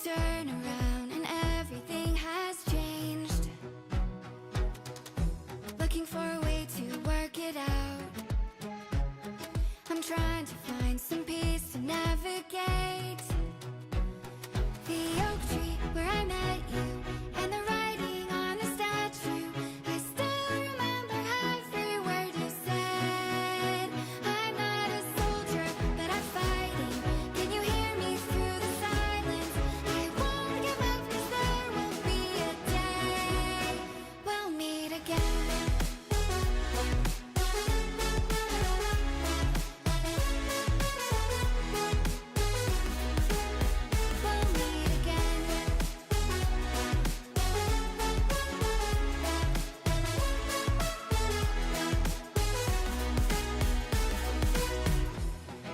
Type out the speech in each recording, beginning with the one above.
turn around and everything has changed. Looking for a way to work it out. I'm trying to find some peace to navigate. The oak tree where I met you, and the writing on the statue, I still remember every word you said. I'm not a soldier, but I'm fighting. Can you hear me through the silence? I won't give up, 'cause there will be a day we'll meet again.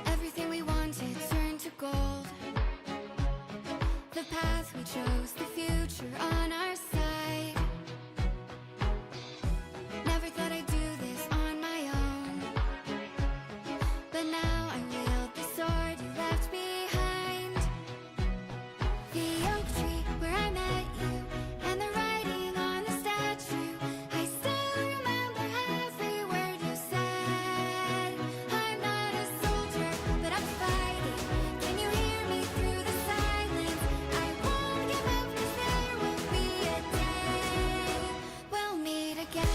Everything we wanted turned to gold. The path we chose, the future on our side. Never thought I'd do this on my own, but now I wield the sword you left behind. The oak tree where I met you, and the writing on the statue, I still remember every word you said. I'm not a soldier, but I'm fighting. Can you hear me through the silence? I won't give up, 'cause there will be a day we'll meet again.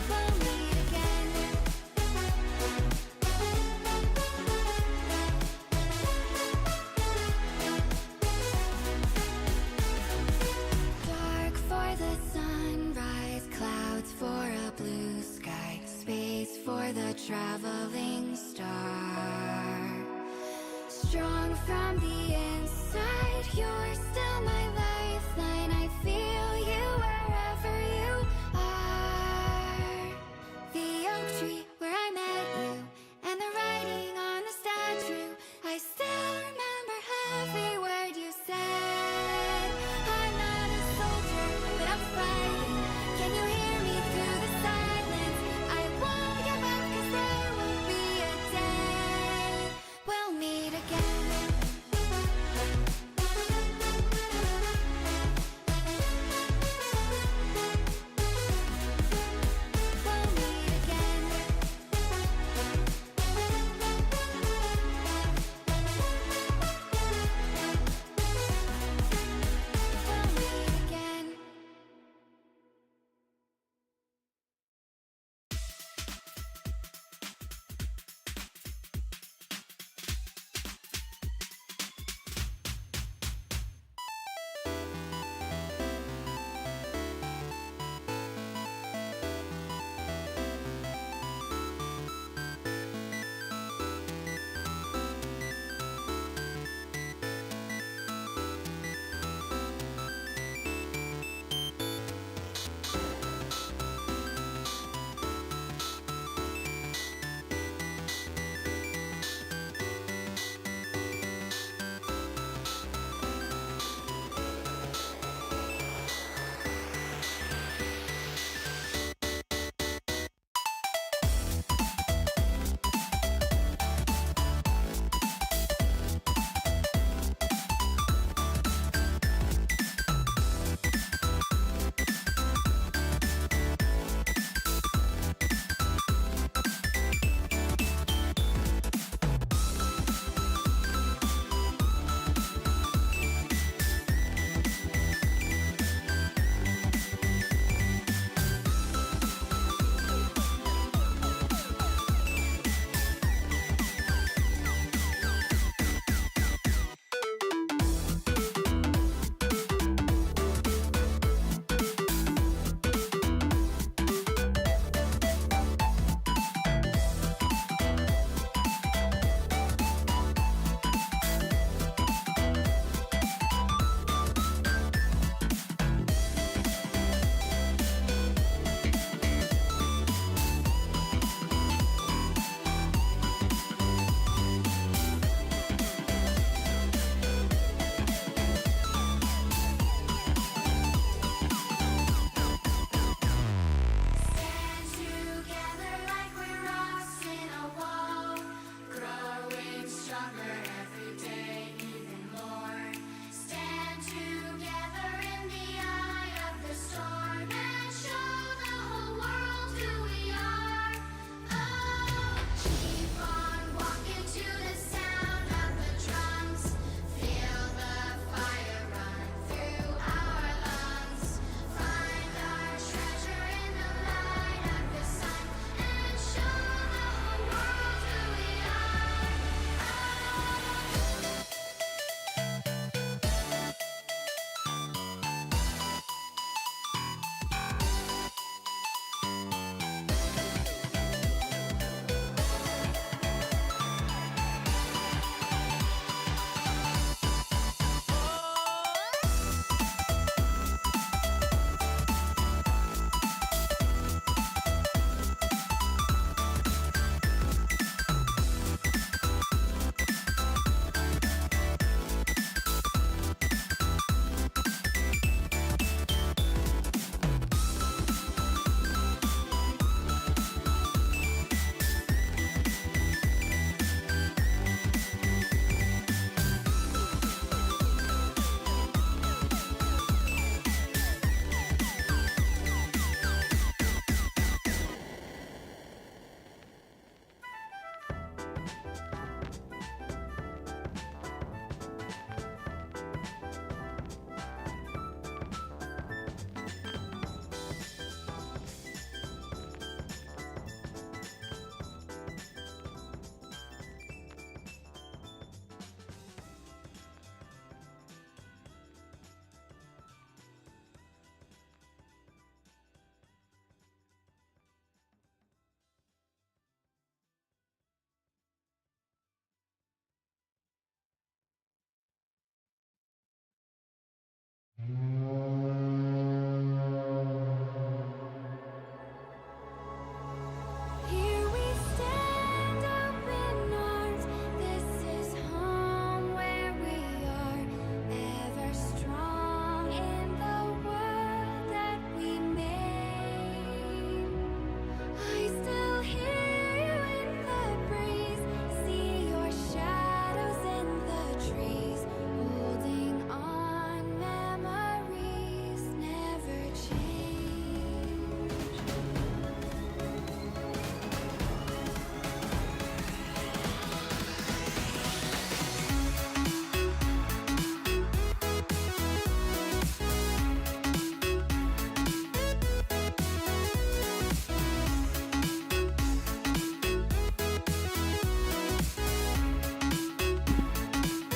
We'll meet again. Dark for the sunrise, clouds for a blue sky, space for the traveling star. Strong from the inside, you're still my lifeline. I feel you wherever you are. The oak tree where I met you, and the writing on the statue, I still remember every word you said. I'm not a soldier, but I'm fighting. Can you hear me through the silence? I won't give up, 'cause there will be a day we'll meet again.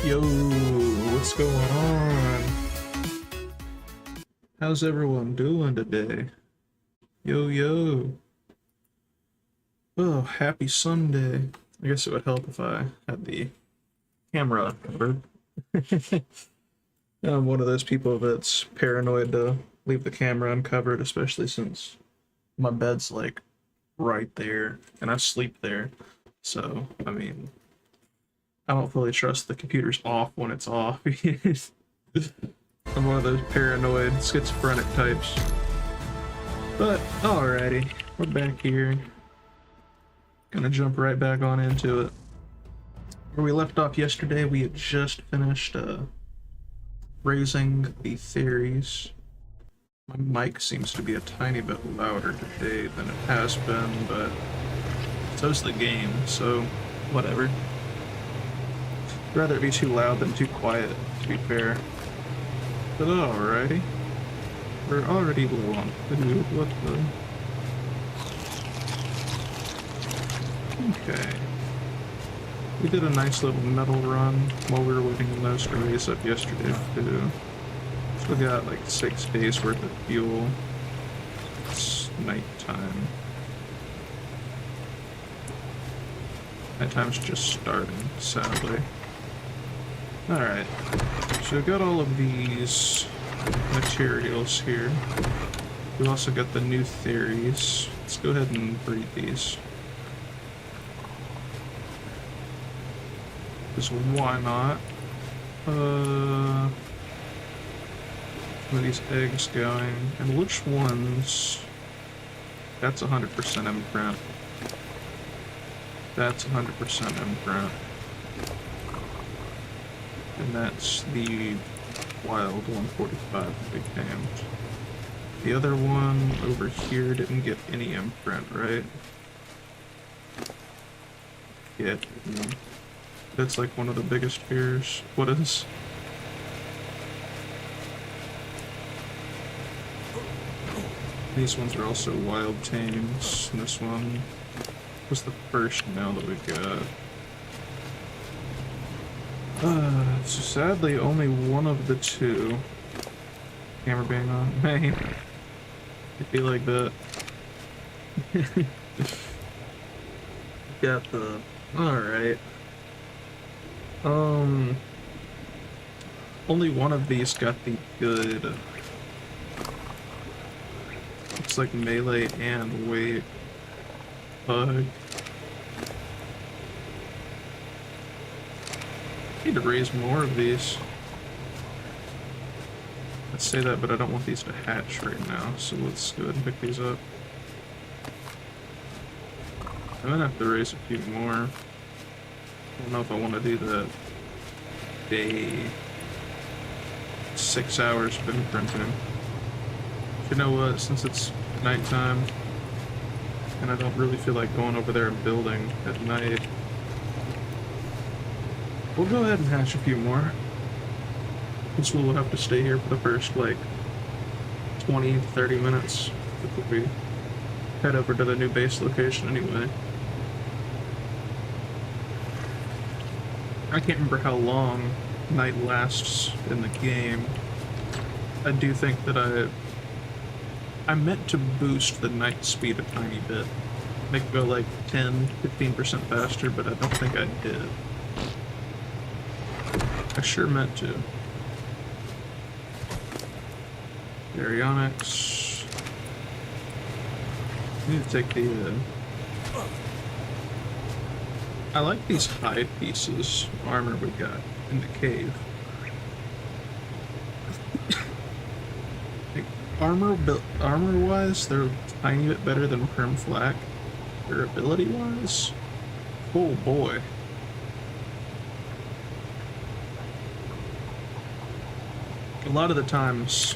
Yo, what's going on? How's everyone doing today? Yo, yo. Oh, happy Sunday. I guess it would help if I had the camera covered. I'm one of those people that's paranoid to leave the camera uncovered, especially since my bed's like right there and I sleep there. So, I mean, I don't fully trust the computer's off when it's off. I'm one of those paranoid, schizophrenic types. But, alrighty, we're back here. Gonna jump right back on into it. Where we left off yesterday, we had just finished raising the theories. My mic seems to be a tiny bit louder today than it has been, but so's the game, so whatever. I'd rather it be too loud than too quiet, to be fair. But alrighty. We're already low on food, what the... Okay. We did a nice little metal run while we were waiting on those to raise up yesterday too. Still got like 6 days worth of fuel. It's nighttime. Nighttime's just starting, sadly. Alright, so we've got all of these materials here. We've also got the new theories. Let's go ahead and breed these. Because why not? Some of these eggs going. And which ones? That's 100% imprint. That's 100% imprint. And that's the wild 145 big damned. The other one over here didn't get any imprint, right? Yeah. That's like one of the biggest fears. What is? These ones are also wild tames. And this one was the first male that we got. So sadly, only one of the two. Camera being on. Man, it'd be like that. Got the. Alright. Only one of these got the good. Looks like melee and weight bug. Need to raise more of these. Let's say that, but I don't want these to hatch right now, so let's go ahead and pick these up. I'm gonna have to raise a few more. I don't know if I want to do the day 6 hours of imprinting. You know what, since it's nighttime, and I don't really feel like going over there and building at night, we'll go ahead and hatch a few more. This will have to stay here for the first, like, 20 to 30 minutes before we head over to the new base location anyway. I can't remember how long night lasts in the game. I do think that I meant to boost the night speed a tiny bit. Make it go like 10-15% faster, but I don't think I did. I sure meant to. Baryonyx. I need to take the, I like these hide pieces of armor we got in the cave. Like, armor-wise, they're a tiny bit better than Perm Flak. Durability-wise, oh boy. A lot of the times,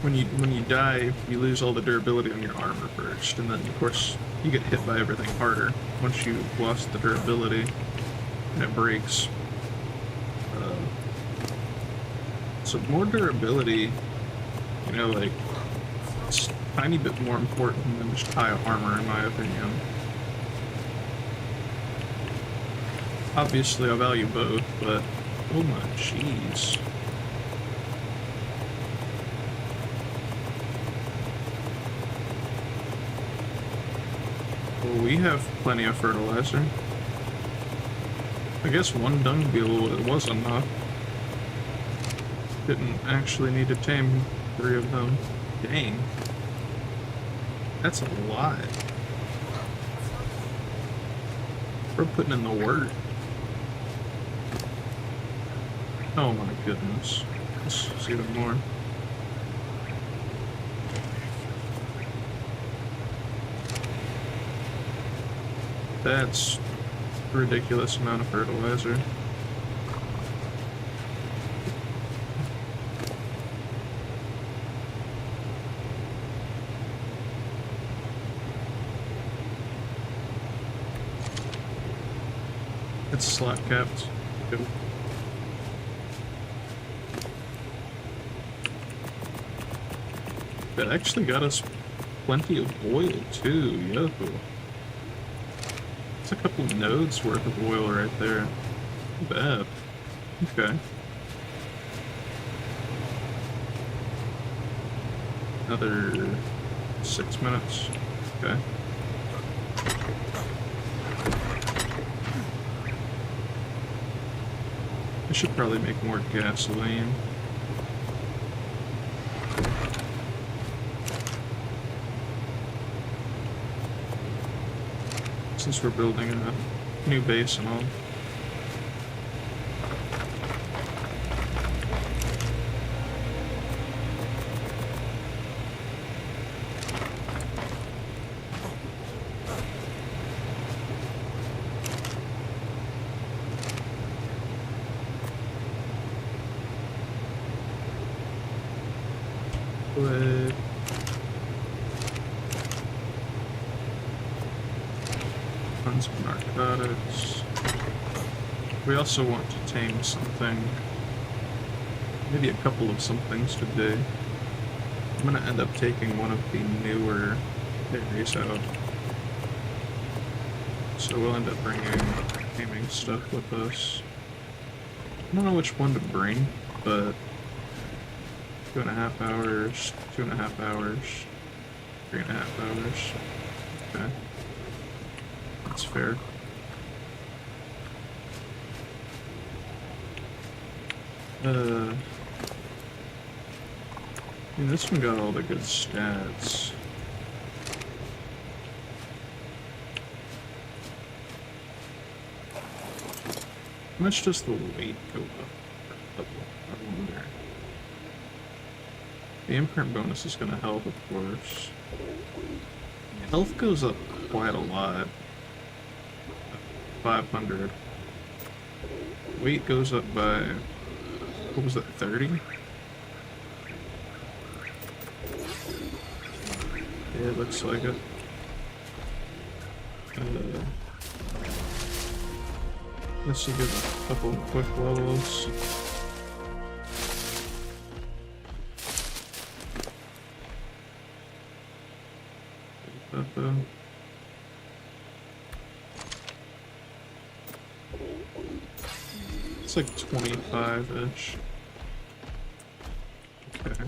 when you die, you lose all the durability on your armor first, and then of course you get hit by everything harder once you've lost the durability and it breaks. So more durability, you know, like, it's a tiny bit more important than just high armor in my opinion. Obviously I value both, but Oh my jeez. Well, we have plenty of fertilizer. I guess one dung beetle, it was enough. Didn't actually need to tame 3 of them. Dang. That's a lot. We're putting in the work. Oh my goodness. This is even more. That's a ridiculous amount of fertilizer. It's slot capped. Good. That actually got us plenty of oil too, yo. It's a couple nodes worth of oil right there. Not bad. Okay. Another 6 minutes. Okay. I should probably make more gasoline. Since we're building a new base and all. But tons of narcotics. We also want to tame something. Maybe a couple of some things today. I'm gonna end up taking one of the newer berries out. So we'll end up bringing taming stuff with us. I don't know which one to bring, but 2.5 hours, 2.5 hours, 3.5 hours. Okay. That's fair. I mean, this one got all the good stats. How much does the weight go up? I wonder. The imprint bonus is going to help, of course. Health goes up quite a lot. 500. Weight goes up by, what was that, 30? Yeah, it looks like it. This will give a couple of quick levels. It's like 25-ish. Okay.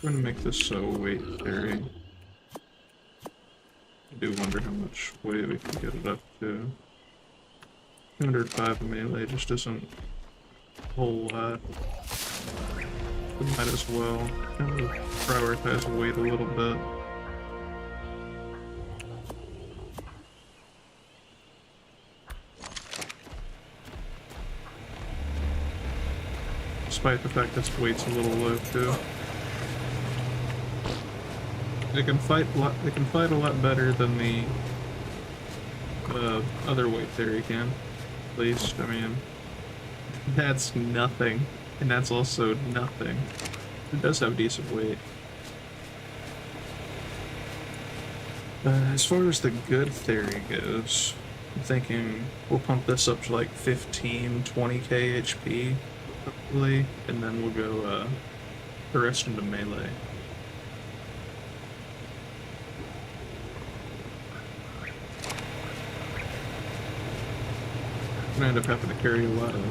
I'm gonna make this so weight carrying. I do wonder how much weight we can get it up to. 205 melee just isn't a whole lot. We might as well kind of prioritize weight a little bit. Despite the fact that weight's a little low too. They can fight a lot better than the other weight theory can. At least, I mean, that's nothing, and that's also nothing. It does have decent weight. As far as the good theory goes, I'm thinking we'll pump this up to like 15, 20k HP, hopefully, and then we'll go the rest into melee. I'm gonna end up having to carry a lot of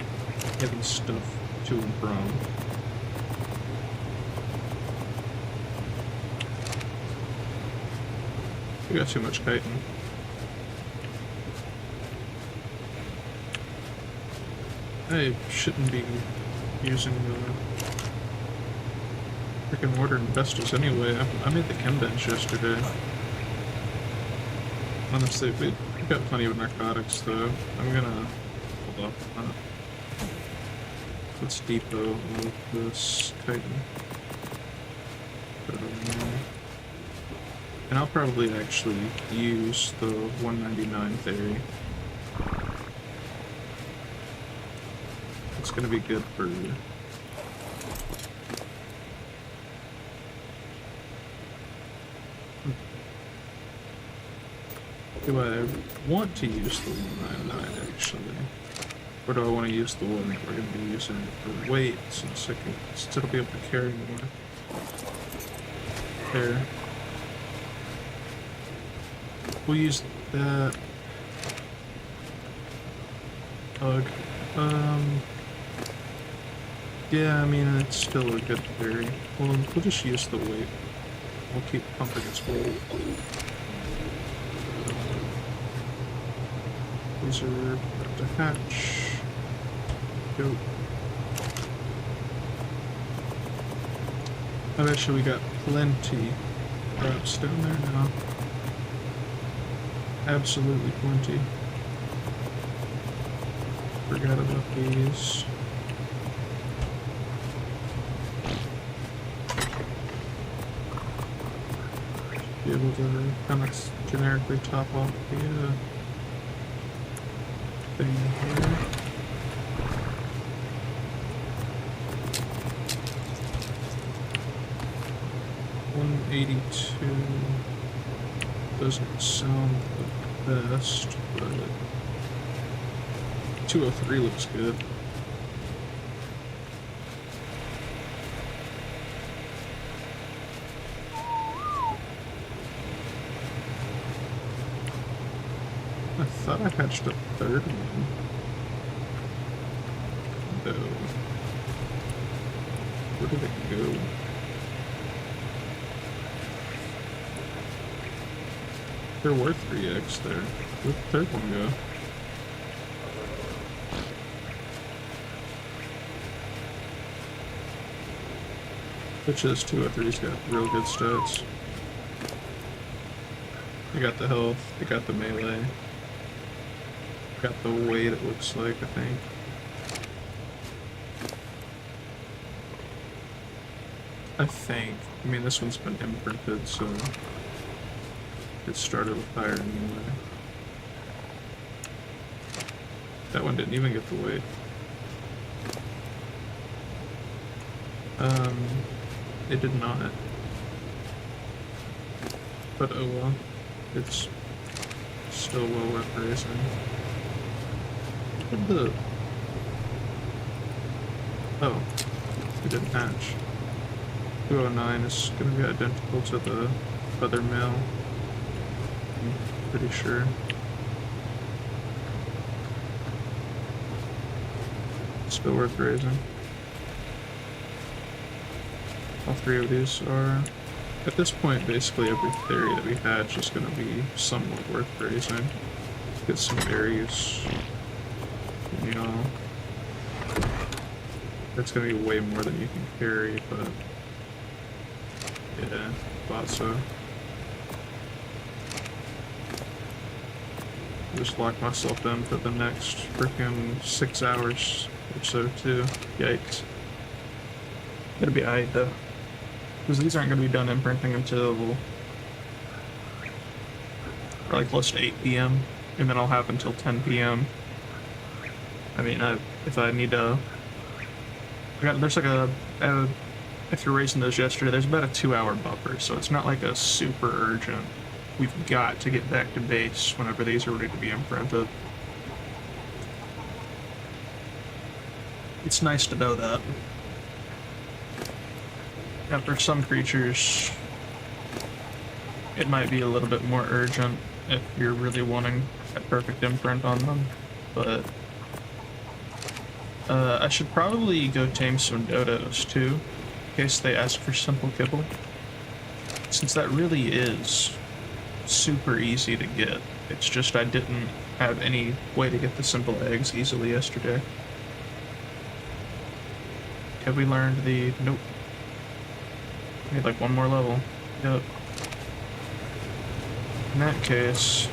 heavy stuff to and from. We got too much chitin. I shouldn't be using freaking water and vestals anyway. I made the chem bench yesterday. Honestly, we've got plenty of narcotics though. I'm gonna hold off on that. Let's depot all of this chitin. Put it on there. And I'll probably actually use the 199 theory. It's gonna be good for do I want to use the 199 actually? Or do I want to use the one that we're going to be using for weight since it'll be able to carry more? There. We'll use that. Hug. Yeah, I mean, it's still a good theory. We'll just use the weight. We'll keep pumping its weight. These are about to hatch. Go. I bet you we got plenty traps down there now. Absolutely plenty. Forgot about these. Be able to kind of generically top off the thing here. $182 doesn't sound the best, but 203 looks good. I thought I hatched a third one. No. Where did it go? There were 3 eggs there. Where'd the third one go? Which is 203's got real good stats. They got the health, they got the melee. Got the weight, it looks like, I think. I mean, this one's been imprinted, so it started with higher anyway. That one didn't even get the weight. It did not. But oh well. It's still well worth raising. What the... Oh. It didn't hatch. 209 is going to be identical to the other male. I'm pretty sure. Still worth raising. All 3 of these are... At this point, basically every theory that we had is just going to be somewhat worth raising. Get some berries. You know... That's going to be way more than you can carry, but... Yeah, thought so. Just lock myself in for the next freaking 6 hours or so too. Yikes. Gotta be alright though. Because these aren't gonna be done imprinting until probably close to 8 p.m. and then I'll have until 10 p.m. I mean, if I need to... there's like if you're racing those yesterday, there's about a 2-hour buffer, so it's not like a super urgent we've got to get back to base whenever these are ready to be imprinted. It's nice to know that. Now, for some creatures, it might be a little bit more urgent if you're really wanting a perfect imprint on them, but I should probably go tame some dodos too, in case they ask for simple kibble, since that really is super easy to get. It's just I didn't have any way to get the simple eggs easily yesterday. Have we learned the... Nope. Need like one more level. Yep. In that case...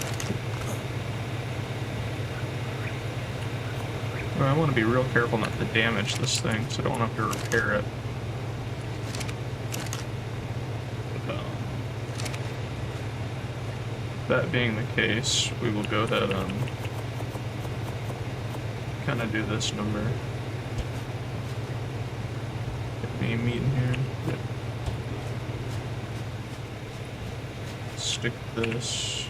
Well, I want to be real careful not to damage this thing, so I don't have to repair it. That being the case, we will go ahead and kind of do this number. Get any meat in here? Yep. Stick this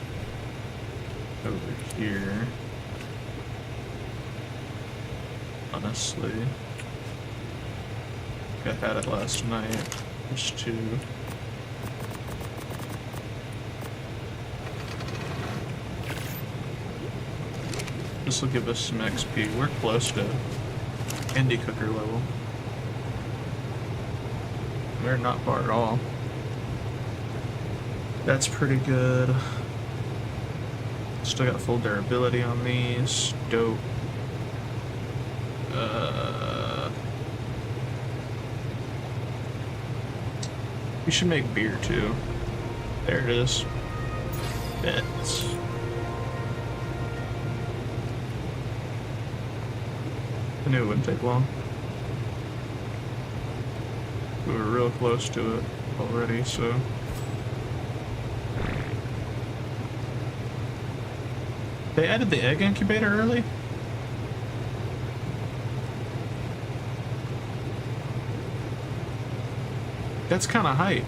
over here. Honestly, I had it last night just to this will give us some XP. We're close to indie cooker level. We're not far at all. That's pretty good. Still got full durability on these. Dope. We should make beer too. There it is. Bits. I knew it wouldn't take long. We were real close to it already, so. They added the egg incubator early? That's kind of hype.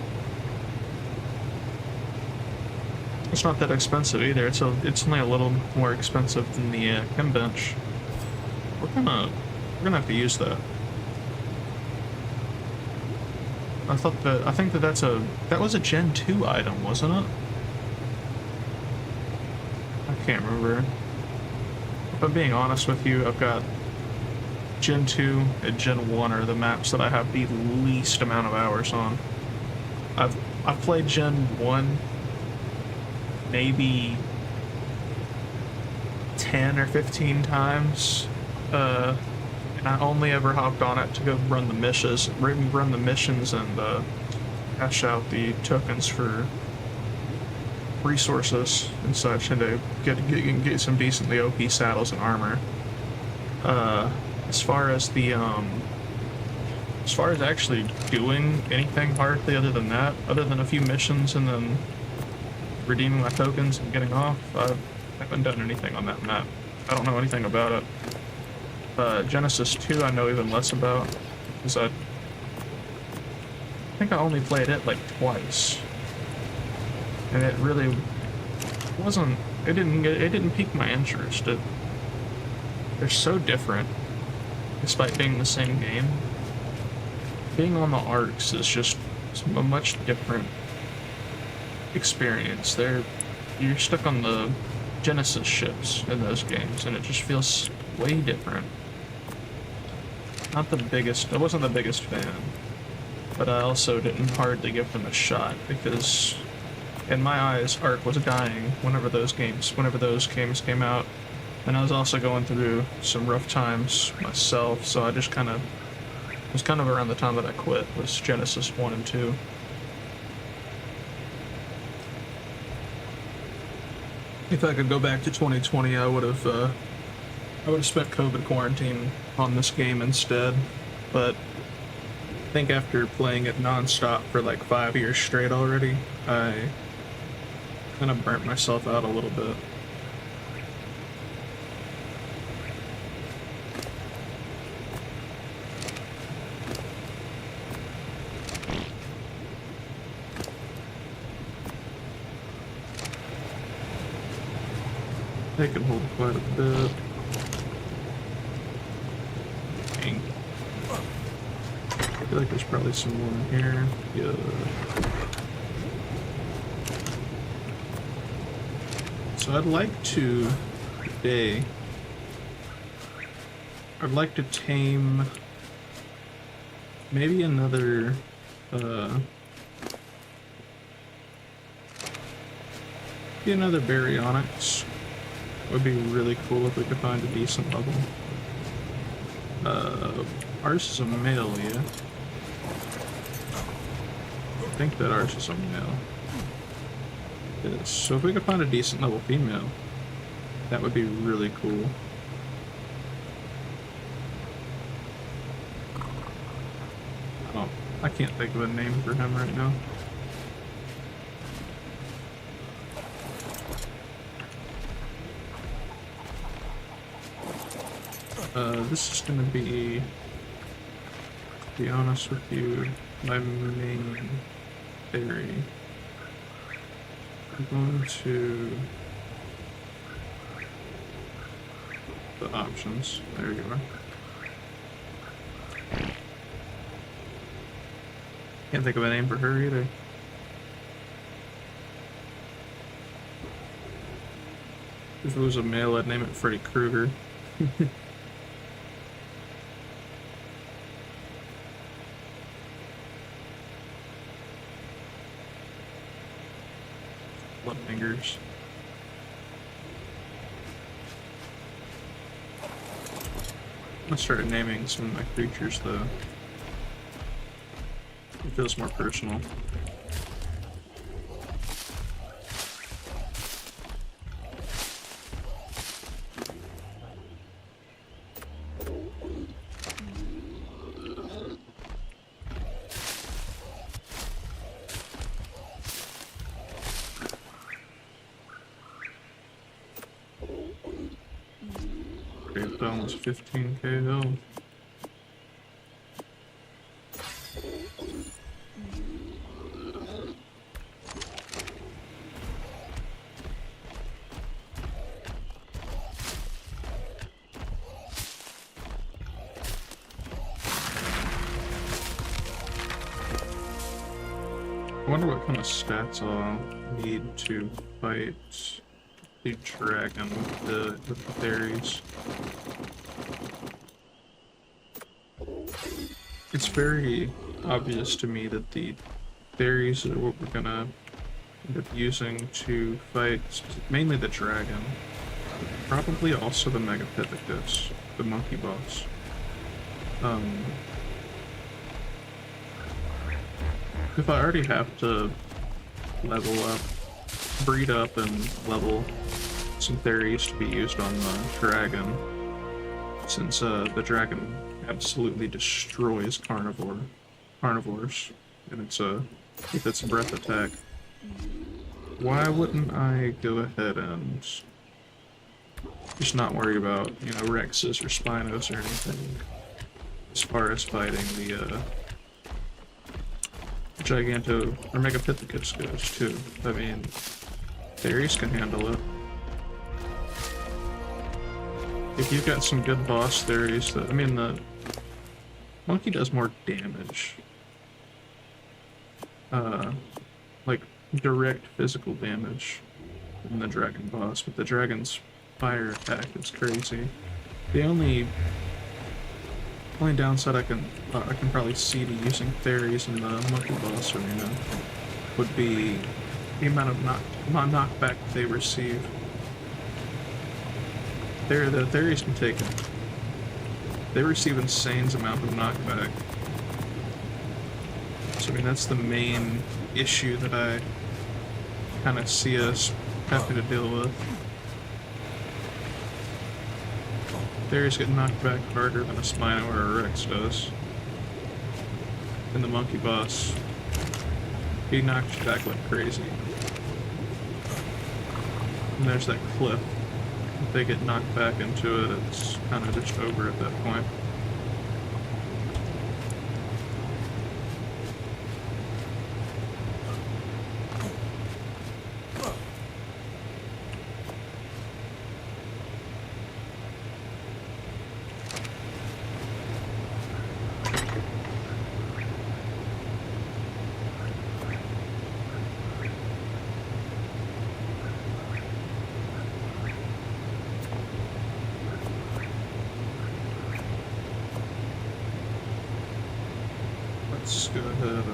It's not that expensive either. It's only a little more expensive than the chem bench. We're gonna have to use that. I think that was a Gen 2 item, wasn't it? I can't remember. If I'm being honest with you, I've got Gen 2 and Gen 1 are the maps that I have the least amount of hours on. I've played Gen 1 maybe 10 or 15 times, and I only ever hopped on it to go run the missions and cash out the tokens for resources and such, and to get some decently OP saddles and armor. As far as actually doing anything hardly other than that, other than a few missions and then redeeming my tokens and getting off, I haven't done anything on that map. I don't know anything about it. Genesis 2 I know even less about, because I think I only played it like twice. And it really wasn't, it didn't pique my interest. They're so different, despite being the same game. Being on the Arks is just a much different experience. You're stuck on the Genesis ships in those games, and it just feels way different. I wasn't the biggest fan, but I also didn't hardly give them a shot, because in my eyes, Ark was dying whenever those games came out, and I was also going through some rough times myself, so I just it was kind of around the time that I quit, was Genesis 1 and 2. If I could go back to 2020, I would have spent COVID quarantine on this game instead, but I think after playing it non-stop for like 5 years straight already, I kind of burnt myself out a little bit. They can hold quite a bit. Dang. I feel like there's probably some more in here. Yeah. So I'd like to, today, I'd like to tame maybe another, maybe another baryonyx. Would be really cool if we could find a decent level. Ours is a male, yeah. I think that ours is a male. Yes. So if we could find a decent level female, that would be really cool. Oh, I can't think of a name for him right now. This is gonna be, to be honest with you, my main theory. I'm going to the options. There you are. Can't think of a name for her either. If it was a male, I'd name it Freddy Krueger. Blood fingers. I started naming some of my creatures though. It feels more personal. Okay, that almost 15k health. I wonder what kind of stats I'll need to fight the dragon with the fairies. It's very obvious to me that the fairies are what we're gonna end up using to fight mainly the dragon, but probably also the Megapithecus, the monkey boss. If I already have to level up, breed up and level some fairies to be used on the dragon, since the dragon absolutely destroys carnivores, and with its breath attack, why wouldn't I go ahead and just not worry about, you know, Rexes or Spinos or anything as far as fighting the Giganto or Megapithecus goes too. I mean, fairies can handle it. If you've got some good boss fairies that, I mean, the monkey does more damage. Like direct physical damage than the dragon boss, but the dragon's fire attack is crazy. The only downside I can probably see to using fairies in the monkey boss arena would be the amount of knockback they receive. The fairies can take it. They receive insane amount of knockback. So I mean that's the main issue that I kind of see us having to deal with. Fairies get knocked back harder than a Spino or a Rex does. And the monkey boss, he knocks you back like crazy. And there's that cliff. If they get knocked back into it, it's kind of just over at that point. go ahead.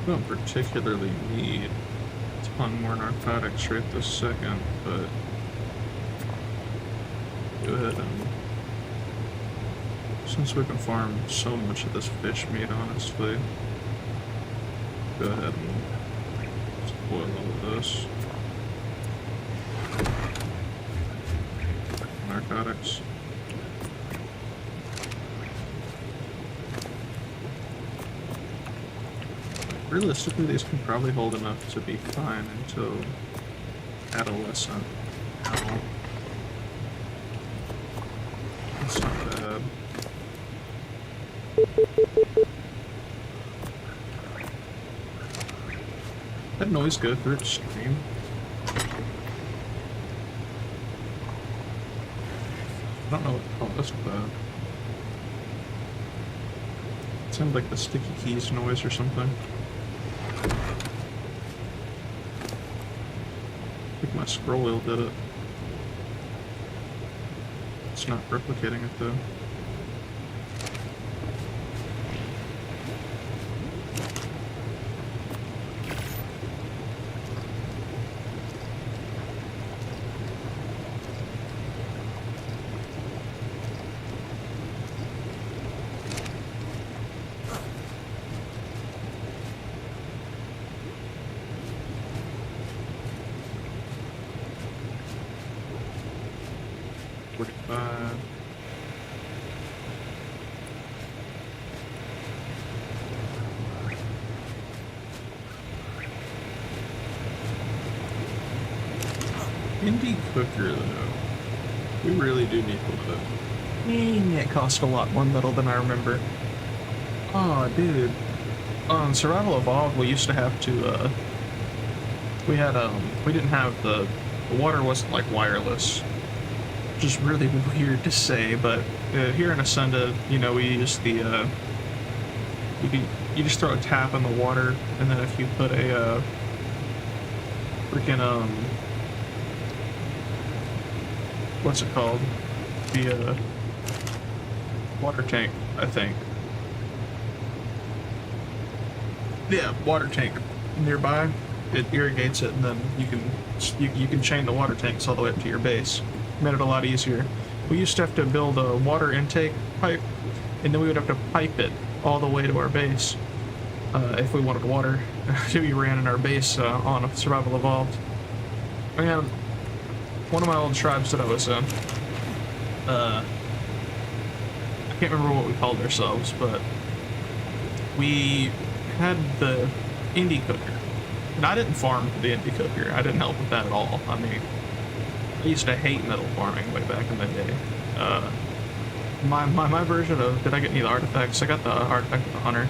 I don't particularly need a ton more narcotics right this second, but go ahead and, since we can farm so much of this fish meat, honestly, go ahead and spoil all of this. Narcotics. Realistically, these can probably hold enough to be fine until adolescent. No. That's not bad. That noise go through its stream? I don't know what to call this bad. It sounded like the sticky keys noise or something. I think my scroll wheel did it. It's not replicating it though. Indie cooker though. We really do need to cook. Dang, it cost a lot more metal than I remember. Oh, dude. On Survival Evolved, we used to have to, we didn't have the water wasn't like wireless. Which is really weird to say, but here in Ascenda, you know, we use the, you just throw a tap in the water, and then if you put a, freaking, what's it called? The, water tank, I think. Yeah, water tank nearby. It irrigates it, and then you can chain the water tanks all the way up to your base. Made it a lot easier. We used to have to build a water intake pipe, and then we would have to pipe it all the way to our base if we wanted water to be ran in our base on Survival Evolved. And one of my old tribes that I was in, I can't remember what we called ourselves, but we had the indie cooker. And I didn't farm for the indie cooker. I didn't help with that at all. I mean, I used to hate metal farming way back in the day. My version of, did I get any of the artifacts? I got the artifact of the hunter.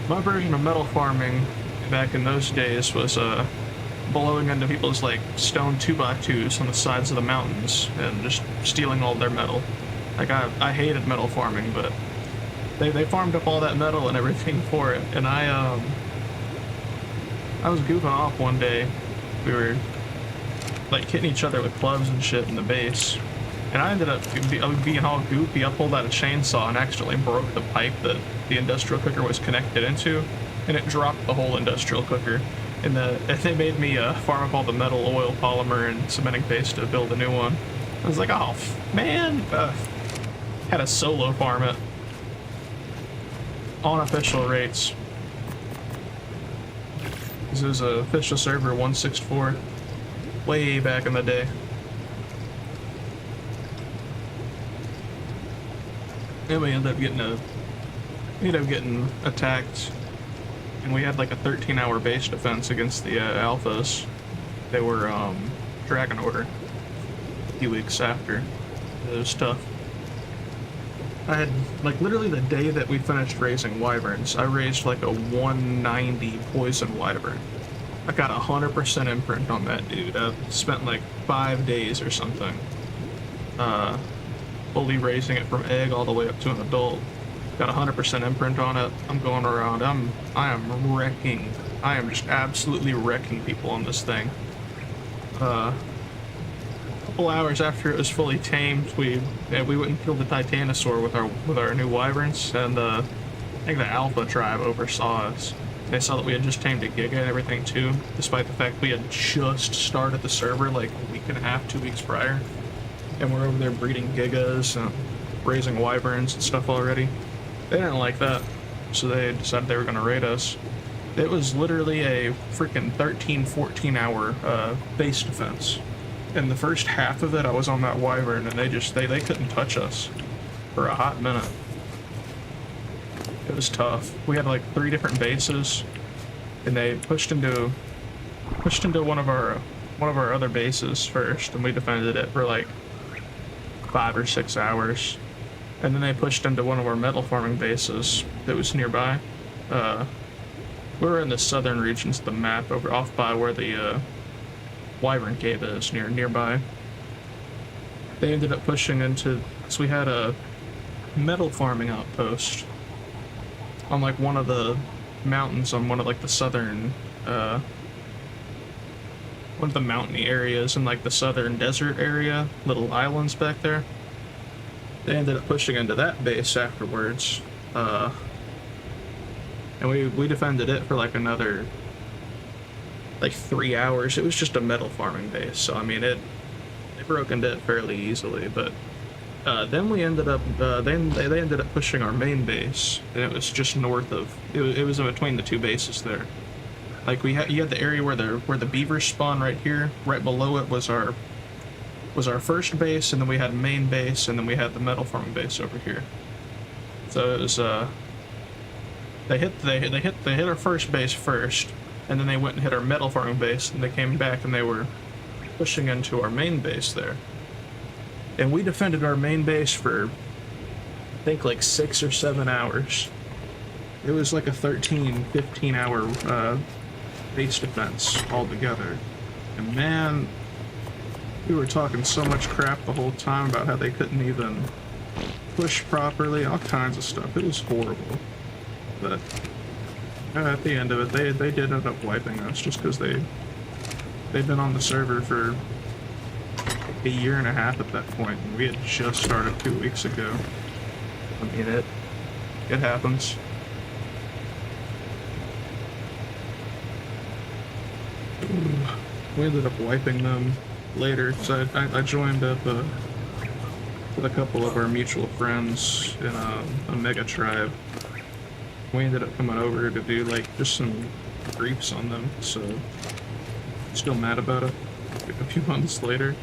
My version of metal farming back in those days was blowing into people's like stone 2x2s on the sides of the mountains and just stealing all their metal. Like I hated metal farming, but they farmed up all that metal and everything for it, and I was goofing off one day. We were like hitting each other with clubs and shit in the base, and I ended up being all goofy. I pulled out a chainsaw and accidentally broke the pipe that the industrial cooker was connected into, and it dropped the whole industrial cooker. And they made me farm up all the metal, oil, polymer, and cementing paste to build a new one. I was like, oh man, had a solo farm it on official rates. This is a official server 164, way back in the day. And we ended up getting attacked, and we had like a 13-hour base defense against the alphas. They were Dragon Order a few weeks after. It was tough. I had, like, literally the day that we finished raising wyverns, I raised like a 190 poison wyvern. I got 100% imprint on that dude. I spent like 5 days or something fully raising it from egg all the way up to an adult. Got 100% imprint on it. I'm going around. I am wrecking. I am just absolutely wrecking people on this thing. A couple hours after it was fully tamed, we went and killed the Titanosaur with our new wyverns, and I think the Alpha tribe oversaw us. They saw that we had just tamed a Giga and everything too, despite the fact we had just started the server like a week and a half, 2 weeks prior. And we're over there breeding Gigas and raising Wyverns and stuff already. They didn't like that, so they decided they were going to raid us. It was literally a freaking 13, 14 hour base defense. And the first half of it, I was on that Wyvern, and they couldn't touch us for a hot minute. It was tough. We had like 3 different bases, and they pushed into one of our other bases first, and we defended it for like 5 or 6 hours. And then they pushed into one of our metal farming bases that was nearby. We were in the southern regions of the map, off by where the Wyvern Cave is, nearby. They ended up pushing into, so we had a metal farming outpost on like one of the mountains on one of like the southern, one of the mountainy areas in like the southern desert area, little islands back there. They ended up pushing into that base afterwards, and we defended it for like another like 3 hours. It was just a metal farming base, so I mean it broke into it fairly easily. But then we ended up they ended up pushing our main base, and it was just north of it was in between the 2 bases there. Like you had the area where the beavers spawn right here. Right below it was our first base, and then we had main base, and then we had the metal farming base over here. So it was they hit our first base first, and then they went and hit our metal farming base, and they came back and they were pushing into our main base there. And we defended our main base for I think like 6 or 7 hours. It was like a 13, 15 hour base defense altogether. And man, we were talking so much crap the whole time about how they couldn't even push properly, all kinds of stuff. It was horrible. But at the end of it, they did end up wiping us just because they'd been on the server for a year and a half at that point, and we had just started 2 weeks ago. I mean, it happens. We ended up wiping them later, so I joined up with a couple of our mutual friends in a mega tribe. We ended up coming over to do like just some griefs on them, so still mad about it. Like a few months later,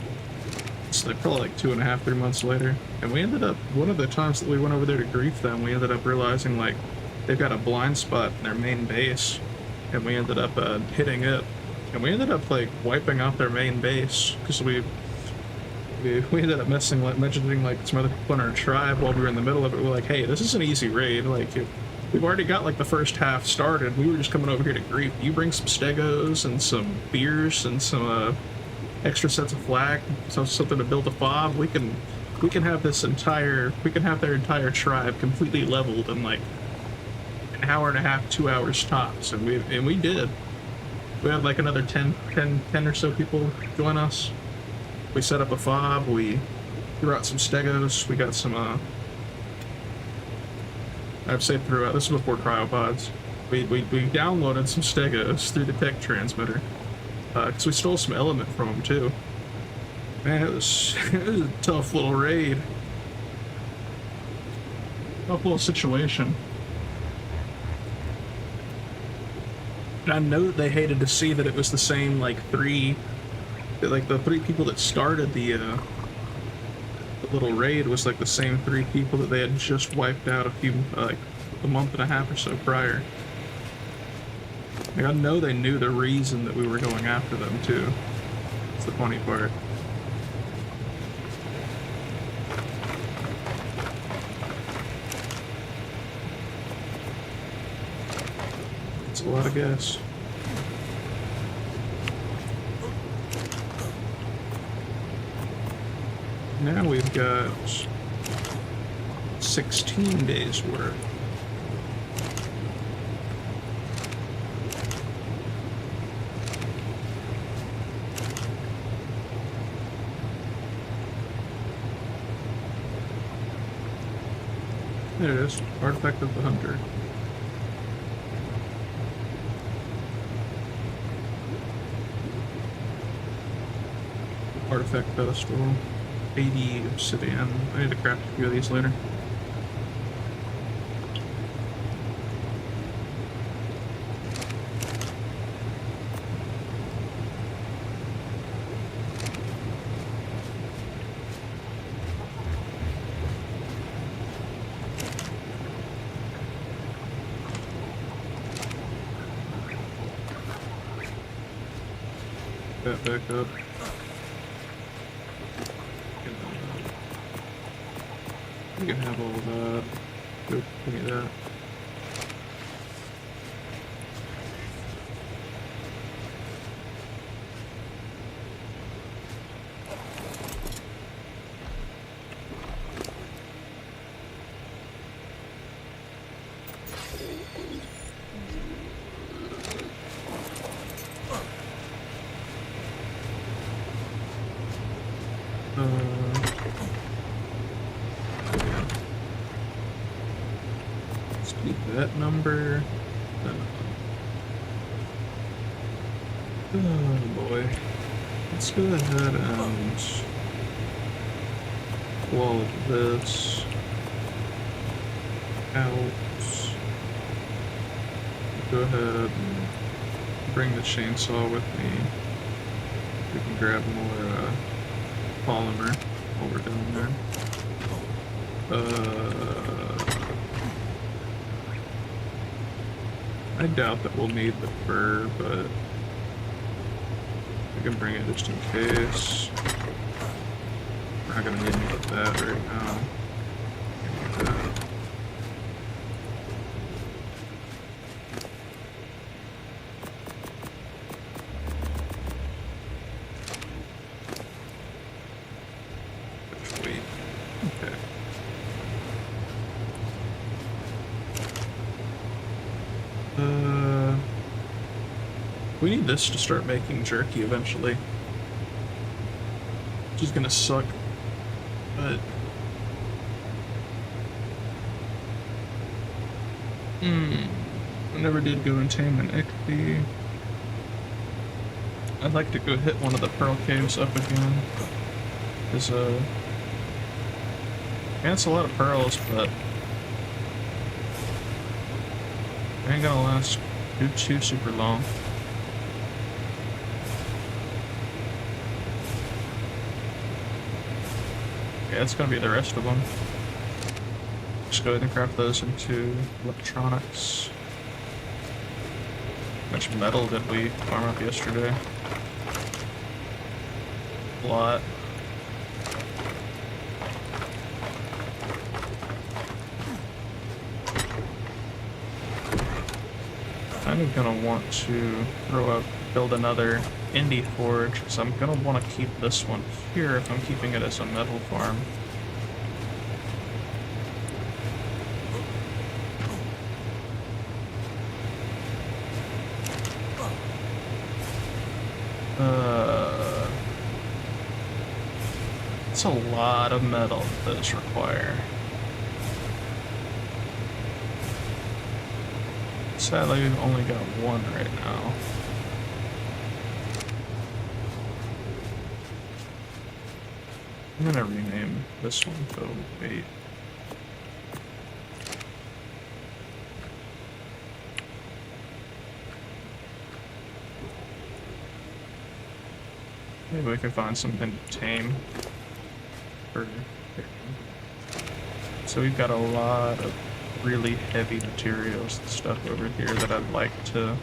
it's like probably like 2.5, 3 months later, and we ended up, one of the times that we went over there to grief them, we ended up realizing like they've got a blind spot in their main base, and we ended up hitting it. And we ended up like wiping out their main base because we ended up mentioning like some other people in our tribe while we were in the middle of it. We're like, hey, this is an easy raid. Like, we've already got like the first half started. We were just coming over here to grief. You bring some stegos and some beers and some extra sets of flag, so something to build a fob. We can have their entire tribe completely leveled in like an hour and a half, 2 hours tops. And we did. We had like another 10 or so people join us. We set up a fob, we threw out some stegos, we got some, I'd say throughout, this was before cryopods. We downloaded some stegos through the tech transmitter, because we stole some element from them too. Man, it was a tough little raid. Tough little situation. And I know that they hated to see that it was the same, like, the 3 people that started the little raid was, like, the same 3 people that they had just wiped out a month and a half or so prior. Like, I know they knew the reason that we were going after them, too. That's the funny part. It's a lot of gas. Now we've got 16 days worth. There it is, Artifact of the Hunter. artifact pedestal. 80 obsidian. I need to craft a few of these later. That back up. You can have all of that. Good, give me that. Let's keep that number. Oh boy. Let's go ahead and wall this out. Go ahead and bring the chainsaw with me. We can grab more polymer while we're down there. I doubt that we'll need the fur, but we can bring it just in case. We're not gonna need any of that right now. Give me that. Wait. Okay. We need this to start making jerky eventually. Which is gonna suck, but I never did go and tame an Ichthys. I'd like to go hit one of the pearl caves up again. Cause man, it's a lot of pearls, but it ain't gonna last too super long. Yeah, that's gonna be the rest of them. Just go ahead and craft those into electronics. How much metal did we farm up yesterday? A lot. I'm gonna want to build another indie forge, so I'm gonna want to keep this one here if I'm keeping it as a metal farm. It's a lot of metal that is required. Sadly, we've only got one right now. I'm gonna rename this one to wait. Maybe we can find something to tame. So we've got a lot of really heavy materials and stuff over here that I'd like to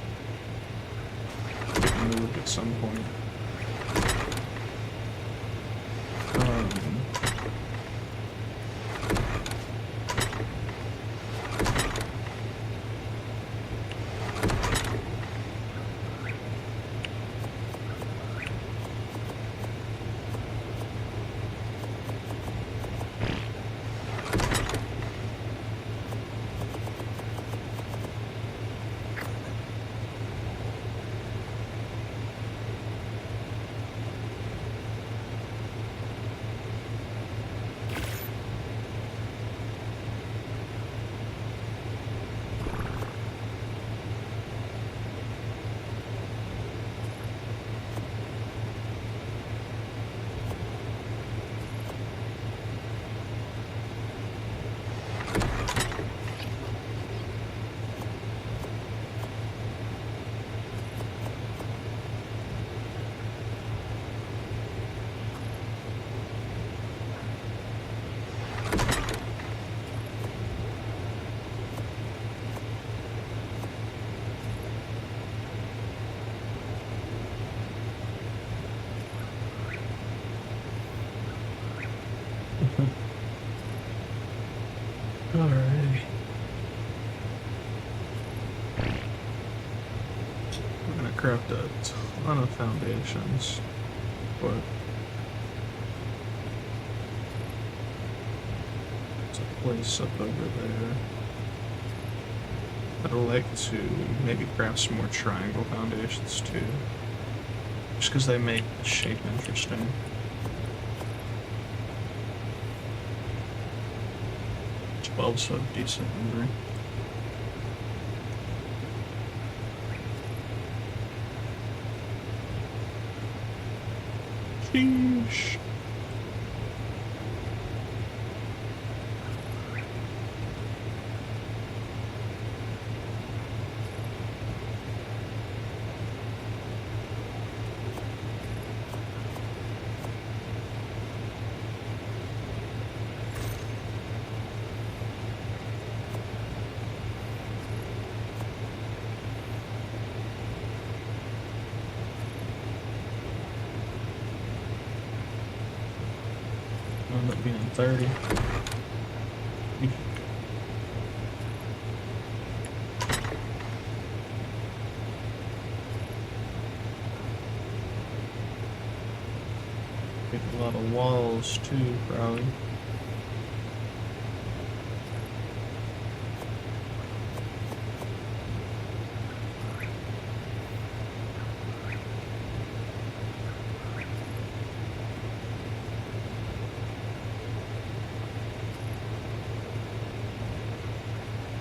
get moved at some point. craft a ton of foundations, but there's a place up over there. I'd like to maybe craft some more triangle foundations too, just because they make the shape interesting. So a decent number. Sheesh. End up being 30. Get a lot of walls too, probably.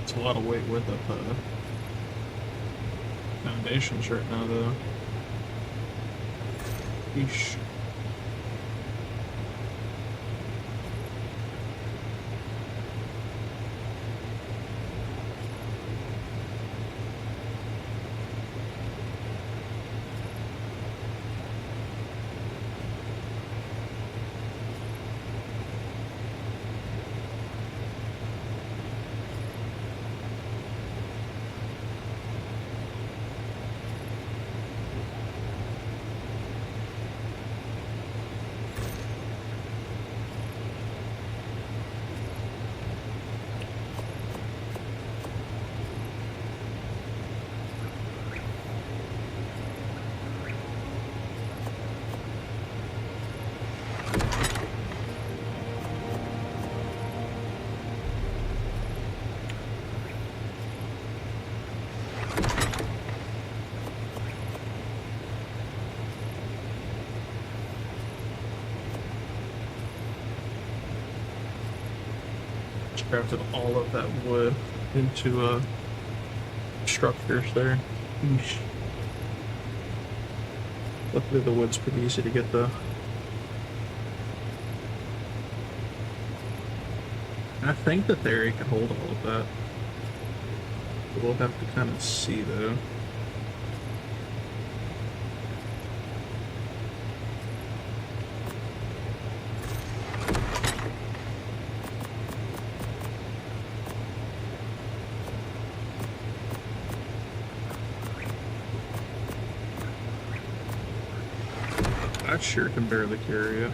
A lot of weight with the foundations right now, though. Eesh. Crafted all of that wood into structures there. Eesh. Luckily the wood's pretty easy to get though. I think the theory can hold all of that. We'll have to kind of see though. I sure can barely carry it.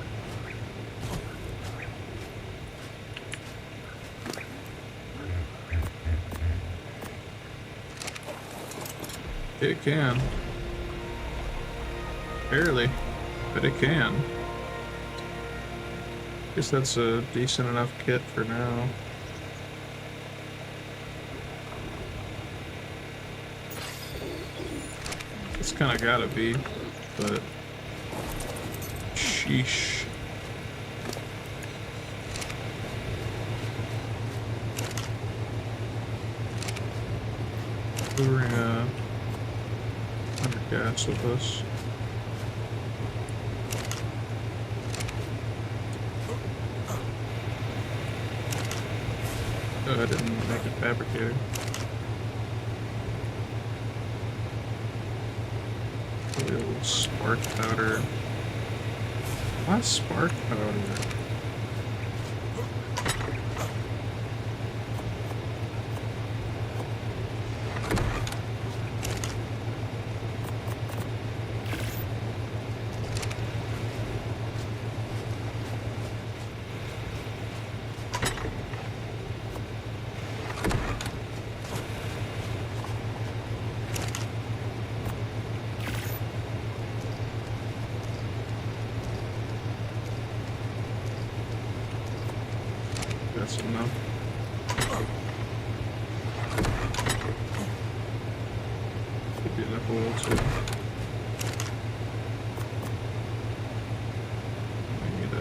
It can. Barely, but it can. Guess that's a decent enough kit for now. It's kind of gotta be, but sheesh. We bring 100 gas with us. Oh, I didn't make a fabricator. A little spark powder. Why spark powder? That's enough. Could be enough oil too. I need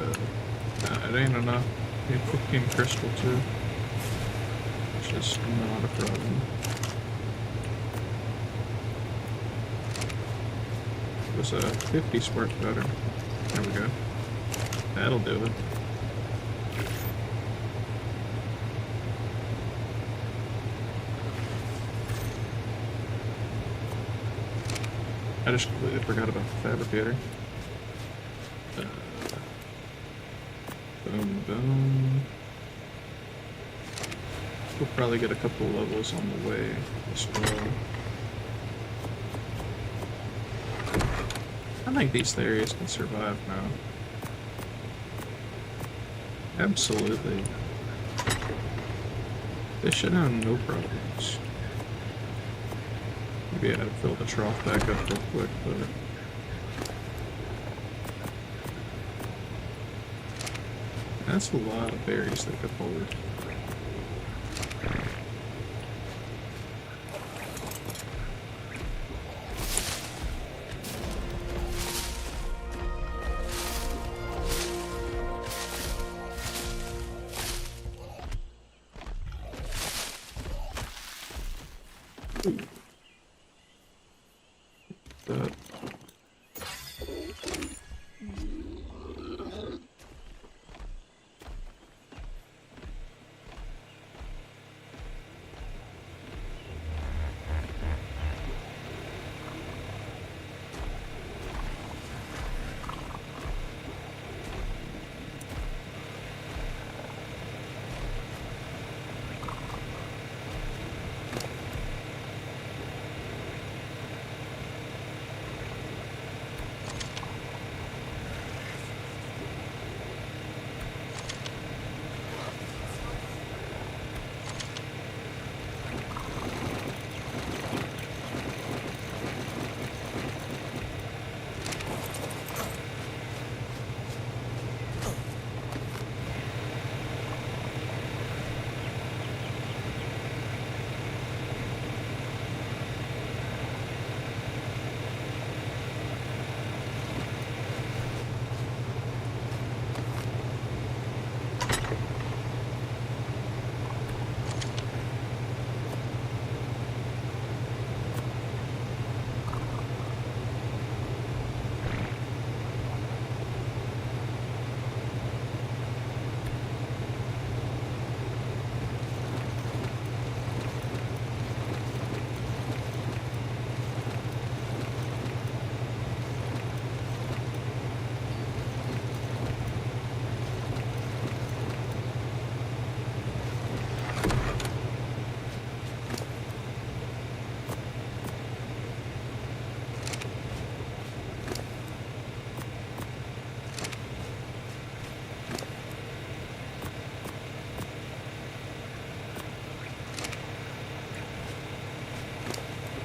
nah, it ain't enough. I need 15 crystal too. Which is not a problem. It was a 50 spark better. There we go. That'll do it. I just completely forgot about the fabricator. Boom, boom. We'll probably get a couple levels on the way as well. I think these areas can survive now. Absolutely. They should have no problems. Maybe I had to fill the trough back up real quick, but... That's a lot of berries they could hold. That.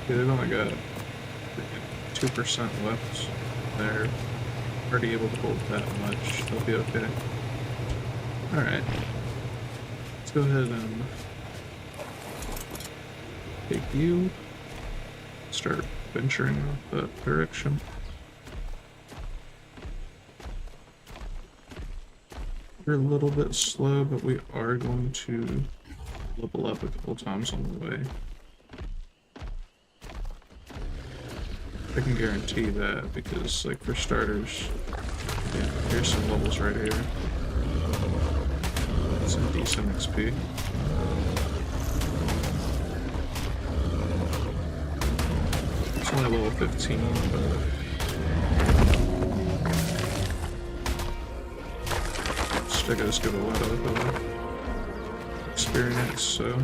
Yeah, they've only got 2% left. They're already able to hold that much. They'll be okay. Alright. Let's go ahead and take you. Start venturing off that direction. We're a little bit slow, but we are going to level up a couple times on the way. I can guarantee that because, like, for starters, yeah, here's some levels right here. Some decent XP. It's only level 15, but still gotta get a lot of experience, so.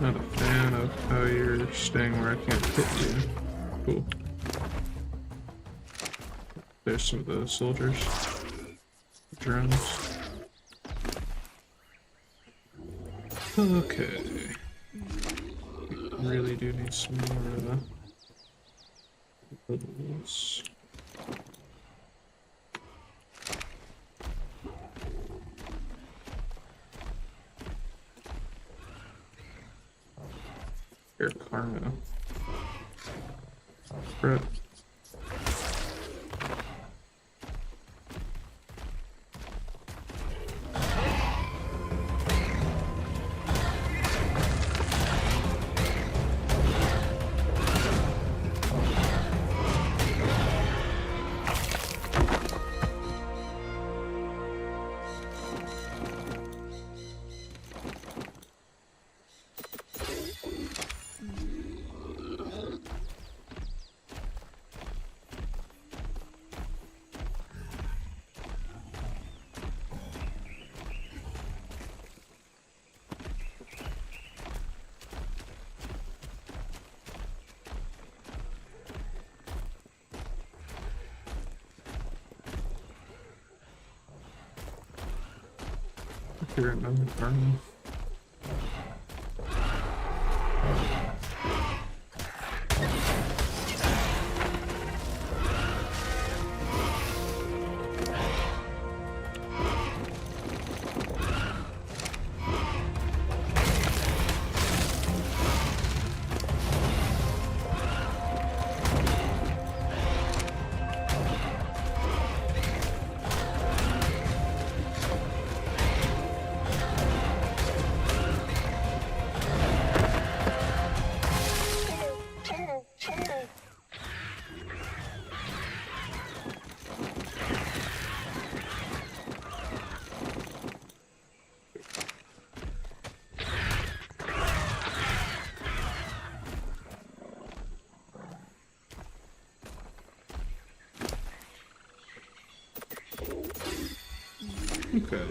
Not a fan of how you're staying where I can't hit you. Cool. There's some of the soldiers. Drones. Okay. Really do need some more levels. Your karma. Brett. Here, another karma. Okay.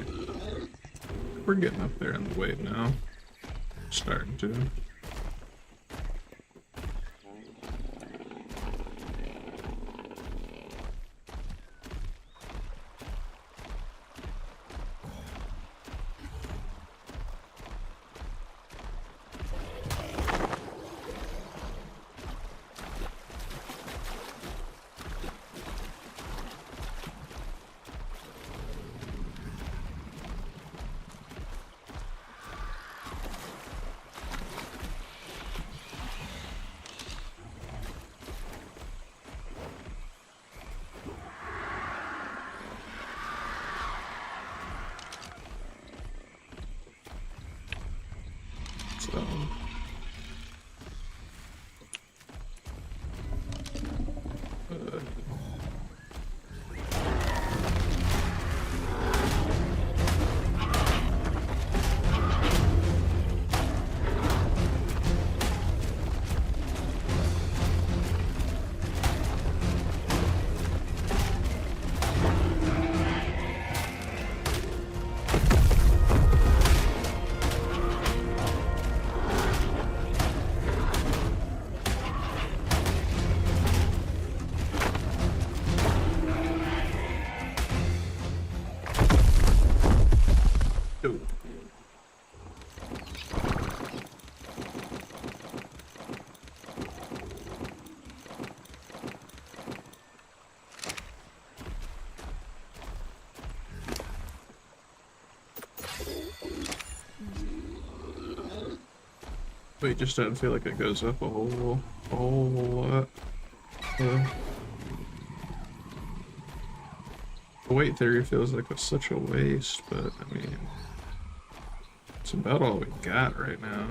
We're getting up there in the weight now. Starting to. So. Oh. Wait, just doesn't feel like it goes up a whole lot. The weight theory feels like it's such a waste, but I mean, it's about all we got right now.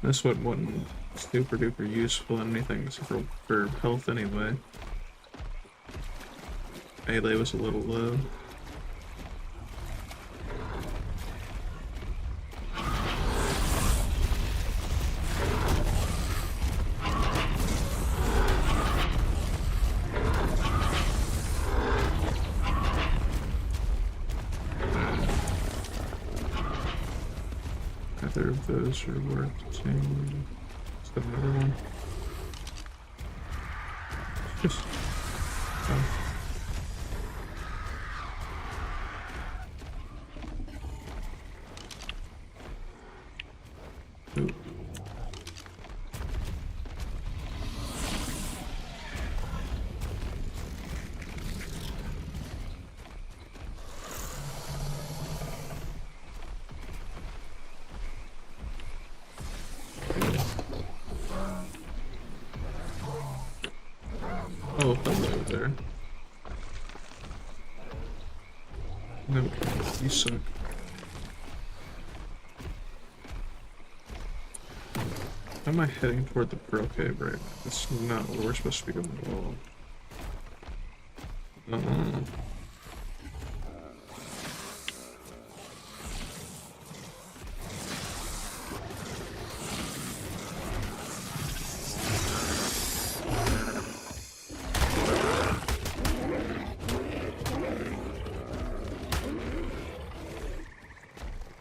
This one wasn't super duper useful in anything for health anyway. Melee was a little low. Either of those are worth taking. Is that another one? Just. Oh. Ooh. No, you suck. How am I heading toward the Pearl Cave right now? That's not where we're supposed to be going at all.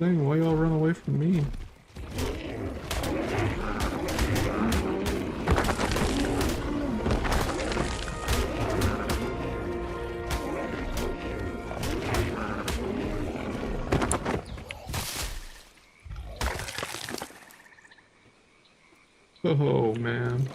Dang, why y'all run away from me? Oh, man.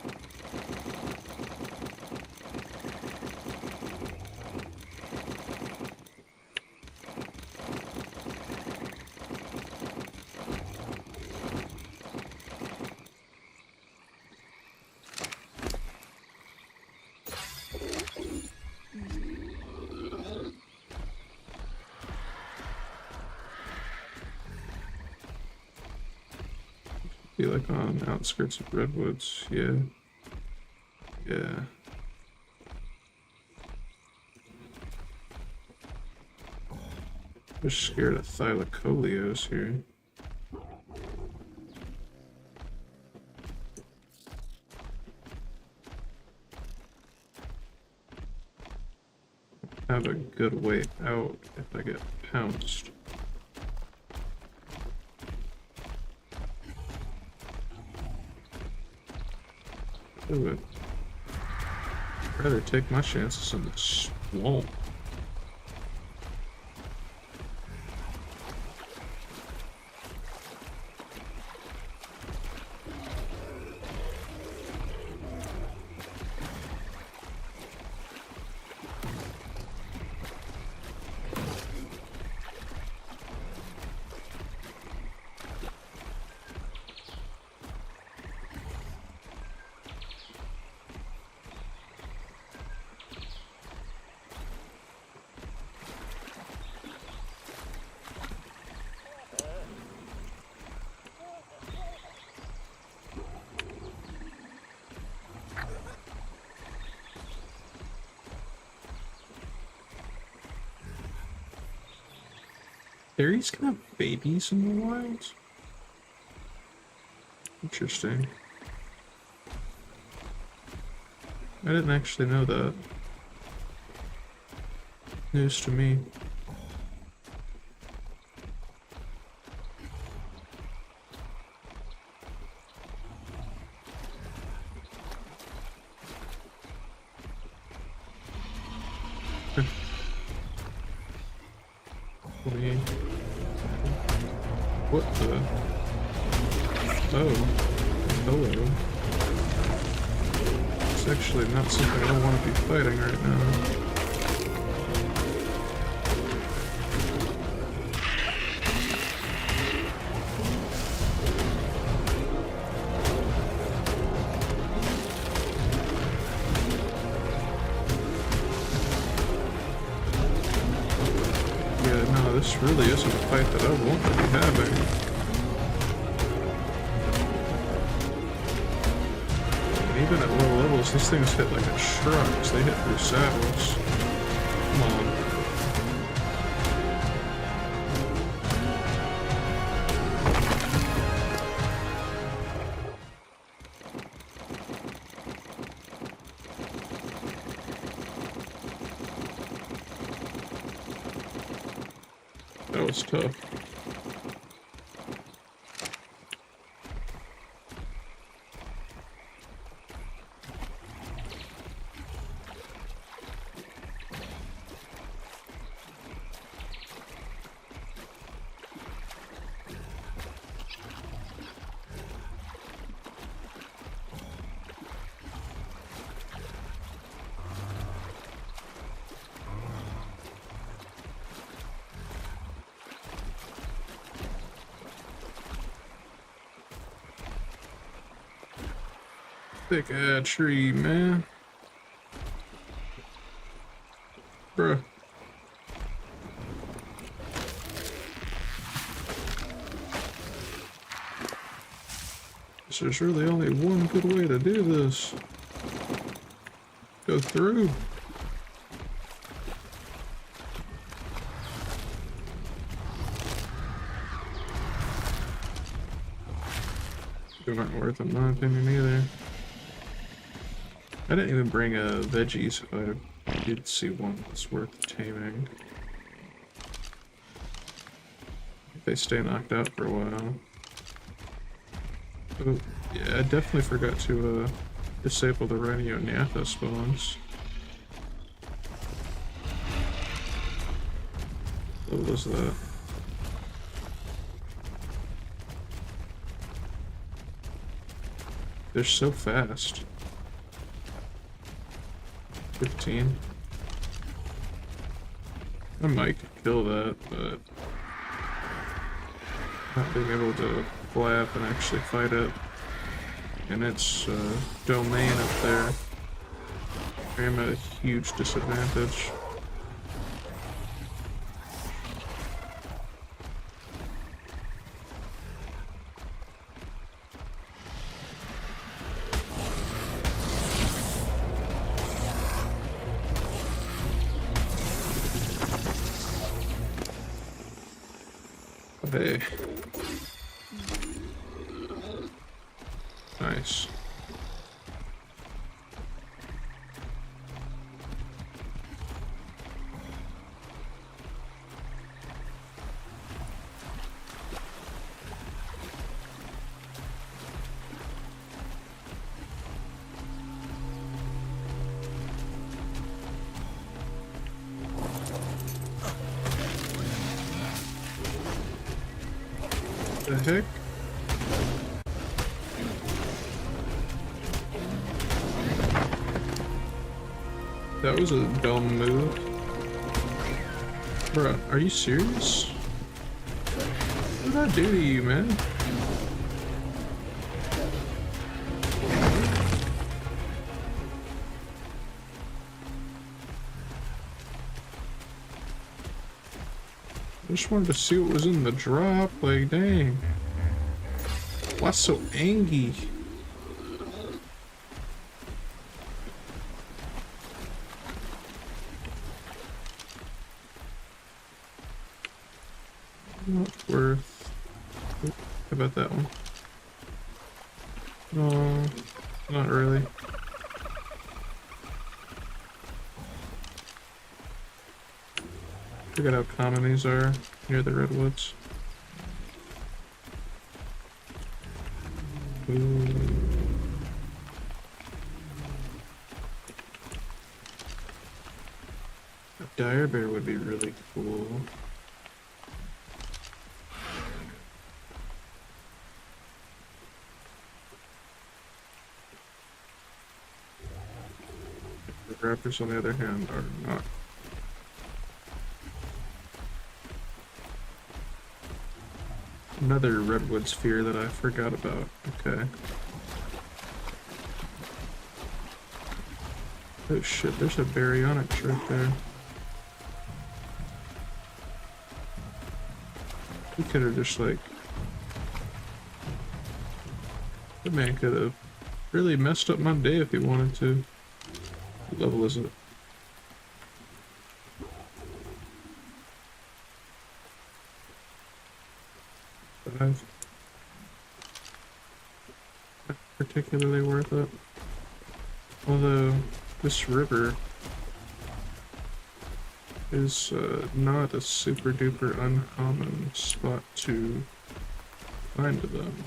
Be like on outskirts of Redwoods, yeah. Yeah. I'm scared of thylacoleos here. Have a good way out if I get pounced. I would rather take my chances in the swamp. Fairies can have babies in the wild? Interesting. I didn't actually know that. News to me. What the? Oh. Hello. It's actually not something I want to be fighting right now. This really isn't a fight that I want to be having. And even at low levels, these things hit like a truck, so they hit through saddles. Come on. That was tough. Thick ass tree, man. Bruh. There's really only one good way to do this. Go through. They weren't worth it, in my opinion, either. I didn't even bring a veggies, but I did see one that's worth taming. If they stay knocked out for a while. Oh, yeah, I definitely forgot to disable the radio Nyatha spawns. What was that? They're so fast. 15. I might kill that, but not being able to fly up and actually fight it in its domain up there, I am at a huge disadvantage. Hey. Nice. The heck? That was a dumb move. Bruh, are you serious? What did I do to you, man? I just wanted to see what was in the drop, like, dang. Why so angry? Not worth. How about that one? No, not really. Look at how common these are near the redwoods. Ooh. A dire bear would be really cool. The raptors, on the other hand, are not. Another redwood sphere that I forgot about. Okay. Oh shit, there's a baryonyx right there. He could have just like... The man could have really messed up my day if he wanted to. What level is it? Not particularly worth it. Although this river is not a super duper uncommon spot to find them.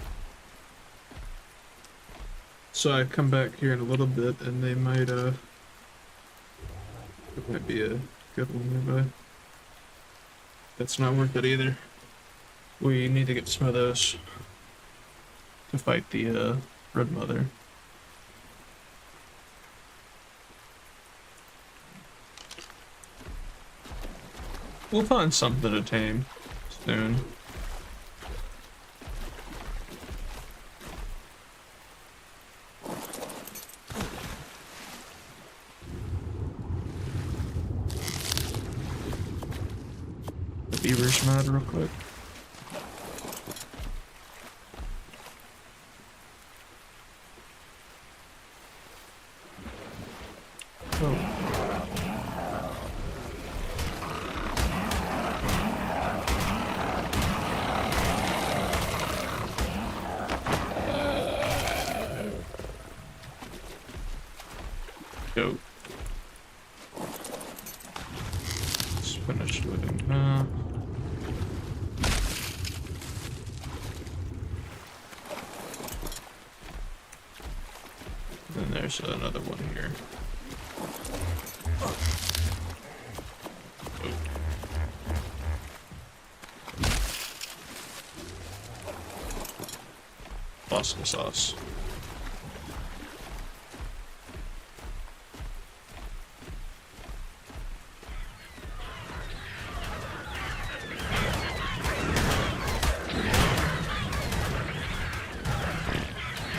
So I come back here in a little bit and they might it might be a good one nearby. That's not worth it either. We need to get some of those to fight the red mother. We'll find something to tame soon. The beaver's mad real quick. Go. Let's finish looting that. And there's another one here. Pasta sauce.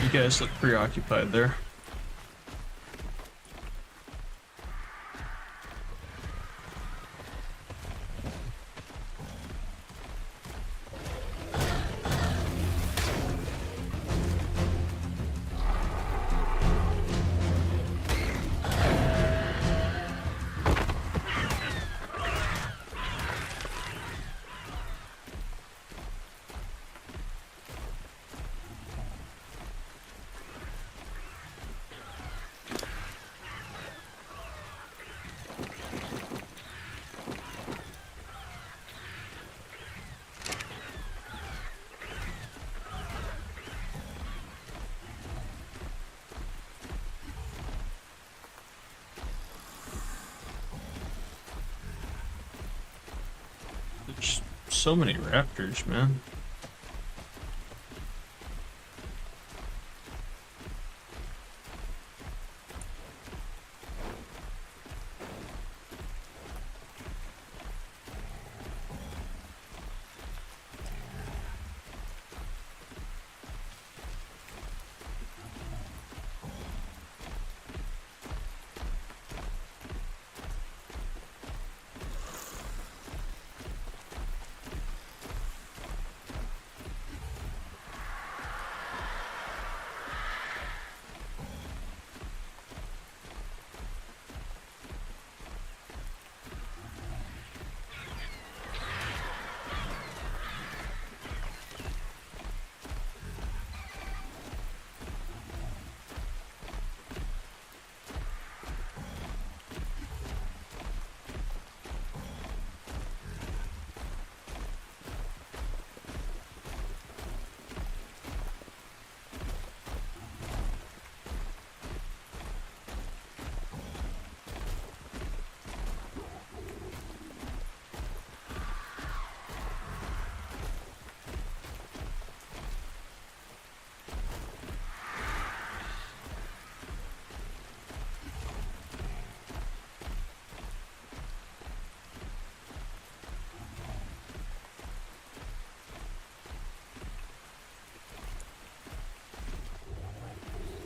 You guys look preoccupied there. There's so many raptors, man.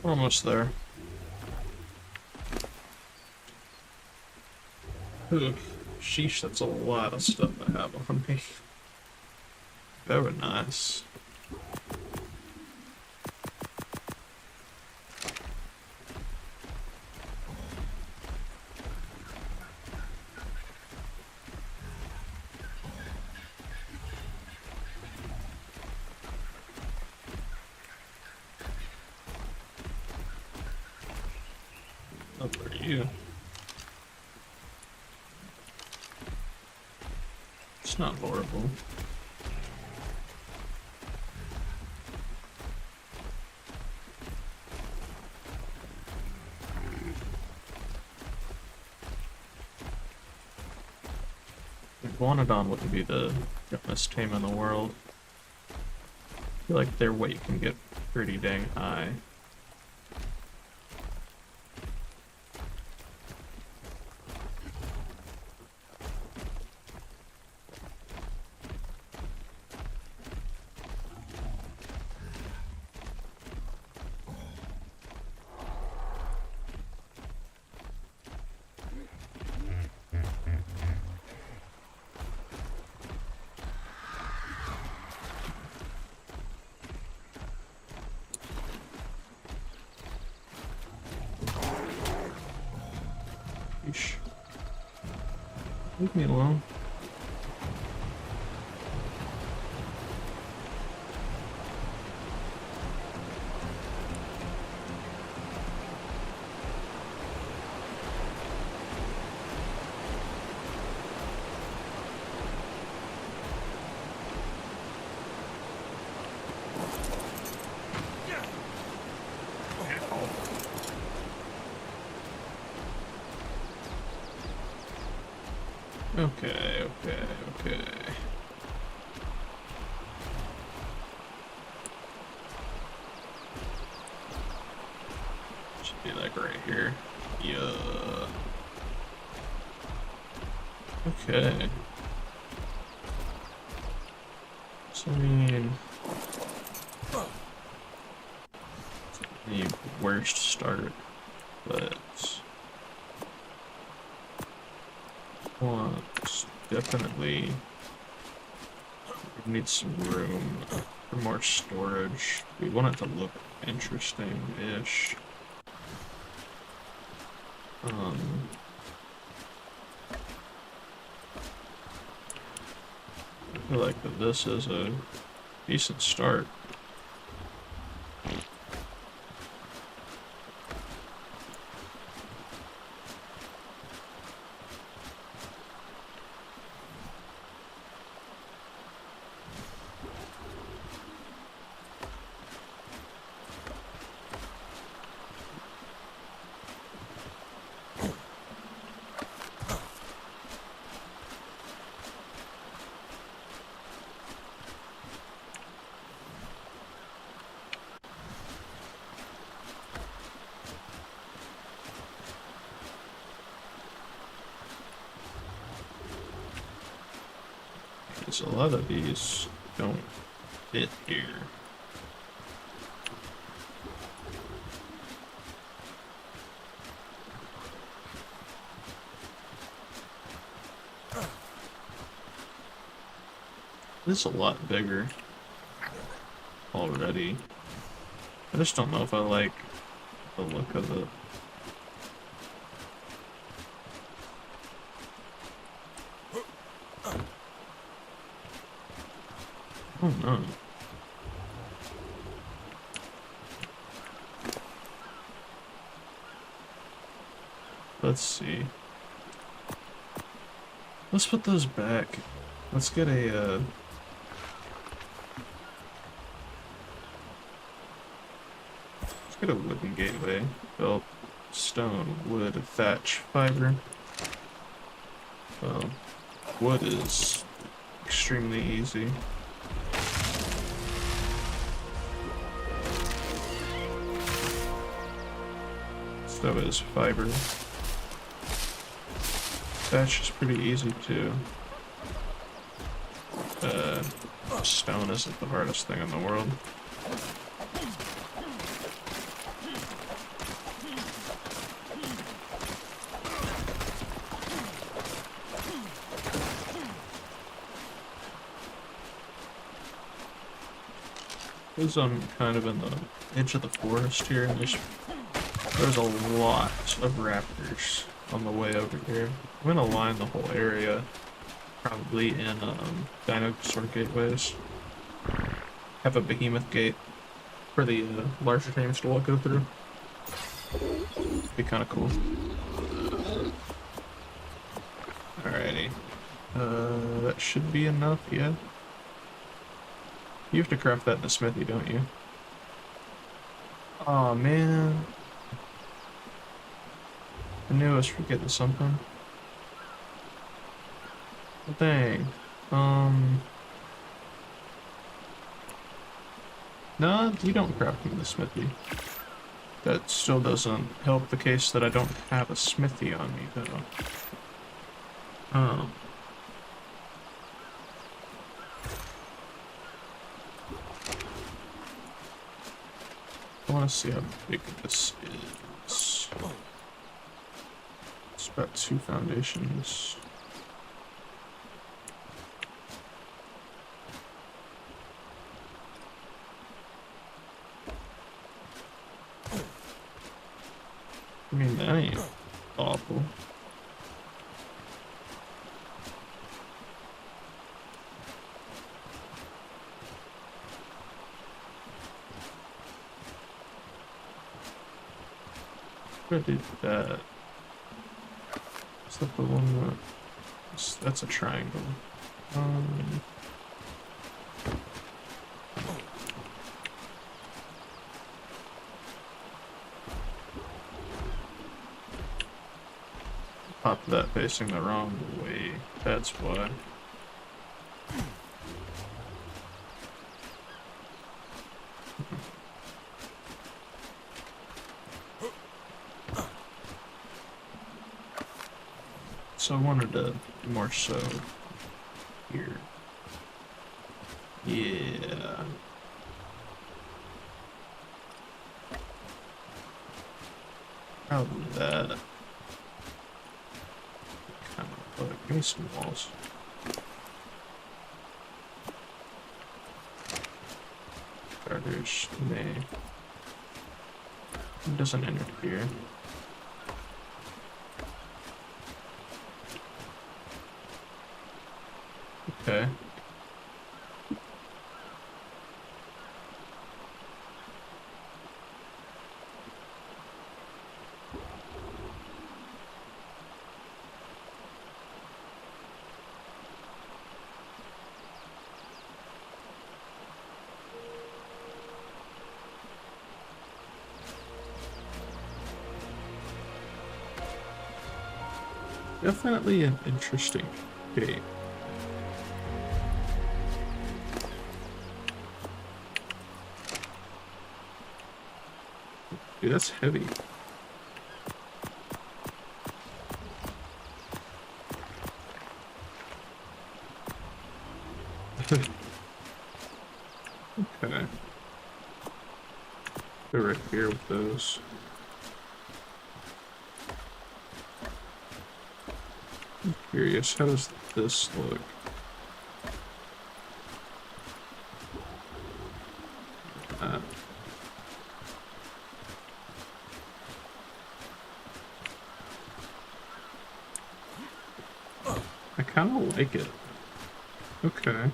Almost there. Ugh, sheesh, that's a lot of stuff I have on me. Very nice. Up are you? It's not horrible. Iguanodon wouldn't be the best tame in the world. I feel like their weight can get pretty dang high. Leave me alone. Okay, okay, okay. Should be like right here. Yeah. Okay. So I mean, the worst start, but want definitely need some room for more storage. We want it to look interesting-ish. I feel like that this is a decent start. Because a lot of these don't fit here. This is a lot bigger already. I just don't know if I like the look of it. Oh no. Let's see. Let's put those back. Let's get a, let's get a wooden gateway. Built stone, wood, thatch, fiber. Well, wood is extremely easy. So is fiber. Thatch is pretty easy too. Stone isn't the hardest thing in the world. Because I'm kind of in the edge of the forest here, and there's a lot of raptors on the way over here. I'm gonna line the whole area, probably in dinosaur gateways. Have a behemoth gate for the larger things to go through. Be kind of cool. Alrighty. That should be enough, yeah. You have to craft that in the smithy, don't you? Aw, man. I knew I was forgetting something. Dang. No, you don't craft in the smithy. That still doesn't help the case that I don't have a smithy on me, though. Oh. I want to see how big this is. It's about 2 foundations. I mean, that ain't awful. I did that. Is that the one that... That's a triangle. Um... Pop that facing the wrong way. That's why. So I wanted to more so here. Yeah. Probably that. Kind of like, give me some walls. Starters, may. It doesn't interfere. Okay. Definitely an interesting shape. Dude, that's heavy. Okay. Go right here with those. I'm curious, how does this look? Uh, I kind of like it. Okay.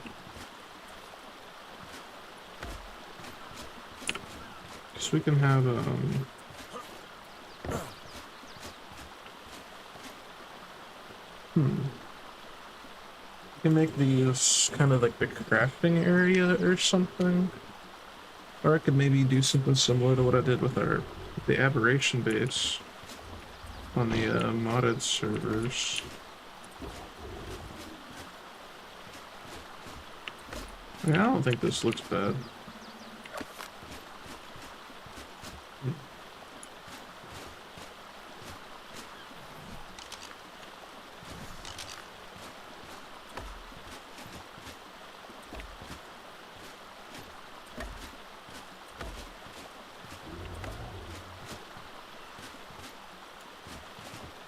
Guess we can have, we can make these kind of like the crafting area or something. Or I could maybe do something similar to what I did with the aberration base on the modded servers. I mean, I don't think this looks bad.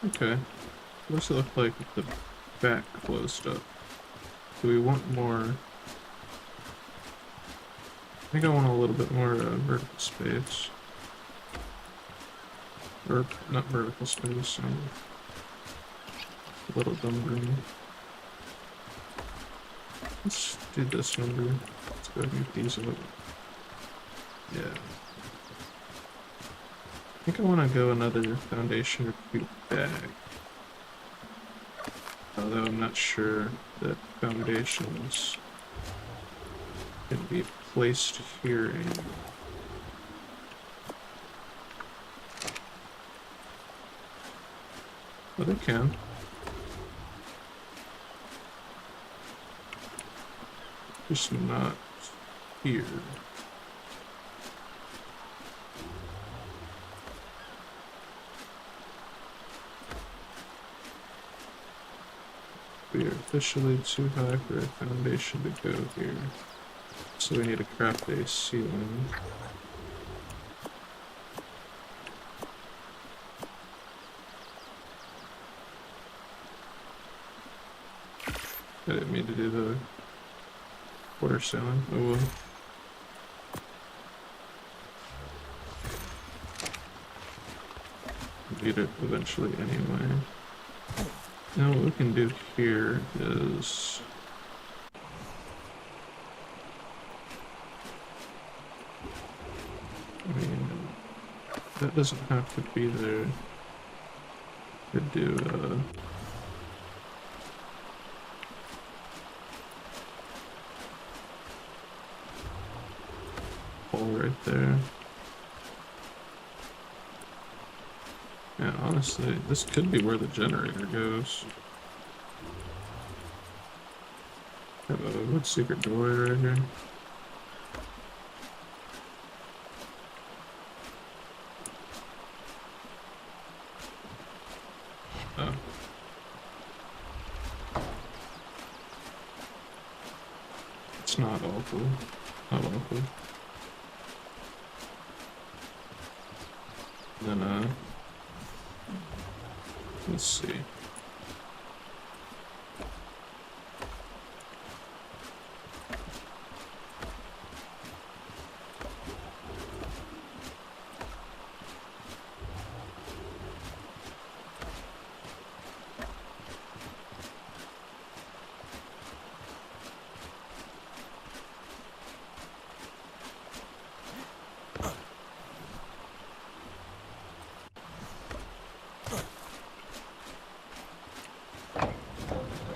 Okay. What does it look like with the back closed up? Do we want more? I think I want a little bit more vertical space. Or, not vertical space, a little numbering. Let's do this number. Let's go ahead and get these up. Yeah. I think I want to go another foundation or two back. Although I'm not sure that foundations can be placed here anymore. But I can. Just not here. We are officially too high for a foundation to go here. So we need to craft a ceiling. I didn't mean to do the quarter ceiling. Oh well. Need it eventually anyway. Now what we can do here is I mean That doesn't have to be there. Could do hole right there. Yeah, honestly, this could be where the generator goes. Have a wood secret doorway right here. Oh. It's not awful. Not awful. Then, let's see.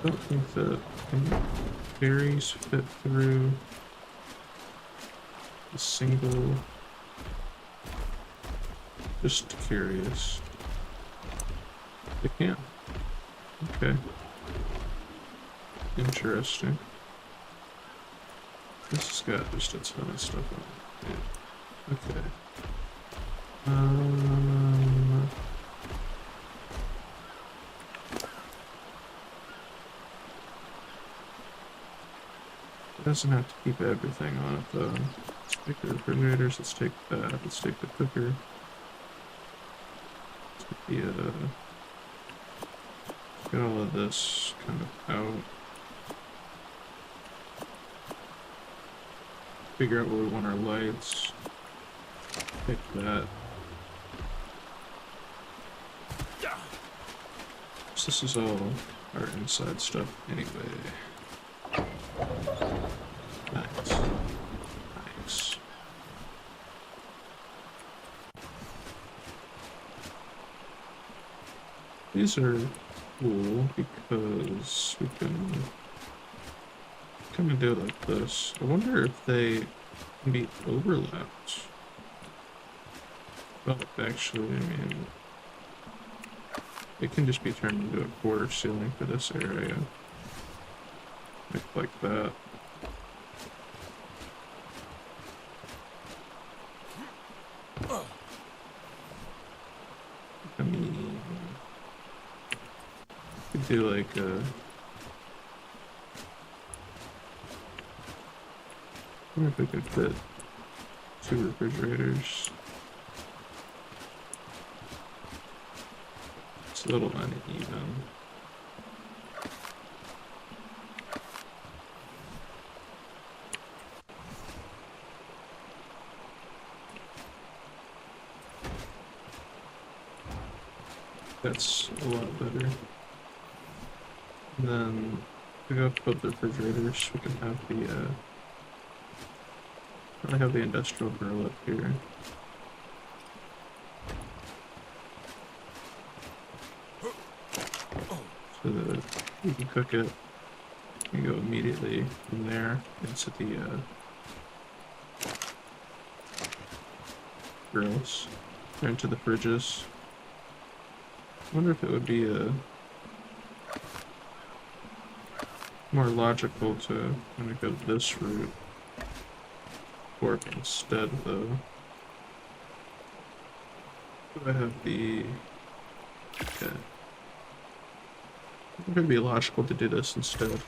I don't think that berries fit through a single. Just curious. They can't. Okay. Interesting. This has got just a ton of stuff on it. Yeah. Okay. It doesn't have to keep everything on it though. Let's take the refrigerators, let's take that, let's take the cooker. Let's get the, get all of this kind of out. Figure out where we want our lights. Pick that. So this is all our inside stuff anyway. Nice. Nice. These are cool because we can kind of do it like this. I wonder if they can be overlapped. Well, actually, I mean, it can just be turned into a quarter ceiling for this area. Like that. I mean, you could do like a. I wonder if we could fit 2 refrigerators. It's a little uneven. That's a lot better. And then we go above the refrigerators. We can have the I have the industrial grill up here. So that you can cook it and go immediately from there into the grills or into the fridges. I wonder if it would be more logical to kind of go this route. Or instead though, I have the, okay. I think it'd be logical to do this instead.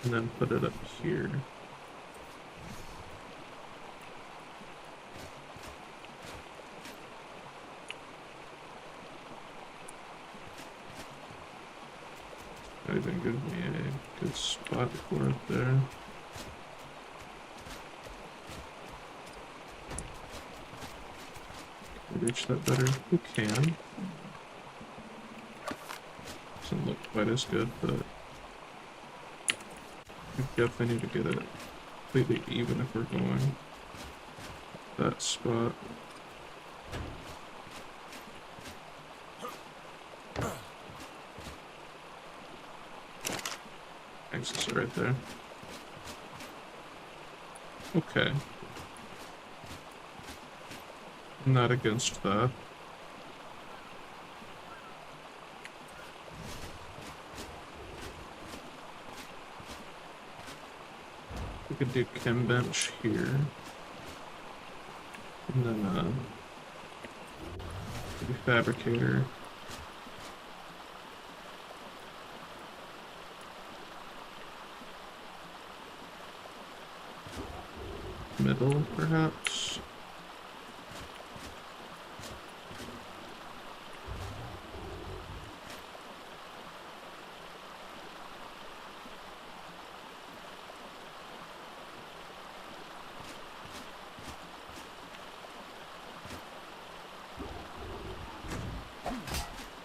And then put it up here. Might even give me a good spot for it there. Reach that better? We can. Doesn't look quite as good, but we definitely need to get it completely even if we're going that spot. Access right there. Okay. I'm not against that. We could do chem bench here. And then, maybe fabricator. Middle, perhaps?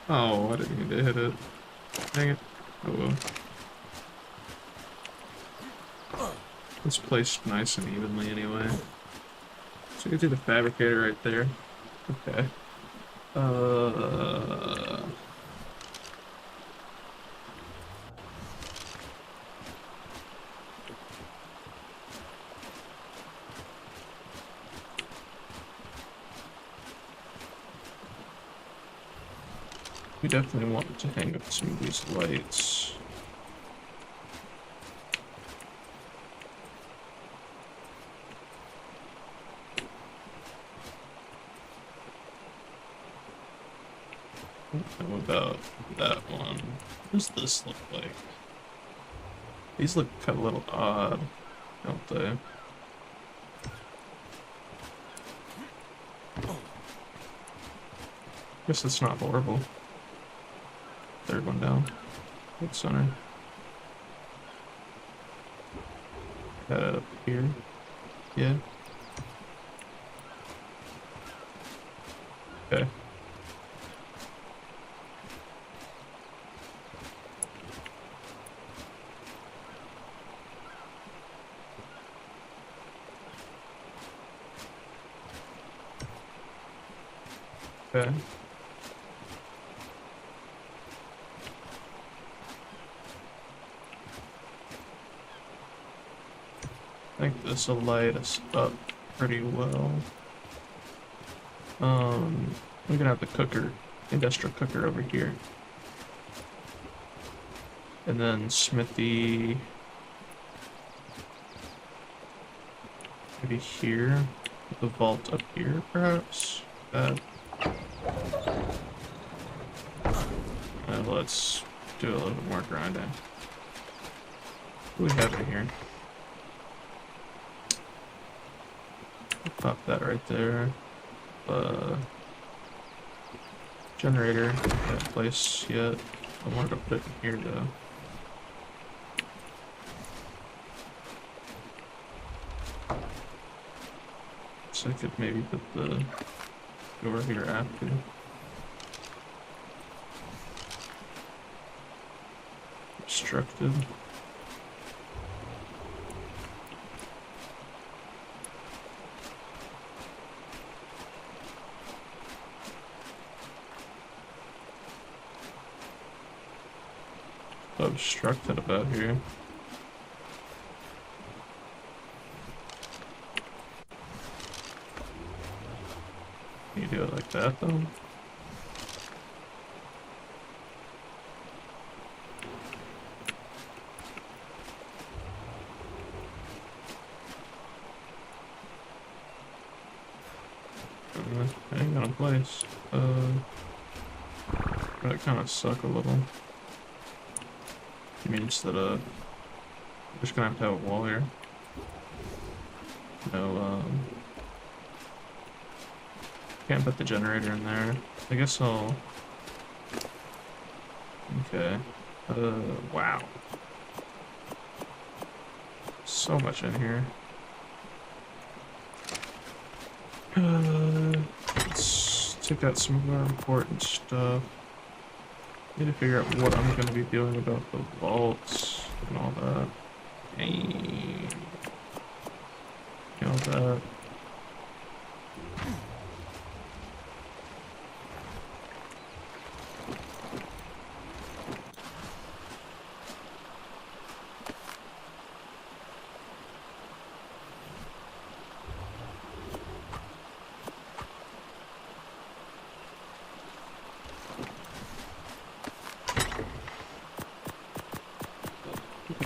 Oh, I didn't mean to hit it. Dang it. Oh well. It's placed nice and evenly anyway. So you can see the fabricator right there. Okay. We definitely want to hang up some of these lights. How about that one? What does this look like? These look kind of a little odd, don't they? Guess it's not horrible. Third one down. Good center. Up here. Yeah. Okay. Okay. I think this will light us up pretty well. We're gonna have the cooker, industrial cooker over here. And then smithy maybe here. The vault up here, perhaps? Let's do a little bit more grinding. What do we have in here? Pop that right there. Generator, can't place yet. I wanted to put it in here though. So I could maybe put the door here after. Obstructed. Obstructed about here. Can you do it like that though? Hang on in place. That kind of suck a little. Means that we're just gonna have a wall here. No, can't put the generator in there. I guess I'll. Okay. Wow. So much in here. Let's take out some of our important stuff. Need to figure out what I'm going to be doing about the vaults and all that. And all that.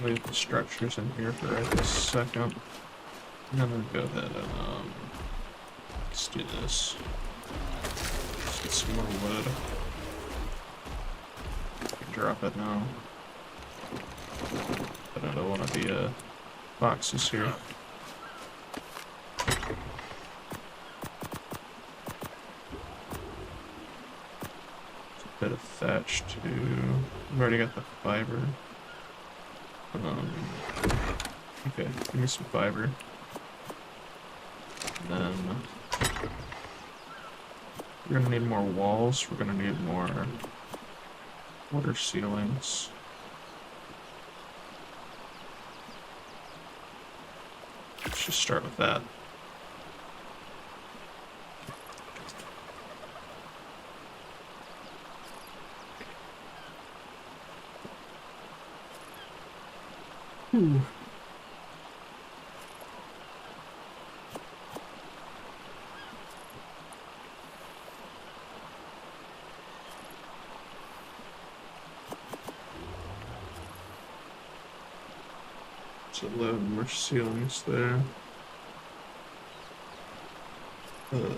leave the structures in here for right this second. And I'm gonna go ahead and let's do this. Let's get some more wood. Drop it now. But I don't want to be boxes here. A bit of thatch too. I've already got the fiber. Okay, give me some fiber. And then we're gonna need more walls. We're gonna need more water ceilings. Let's just start with that. Ooh. It's 11 more ceilings there. Do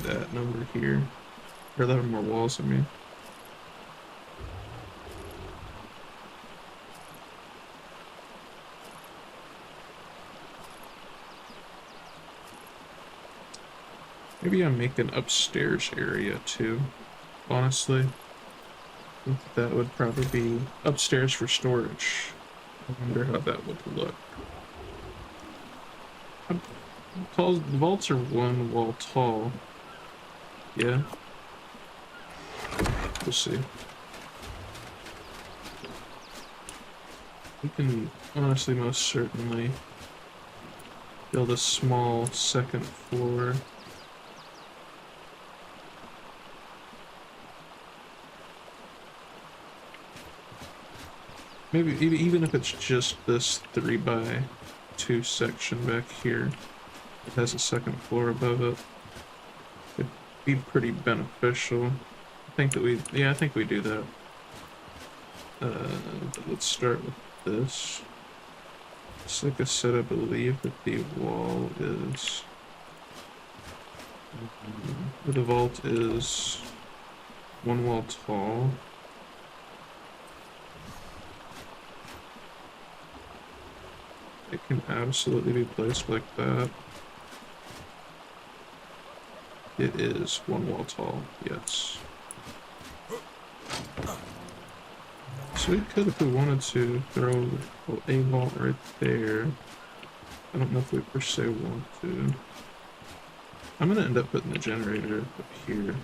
that number here. Or 11 more walls, I mean. Maybe I make an upstairs area too, honestly. I think that would probably be upstairs for storage. I wonder how that would look. How tall? The vaults are 1 wall tall. Yeah. We'll see. We can honestly most certainly build a small second floor. Maybe even if it's just this 3x2 section back here, it has a second floor above it. It'd be pretty beneficial. I think that I think we do that. But let's start with this. Just like I said, I believe that the wall is, the vault is 1 wall tall. It can absolutely be placed like that. It is 1 wall tall, yes. So we could, if we wanted to, throw a vault right there. I don't know if we per se want to. I'm gonna end up putting the generator up here.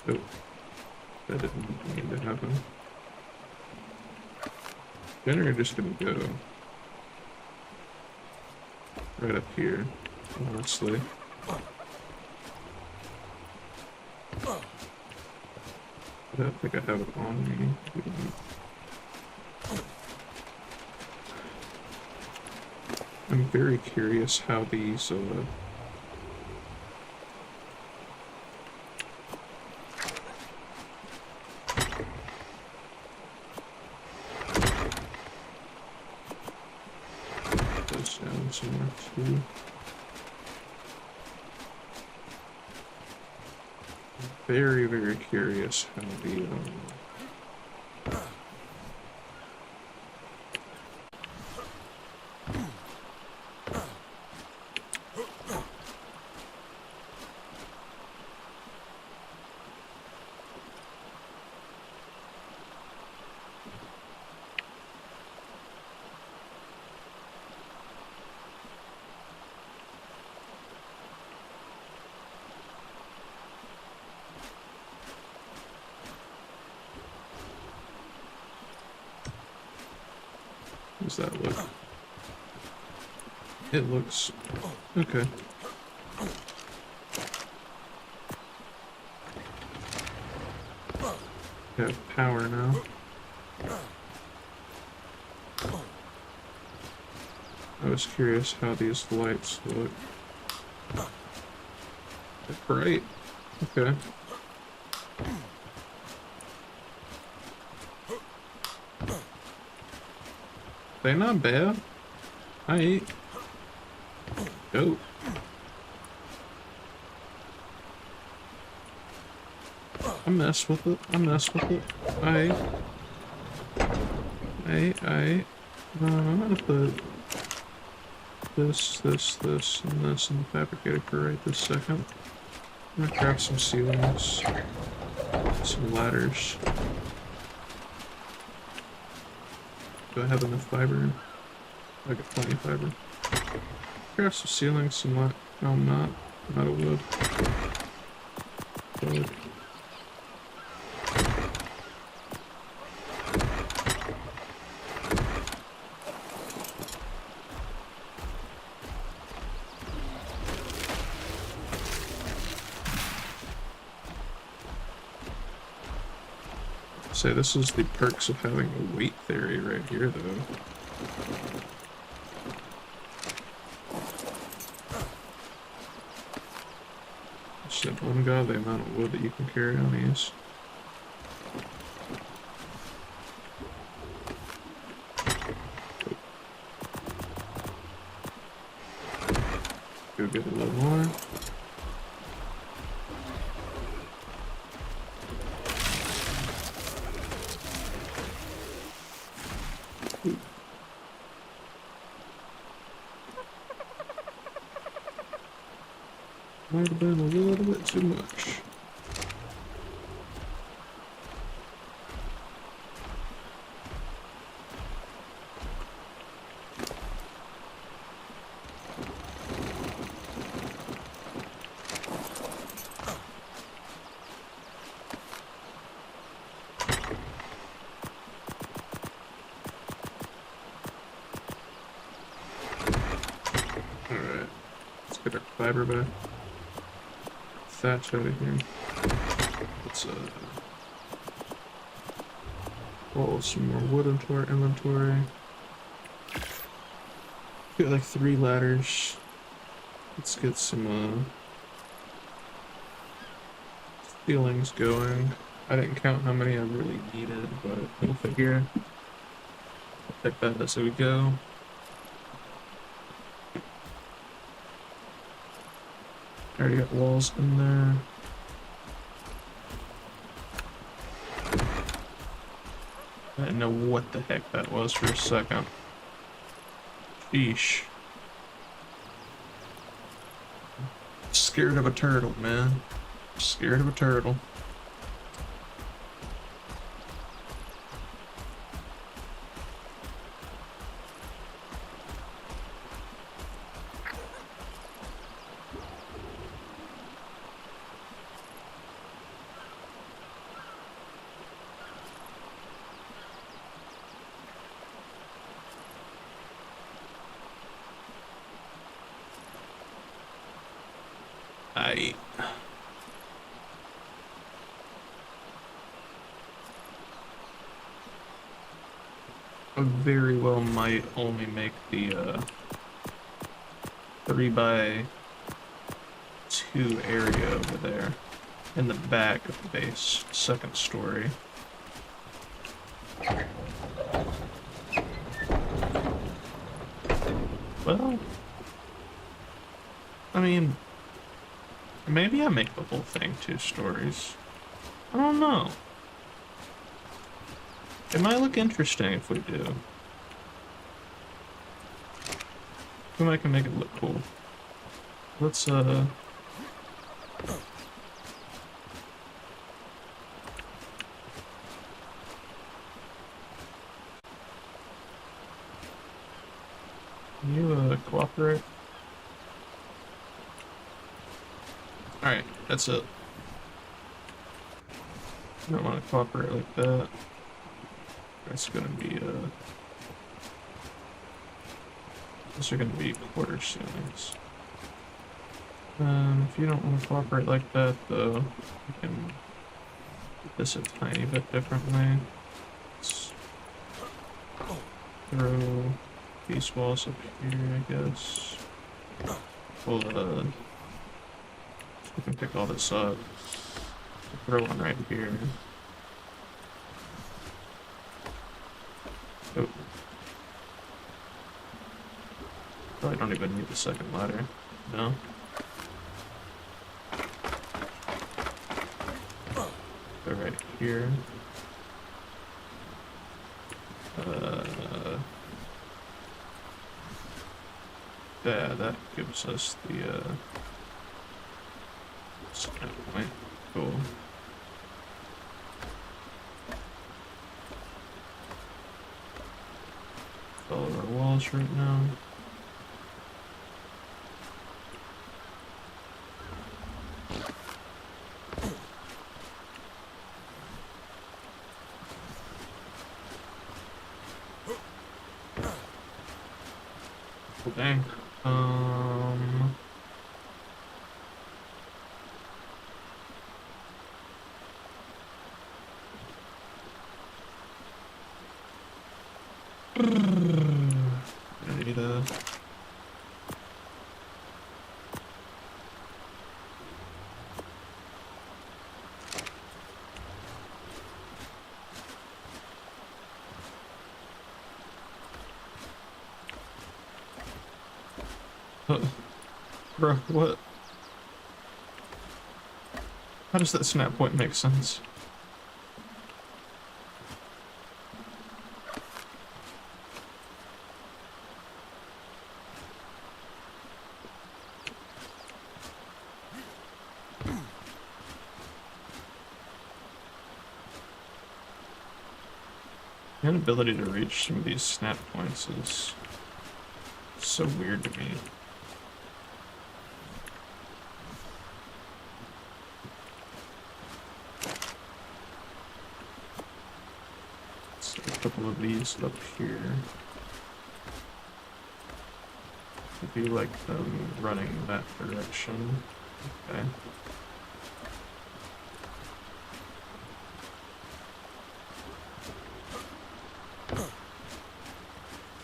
Oh, that didn't need to happen. Generator's gonna go right up here, honestly. I don't think I have it on me. I'm very curious how these goes down somewhere too. Very, very curious how the does that look? It looks okay. We have power now. I was curious how these lights look. They're bright. Okay. They not bad. I eat. Go. I mess with it. I mess with it. I. No, I'm gonna put this, and this in the fabricator for right this second. I'm gonna craft some ceilings, some ladders. Do I have enough fiber? I got plenty of fiber. Craft some ceilings, some no, I'm not. I'm out of wood. Wood. Say this is the perks of having a weight theory right here, though. Shit, ungodly amount of wood that you can carry on these. Go get a little more. Might have been a little bit too much. Alright, let's get our fiber back. Thatch out of here. Let's roll some more wood into our inventory. Got like 3 ladders. Let's get some ceilings going. I didn't count how many I really needed, but we'll figure. I'll pick that as we go. Already got walls in there. I didn't know what the heck that was for a second. Sheesh. Scared of a turtle, man. Scared of a turtle. I very well might only make the 3x2 area over there in the back of the base, second story. Well, I mean, maybe I make the whole thing 2 stories. I don't know. It might look interesting if we do. We might can make it look cool. Let's can you cooperate? Alright, that's it. I don't want to cooperate like that. That's gonna be those are gonna be quarter ceilings. If you don't want to cooperate like that, though, you can do this a tiny bit differently. Let's throw these walls up here, I guess. We'll we can pick all this up. Throw one right here. Oh. Probably don't even need the second ladder. No. Go right here. Yeah, that gives us the snap point. Cool. Follow our walls right now. Well, dang. I need a... Bro, what? How does that snap point make sense? The inability to reach some of these snap points is so weird to me. So a couple of these up here. It'd be like them running that direction. Okay.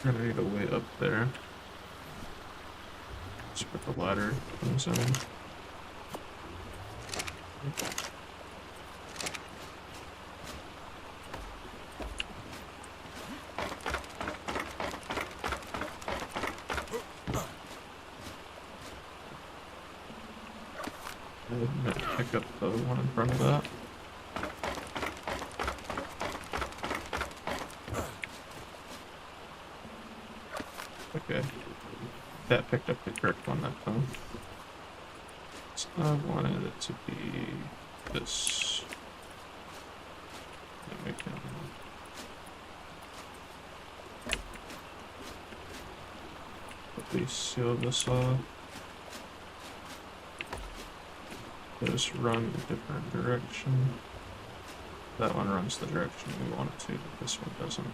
We're gonna need a way up there. That's where the ladder comes in. I'm gonna pick up the one in front of that. Okay. That picked up the correct one that time. So I wanted it to be this. And we can at least seal this off. Just run a different direction. That one runs the direction we want it to, but this one doesn't.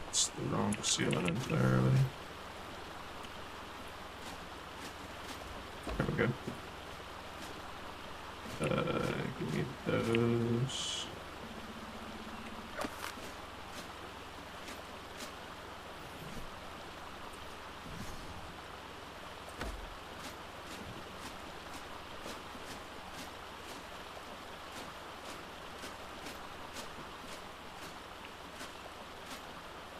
It's the wrong sealing entirely. There we go. Give me those.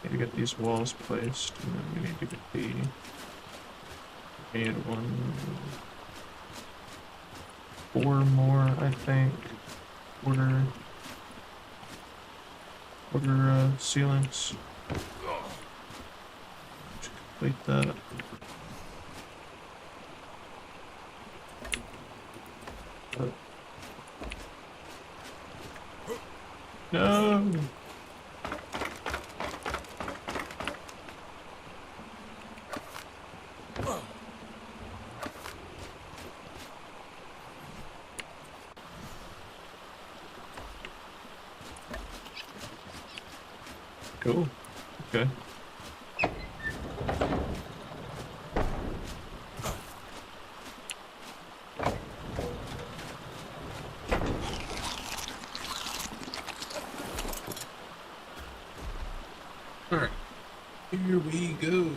Need to get these walls placed, and then we need to get the... We need four more, I think. Quarter ceilings. Should complete that. No! Cool. Okay. Alright. Here we go.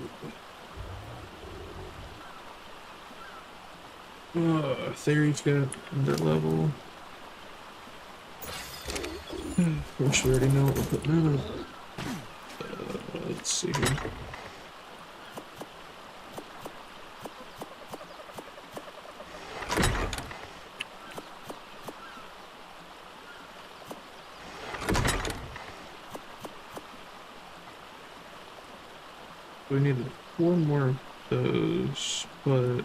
Theory's got under level. Of course, we already know what we're putting in it. see here. We needed 4 more of those, but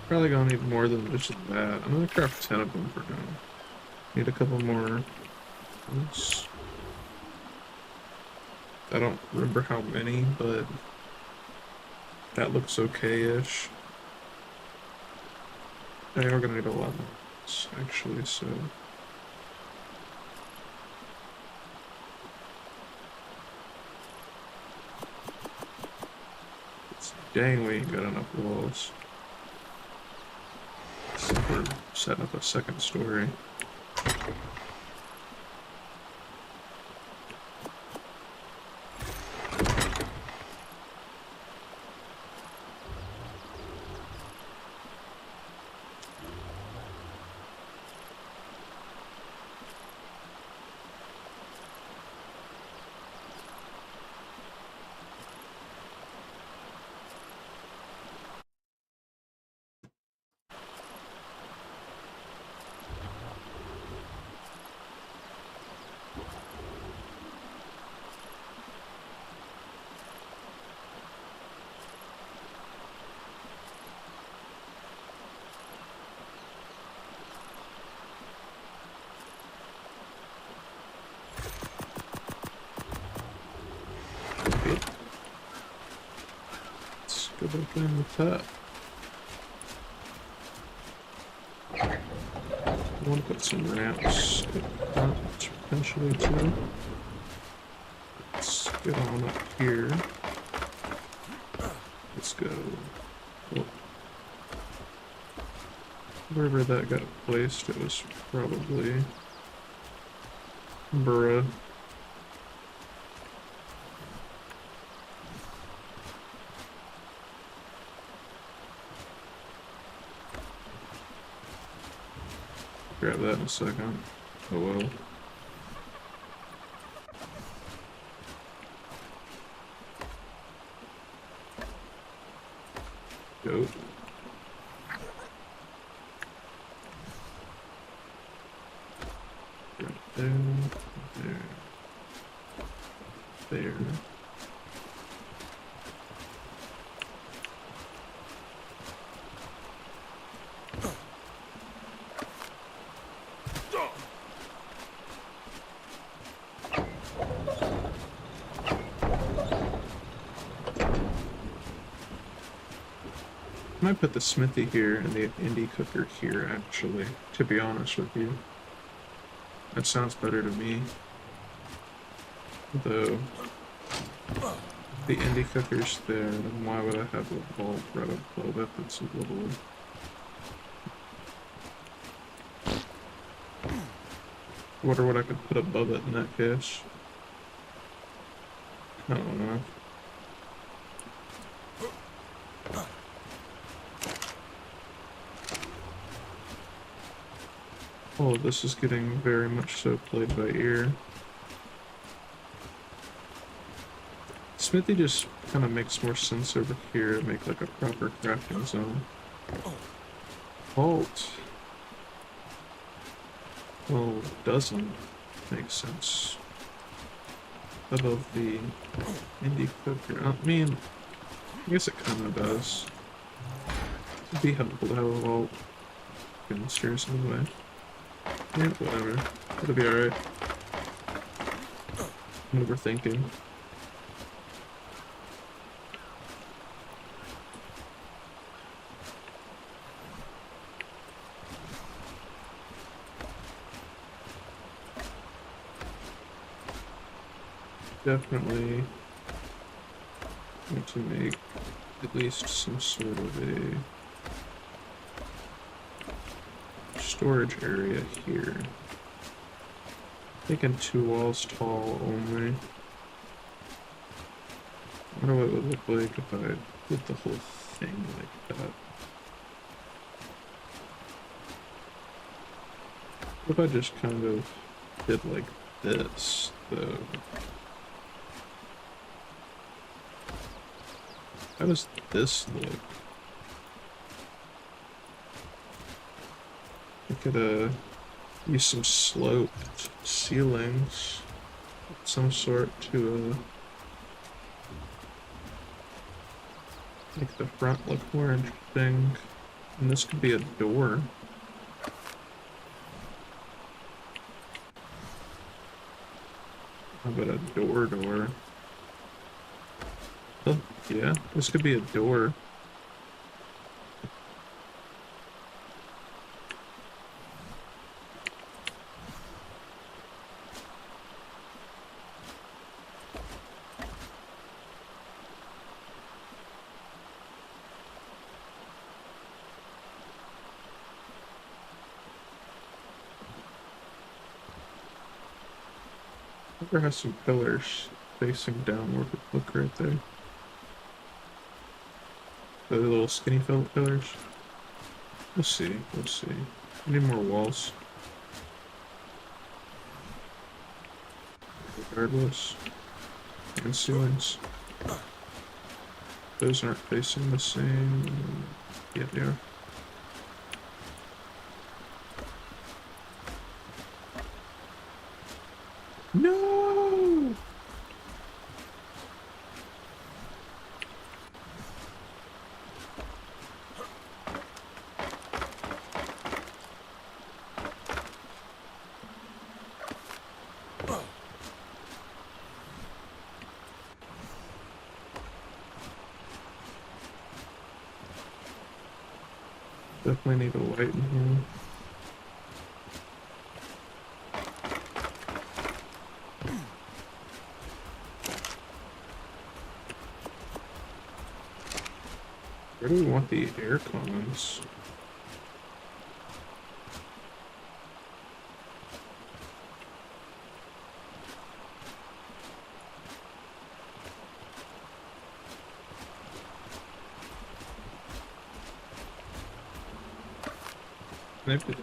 probably gonna need more than just that. I'm gonna craft 10 of them for now. Need a couple more. Oops. I don't remember how many, but that looks okay-ish. I think we're gonna need a lot more, actually, so. Dang, we ain't got enough walls. So we're setting up a second story. Let's go back in with that. I want to put some ramps up potentially too. Let's get on up here. Let's go. Well, wherever that got placed, it was probably bruh. Grab that in a second. Oh well. Go. Right there. There. I might put the smithy here and the indie cooker here, actually, to be honest with you. That sounds better to me. Though, if the indie cooker's there, then why would I have a vault right above it? That's a little... I wonder what I could put above it in that case. I don't know. Oh, this is getting very much so played by ear. Smithy just kind of makes more sense over here to make like a proper crafting zone. Vault. Well, doesn't make sense above the indie cooker. I mean, I guess it kind of does. It'd be helpful to have a vault. Goodness, seriously, anyway. Yeah, whatever. It'll be alright. I'm overthinking. Definitely want to make at least some sort of a storage area here. Thinking 2 walls tall only. I wonder what it would look like if I did the whole thing like that. What if I just kind of did like this, though? How does this look? I could use some sloped ceilings of some sort to make the front look more interesting. And this could be a door. How about a door? Oh, yeah, this could be a door. There has some pillars facing downward. Look right there. The little skinny pillars. We'll see. We'll see. We need more walls. Regardless. And ceilings. Those aren't facing the same. Yeah, they are. No! Definitely need a light in here. Where do we want the air cons?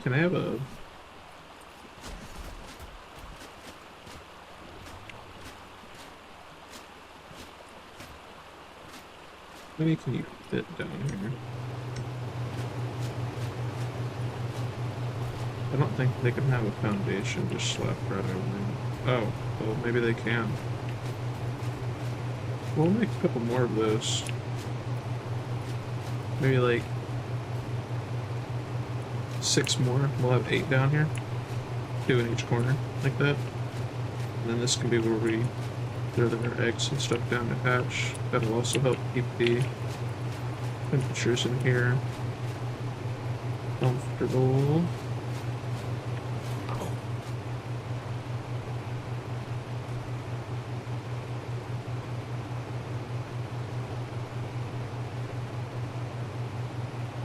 Can I have a... How many can you fit down here? I don't think they can have a foundation just slapped right over them. Oh, well maybe they can. We'll make a couple more of those. Maybe like 6 more. We'll have 8 down here. 2 in each corner, like that. And then this can be where we throw their eggs and stuff down to hatch. That'll also help keep the temperatures in here comfortable.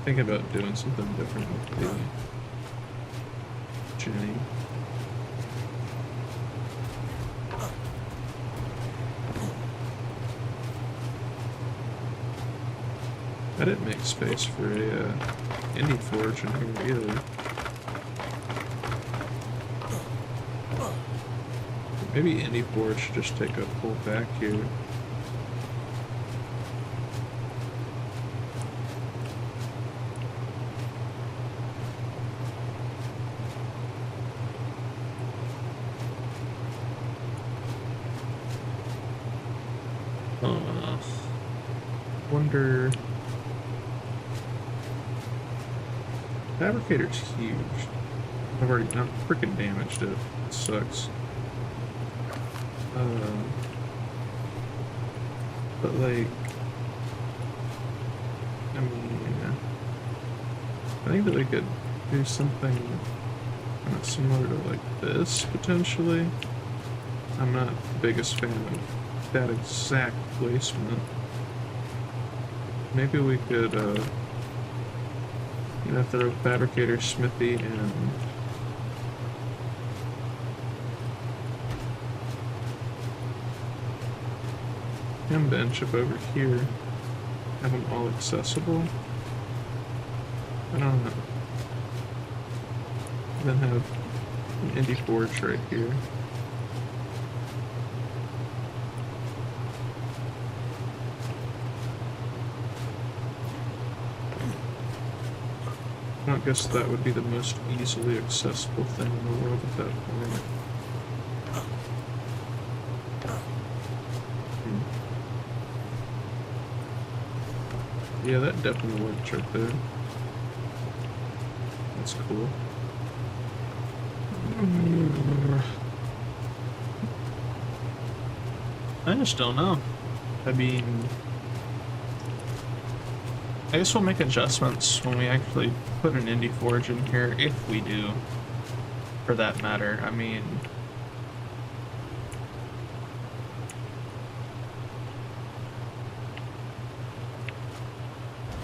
Think about doing something different with the Jenny. I didn't make space for a indie forge in here either. Maybe indie forge should just take a pull back here. Wonder. Fabricator's huge. I've already not freaking damaged it. It sucks. But like, I mean, I think that we could do something kind of similar to like this potentially. I'm not the biggest fan of that exact placement. Maybe we could, you know, throw Fabricator, Smithy, and bench up over here. Have them all accessible. I don't know. Then have an indie forge right here. I guess that would be the most easily accessible thing in the world at that point. Yeah, that definitely works right there. That's cool. I just don't know. I mean, I guess we'll make adjustments when we actually put an indie forge in here, if we do, for that matter. I mean,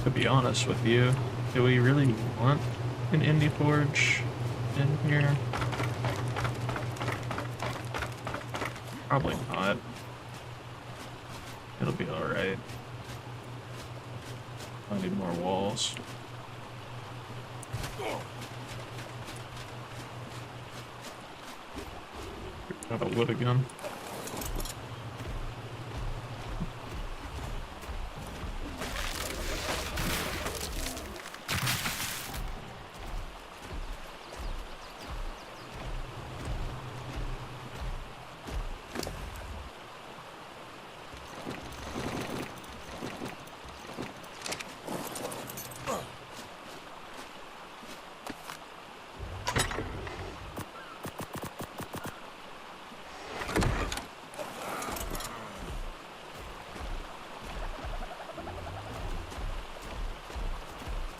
to be honest with you, do we really want an indie forge in here? Probably not. It'll be alright. I need more walls. Out of wood again.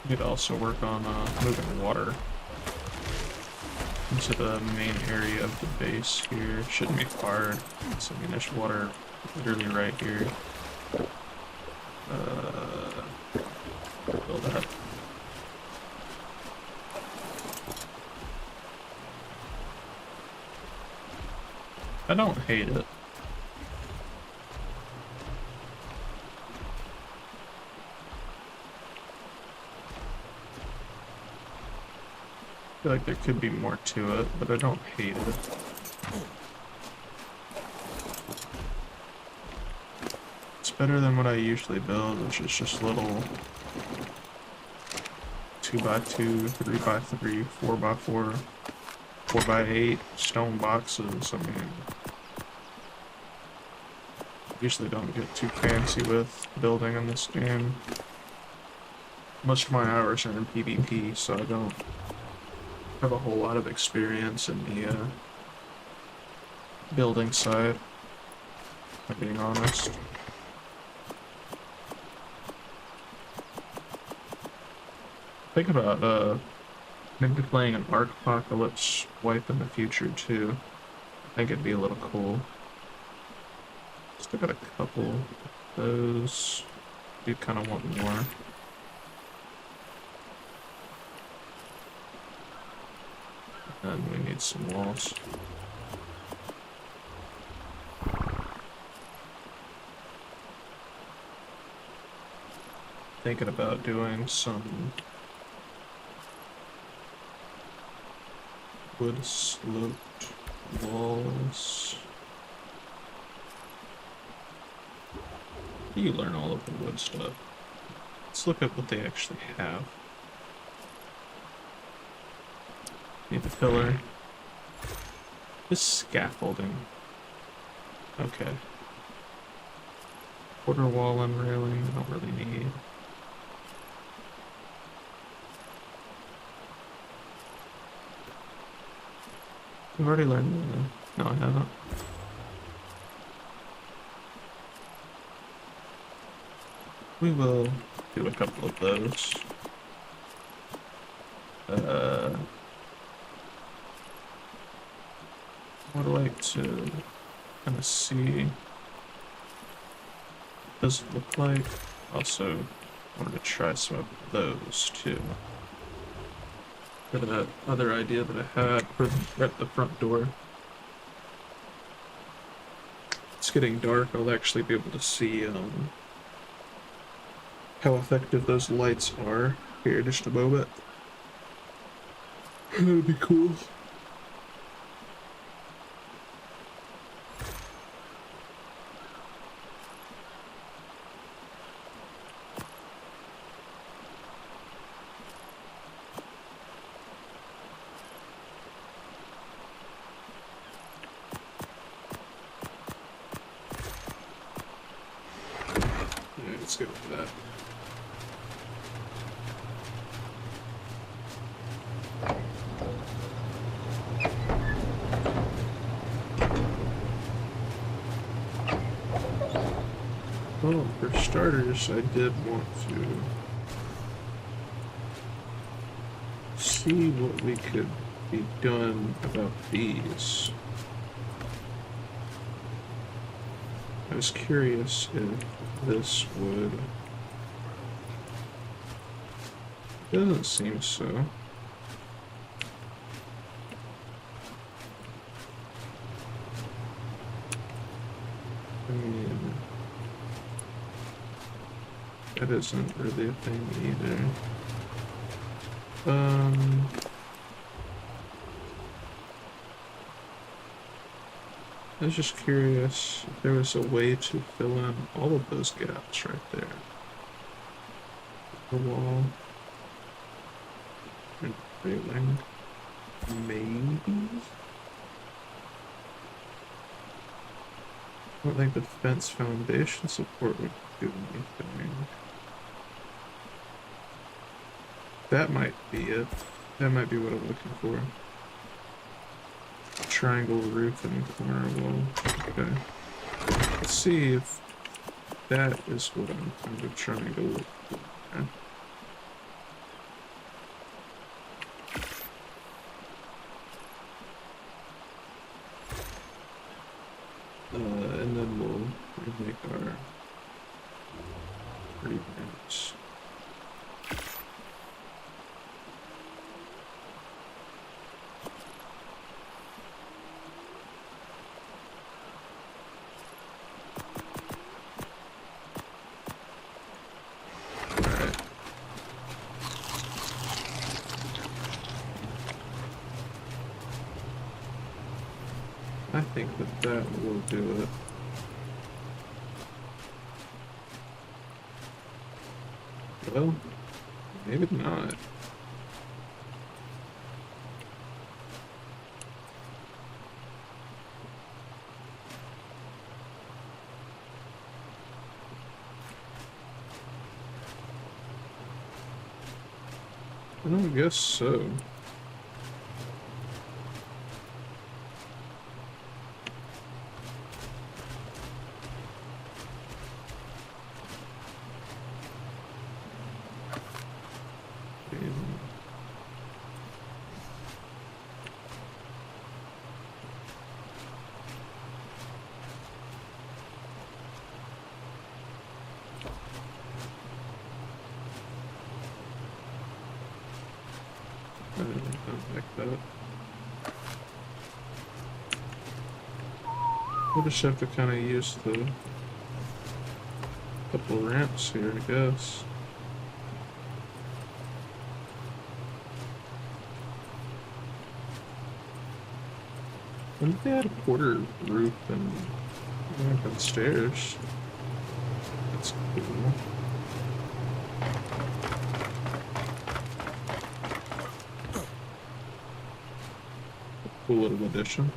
Need to also work on moving water into the main area of the base here. Shouldn't be hard. I mean, there's water literally right here. Fill that. I don't hate it. I feel like there could be more to it, but I don't hate it. It's better than what I usually build, which is just little 2x2, 3x3, 4x4, 4x8 stone boxes. I mean, usually don't get too fancy with building in this game. Most of my hours are in PvP, so I don't have a whole lot of experience in the building side, if I'm being honest. Think about maybe playing an Ark Apocalypse wipe in the future too. I think it'd be a little cool. Still got a couple of those. You kind of want more. And we need some walls. Thinking about doing some wood sloped walls. You learn all of the wood stuff. Let's look at what they actually have. Need the pillar. This scaffolding. Okay. Quarter wall and railing, I don't really need. I've already learned the... No, I haven't. We will do a couple of those. I'd like to kind of see what does it look like. Also wanted to try some of those too. For that other idea that I had for at the front door. It's getting dark. I'll actually be able to see how effective those lights are here in just a moment. That'd be cool. let's go with that. Well, for starters, I did want to see what we could be done about these. I was curious if this would... It doesn't seem so. I mean, that isn't really a thing either. I was just curious if there was a way to fill in all of those gaps right there. The wall. And railing. Maybe? I don't think the fence foundation support would do anything. That might be it. That might be what I'm looking for. Triangle roof and corner wall. Okay. Let's see if that is what I'm kind of trying to look for. Okay. And then we'll remake our revamps. I think that will do it. Well, maybe not. I don't guess so. Like that. We'll just have to kind of use the couple ramps here, I guess. When did they add a quarter roof and ramp and stairs? That's cool. Cool little addition.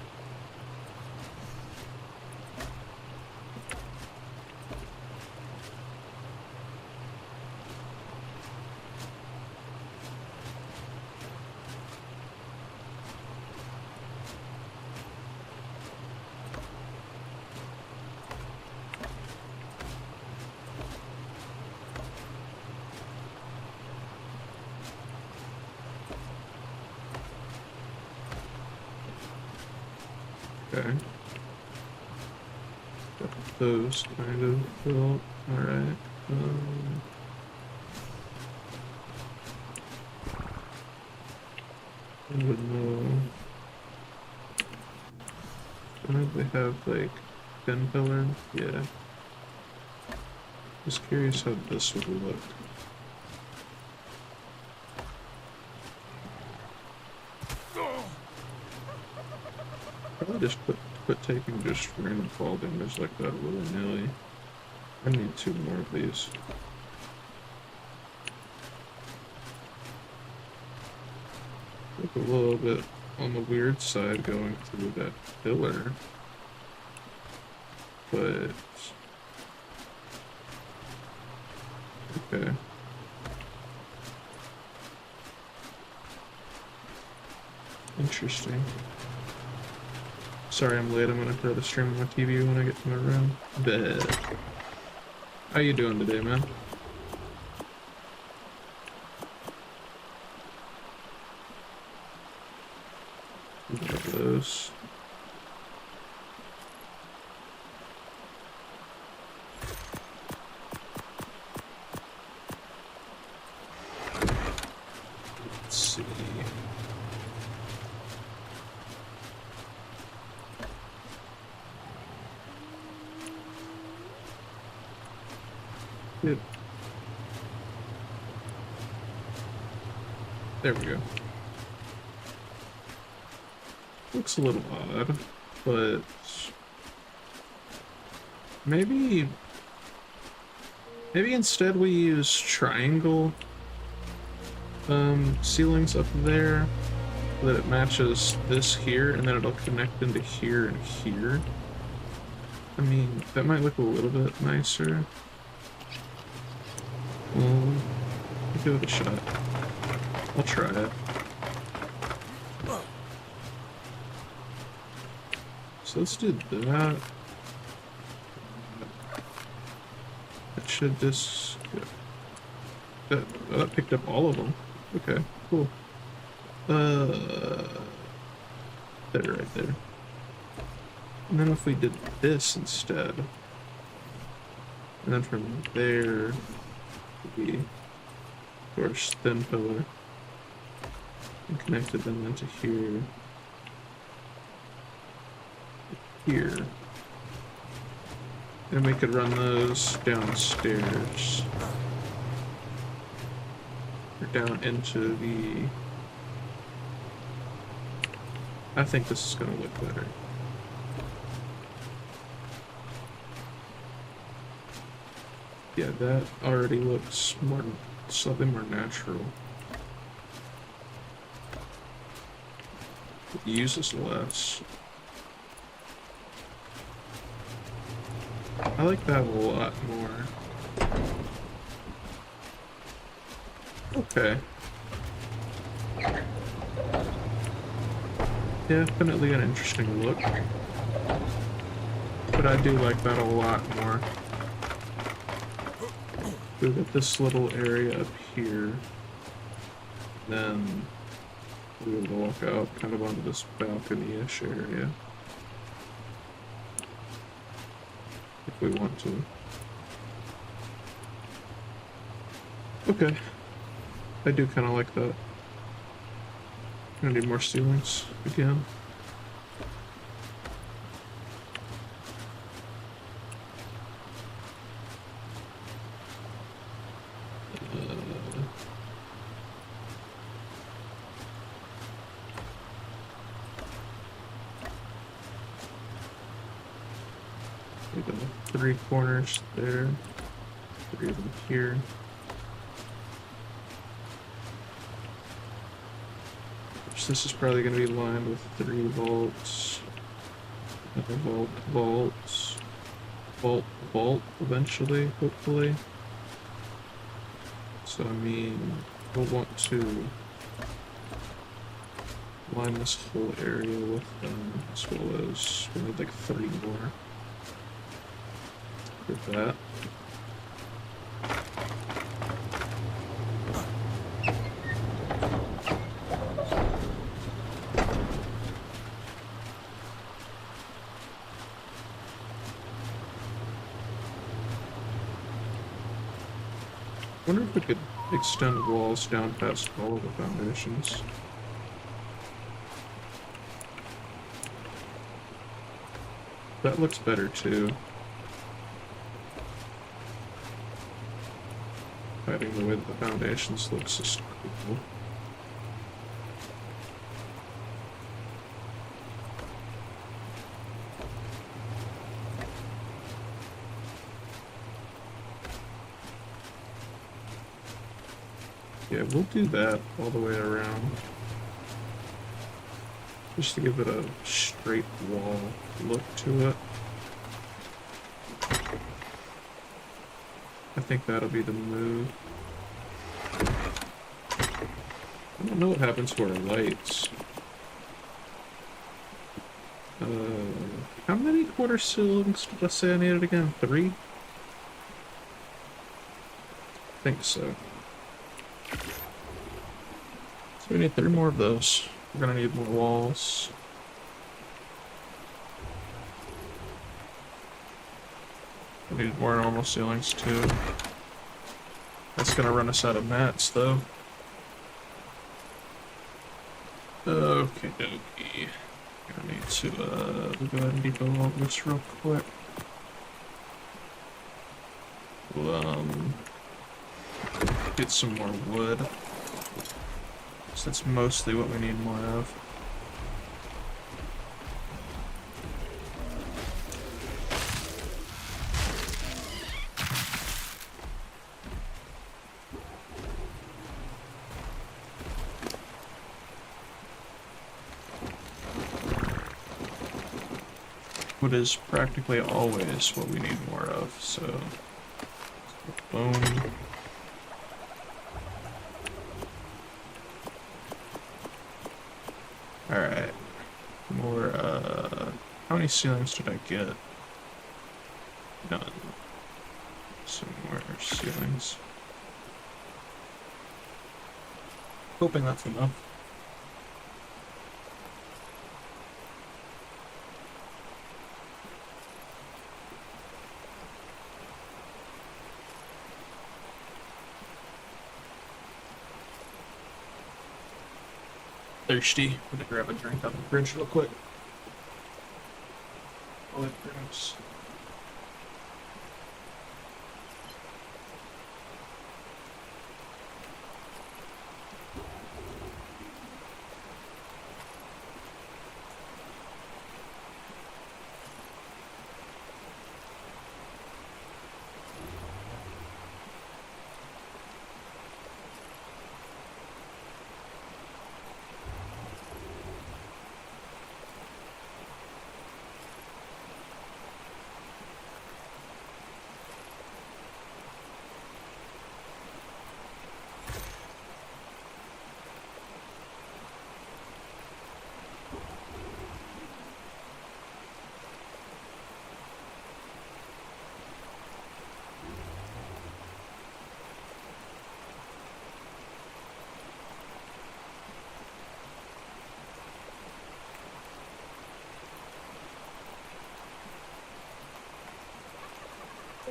Okay. Got those kind of built. Alright. I don't know. Don't they have like 10 pillar? Yeah. Just curious how this would look. Probably just quit taking just random fall damage like that willy-nilly. I need 2 more of these. Look a little bit on the weird side going through that pillar. But Okay. Interesting. Sorry I'm late. I'm gonna throw the stream on my TV when I get to my room. Bet. How you doing today, man? Got those. Let's see. Yep. There we go. Looks a little odd, but maybe instead we use triangle ceilings up there so that it matches this here, and then it'll connect into here and here. I mean, that might look a little bit nicer. Well, give it a shot. I'll try it. So let's do that. That should just... that picked up all of them. Okay, cool. There, right there. And then if we did this instead, and then from there, we, of course, thin pillar, and connected them into here. Here. And we could run those downstairs. Or down into the... I think this is gonna look better. Yeah, that already looks more, slightly more natural. It uses less. I like that a lot more. Okay. Definitely an interesting look. But I do like that a lot more. We've got this little area up here. Then we would walk out kind of onto this balcony-ish area. If we want to. Okay. I do kind of like that. Gonna need more ceilings again. We got 3 corners there, 3 of them here. So this is probably going to be lined with 3 vaults, another vault, vaults, vault, vault eventually, hopefully. So I mean, we'll want to line this whole area with them, as well as we need like 3 more. For that. I wonder if we could extend walls down past all of the foundations. That looks better too. Hiding the way that the foundations looks is cool. Yeah, we'll do that all the way around. Just to give it a straight wall look to it. I think that'll be the move. I don't know what happens to our lights. How many quarter ceilings did I say I needed again? 3? I think so. So we need 3 more of those. We're gonna need more walls. We need more normal ceilings too. That's gonna run us out of mats though. Okay, dokie. I need to we'll go ahead and debug all this real quick. We'll get some more wood. So that's mostly what we need more of. Wood is practically always what we need more of, so boom. Alright. More, how many ceilings did I get? None. Some more ceilings. Hoping that's enough. Thirsty. I'm gonna grab a drink out of the fridge real quick. Oh, it drinks.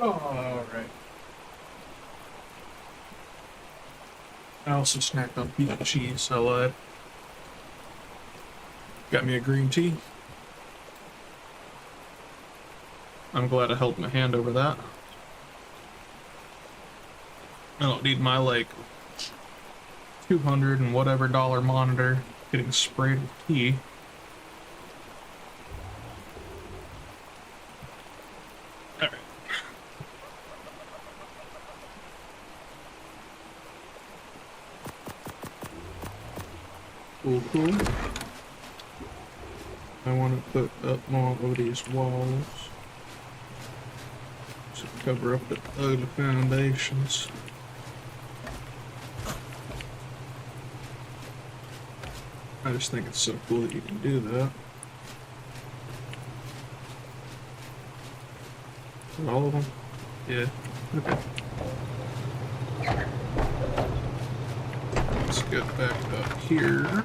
Oh, alright. I also snacked on beef cheese, I lied. Got me a green tea. I'm glad I held my hand over that. I don't need my, like, 200 and whatever dollar monitor getting sprayed with tea. Alright. Cool. I want to put up more of these walls to cover up the ugly foundations. I just think it's so cool that you can do that. All of them? Yeah. Okay. Let's get back up here.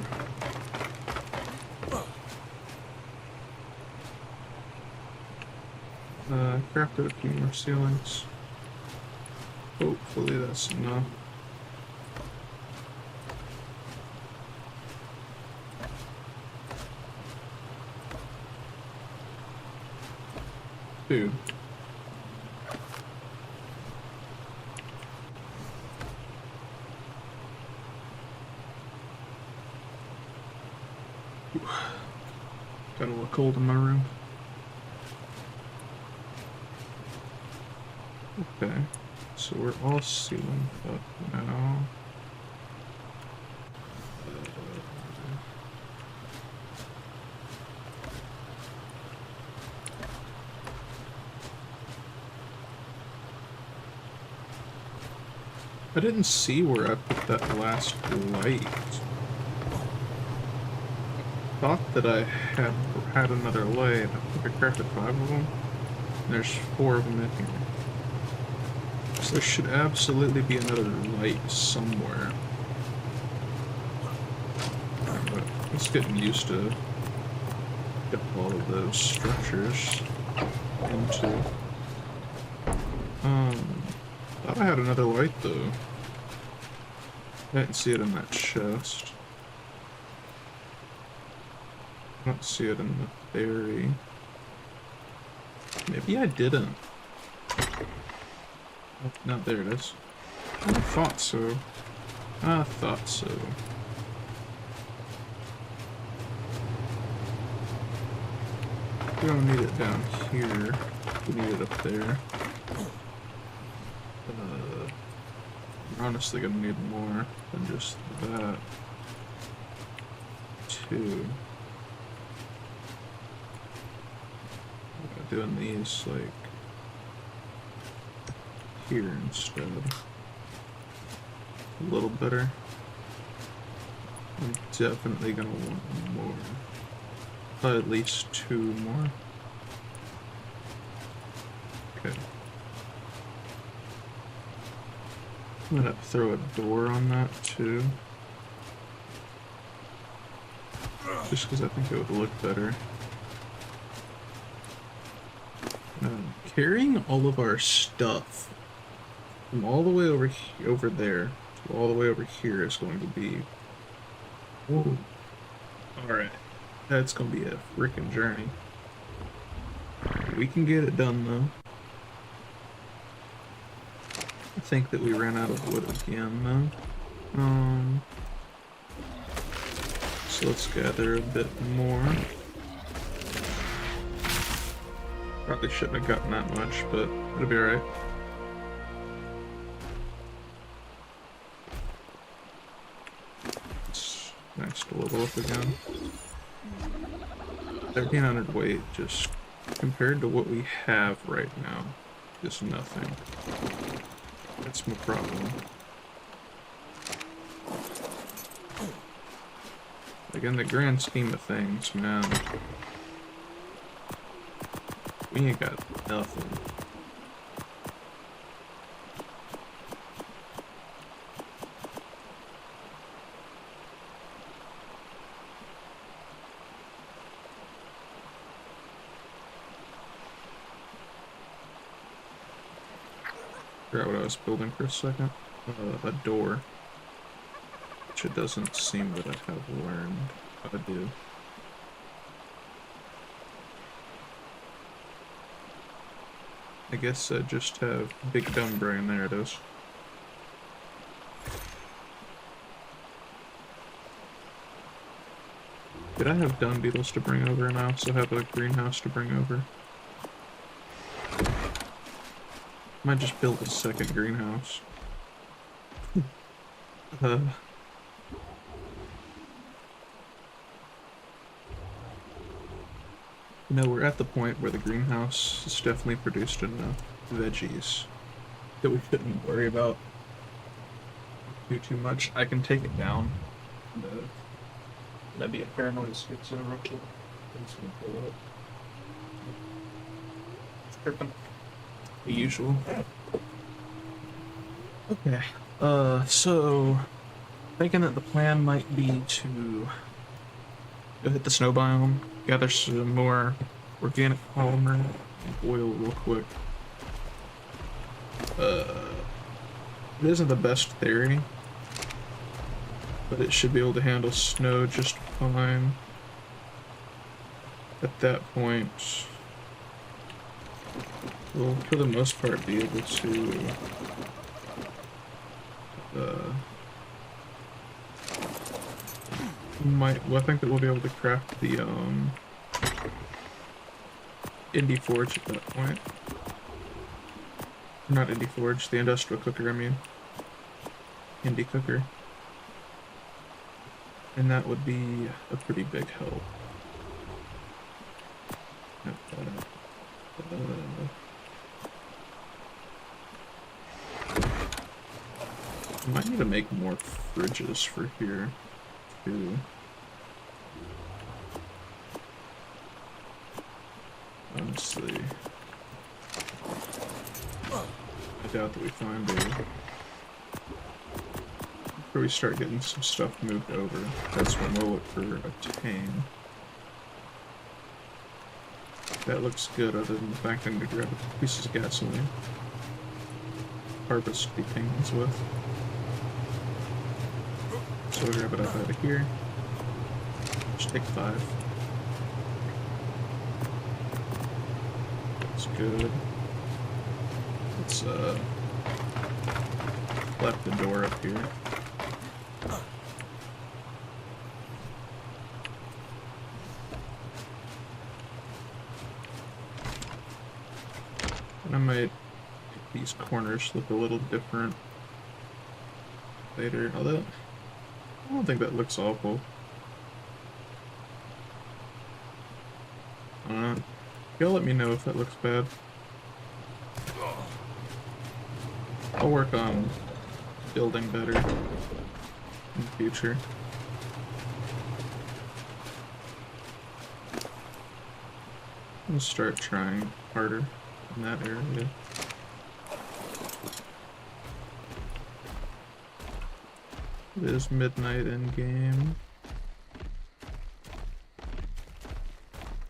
Crafted a few more ceilings. Hopefully that's enough. Dude. Got a little cold in my room. Okay, so we're all ceiling up now. I didn't see where I put that last light. Thought that I had another light. I think I crafted 5 of them. And there's 4 of them in here. So there should absolutely be another light somewhere. But it's getting used to get all of those structures into. Thought I had another light though. I didn't see it in that chest. I don't see it in the ferry. Maybe I didn't. Oh, no, there it is. I thought so. I thought so. We don't need it down here. We need it up there. We're honestly gonna need more than just that. 2. Doing these like here instead. A little better. I'm definitely gonna want more. At least 2 more. Okay. I'm gonna throw a door on that too. Just because I think it would look better. Carrying all of our stuff from all the way over there to all the way over here is going to be... Whoa. Alright. That's going to be a freaking journey. We can get it done though. I think that we ran out of wood again though. So let's gather a bit more. Probably shouldn't have gotten that much, but it'll be alright. It's nice to level up again. 1300 weight, just compared to what we have right now, is nothing. That's my problem. Like in the grand scheme of things, man. We ain't got nothing. Forgot what I was building for a second. A door. Which it doesn't seem that I have learned how to do. I guess I just have big dumb brain. There it is. Did I have dung beetles to bring over and I also have a greenhouse to bring over? Might just build a second greenhouse. No, we're at the point where the greenhouse has definitely produced enough veggies that we shouldn't worry about too much. I can take it down. That'd be a paranoid schizo real quick. I'm just gonna pull it up. It's tripping. The usual. Okay. So thinking that the plan might be to go hit the snow biome, gather some more organic polymer, and oil real quick. It isn't the best theory, but it should be able to handle snow just fine. At that point, we'll for the most part be able to I think that we'll be able to craft the indie forge at that point. Not indie forge, the industrial cooker, I mean. Indie cooker. And that would be a pretty big help. Might need to make more fridges for here, too. Honestly, I doubt that we find a... Before we start getting some stuff moved over, that's when we'll look for a tame. That looks good, other than the fact I need to grab pieces of gasoline. Harvest the penguins with. So we'll grab it up out of here. Just take 5. That's good. Let's left the door up here. And I might make these corners look a little different later, although I don't think that looks awful. Y'all let me know if that looks bad. I'll work on building better in the future. I'll start trying harder in that area. It is midnight in game.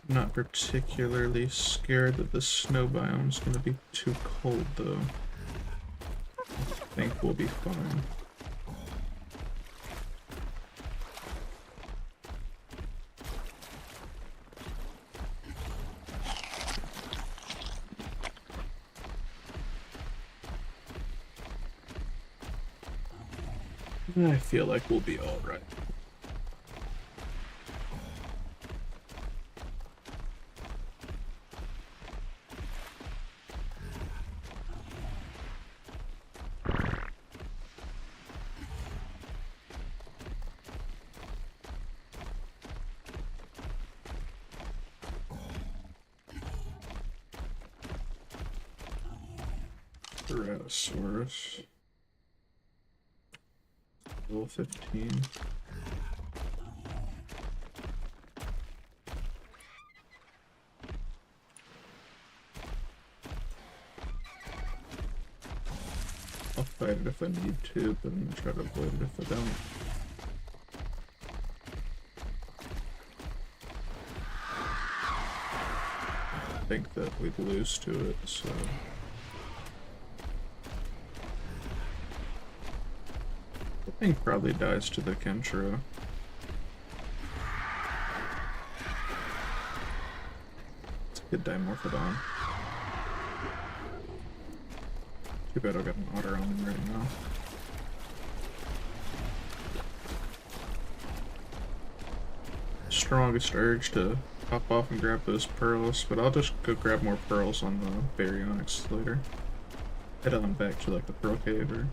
I'm not particularly scared that the snow biome is going to be too cold, though. I think we'll be fine. I feel like we'll be all right. Tyrannosaurus. Level 15. I'll fight it if I need to, but I'm gonna try to avoid it if I don't. I think that we'd lose to it, so... I think probably dies to the chemtrail. It's a good dimorphodon. Too bad I got an otter on him right now. Strongest urge to hop off and grab those pearls, but I'll just go grab more pearls on the baryonyx later. Head on back to like the pearl cave or...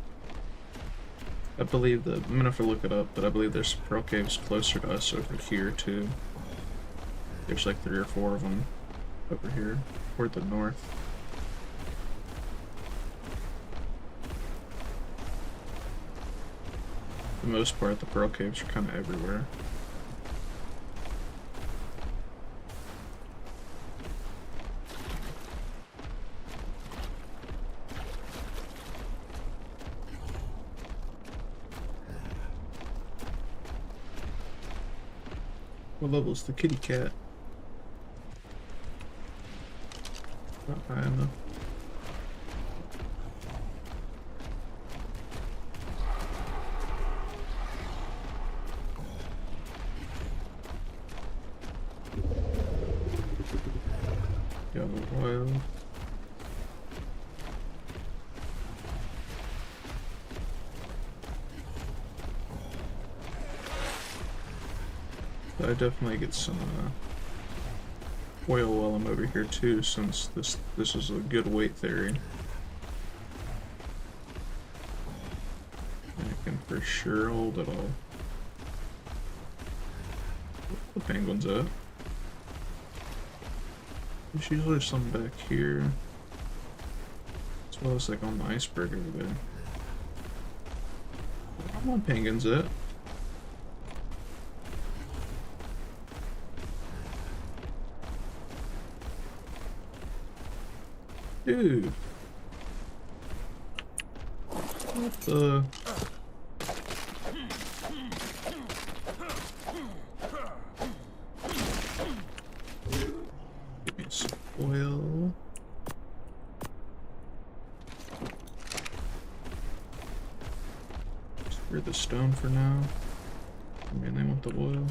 I believe that, I'm gonna have to look it up, but I believe there's pearl caves closer to us over here too. There's like 3 or 4 of them over here, toward the north. For the most part, the pearl caves are kind of everywhere. What level's the kitty cat? Not high enough. Yellow wild. I definitely get some oil while I'm over here too, since this is a good weight theory. I can for sure hold it all. The penguins up. There's usually some back here, as well as like on the iceberg over there. Come on, penguins, it. Dude. What the? Give me some oil. Clear the stone for now. I mean, they want the oil.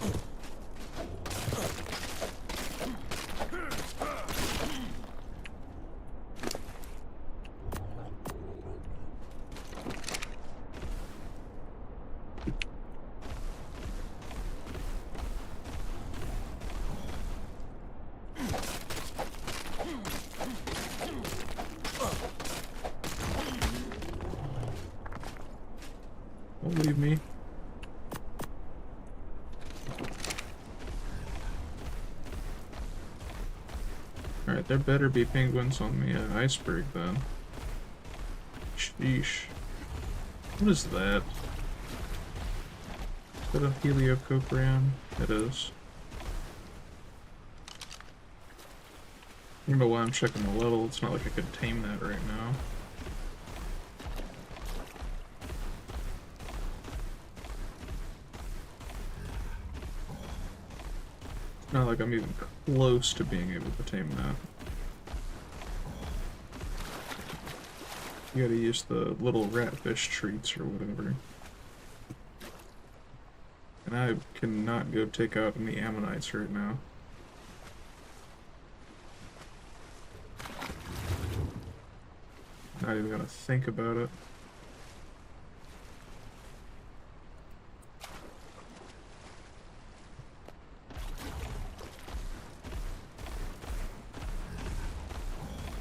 Don't leave me. Alright, there better be penguins on the iceberg then. Sheesh. What is that? Is that a heliocopran? It is. I don't know why I'm checking the level. It's not like I could tame that right now. It's not like I'm even close to being able to tame that. You gotta use the little ratfish treats or whatever. And I cannot go take out any ammonites right now. Not even gonna think about it.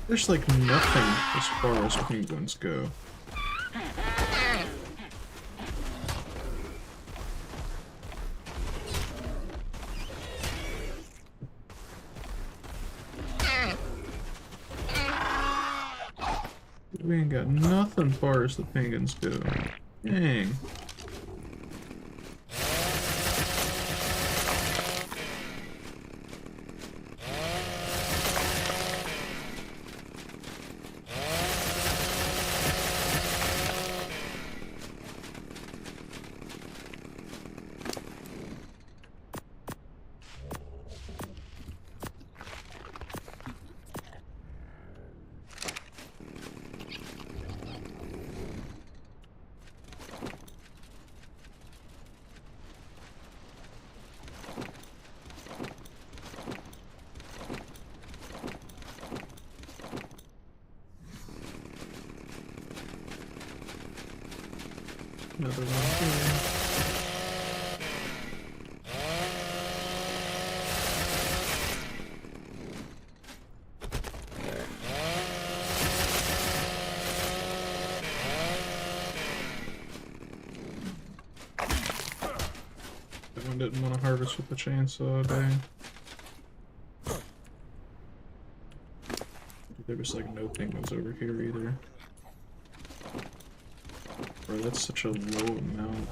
There's like nothing as far as penguins go. We ain't got nothing as far as the penguins go. Dang. Another one here. That one didn't want to harvest with the chainsaw, dang. There was like no penguins over here either. Bro, that's such a low amount.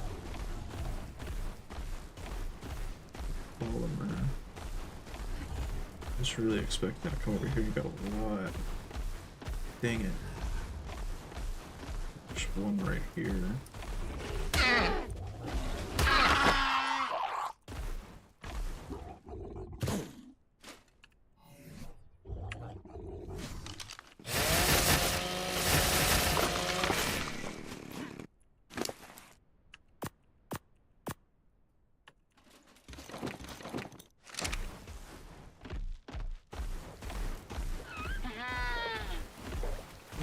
Polymer. I was really expecting to come over here. You got a lot. Dang it. There's one right here.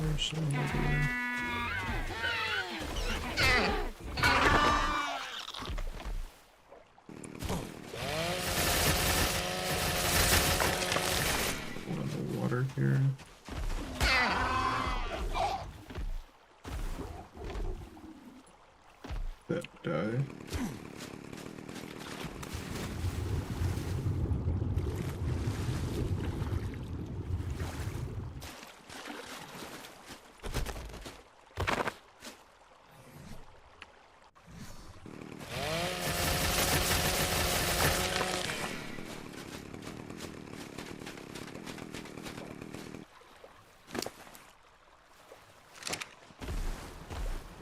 There's some over there. One in the water here. That die.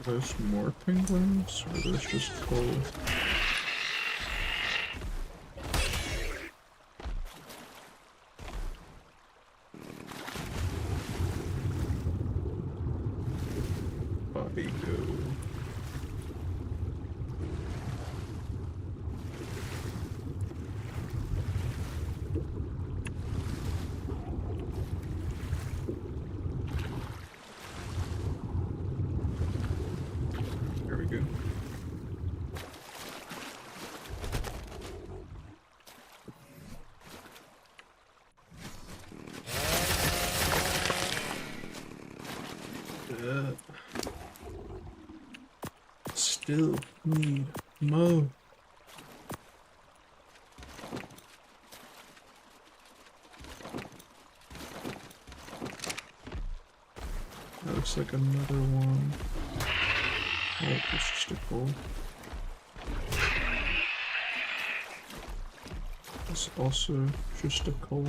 There's more penguins, or there's just coal? Bobby go. There we go. Still need more. That looks like another one. Oh, it's just a coal. It's also just a coal.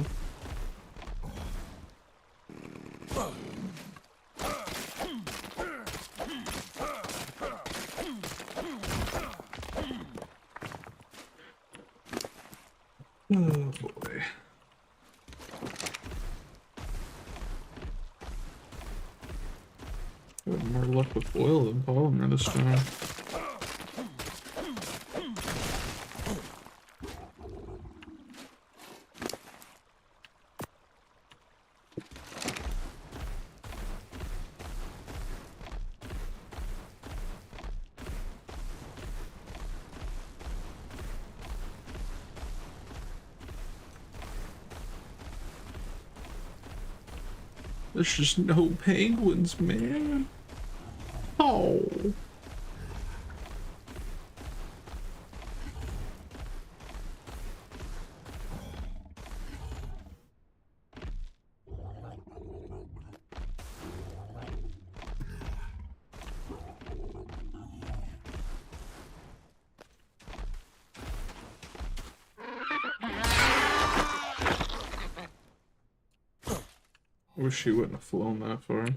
Oh boy. I had more luck with oil than polymer this time. There's just no penguins, man. Oh. Wish she wouldn't have flown that far.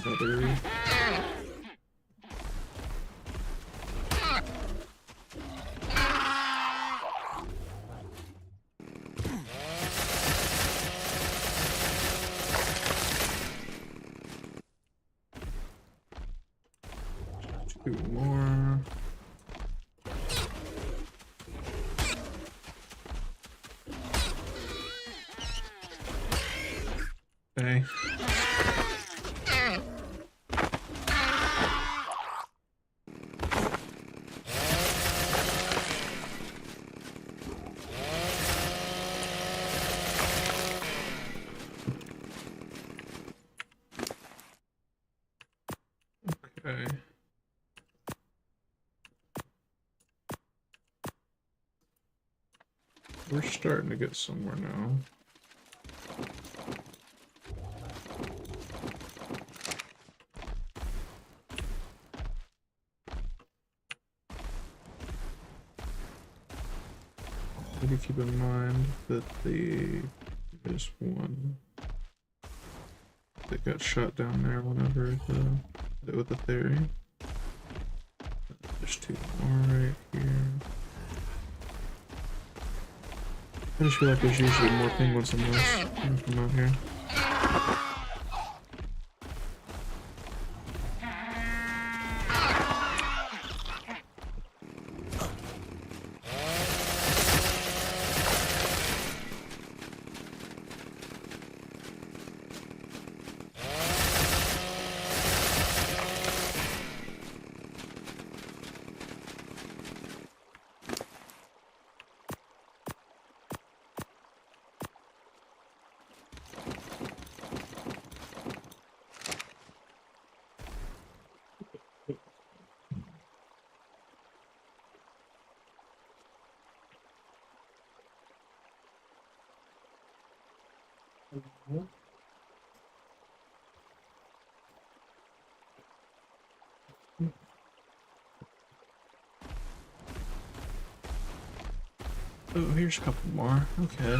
Another. Two more. Okay. Okay. We're starting to get somewhere now. Maybe keep in mind that there's one that got shot down there whenever with the theory. There's two more right here. I just feel like there's usually more penguins than this from out here. Oh, here's a couple more. Okay.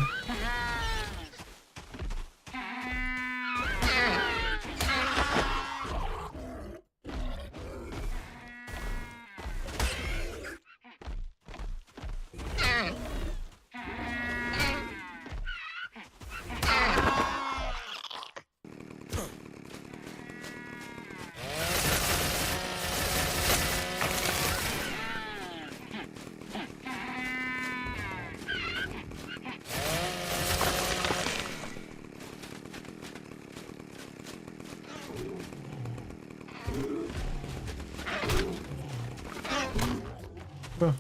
Oh.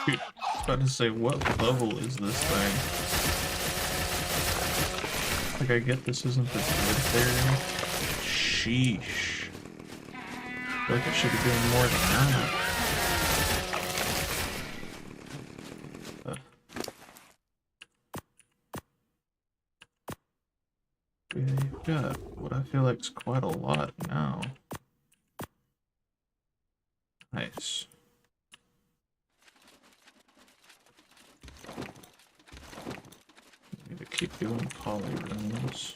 Dude, I was about to say, what level is this thing? Like, I get this isn't the good area. Sheesh. I feel like I should be doing more than that. Yeah, you've got what I feel like is quite a lot now. Nice. Need to keep doing poly rooms.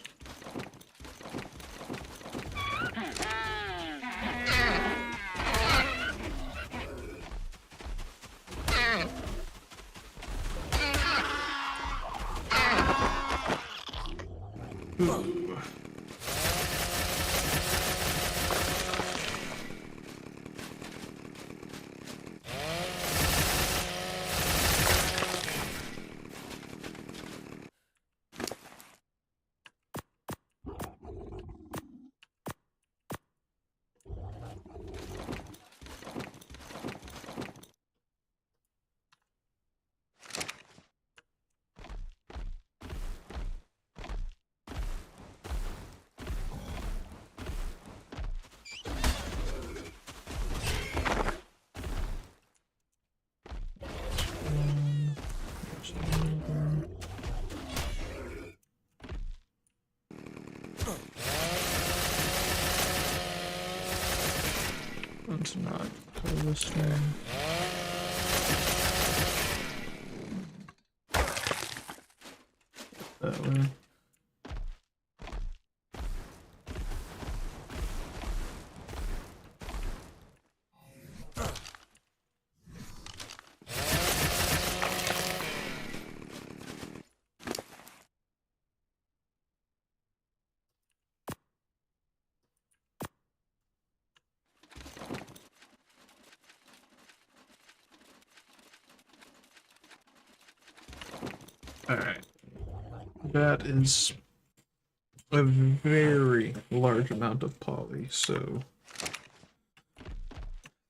Ooh. Let's not go this way. That way. Alright. That is a very large amount of poly, so I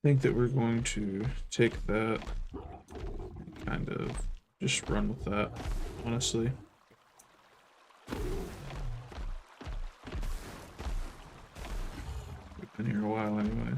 think that we're going to take that and kind of just run with that, honestly. We've been here a while anyway.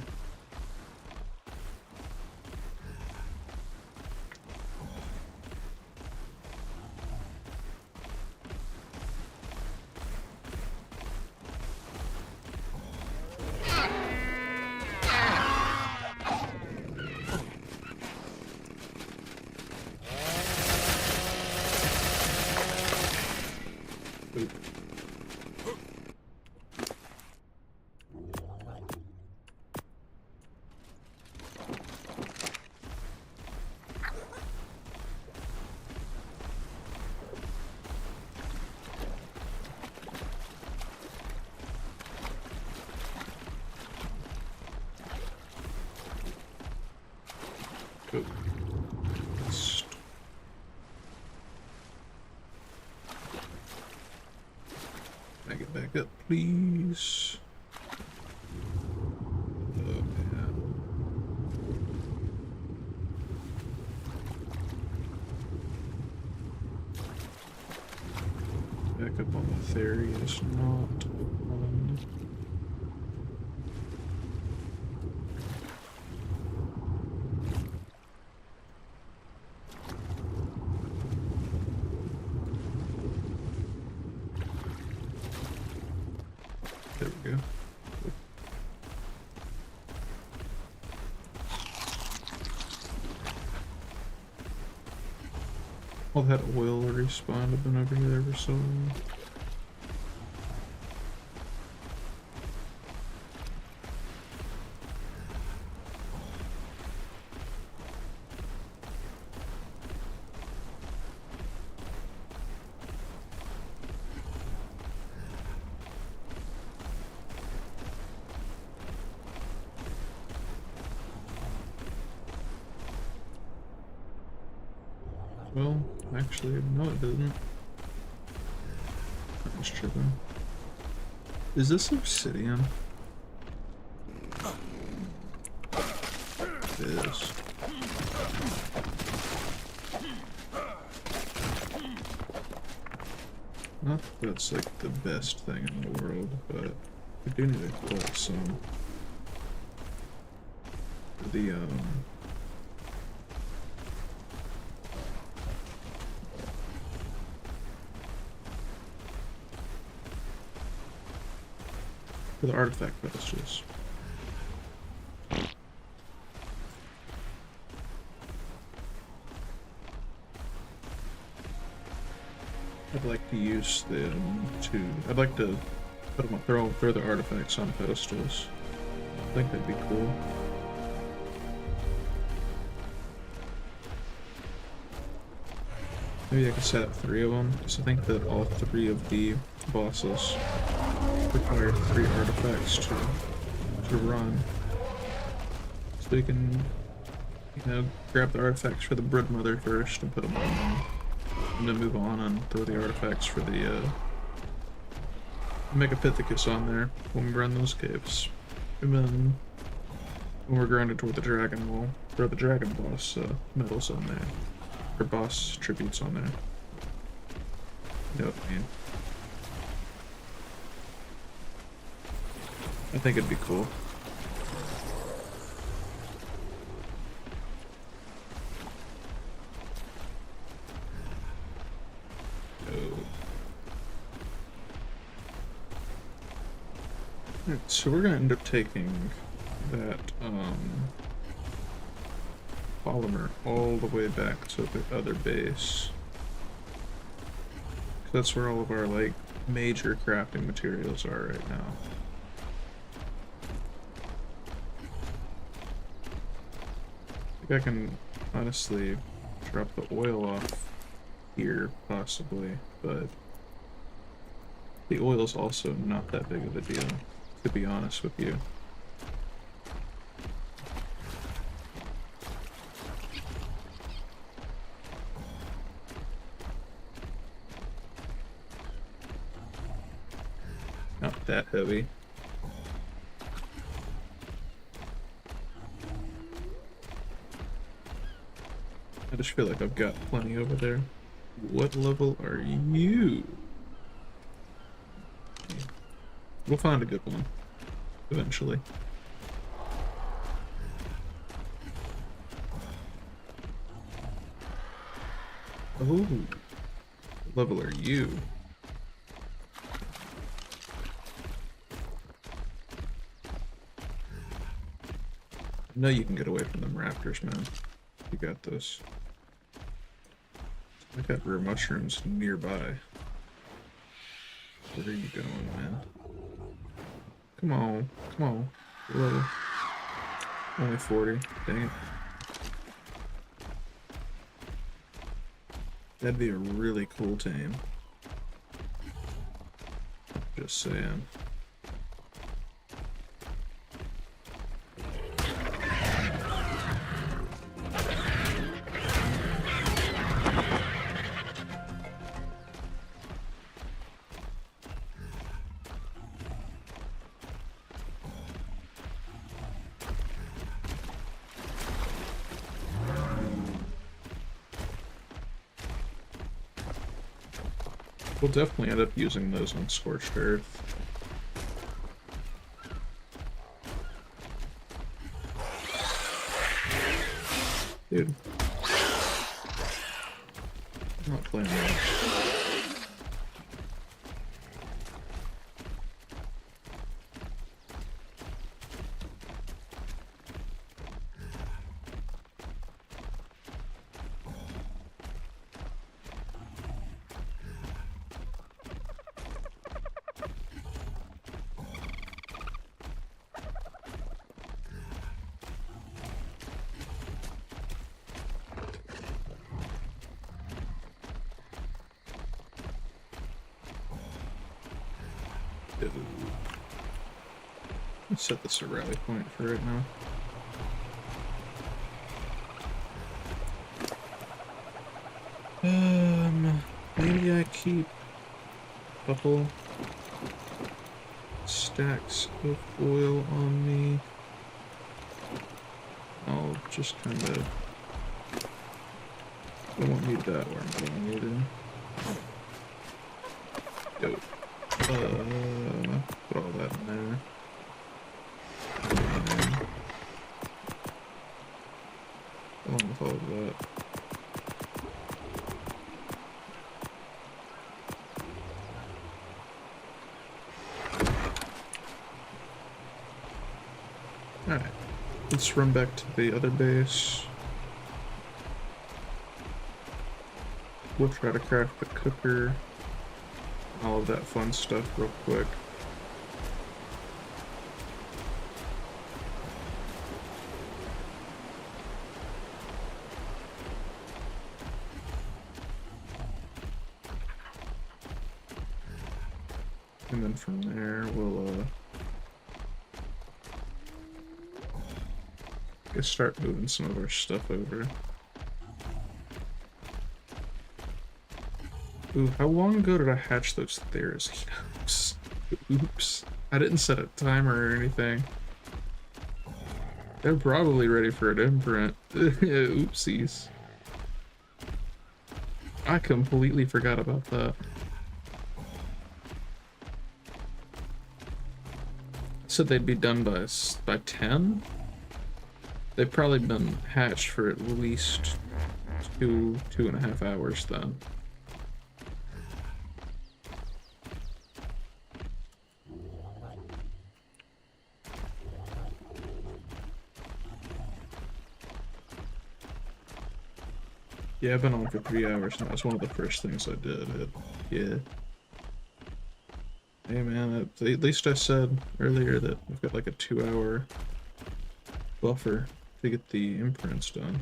Oh. St- Make it back up, please. Oh, man. Back up on the ferry is not on. There we go. All that oil respawned. I've been over here for so long. Well, actually, no, it doesn't. I was tripping. Is this obsidian? It is. Not that that's like the best thing in the world, but we do need to collect some. The for the artifact pedestals. I'd like to use them to. I'd like to put them throw the artifacts on pedestals. I think that'd be cool. Maybe I could set up 3 of them, because I think that all 3 of the bosses require 3 artifacts to run. So you can, grab the artifacts for the Brood Mother first and put them on them, and then move on and throw the artifacts for the Megapithecus on there when we run those caves. And then when we're grinding toward the dragon, we'll throw the dragon boss medals on there. Or boss tributes on there. You know what I mean? I think it'd be cool. So we're gonna end up taking that polymer all the way back to the other base. That's where all of our like major crafting materials are right now. I think I can honestly drop the oil off here possibly, but the oil is also not that big of a deal, to be honest with you. Not that heavy. I just feel like I've got plenty over there. What level are you? We'll find a good one eventually. Oh, what level are you? I know you can get away from them raptors, man. You got this. I got rare mushrooms nearby. Where are you going, man? Come on, come on. Whoa. Only 40. Dang it. That'd be a really cool tame. Just saying. We'll definitely end up using those on Scorched Earth. Dude. I'm not playing that. Let's set this a rally point for right now. Maybe I keep a couple stacks of oil on me. I'll just kind of. I won't need that where I'm going to need it. Dope. Put all that in there. Along with all of that. Alright, let's run back to the other base. We'll try to craft the cooker. All of that fun stuff real quick. And then from there, we'll just start moving some of our stuff over. Ooh, how long ago did I hatch those Therazinos? Oops. I didn't set a timer or anything. They're probably ready for an imprint. Oopsies. I completely forgot about that. Said they'd be done by 10? They've probably been hatched for at least 2.5 hours then. Yeah, I've been on for 3 hours now. It's one of the first things I did. Yeah. Hey man, at least I said earlier that we've got like a 2-hour buffer to get the imprints done.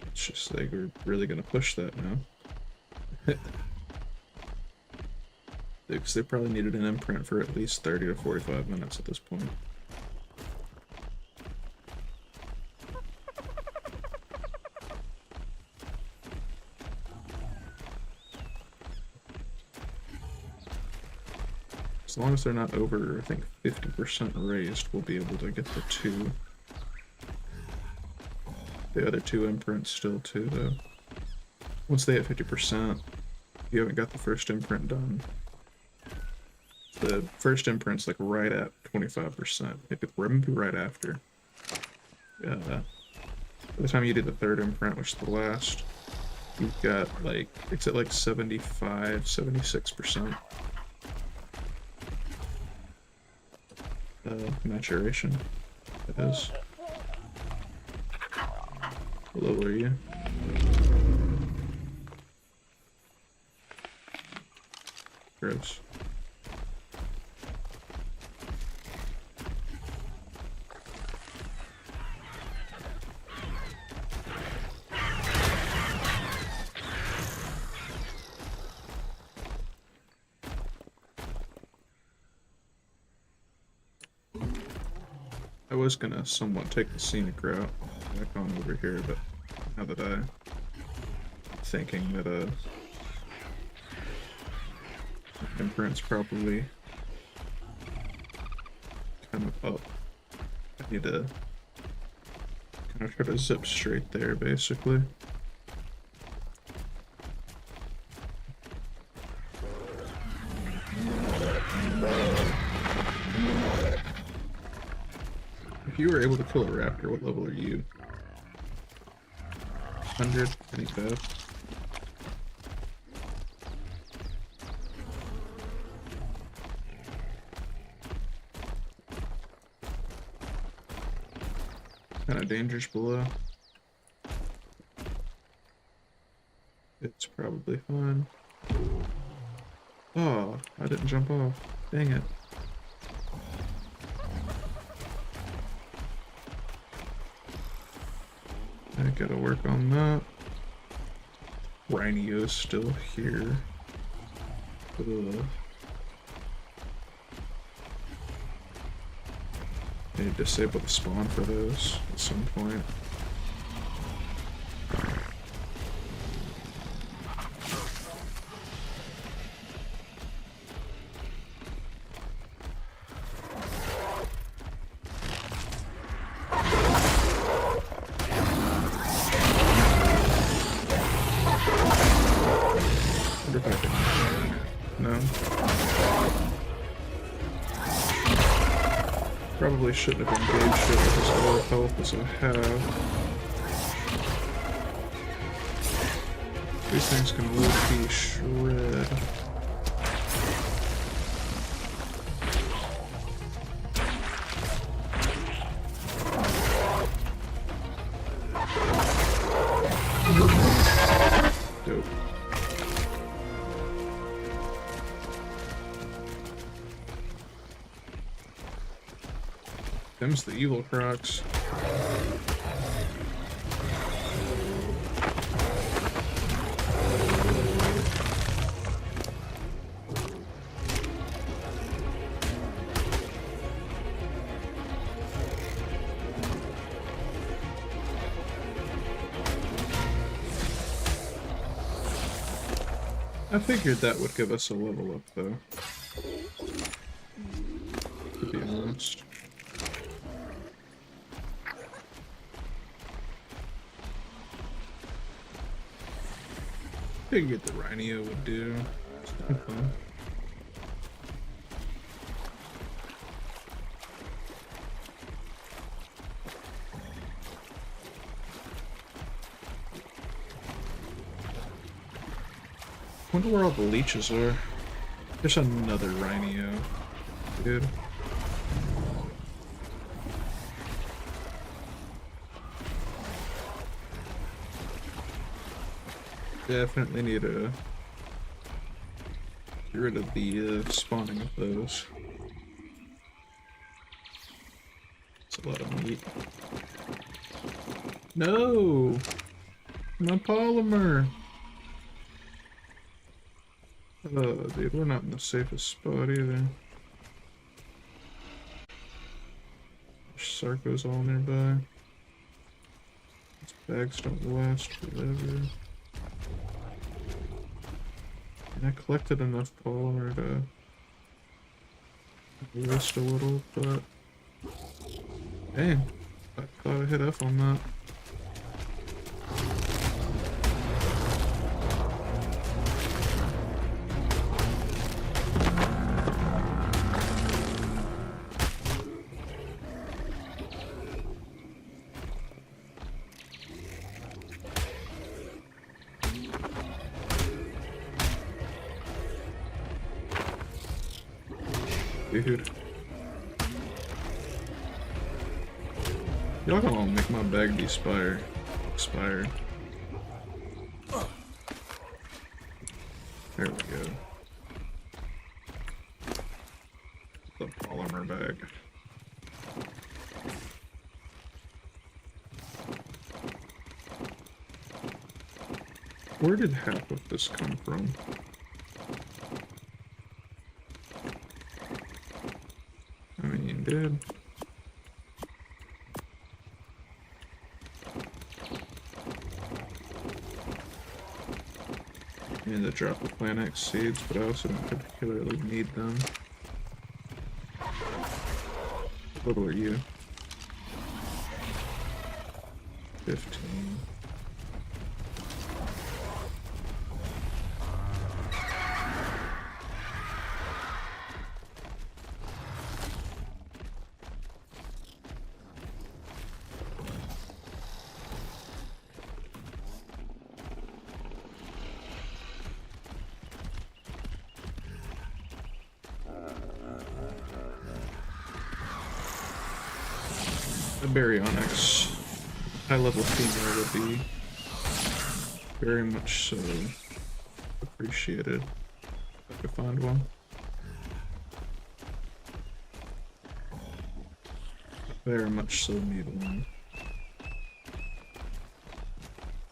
It's just like we're really gonna push that now. Because they probably needed an imprint for at least 30 to 45 minutes at this point. As long as they're not over, I think, 50% raised, we'll be able to get the other two imprints still too, though. Once they hit 50%, you haven't got the first imprint done. The first imprint's like right at 25%, maybe right after. Yeah. By the time you do the third imprint, which is the last, you've got like, it's at like 75, 76%. Maturation, it is. How low are you? Gross. I was gonna somewhat take the scenic route back on over here, but now that I'm thinking that imprint's probably kind of up, I need to kind of try to zip straight there, basically. If you were able to kill a raptor, what level are you? 100? Any bad? Kind of dangerous below. It's probably fine. Oh, I didn't jump off. Dang it. I gotta work on that. Rhinio's still here. Ugh. I need to disable the spawn for those at some point. Wonder if I can... No. Probably shouldn't have engaged it with as low health as I have. These things can low-key shred. Dope. Them's the evil crocs. I figured that would give us a level up, though. To be honest. Figured the Rhino would do. Okay. Wonder where all the leeches are. There's another Rhino, dude. Definitely need to get rid of the spawning of those. It's a lot of meat. No! My polymer! Oh, dude, we're not in the safest spot either. Sarco's all nearby. These bags don't last forever. And I collected enough polymer to rest a little, but dang, I thought I hit F on that. Dude. Y'all gonna make my bag expire. There we go. The polymer bag. Where did half of this come from? I mean, dude. I need to drop the Plant X seeds, but I also don't particularly need them. What are you? 15. baryonyx high level female would be very much so appreciated if I could find one. Very much so need one.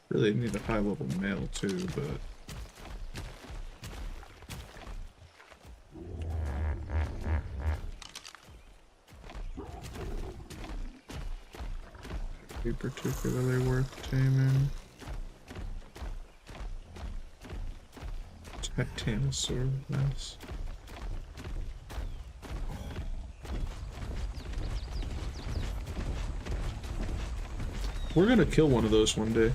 Really need a high level male too, but be particularly worth taming. Titanosaur, nice. We're gonna kill one of those one day.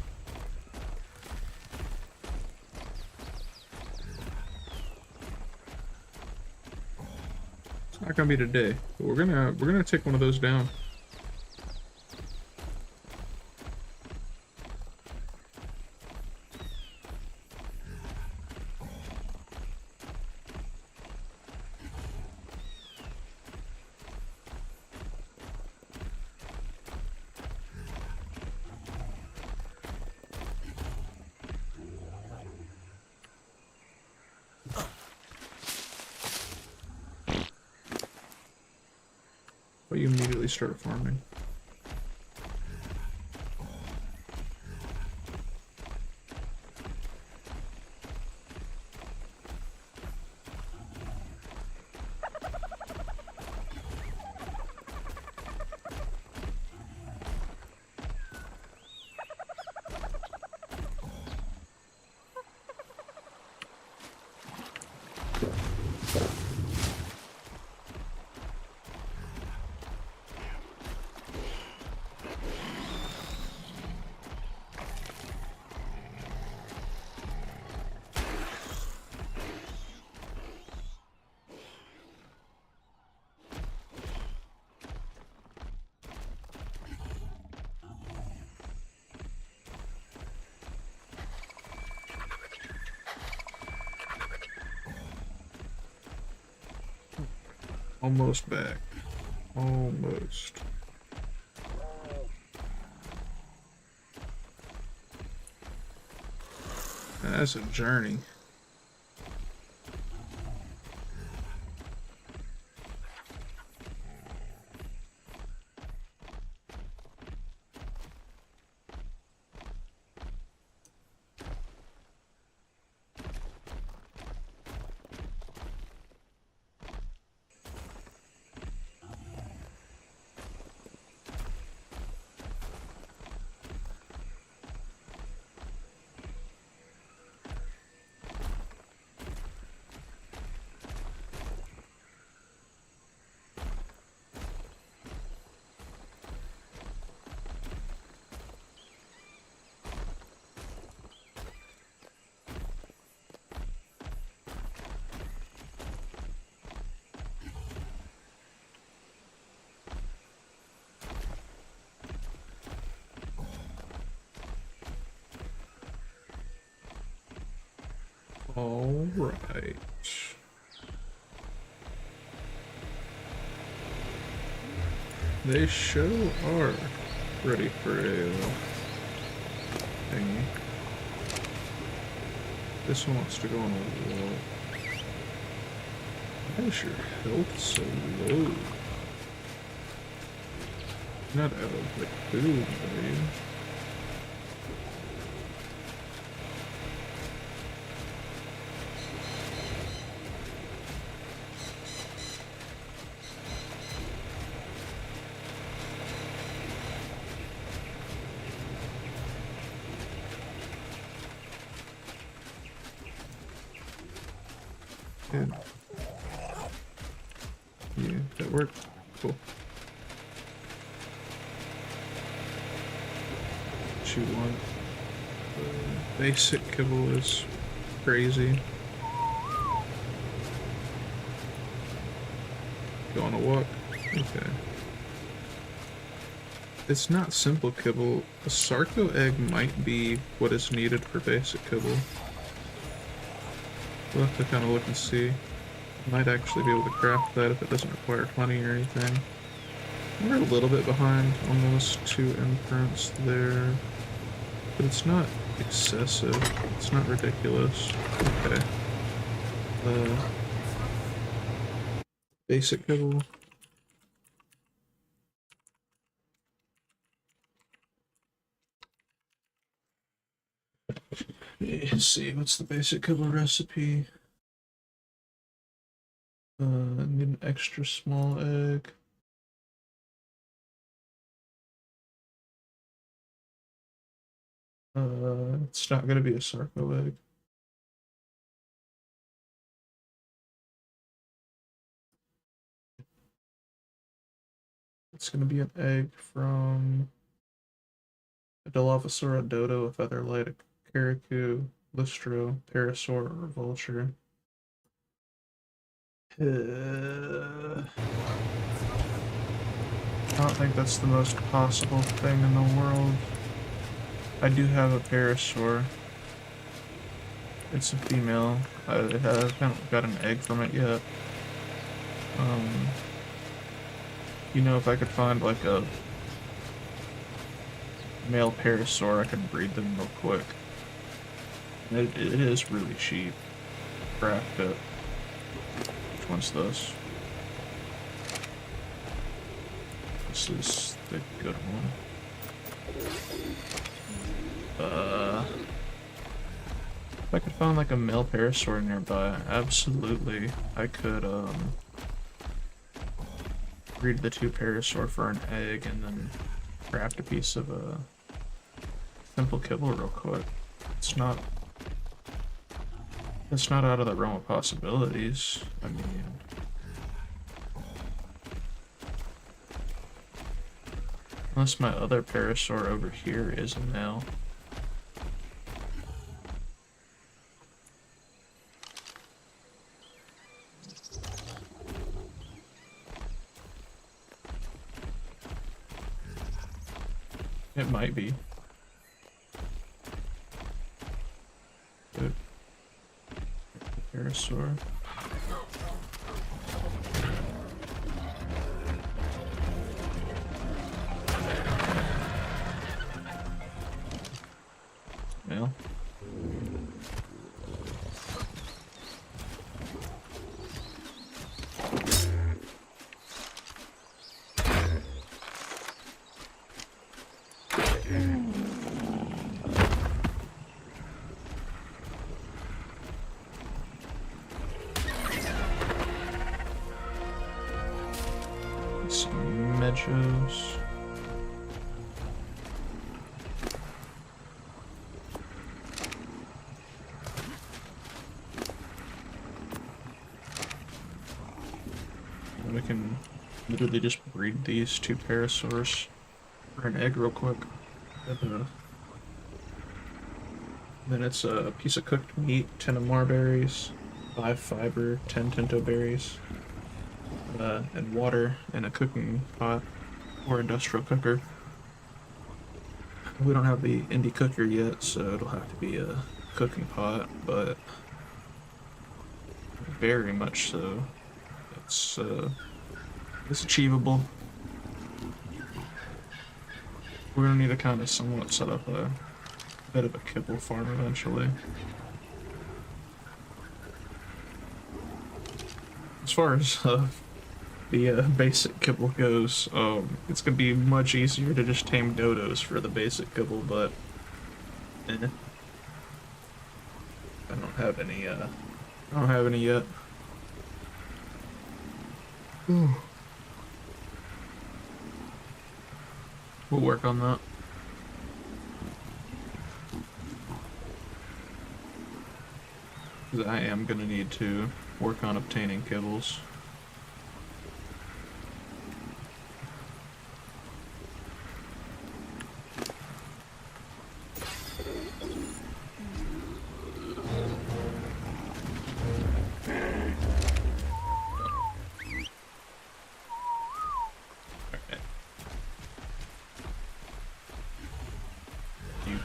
It's not gonna be today, but we're gonna take one of those down. But you immediately start farming. Almost back. Almost. That's a journey. All right. They show are ready for a thingy. This one wants to go on a wall. Why is your health so low? You're not out of the food, are you? Good. Yeah, that worked. Cool. What you want? Basic kibble is crazy. Go on a walk? Okay. It's not simple kibble. A Sarco egg might be what is needed for basic kibble. We'll have to kind of look and see. Might actually be able to craft that if it doesn't require honey or anything. We're a little bit behind on those 2 imprints there, but it's not excessive. It's not ridiculous. Okay. Basic kibble. Let's see, what's the basic kibble recipe? Need an extra small egg. It's not gonna be a Sarco egg. It's gonna be an egg from a Dilophosaur, a Dodo, a Featherlight, a Caracou, Listro, Parasaur, or Vulture. I don't think that's the most possible thing in the world. I do have a Parasaur. It's a female. I haven't got an egg from it yet. You know, if I could find like a male Parasaur, I could breed them real quick. It is really cheap. Craft it. Which one's this? This is the good one. If I could find like a male Parasaur nearby, absolutely, I could breed the 2 Parasaur for an egg and then craft a piece of a simple kibble real quick. It's not out of the realm of possibilities. I mean, unless my other Parasaur over here is a male. It might be. Good. Parasaur. Male. Some Medjos. And we can literally just breed these 2 Parasaurs for an egg real quick. Then it's a piece of cooked meat, 10 of marberries, 5 fiber, 10 tinto berries, and water in a cooking pot or industrial cooker. We don't have the indie cooker yet, so it'll have to be a cooking pot, but very much so. It's achievable. We're gonna need to kind of somewhat set up a bit of a kibble farm eventually. As far as the basic kibble goes, it's gonna be much easier to just tame dodos for the basic kibble, but I don't have any. I don't have any yet. We'll work on that. Because I am gonna need to work on obtaining kibbles.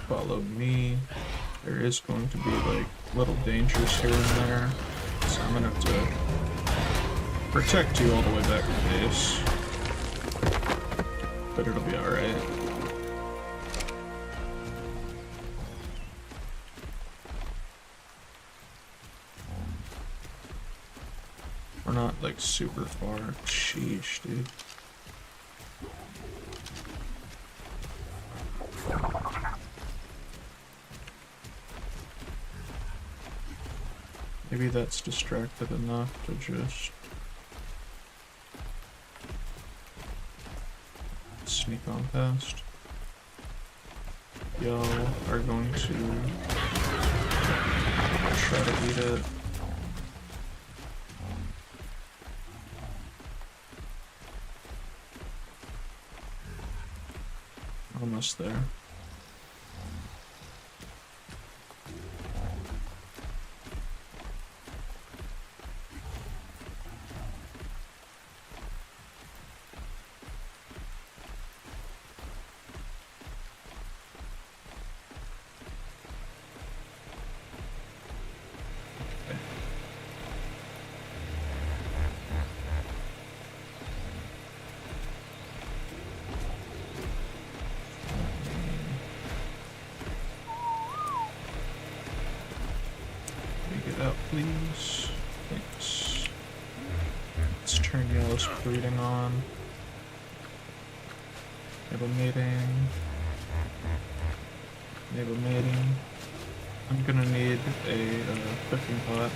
Follow me. There is going to be like little dangers here and there, so I'm gonna have to protect you all the way back to base. but it'll be alright. We're not like super far. Sheesh, dude. Maybe that's distracted enough to just sneak on past. Y'all are going to try to beat it. Almost there. Out, please. Thanks. Let's turn yellow's breeding on. Enable mating. Enable mating. I'm gonna need a cooking pot.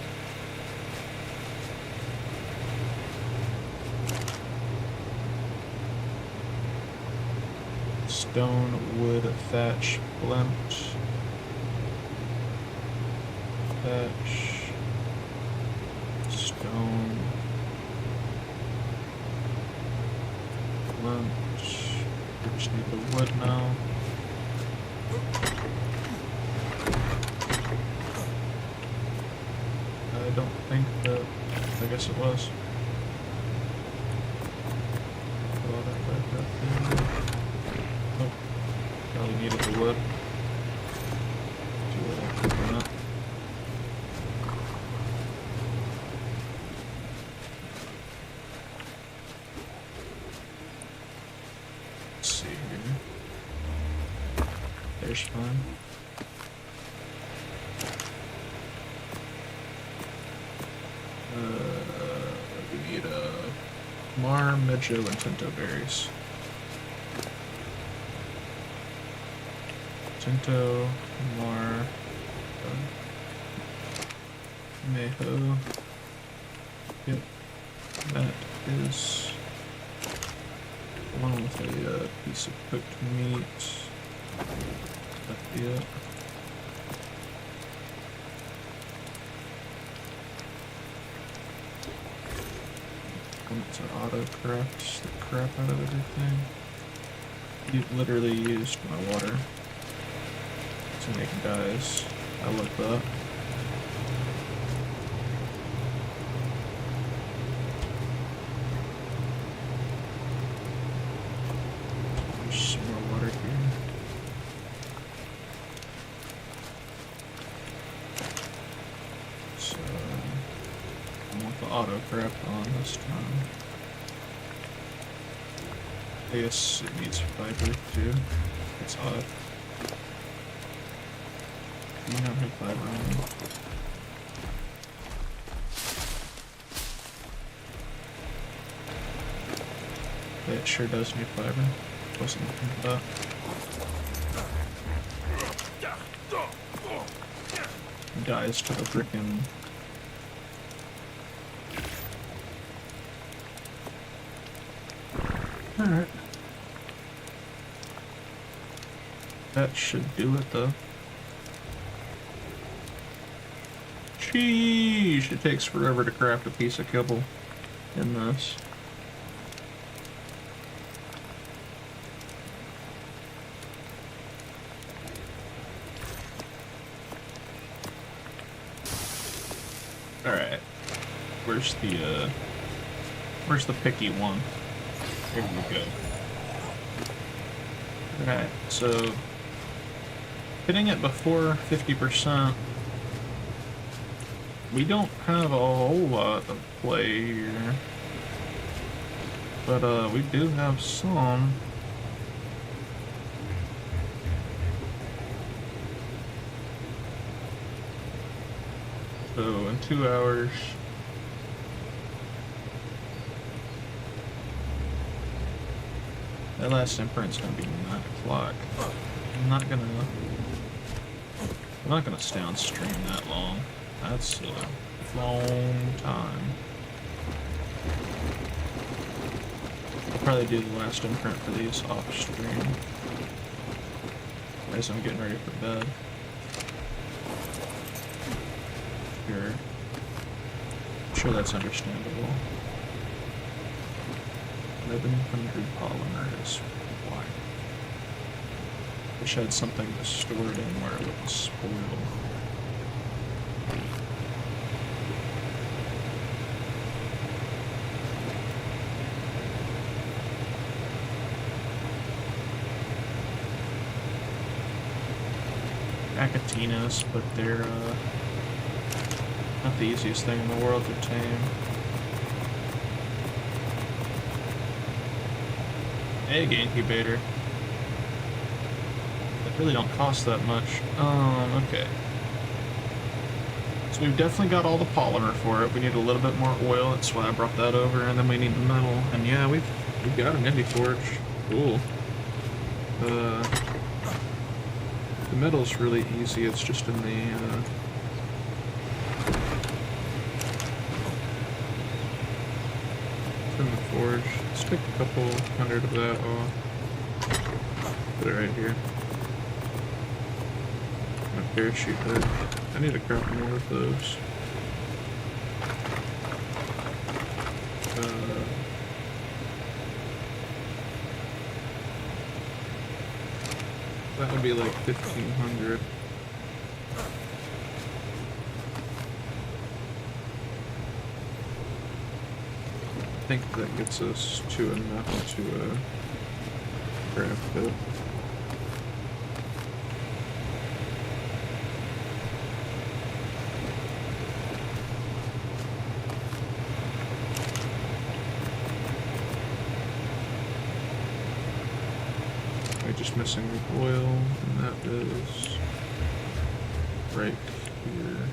Stone, wood, thatch, flint. Thatch, stone, flint. We just need the wood now. I don't think that. I guess it was. Put all that back up there. Oh, probably needed the wood. See what I can do that. There's fine. We need Mar, Medjo, and Tinto berries. Tinto, Mar, Meho. Yep, that is along with a piece of cooked meat. That'd be it. To auto-correct the crap out of everything. You literally used my water to make dyes. I love that. There's some more water here. So I want the auto-correct on this time. I guess it needs fiber too. It's odd. Do you not have fiber on it? Yeah, it sure does need fiber. Wasn't looking for that. Dies to the frickin' alright. That should do it though. Sheesh, it takes forever to craft a piece of kibble in this. Alright. Where's the picky one? Here we go. Alright, so hitting it before 50%, we don't have a whole lot of play here. But we do have some. So in 2 hours. That last imprint's gonna be 9 o'clock. I'm not gonna stay on stream that long. That's a long time. I'll probably do the last imprint for these off stream as I'm getting ready for bed. Sure. I'm sure that's understandable. 1100 polymer is why. Wish I had something to store it in where it wouldn't spoil. Acatinas, but they're not the easiest thing in the world to tame. Egg incubator. That really don't cost that much. Okay. So we've definitely got all the polymer for it. We need a little bit more oil, that's why I brought that over, and then we need the metal. And yeah, we've got an indie forge. Cool. The metal's really easy, it's just in the forge. Let's take a couple hundred of that off. Put it right here. A parachute hood. I need to craft more of those. That would be like 1,500. I think that gets us to enough to craft it. We're just missing the oil, and that is right here.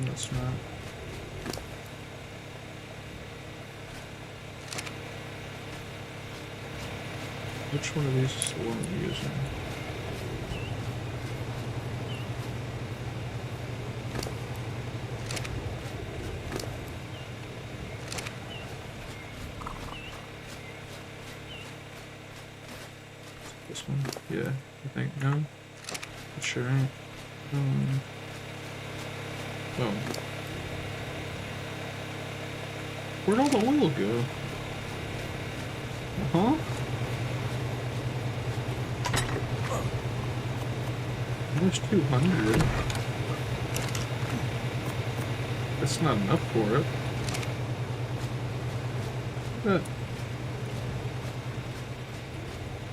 That's not. Which one of these is the one we're using? This one? Yeah, I think. No? It sure ain't. Oh. Where'd all the oil go? Huh? There's 200. That's not enough for it.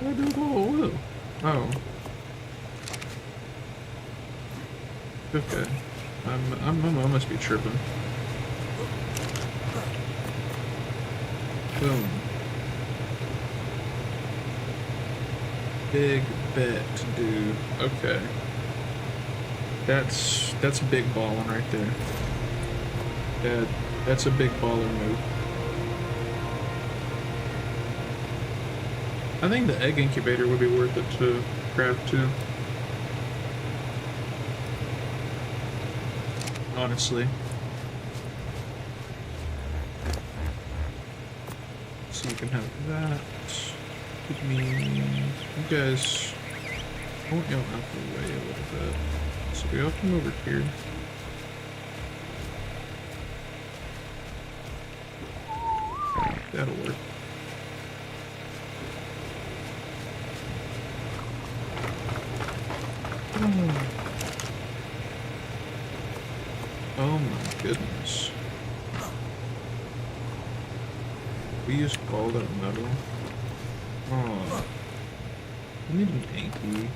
What do I do with all the oil? Oh. Okay. I must be tripping. Boom. Big bet, dude. Okay. That's big ballin' right there. That's a big baller move. I think the egg incubator would be worth it to craft too. Honestly. So you can have that. Give me... You guys... I want y'all out the way a little bit. So we all come over here. That'll work. Oh my goodness. We used all that metal. Oh. I need an Anki.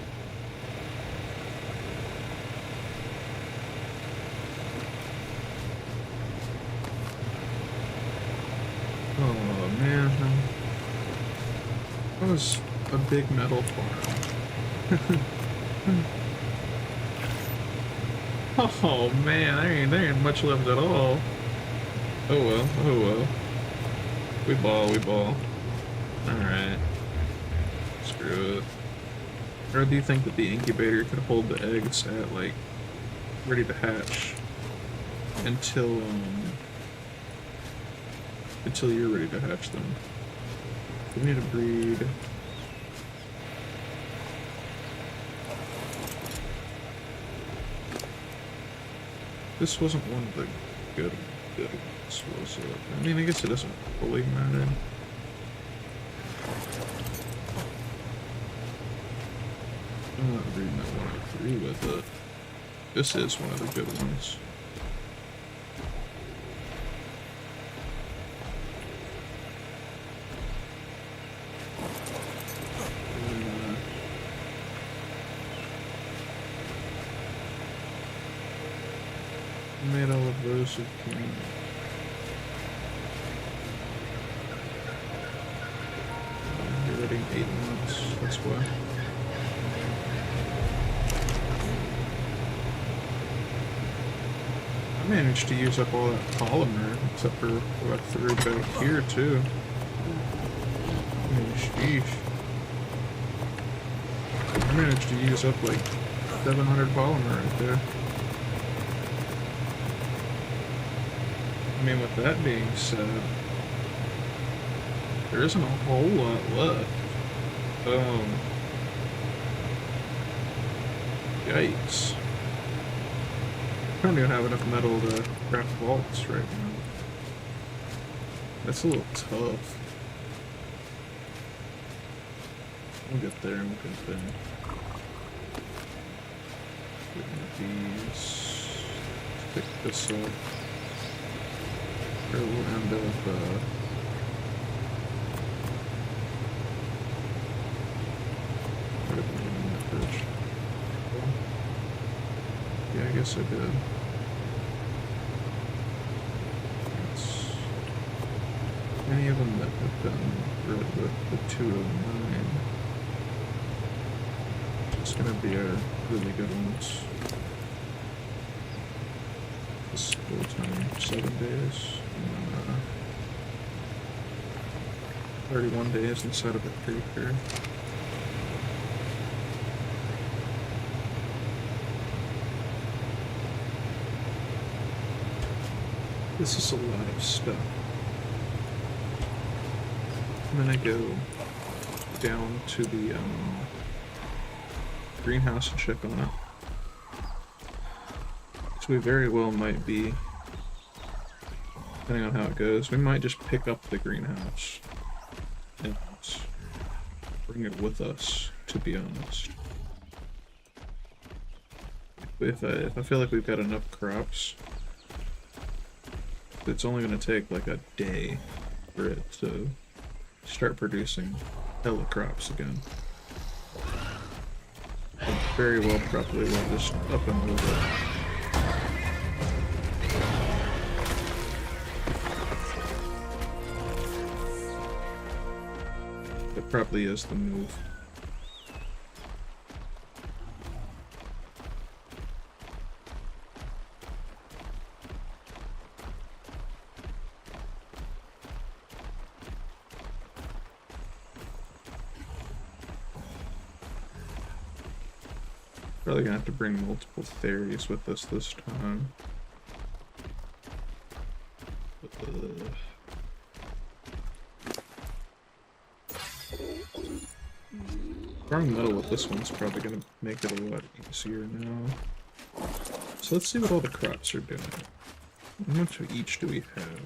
Oh man. That was a big metal farm. Oh man, there ain't much left at all. Oh well, oh well. We ball, we ball. Alright. Screw it. Or do you think that the incubator could hold the eggs at, like, ready to hatch until you're ready to hatch them? We need to breed. This wasn't one of the good ones, was it? I mean, I guess it doesn't fully matter. I'm not reading that 103 with it. This is one of the good ones. Made all of those again. You're ready 8 months, that's why. I managed to use up all that polymer, except for what I threw back here too. I mean, sheesh. I managed to use up like 700 polymer right there. I mean, with that being said, there isn't a whole lot left. Yikes. I don't even have enough metal to craft vaults right now. That's a little tough. We'll get there, we'll get there. These. Pick this up. Or we'll end up, what did we do in the fridge? Yeah, I guess I did. That's any of them that have been rid with the 209. It's gonna be a really good ones. This full time, 7 days. 31 days inside of a creeper. This is a lot of stuff. I'm gonna go down to the greenhouse and check on it. So we very well might be, depending on how it goes, we might just pick up the greenhouse and bring it with us, to be honest. If I feel like we've got enough crops, it's only going to take like a day for it to start producing hella crops again. And very well probably we'll just up and move it. That probably is the move. Probably gonna have to bring multiple fairies with us this time. Farming metal with this one's probably gonna make it a lot easier now. So let's see what all the crops are doing. How much of each do we have?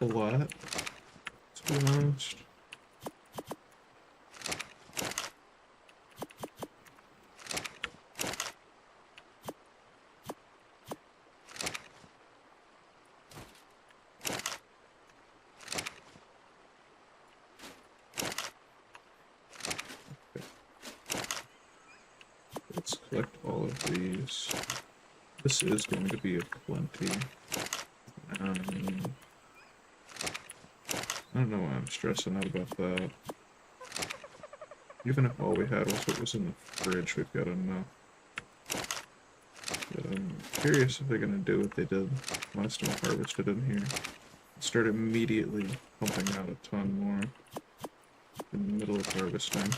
A lot, to be honest. Let's collect all of these. This is going to be a plenty. I don't know why I'm stressing out about that. Even if all we had was what was in the fridge, we've got enough. But I'm curious if they're gonna do what they did last time I harvested in here. Start immediately pumping out a ton more in the middle of harvesting.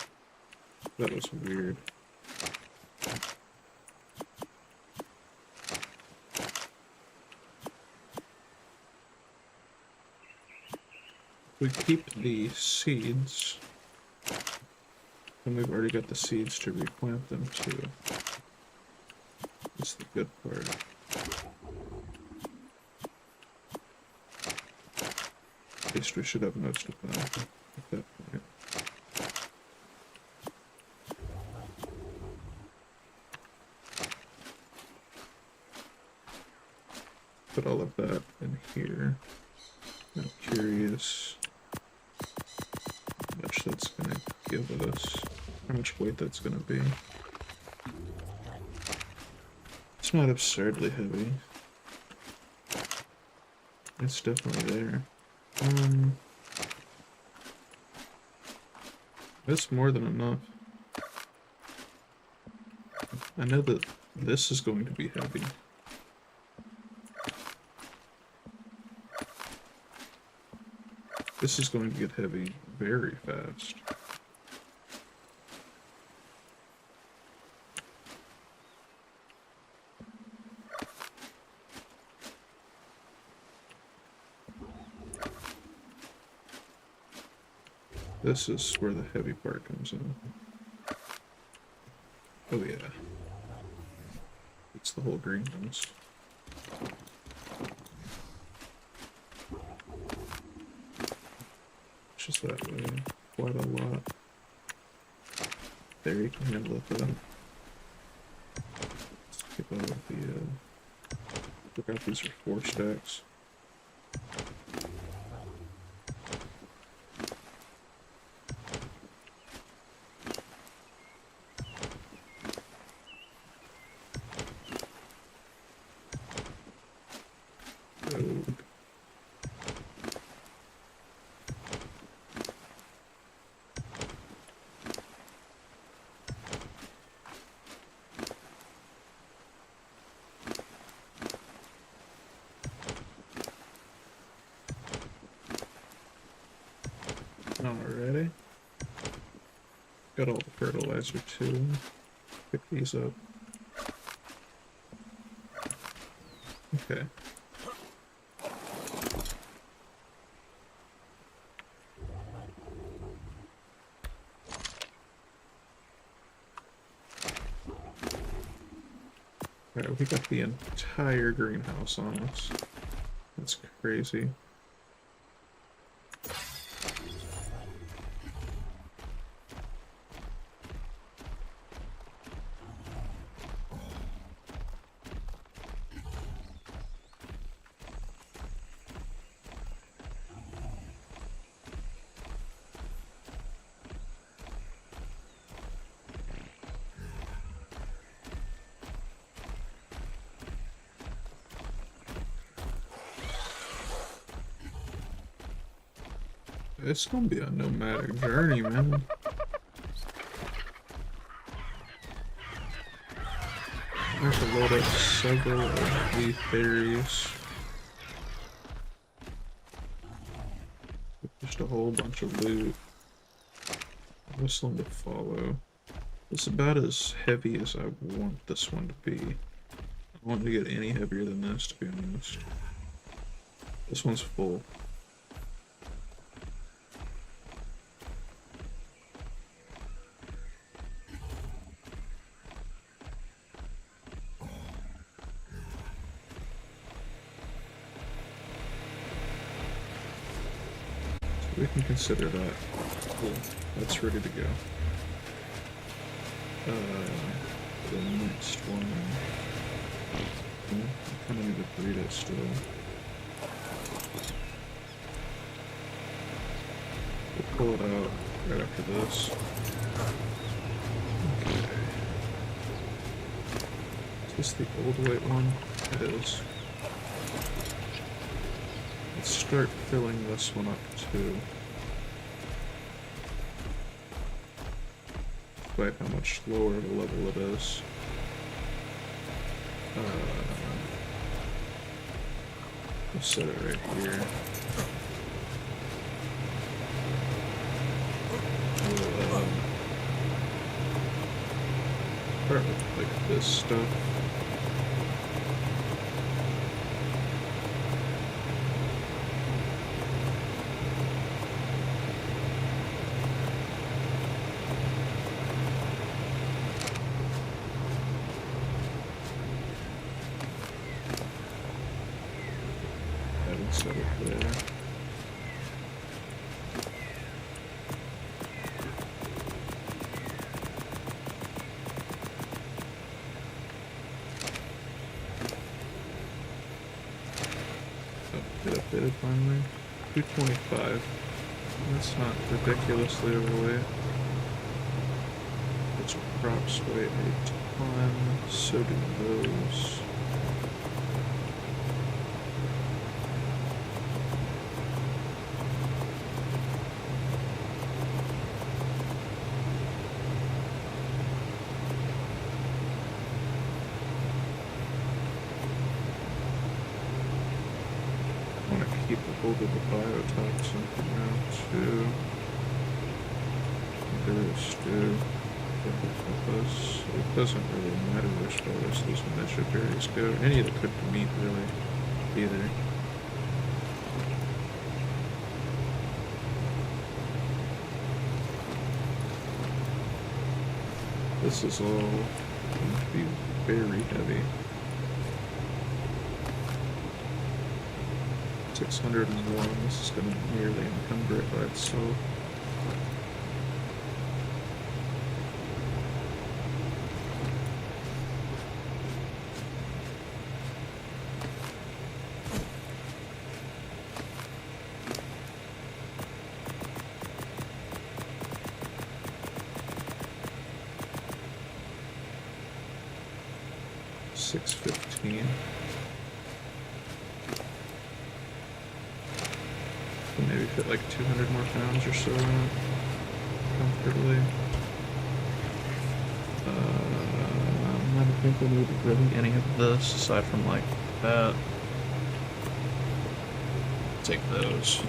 That was weird. We keep the seeds, and we've already got the seeds to replant them too. That's the good part. At least we should have most of them at that point. Put all of that in here. I'm curious how much that's gonna give us, how much weight that's gonna be. It's not absurdly heavy. It's definitely there. That's more than enough. I know that this is going to be heavy. This is going to get heavy very fast. This is where the heavy part comes in. Oh yeah. It's the whole greenhouse. Just that way, quite a lot. There, you can handle it though. Let's skip out of the, forgot these are 4 stacks. Alrighty. Got all the fertilizer too. Pick these up. Okay. Alright, we got the entire greenhouse on us. That's crazy. It's gonna be a nomadic journey, man. I have to load up several of the theories. Just a whole bunch of loot. This one to follow. It's about as heavy as I want this one to be. I don't want it to get any heavier than this, to be honest. This one's full. We can consider that. Cool. That's ready to go. The next one. I kind of need to breed it still. We'll pull it out right after this. Okay. Is this the old white one? It is. Let's start filling this one up too. quite how much lower of a level it is. I'll set it right here. We'll, start with like this stuff. Set it there. Get updated finally. 225. That's not ridiculously overweight. Its crops weigh a ton, so do those. Keep a hold of the biotoxin for now too. There's too. It doesn't really matter which far these measure berries go. Any of the cooked meat really either. This is all going to be very heavy. 601, this is going to nearly encumber it by itself. $615. Maybe fit like 200 more pounds or so in it comfortably. I don't think we need really any of this aside from like that. Take those.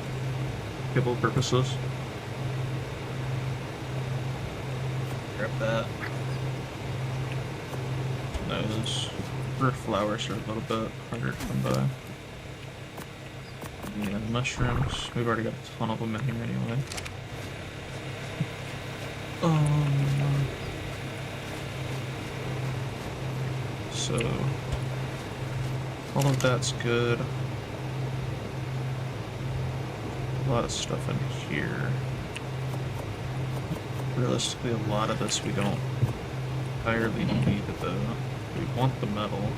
Kibble purposes. Grab that. Those root flowers are a little bit harder to come by. And mushrooms. We've already got a ton of them in here anyway. So all of that's good. A lot of stuff in here. Realistically, a lot of this we don't entirely need though. We want the metal.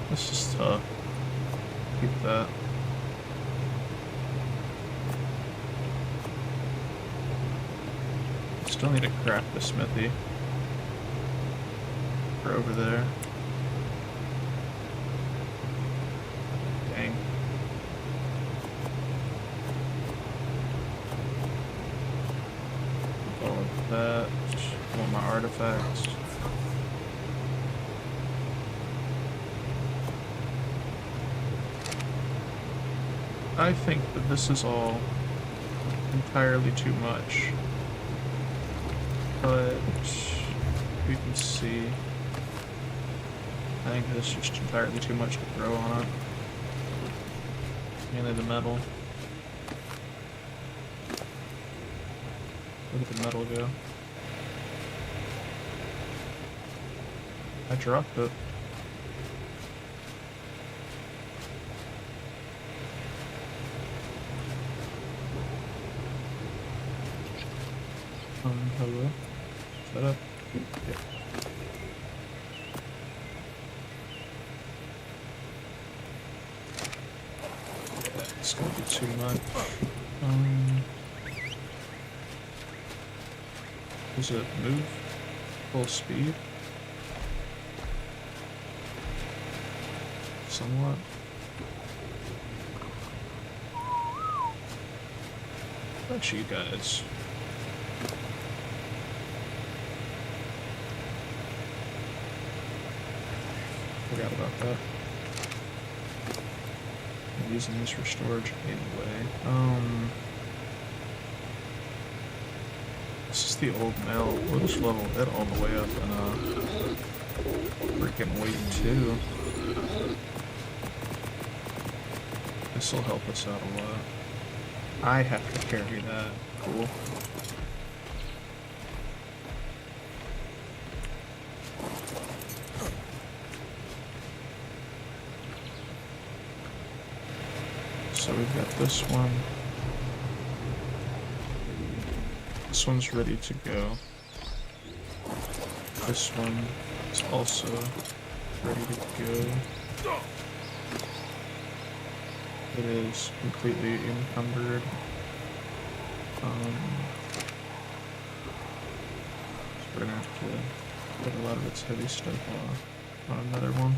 This is tough. Keep that. Still need to craft the smithy. For over there. Dang. All of that. All my artifacts. I think that this is all entirely too much, but you can see, I think this is just entirely too much to throw on it, mainly the metal. Where did the metal go? I dropped it. Hello? Shut up. Yeah. It's gonna be too much. Does it move full speed? Somewhat. Got you guys. Forgot about that. I'm using these for storage anyway. This is the old mill. We'll just level it all the way up and freaking weight too. This will help us out a lot. I have to carry that. Cool. So we've got this one. This one's ready to go. This one is also ready to go. It is completely encumbered. So we're gonna have to put a lot of its heavy stuff on another one.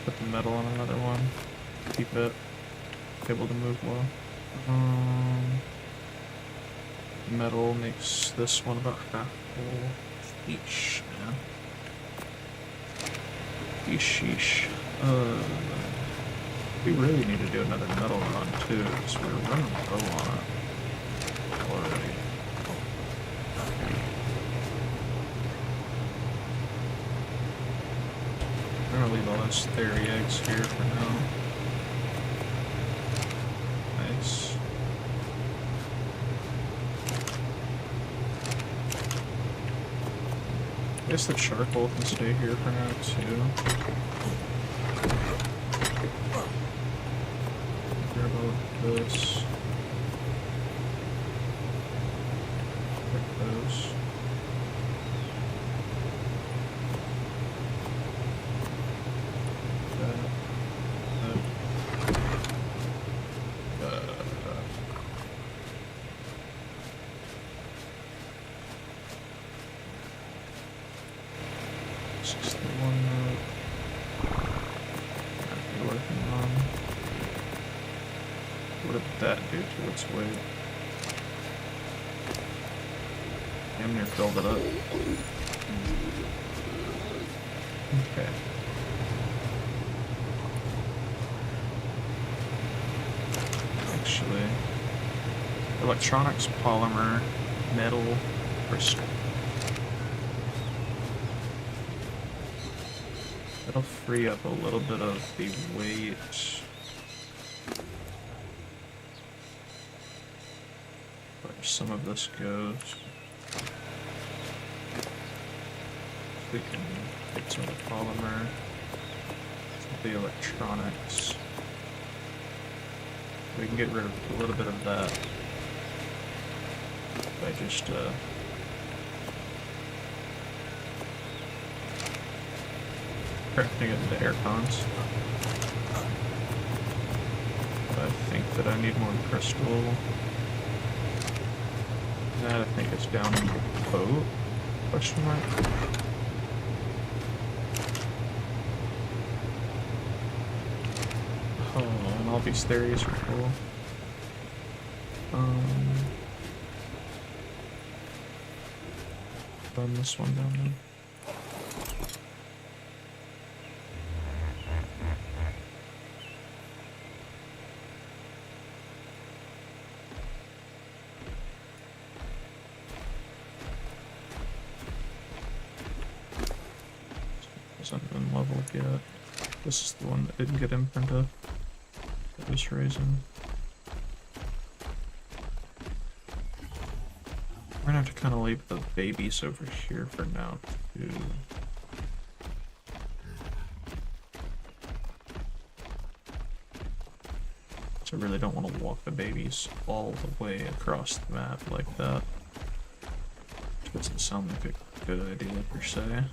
Put the metal on another one. Keep it able to move well. Metal makes this one about half full each. Yeah. Sheesh. We really need to do another metal run too, because we're running low on it already. I'm gonna leave all those theory eggs here for now. Nice. I guess the charcoal can stay here for now too. Grab all of this. Pick those. This is the one I've been working on. What did that do to its weight? Damn near filled it up. Okay. Actually, electronics, polymer, metal, crystal. That'll free up a little bit of the weight. Where some of this goes. We can take some of the polymer, some of the electronics. We can get rid of a little bit of that by just crafting it into air cons. I think that I need more crystal. That I think is down in the boat? Question mark. Oh, and all these theories are cool. Run this one down then. Hasn't been leveled yet. This is the one that didn't get imprinted. It was raising. We're gonna have to kind of leave the babies over here for now, too. So I really don't want to walk the babies all the way across the map like that. Which doesn't sound like a good idea per se.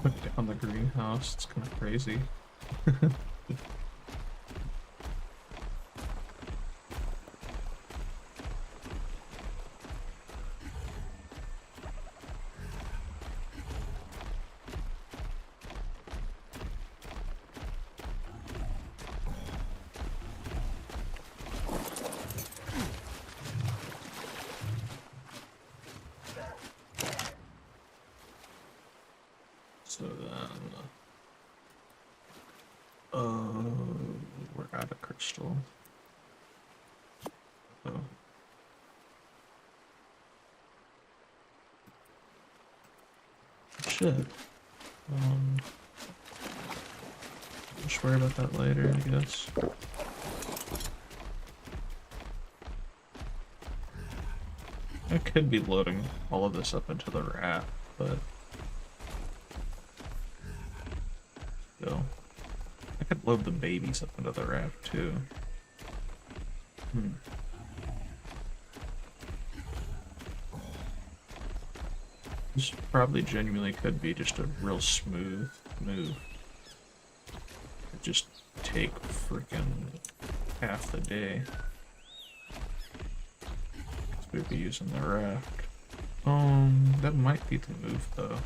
Took down the greenhouse. It's kind of crazy. So then, we're out of crystal. Oh. Shit. Just worry about that later, I guess. I could be loading all of this up into the raft, but still. I could load the babies up into the raft too. This probably genuinely could be just a real smooth move. It'd just take freaking half the day. We'd be using the raft. That might be the move though.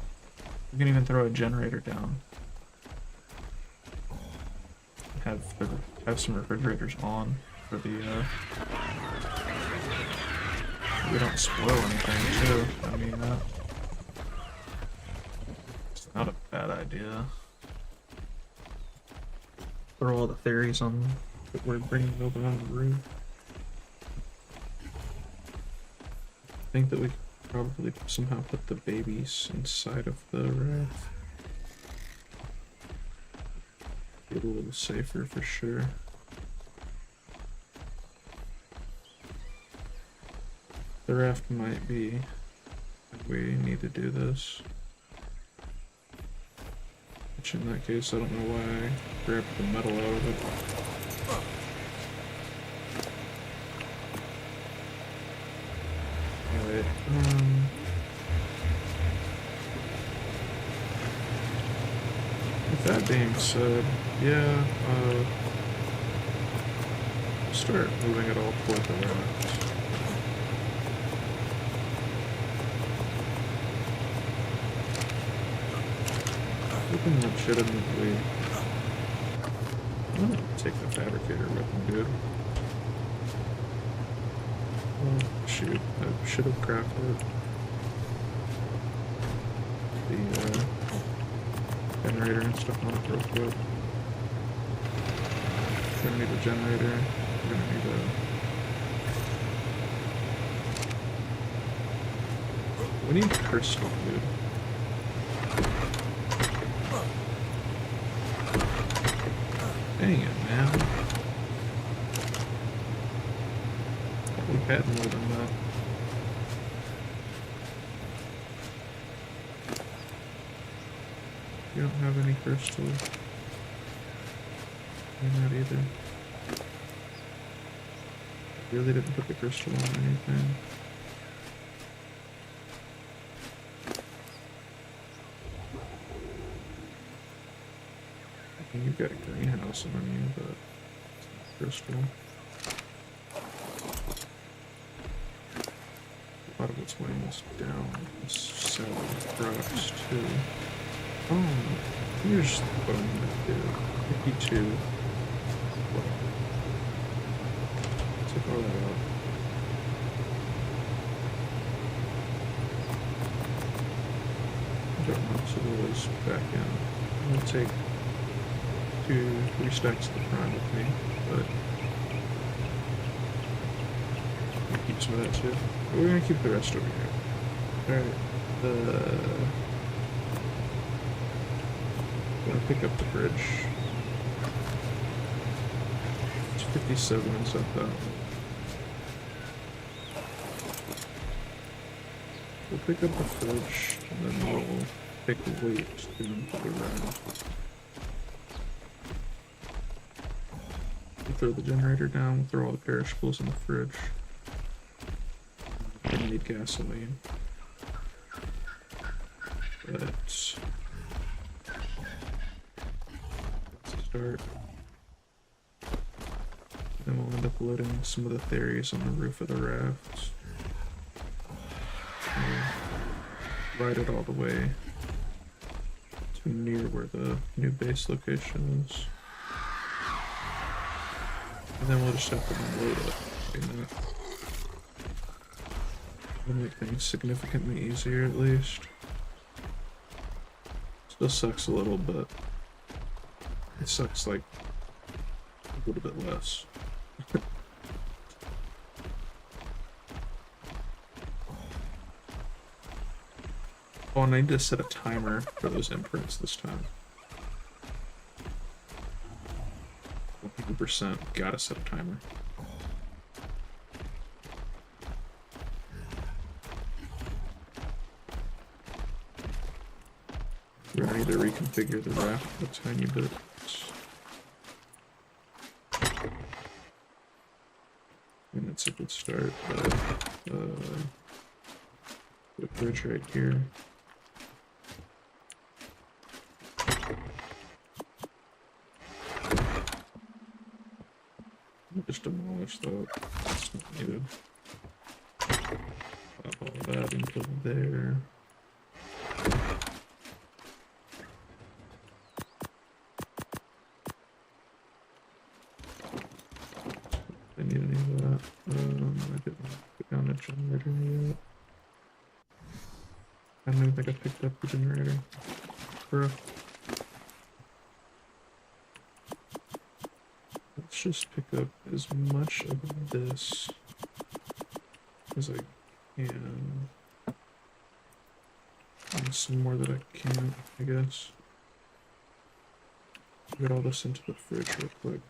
We can even throw a generator down. Have some refrigerators on for the we don't spoil anything too. I mean it's not a bad idea. Throw all the theories on that we're bringing over on the roof. I think that we could probably somehow put the babies inside of the raft. Be a little safer for sure. The raft might be if we need to do this. Which in that case, I don't know why I grabbed the metal out of it. Alright, with that being said, yeah, start moving it all toward the raft. Open that shit in the way. I'm gonna take the fabricator with me, dude. Oh, shoot, I should have crafted the generator and stuff on it real quick. We're gonna need a generator. We're gonna need a... We need crystal, dude. Dang it, man. We had more than that. You don't have any crystal. You're not either. I really didn't put the crystal on anything. I mean, you've got a greenhouse on you, but it's not crystal. A lot of what's weighing us down is selling products too. Oh, here's what I'm gonna do. 52. Take all that out. I don't know, so those back in. I'm gonna take 3 stacks of the prime with me, but I'm gonna keep some of that too. But we're gonna keep the rest over here. Alright, I'm gonna pick up the fridge. It's 57 inside that. We'll pick up the fridge, and then we'll pick the weight to the round. We'll throw the generator down, we'll throw all the perishables in the fridge. We need gasoline. But start. Then we'll end up loading some of the theories on the roof of the rafts. Ride it all the way to near where the new base location is. And then we'll just have to load up. It'll make things significantly easier at least. Still sucks a little, but it sucks like a little bit less. Oh, and I need to set a timer for those imprints this time. 100% gotta set a timer. We're gonna need to reconfigure the raft a tiny bit. And that's a good start, but the bridge right here. Just demolish that. That's not needed. Pop all that into there. I need any of that. I didn't put down a generator yet. I don't even think I picked up the generator. Bruh. Let's just pick up as much of this as I can. And some more that I can't, I guess. Get all this into the fridge real quick.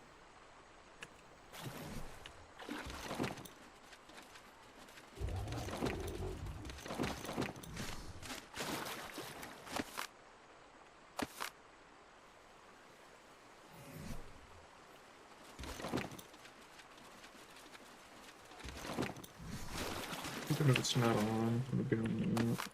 Even if it's not on, it'll be on the map.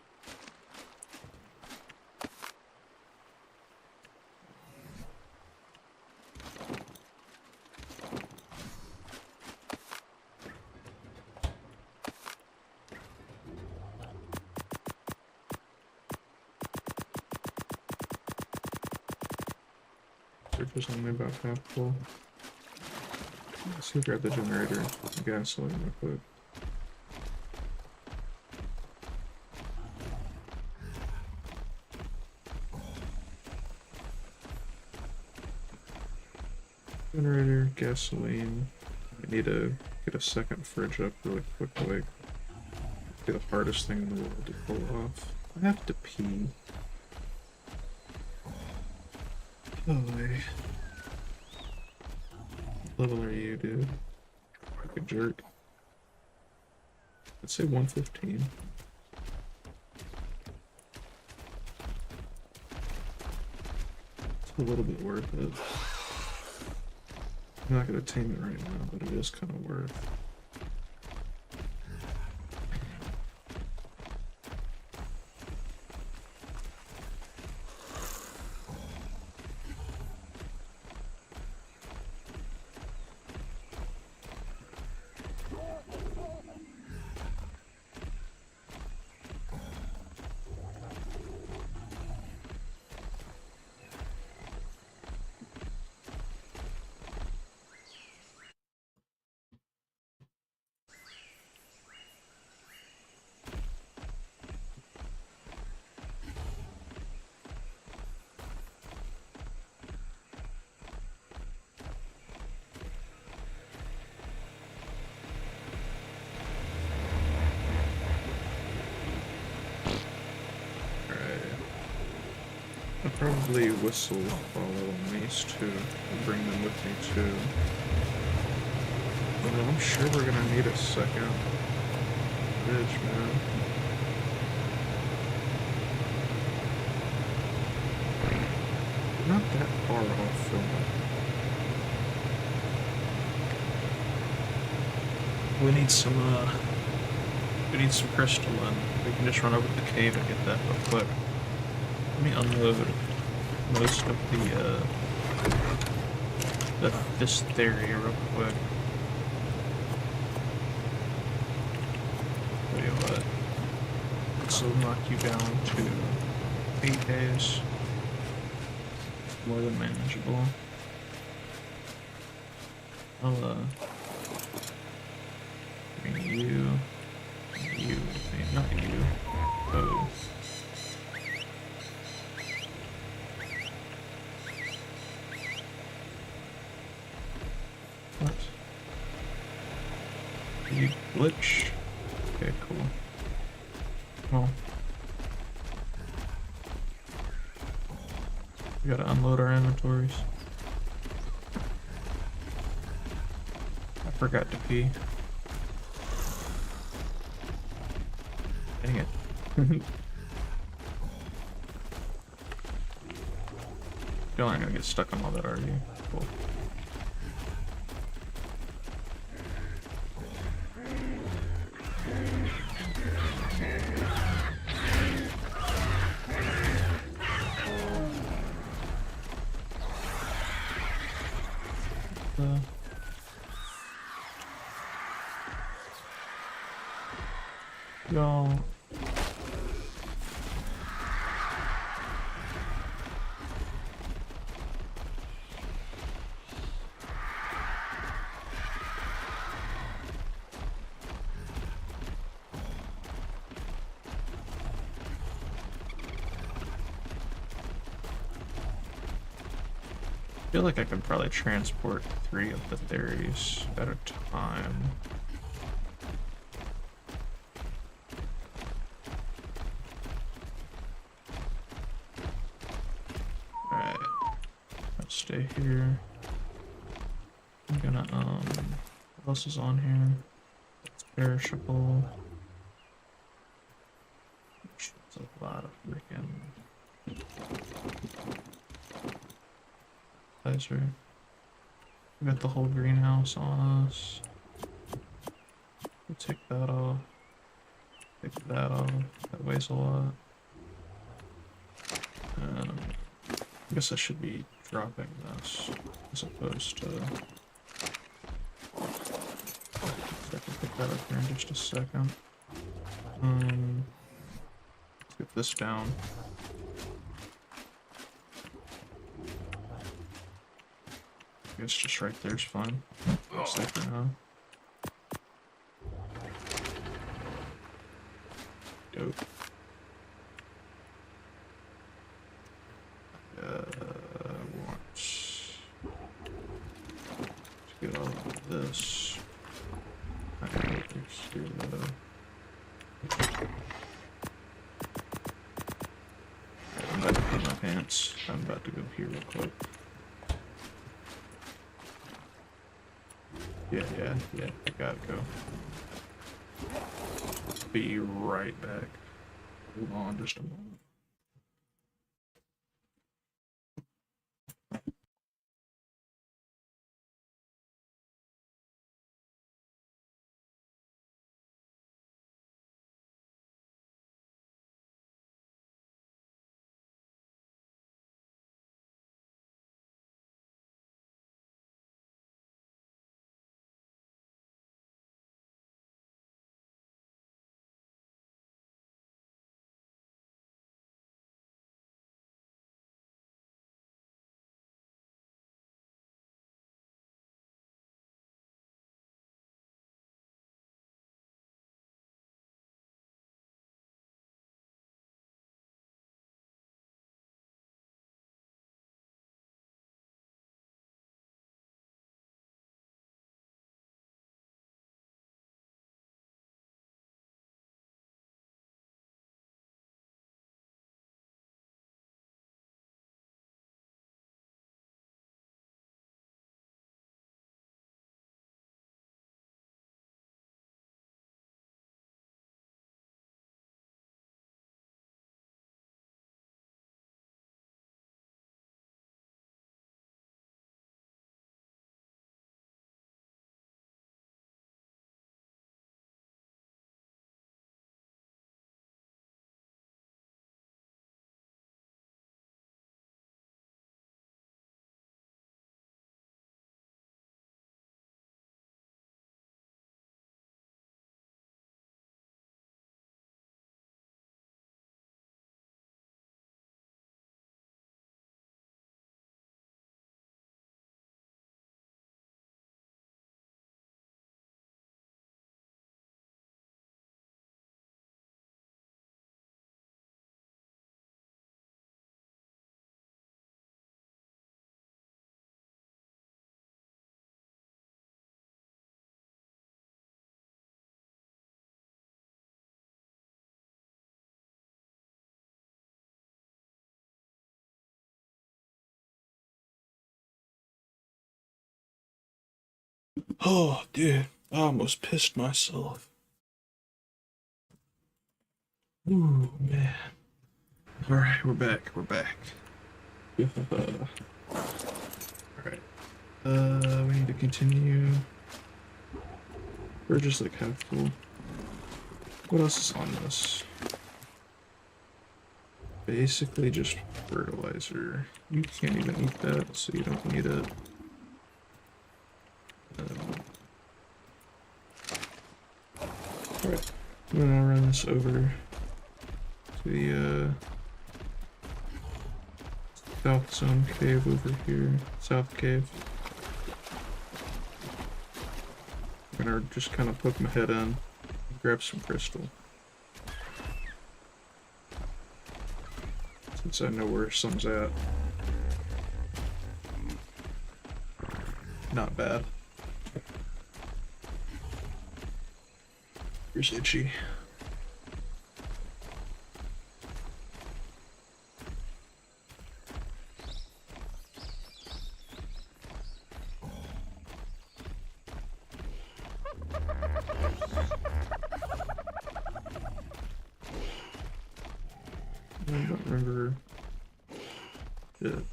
Fridge is only about half full. Let's go grab the generator, gasoline real quick. Generator, gasoline. I need to get a second fridge up really quickly. Be the hardest thing in the world to pull off. I have to pee. Oh, what level are you, dude? Like a jerk. Let's say 115. It's a little bit worth it. I'm not gonna tame it right now, but it is kind of worth. I'll probably whistle follow mace too, and bring them with me too. Well, I'm sure we're gonna need a second bridge, man. We're not that far off from it. We need some crystalline. We can just run over to the cave and get that real quick. Let me unload most of the this theory real quick. Tell you what, this will knock you down to 8 days. More than manageable. I'll bring you, not you. Oh. What? You glitch? Okay, cool. Well, we gotta unload our inventories. I forgot to pee. Dang it. Feel like I'm gonna get stuck on all that already. Cool. Y'all. I feel like I could probably transport 3 of the theories at a time. Alright. Let's stay here. I'm gonna, what else is on here? It's perishable. It's a lot of freaking pleasure. We got the whole greenhouse on us. We'll take that off. Take that off. That weighs a lot. I guess I should be dropping this as opposed to. I can pick that up here in just a second. Let's get this down. I guess just right there's fine. I'll stay for now. Dope. I want to get all of this. I can go through I'm about to put my pants. I'm about to go here real quick. Yeah, I gotta go. Be right back. Hold on just a moment. Oh, dude, I almost pissed myself. Ooh, man. Alright, we're back. We're back. Alright. We need to continue. We're just like half full. What else is on this? Basically just fertilizer. You can't even eat that, so you don't need it. Alright. I'm gonna run this over to the south zone cave over here. South cave. I'm gonna just kind of poke my head in and grab some crystal. Since I know where some's at. Not bad. Here's Itchy. I don't remember it.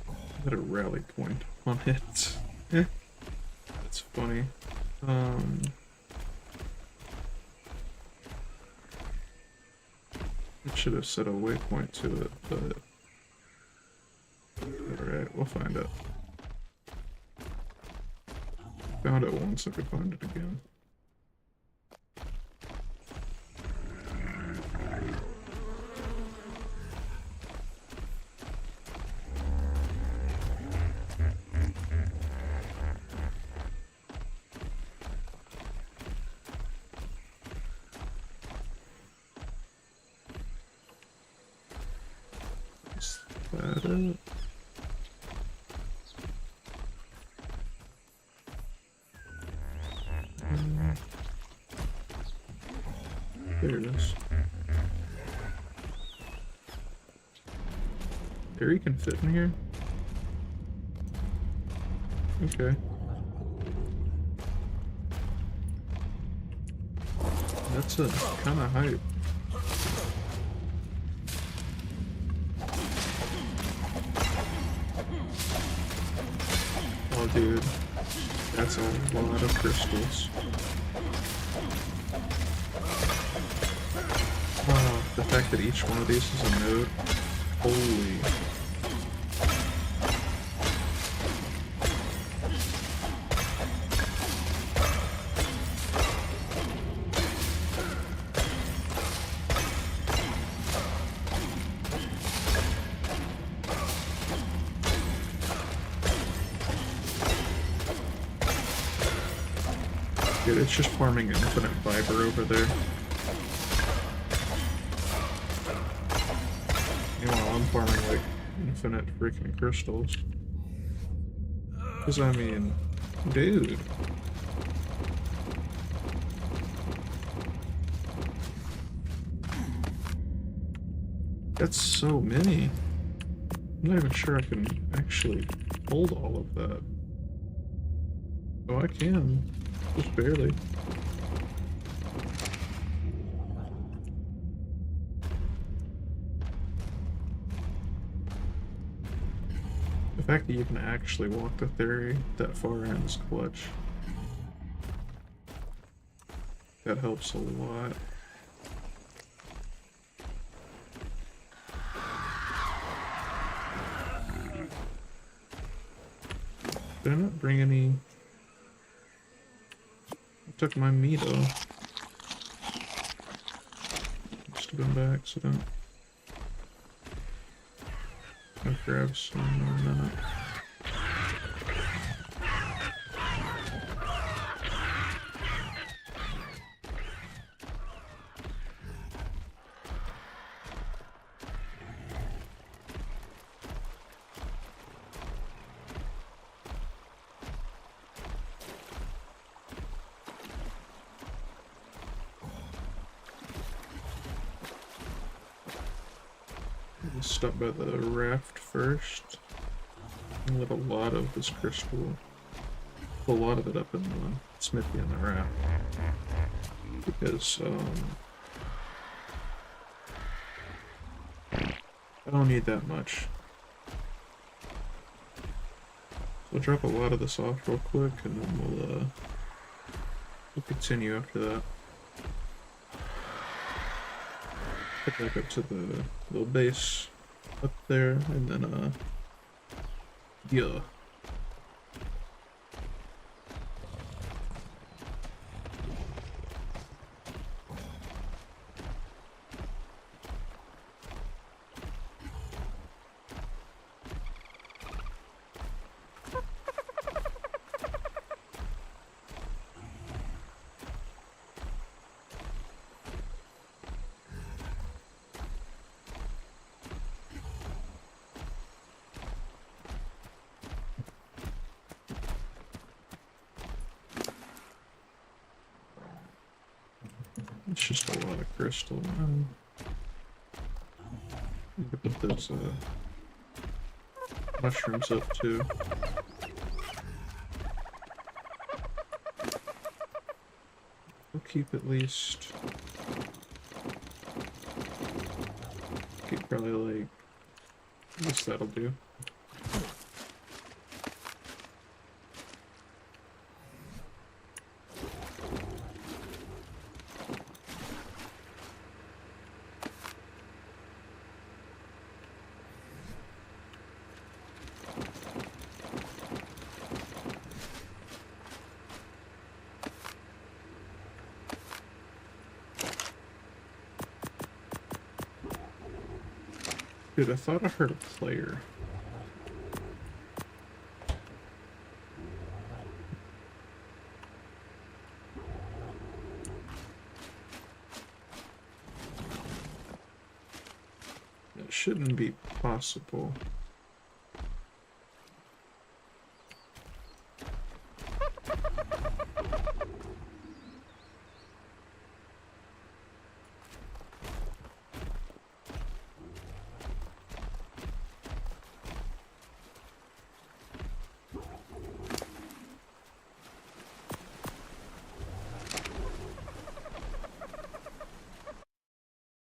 I had a rally point on it. That's funny. I should have set a waypoint to it, but alright, we'll find it. Found it once, I could find it again. Is that it? There it is. Dairy can fit in here? Okay. That's a kind of hype. Oh, dude. That's a lot of crystals. Wow, the fact that each one of these is a node. Holy. Dude, it's just farming infinite fiber over there. Meanwhile, I'm farming like infinite freaking crystals. Cause I mean, dude. That's so many. I'm not even sure I can actually hold all of that. Oh, I can. Just barely. The fact that you can actually walk the theory that far in is clutch. That helps a lot. Did I not bring any? I took my meat off. Must have been by accident. I'll grab some in a minute. Stop by the raft first. And with a lot of this crystal, a lot of it up in the smithy and the raft. Because, I don't need that much. So I'll drop a lot of this off real quick, and then we'll continue after that. Head back up to the little base up there, and then, yeah. It's just a lot of crystal. You can put those mushrooms up too. We'll keep at least. Keep probably like. I guess that'll do. Dude, I thought I heard a player. It shouldn't be possible.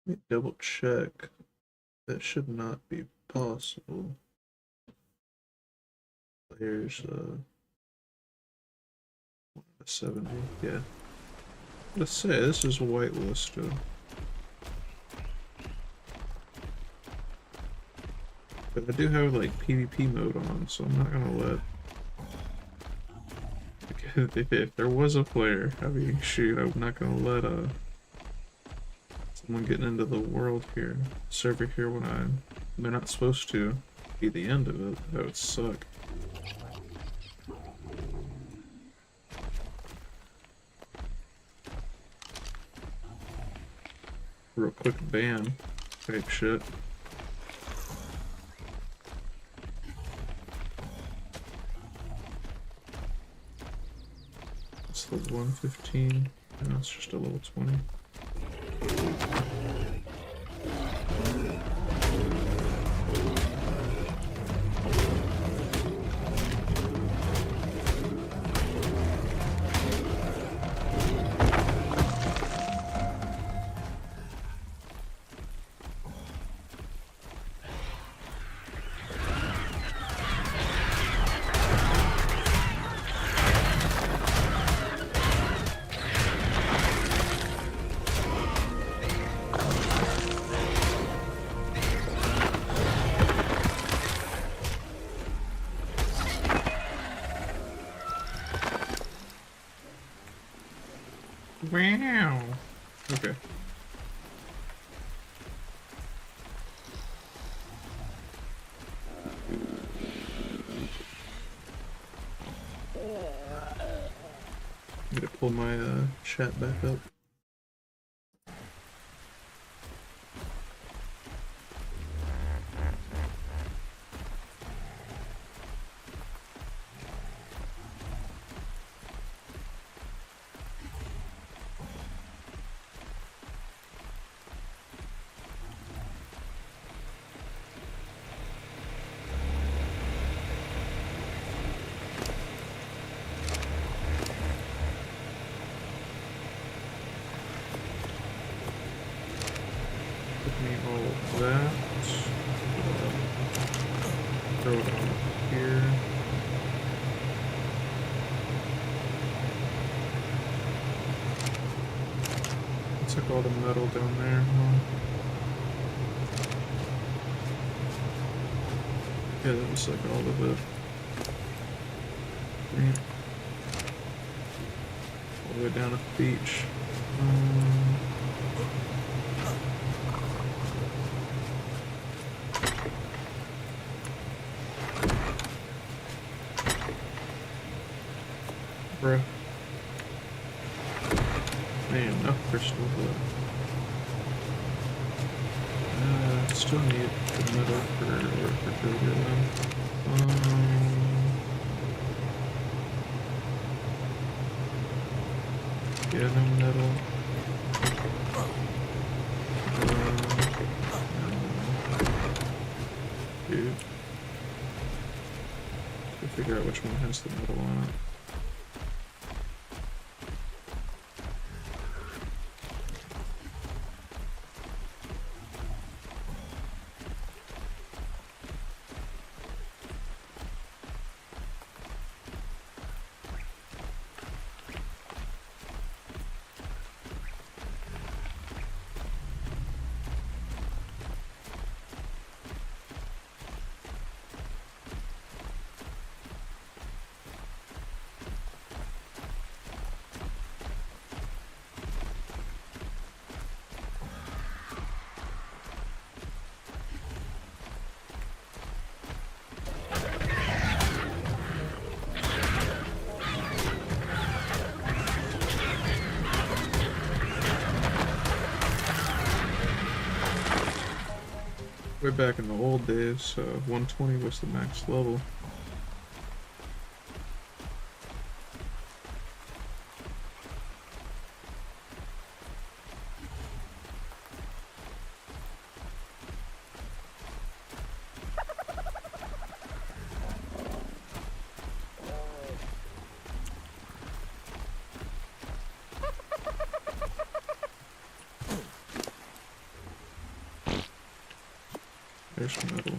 Let me double check. That should not be possible. Here's 70. Yeah. Let's say this is whitelisted. But I do have like PvP mode on, so I'm not gonna let. If there was a player, I mean, shoot, I'm not gonna let someone getting into the world here, server here when they're not supposed to be the end of it. That would suck. Real quick ban type shit. It's the 115. No, it's just a level 20. Wow. Okay. I'm gonna pull my chat back up. me all of that. Throw it on here. I took all the metal down there, huh? Yeah, that was like all of it. Right. All the way down at the beach. Bruh. Man, no crystal, but still need the metal for refrigerator then. Yeah, no metal. Dude. Let's figure out which one has the metal on it. Way back in the old days, 120 was the max level. There's metal.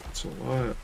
That's a lot.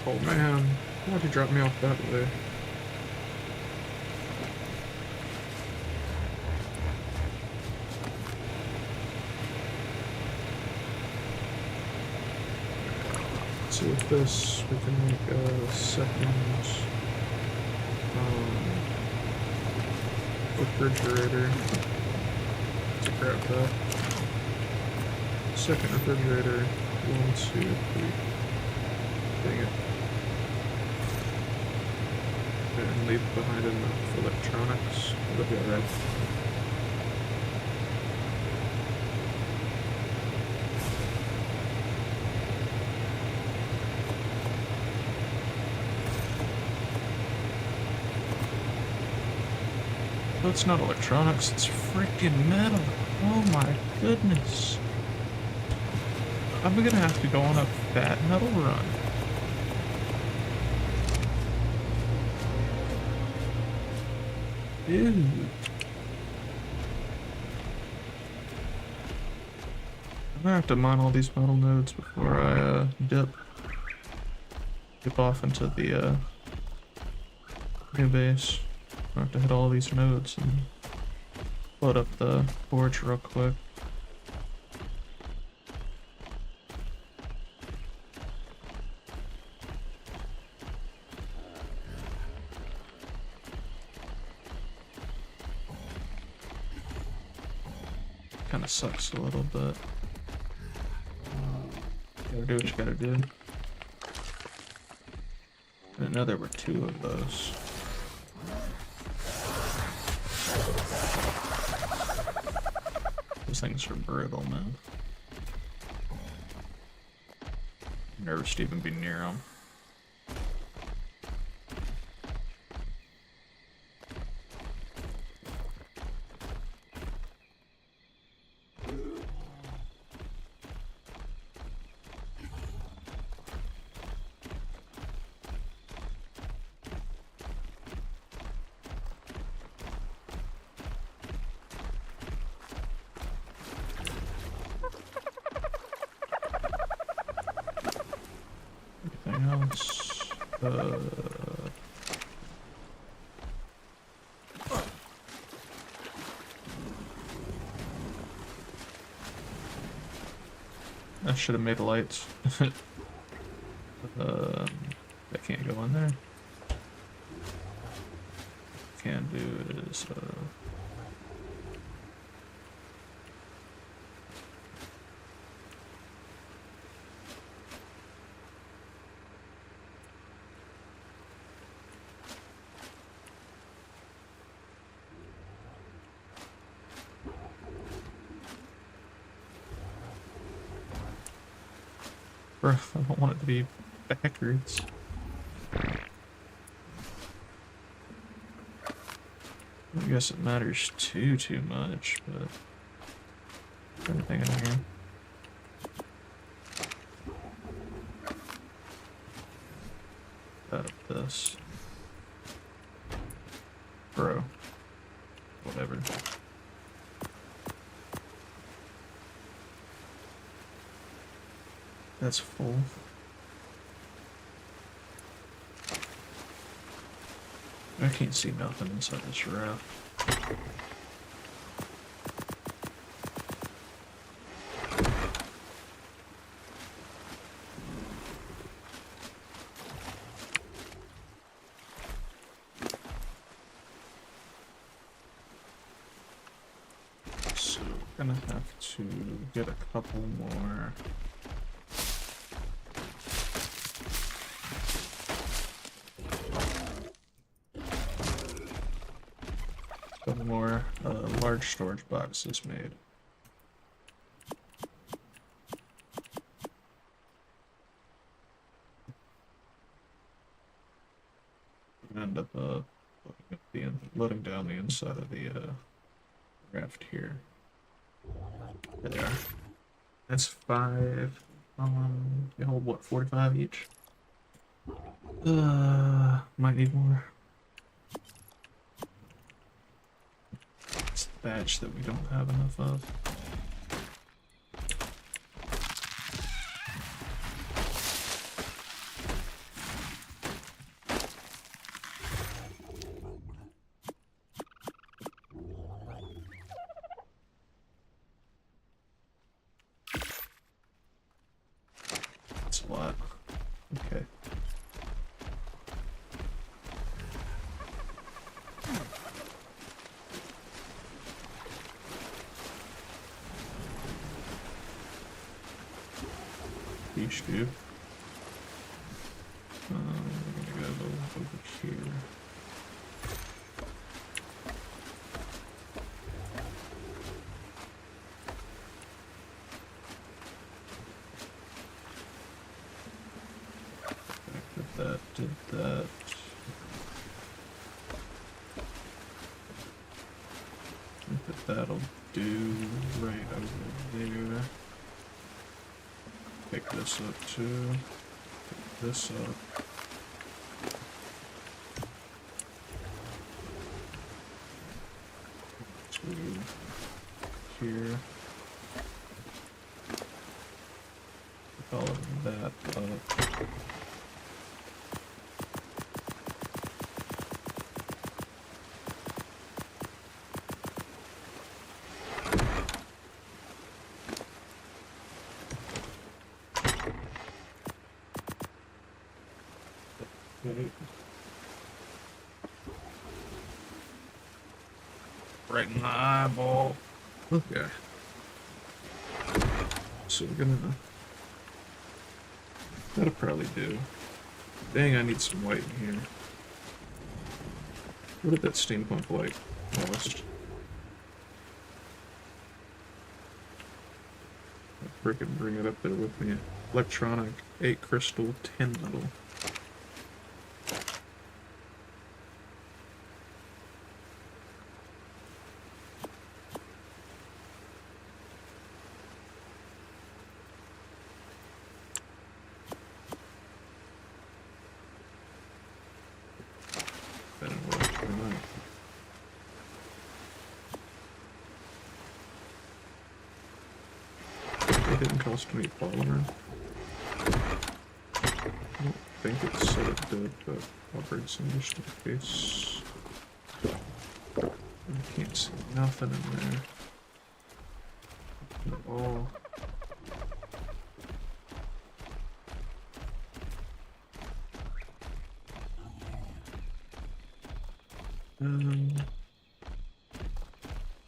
Oh man, why'd you drop me off that way? So with this, we can make a second refrigerator to grab that. Second refrigerator, 1, 2, 3. Dang it. and leave behind enough electronics. It'll be alright. Oh, it's not electronics, it's freaking metal. Oh my goodness. I'm gonna have to go on a fat metal run. Dude. I'm gonna have to mine all these metal nodes before I dip off into the new base. I have to hit all these nodes and load up the forge real quick. Kinda sucks a little bit. Gotta do what you gotta do. I didn't know there were two of those. Those things are brutal, man. I'm nervous to even be near them. Anything else? I should have made lights. I can't go in there. Can do is bro, I don't want it to be backwards. I guess it matters too much, but anything in here. Out of this. Bro. Whatever. That's full. I can't see nothing inside this raft. So we're gonna have to get a couple more. More large storage boxes made. We're gonna end up loading down the inside of the raft here. There they are. That's 5. They hold what, 45 each? Might need more. Batch that we don't have enough of. That's a lot. Okay. Each do. We're gonna go over here. did that. I think that'll do right over there. Pick this up too. Pick this up. Here. All of that up. Right in the eyeball. Okay. So we're gonna... That'll probably do. Dang, I need some white in here. What did that steampunk light cost? I'll frickin' bring it up there with me. Electronic, 8 crystal, 10 metal. That didn't work for now. It didn't cost me polymer. I don't think it said it did, but I'll bring some just in case. I can't see nothing in there. At all.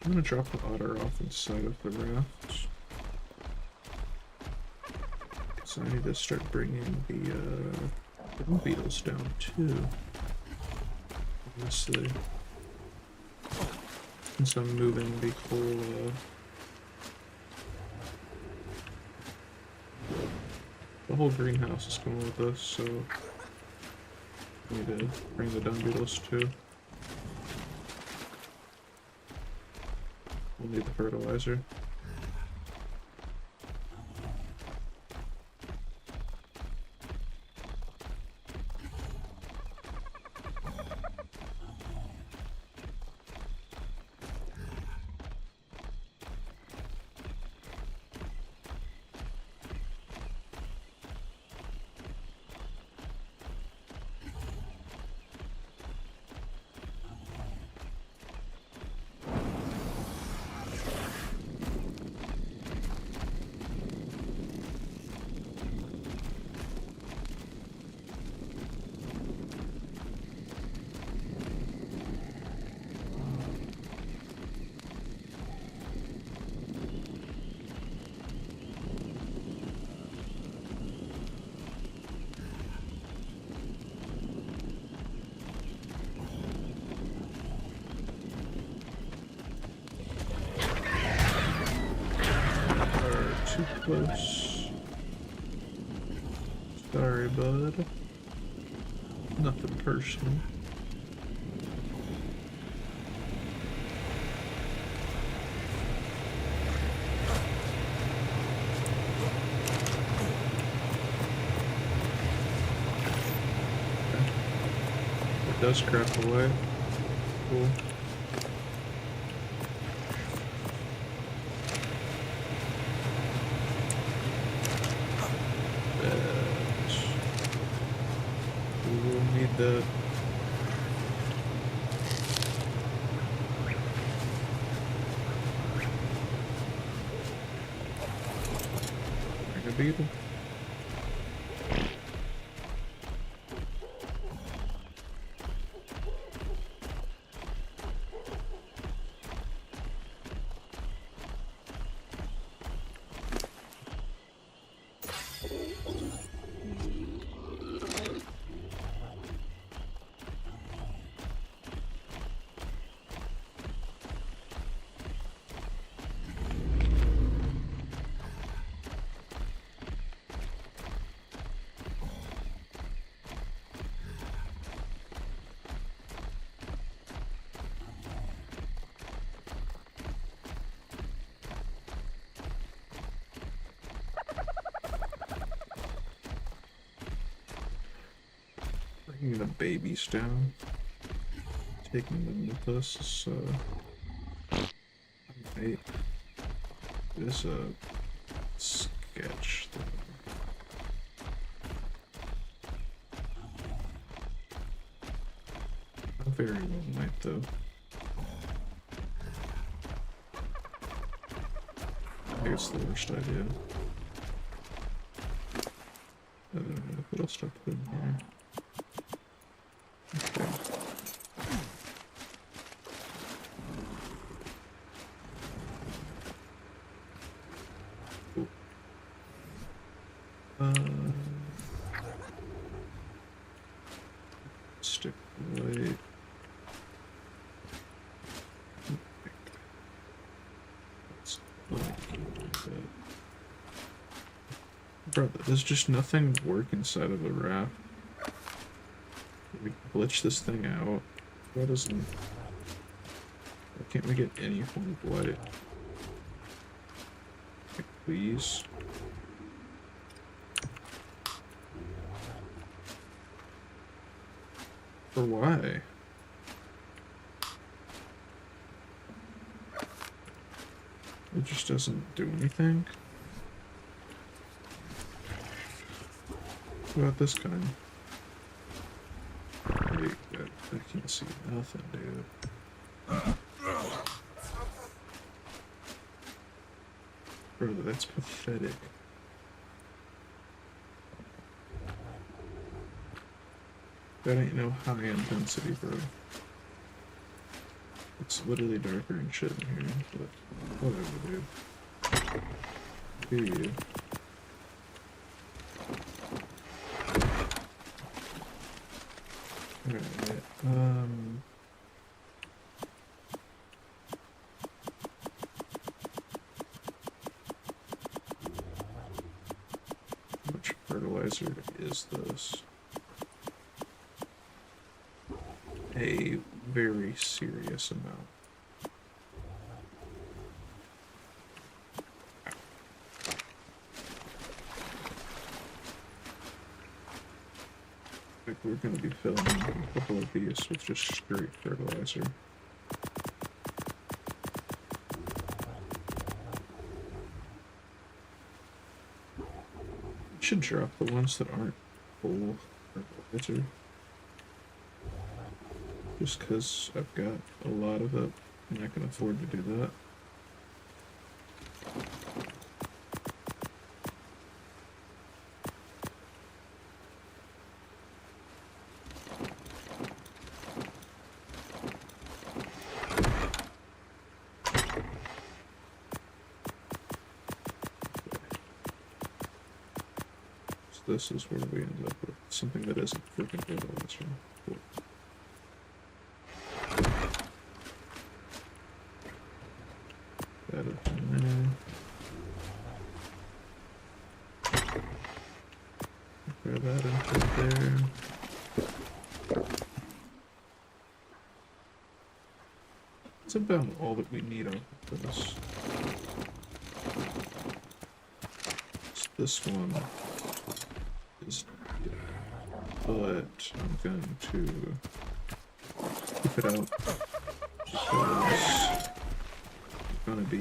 I'm gonna drop the otter off inside of the raft. So I need to start bringing the beetles down too. Obviously, since I'm moving the whole greenhouse is coming with us, so I need to bring the dung beetles too. We'll need the fertilizer. Too close. Sorry, bud. Nothing personal. Okay. It does crap away. Cool. The bring a beetle. Taking the babies down. Taking them with us is, right. This, sketch thing. A very long night, though. I think it's the worst idea. What else do I put in here? Okay. Cool. Stick light. Bro, there's just nothing work inside of the raft. We glitch this thing out. Why doesn't... Why can't we get any form of light? Like, please? For why? It just doesn't do anything? What about this kind? Wait, I can't see nothing, dude. Bro, that's pathetic. That ain't no high intensity, bro. It's literally darker and shit in here, but whatever, dude. Do you? Alright, how much fertilizer is this? A very serious amount. Like we're gonna be filling a couple of these with just straight fertilizer. Should drop the ones that aren't full fertilizer. Just because I've got a lot of it and I can afford to do that. So this is where we end up with something that isn't freaking fertilizer. Cool. That up in there. Throw that into there. That's about all that we need on this. So this one is dead, but I'm going to keep it out because I'm gonna be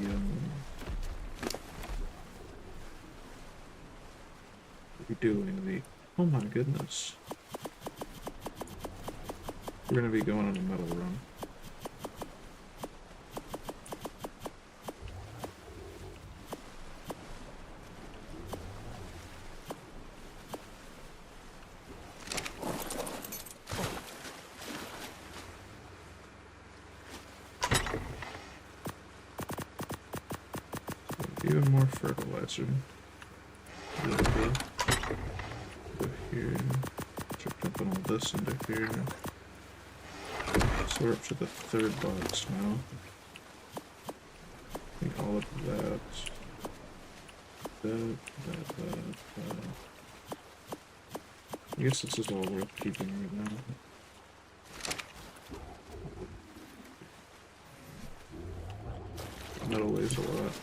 redoing the. Oh my goodness, we're gonna be going on a metal run. Even more fertilizer. Go here. Start dumping all this into here. So we're up to the third box now. I think all of that. That. I guess this is all worth keeping right now. Metal weighs a lot.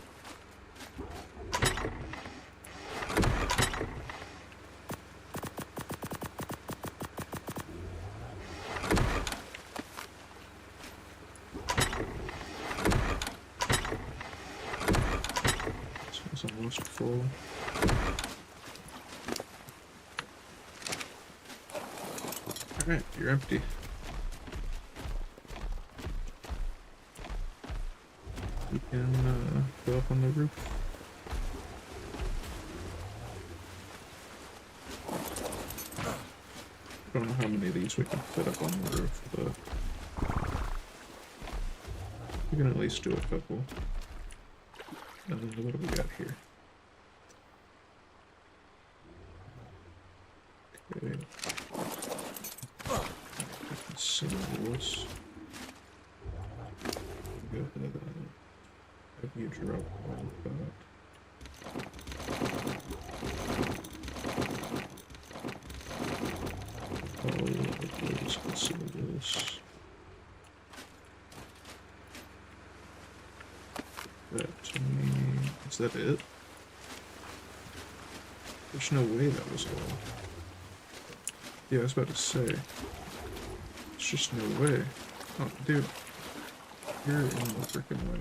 full. Alright, you're empty. You can go up on the roof. I don't know how many of these we can fit up on the roof, but we can at least do a couple. And then what do we got here? Okay. Symbols. Go ahead and have you drop all of that. All of those consumables. That to me. Is that it? There's no way that was all. Yeah, I was about to say. There's just no way. Oh, dude. You're in the freaking way.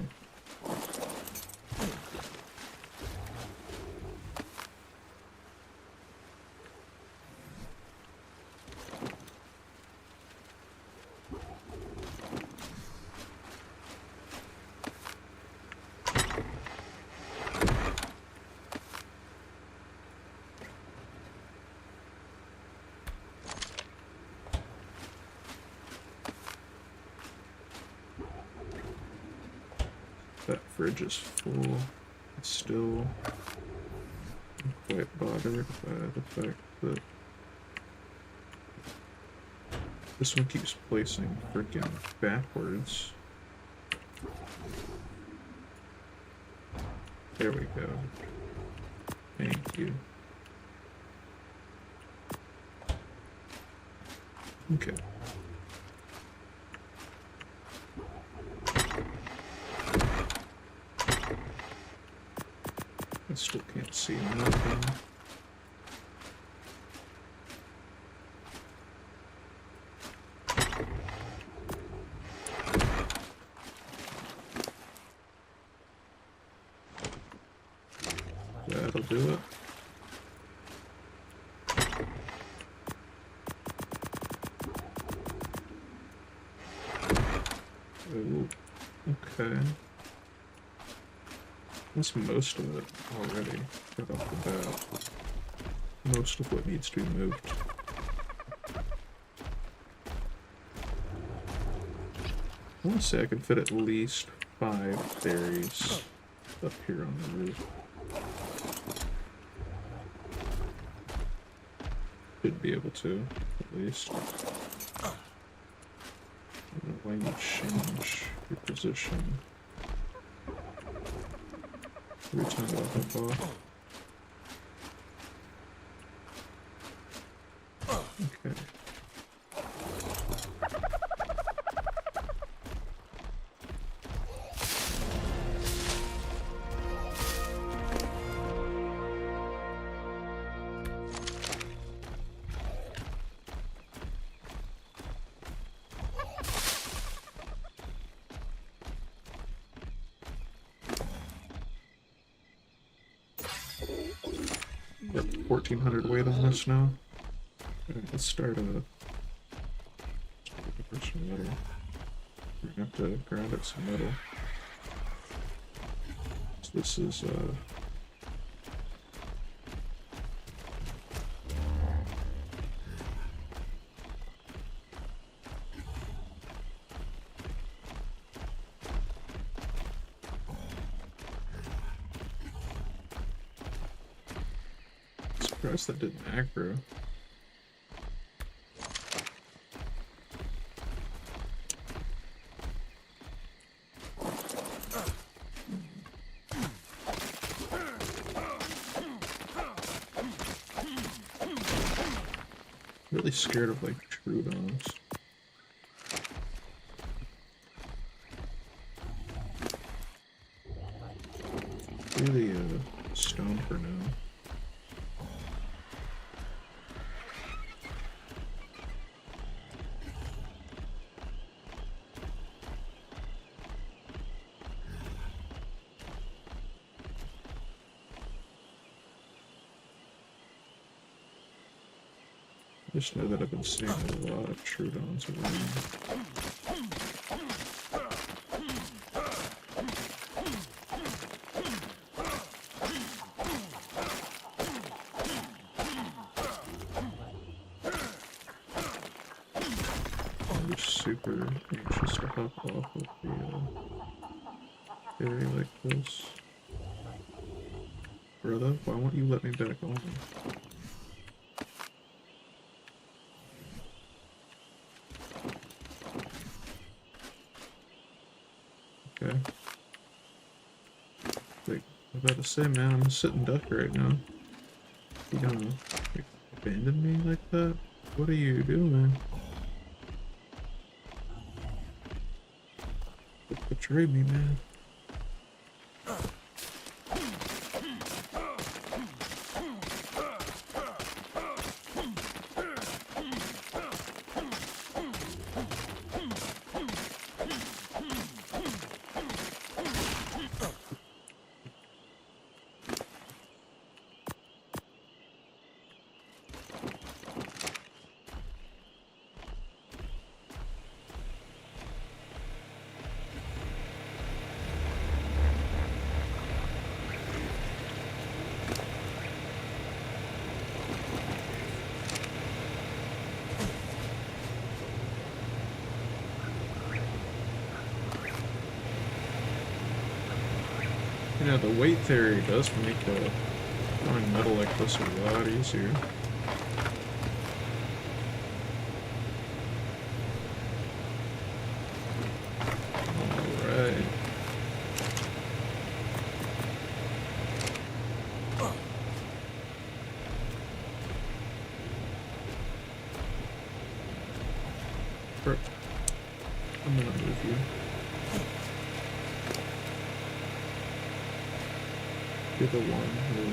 That fridge is full. It's still quite bothered by the fact that this one keeps placing freaking backwards. There we go. Thank you. Okay. I still can't see nothing. That'll do it. Oh, okay. That's most of it already, right off the bat. Most of what needs to be moved. I want to say I could fit at least 5 berries up here on the roof. Should be able to, at least. I don't know why you change your position. Every time I hop off. Okay. Got 1,400 weight on this now. Alright, let's start a some metal. We're gonna have to grind up some metal. So this is surprised that didn't aggro. Really scared of like Trudons. Really stoned for now. Just know that I've been seeing a lot of Trudons around. I'm just super anxious to hop off of the area like this. Brother, why won't you let me back on? Okay. Like, I'm about to say, man, I'm a sitting duck right now. You gonna like, abandon me like that? What are you doing? Betray me, man. You know, the weight theory does make throwing metal like this a lot easier. Alright. I'm gonna move you. You're the one who...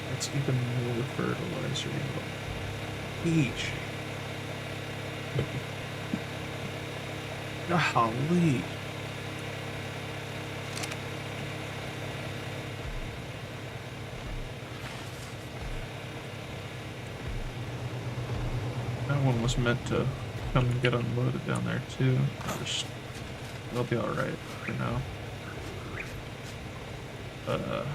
That's even more fertilizer. Each. Golly. That one was meant to come and get unloaded down there too. They'll be alright for now. But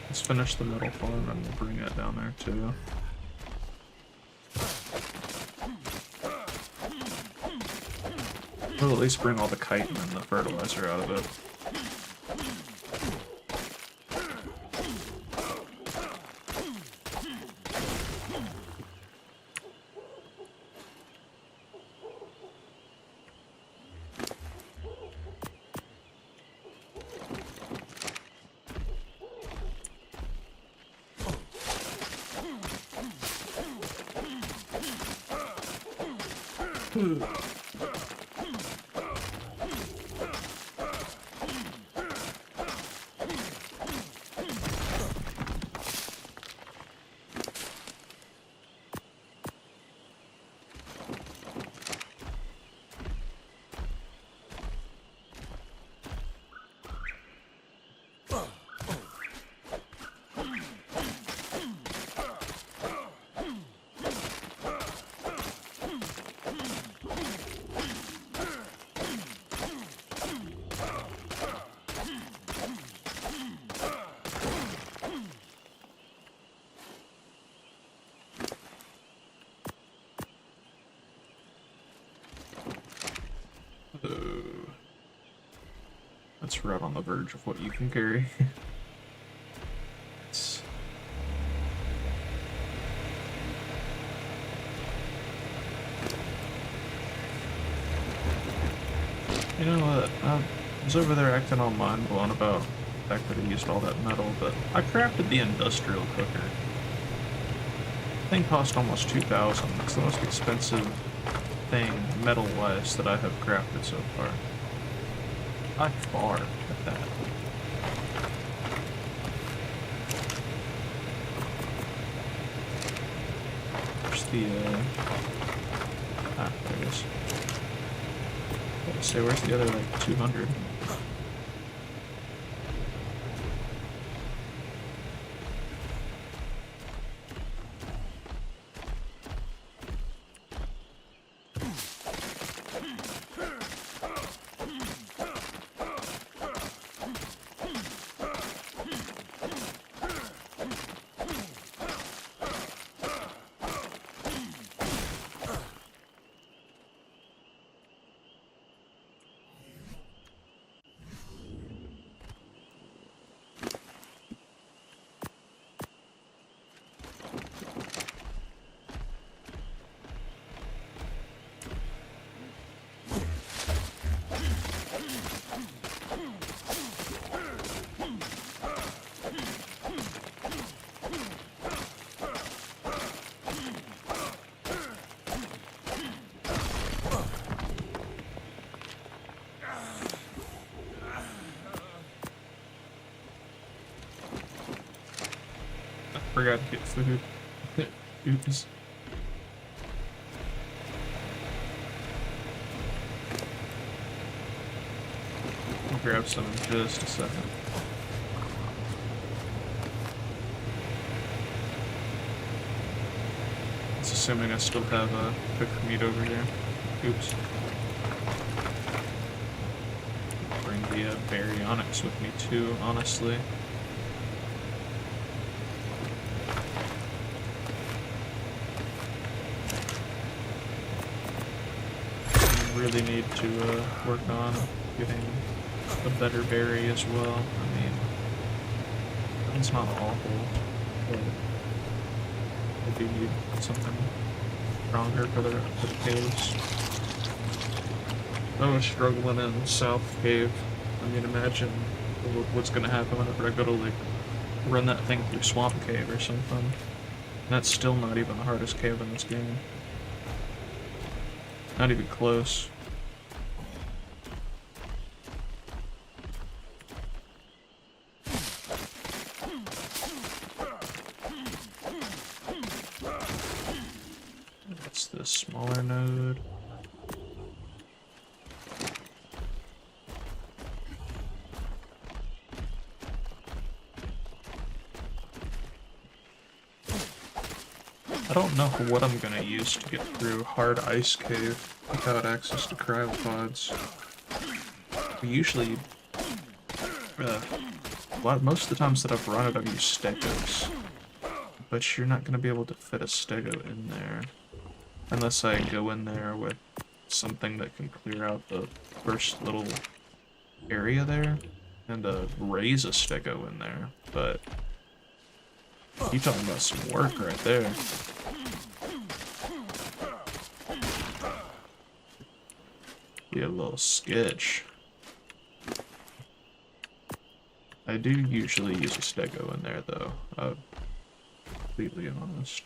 let's finish the metal farm and we'll bring it down there too. We'll at least bring all the chitin and the fertilizer out of it. That's right on the verge of what you can carry. You know what? I was over there acting all mind blown about the fact that I used all that metal, but I crafted the industrial cooker. The thing cost almost 2,000. It's the most expensive thing, metal-wise, that I have crafted so far. By far at that. Where's the, there it is. Let's say, where's the other, like, 200? forgot to get food. Oops. I'll grab some in just a second. It's assuming I still have cooked meat over here. Oops. Bring the baryonyx with me too, honestly. Really need to work on getting a better berry as well. I mean, it's not awful, but I do need something stronger for the caves. I was struggling in South Cave. I mean, imagine what's gonna happen whenever I go to like run that thing through Swamp Cave or something. That's still not even the hardest cave in this game. Not even close. That's the smaller node. I don't know what I'm gonna use to get through Hard Ice Cave without access to cryopods. We usually, most of the times that I've run it, I've used stegos. But you're not gonna be able to fit a stego in there. Unless I go in there with something that can clear out the first little area there. And raise a stego in there. But you're talking about some work right there. Be a little sketch. I do usually use a stego in there though, completely honest.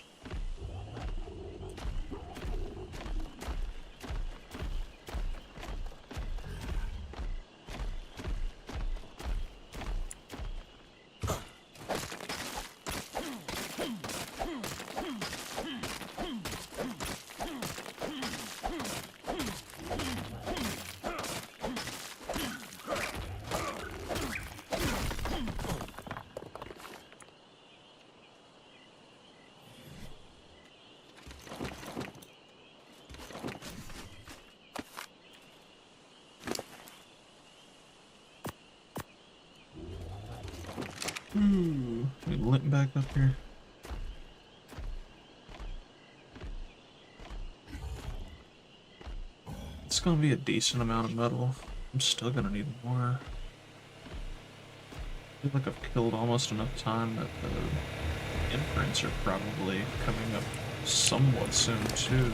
We lit back up here. It's gonna be a decent amount of metal. I'm still gonna need more. I feel like I've killed almost enough time that the imprints are probably coming up somewhat soon too.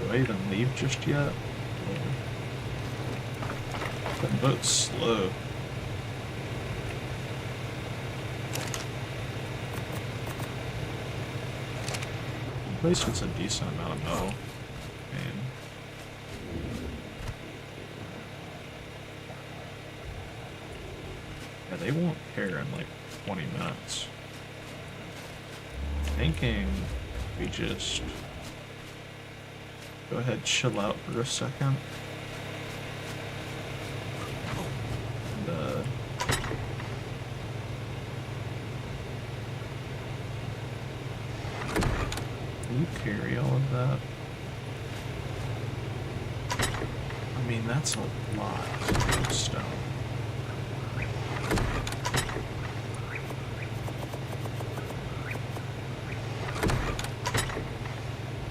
Do I even leave just yet? That boat's slow. At least it's a decent amount of metal. And yeah, they won't care in like 20 minutes. Thinking we just go ahead, chill out for a second. And, you carry all of that? I mean, that's a lot of stone.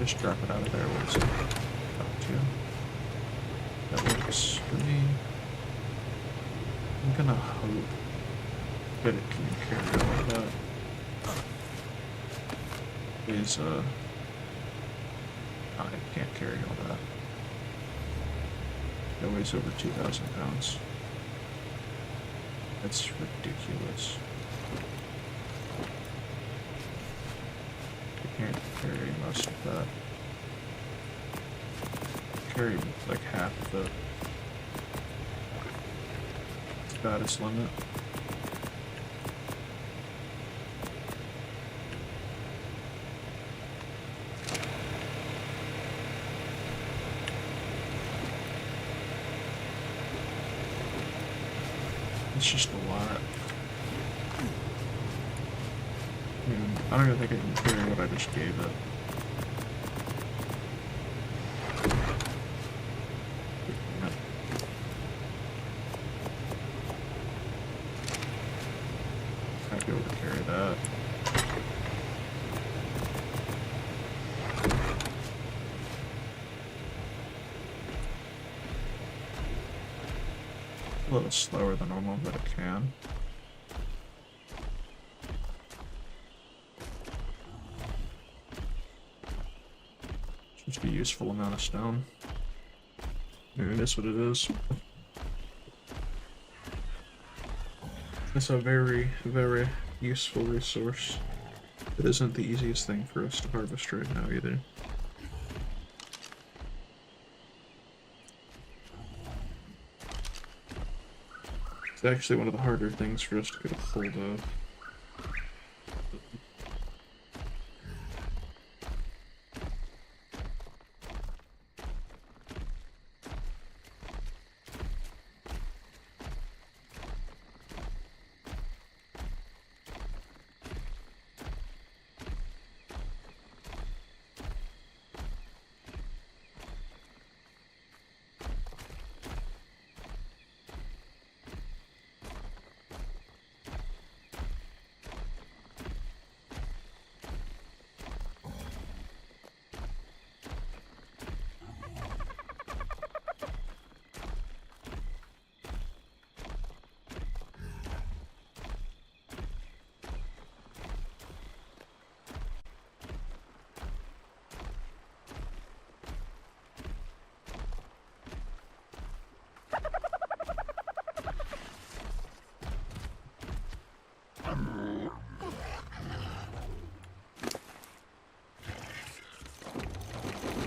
Just drop it out of there. Where's it? Up to. That works for me. I'm gonna hope that it can carry all of that. Please, it can't carry all that. That weighs over 2,000 pounds. That's ridiculous. Can't carry most of that. Carry like half of the status limit. It's just a lot. I don't even think I can carry what I just gave it. I'd be able to carry that. A little slower than normal, but it can. Just a useful amount of stone. Maybe that's what it is. It's a very, very useful resource. It isn't the easiest thing for us to harvest right now either. It's actually one of the harder things for us to get a hold of.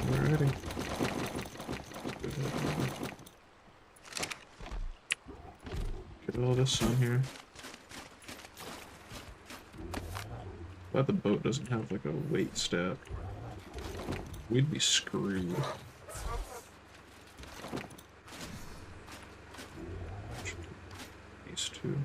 Alrighty. Get all this on here. Glad the boat doesn't have like a weight stat. We'd be screwed. These two.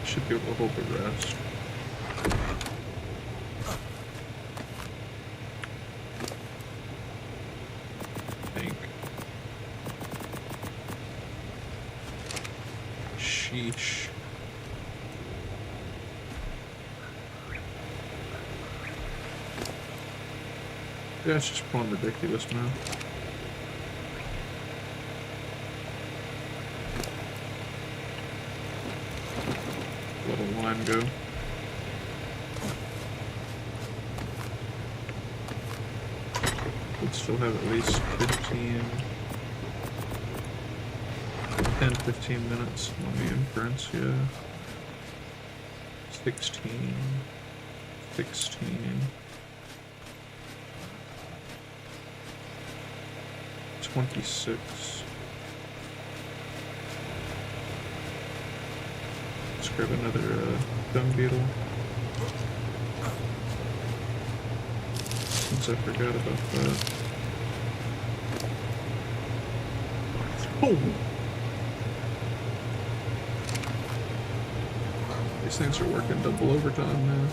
Should be able to hold the rest. I think. Sheesh. That's just plain ridiculous, man. line go? We'd still have at least 10-15 minutes on the inference, yeah. 16. 26. Let's grab another dung beetle. Since I forgot about that. Oh! These things are working double overtime now.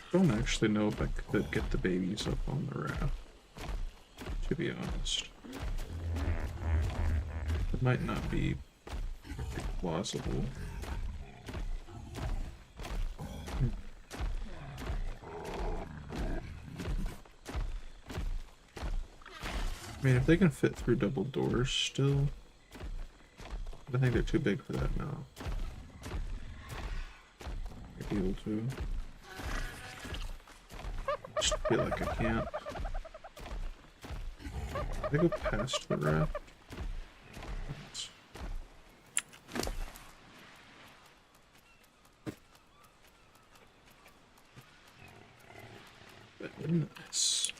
I don't actually know if I could get the babies up on the raft, to be honest. It might not be plausible. I mean, if they can fit through double doors still, I think they're too big for that now. I'd be able to. Just feel like I can't. Did I go past the raft? Nice.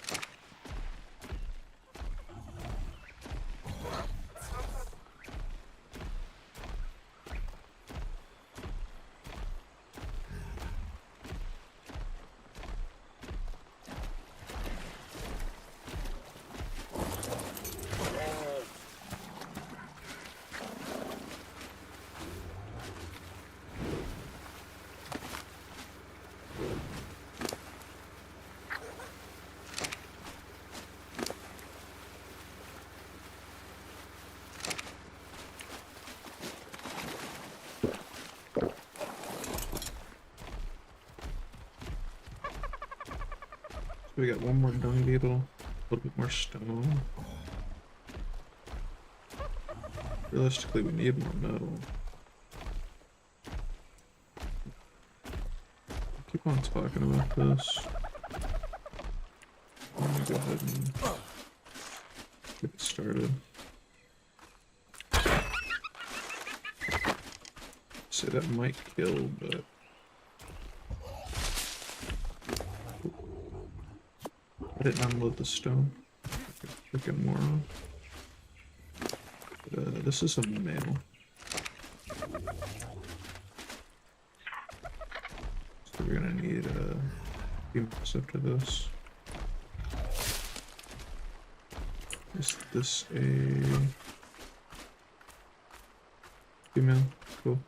So we got one more dung beetle, a little bit more stone. Realistically, we need more metal. Keep on talking about this. I'm gonna go ahead and get it started. So that might kill, but I didn't unload the stone. Freaking moron. This is a male. So we're gonna need females after this. Is this a female? Cool.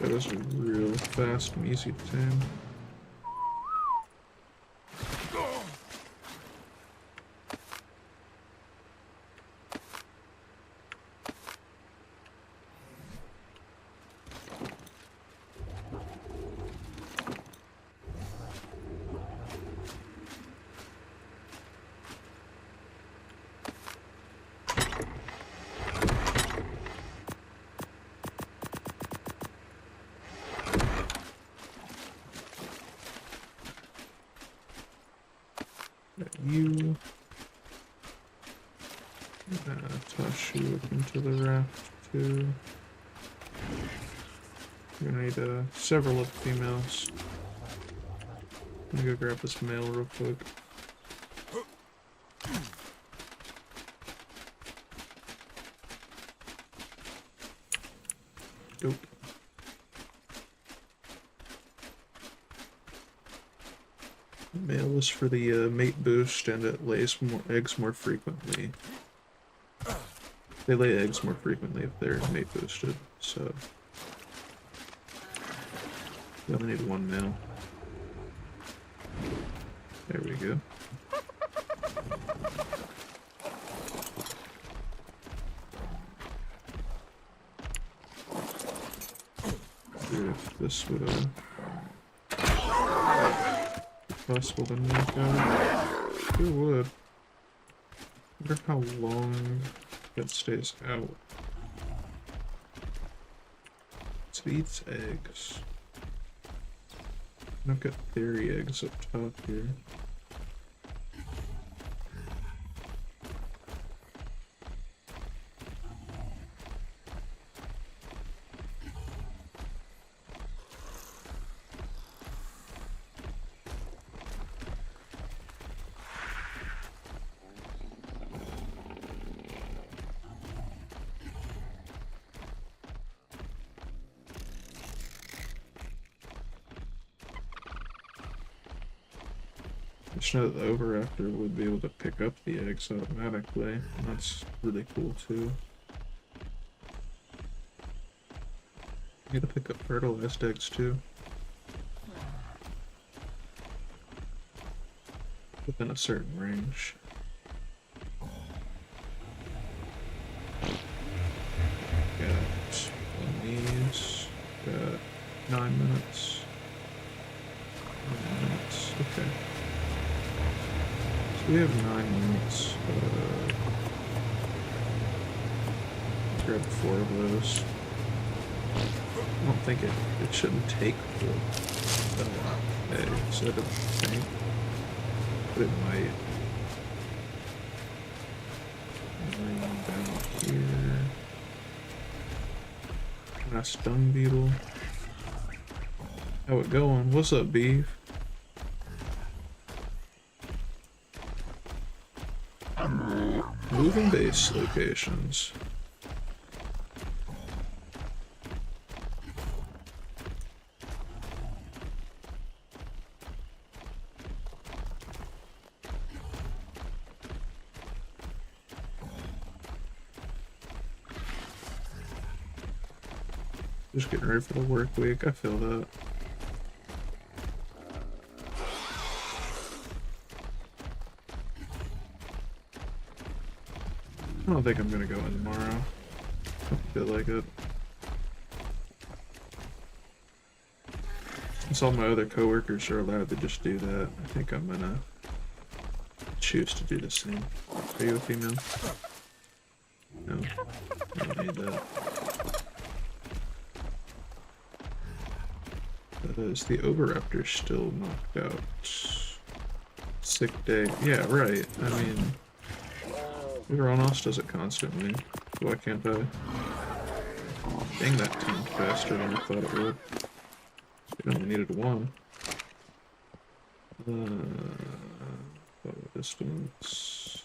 That is a real fast and easy to tame. you. Toss you up into the raft too. We're gonna need several of the females. Let me go grab this male real quick. Dope. Male is for the mate boost, and it lays more eggs more frequently. They lay eggs more frequently if they're mate boosted, so we only need one male. There we go. See if this would be possible to knock out. It would. Wonder how long that stays out. So it eats eggs. I've got theory eggs up top here. I just know that the Overactor would be able to pick up the eggs automatically, and that's really cool too. You gotta pick up fertilized eggs too. Within a certain range. Got one of these. Got 9 minutes. 9 minutes. Okay. So we have 9 minutes. Grab 4 of those. I don't think it shouldn't take the eggs, I don't think. But it might. Down here. Nice dung beetle. How it going? What's up, beef? Moving base locations. Just getting ready for the work week, I feel that. I don't think I'm gonna go in tomorrow. I don't feel like it. Since all my other coworkers are allowed to just do that, I think I'm gonna choose to do the same. Are you a female? No, I don't need that. Is the Oviraptor still knocked out? Sick day. Yeah, right. I mean, everyone else does it constantly. Why can't I? Dang, that tanked faster than I thought it would. We only needed one. Distance.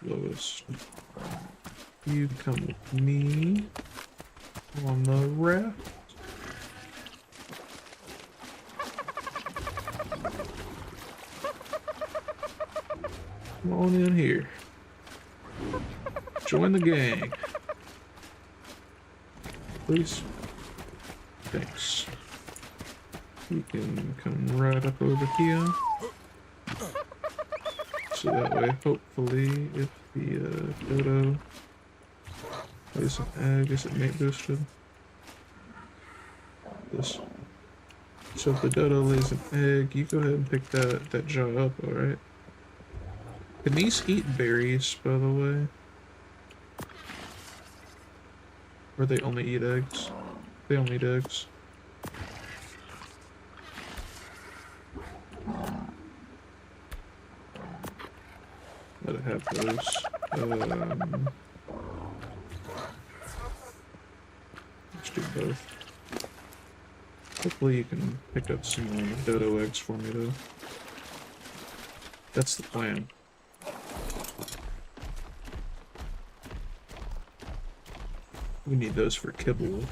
Lowest. You come with me on the raft. Come on in here. Join the gang. Please. Thanks. You can come right up over here. So that way, hopefully, if the dodo lays an egg, is it mate boosted? This. So if the dodo lays an egg, you go ahead and pick that jaw up, alright? Can these eat berries, by the way? Or they only eat eggs? They only eat eggs. that have those. Let's do both. Hopefully you can pick up some dodo eggs for me though. That's the plan. We need those for kibble.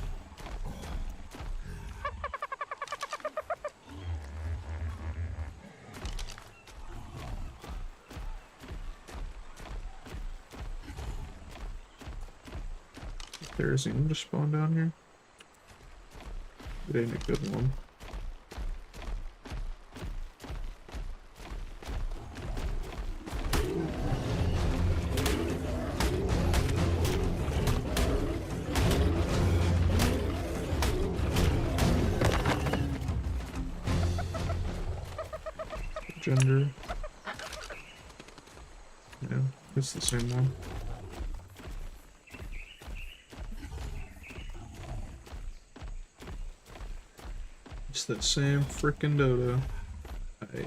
There's even to spawn down here. It ain't a good one. Gender. Yeah, it's the same one. It's that same frickin' dodo. I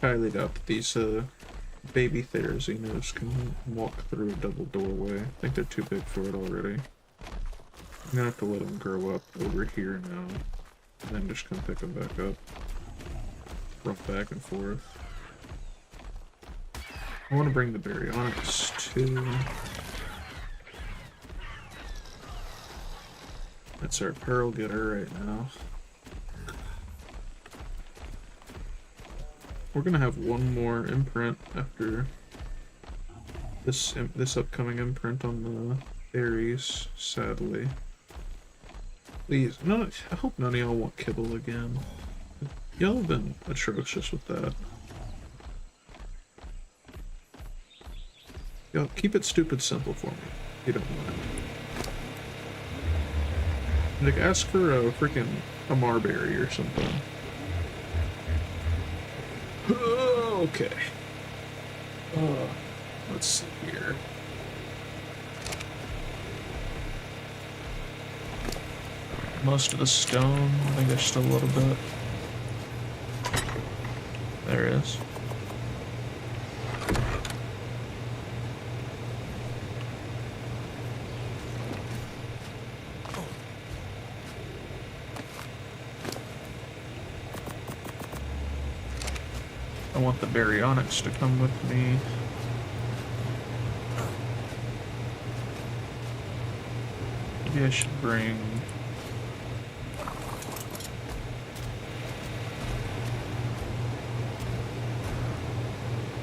highly doubt that these baby Therazinos can walk through a double doorway. I think they're too big for it already. I'm gonna have to let them grow up over here now, and then just come pick them back up. Run back and forth. I want to bring the baryonyx too. That's our pearl getter right now. We're gonna have one more imprint after this upcoming imprint on the Aries, sadly. Please, no, I hope none of y'all want kibble again. Y'all have been atrocious with that. Y'all keep it stupid simple for me, if you don't mind. Like, ask for a freaking marberry or something. Okay. Let's see here. Most of the stone, I think there's still a little bit. There it is. I want the baryonyx to come with me. Maybe I should bring...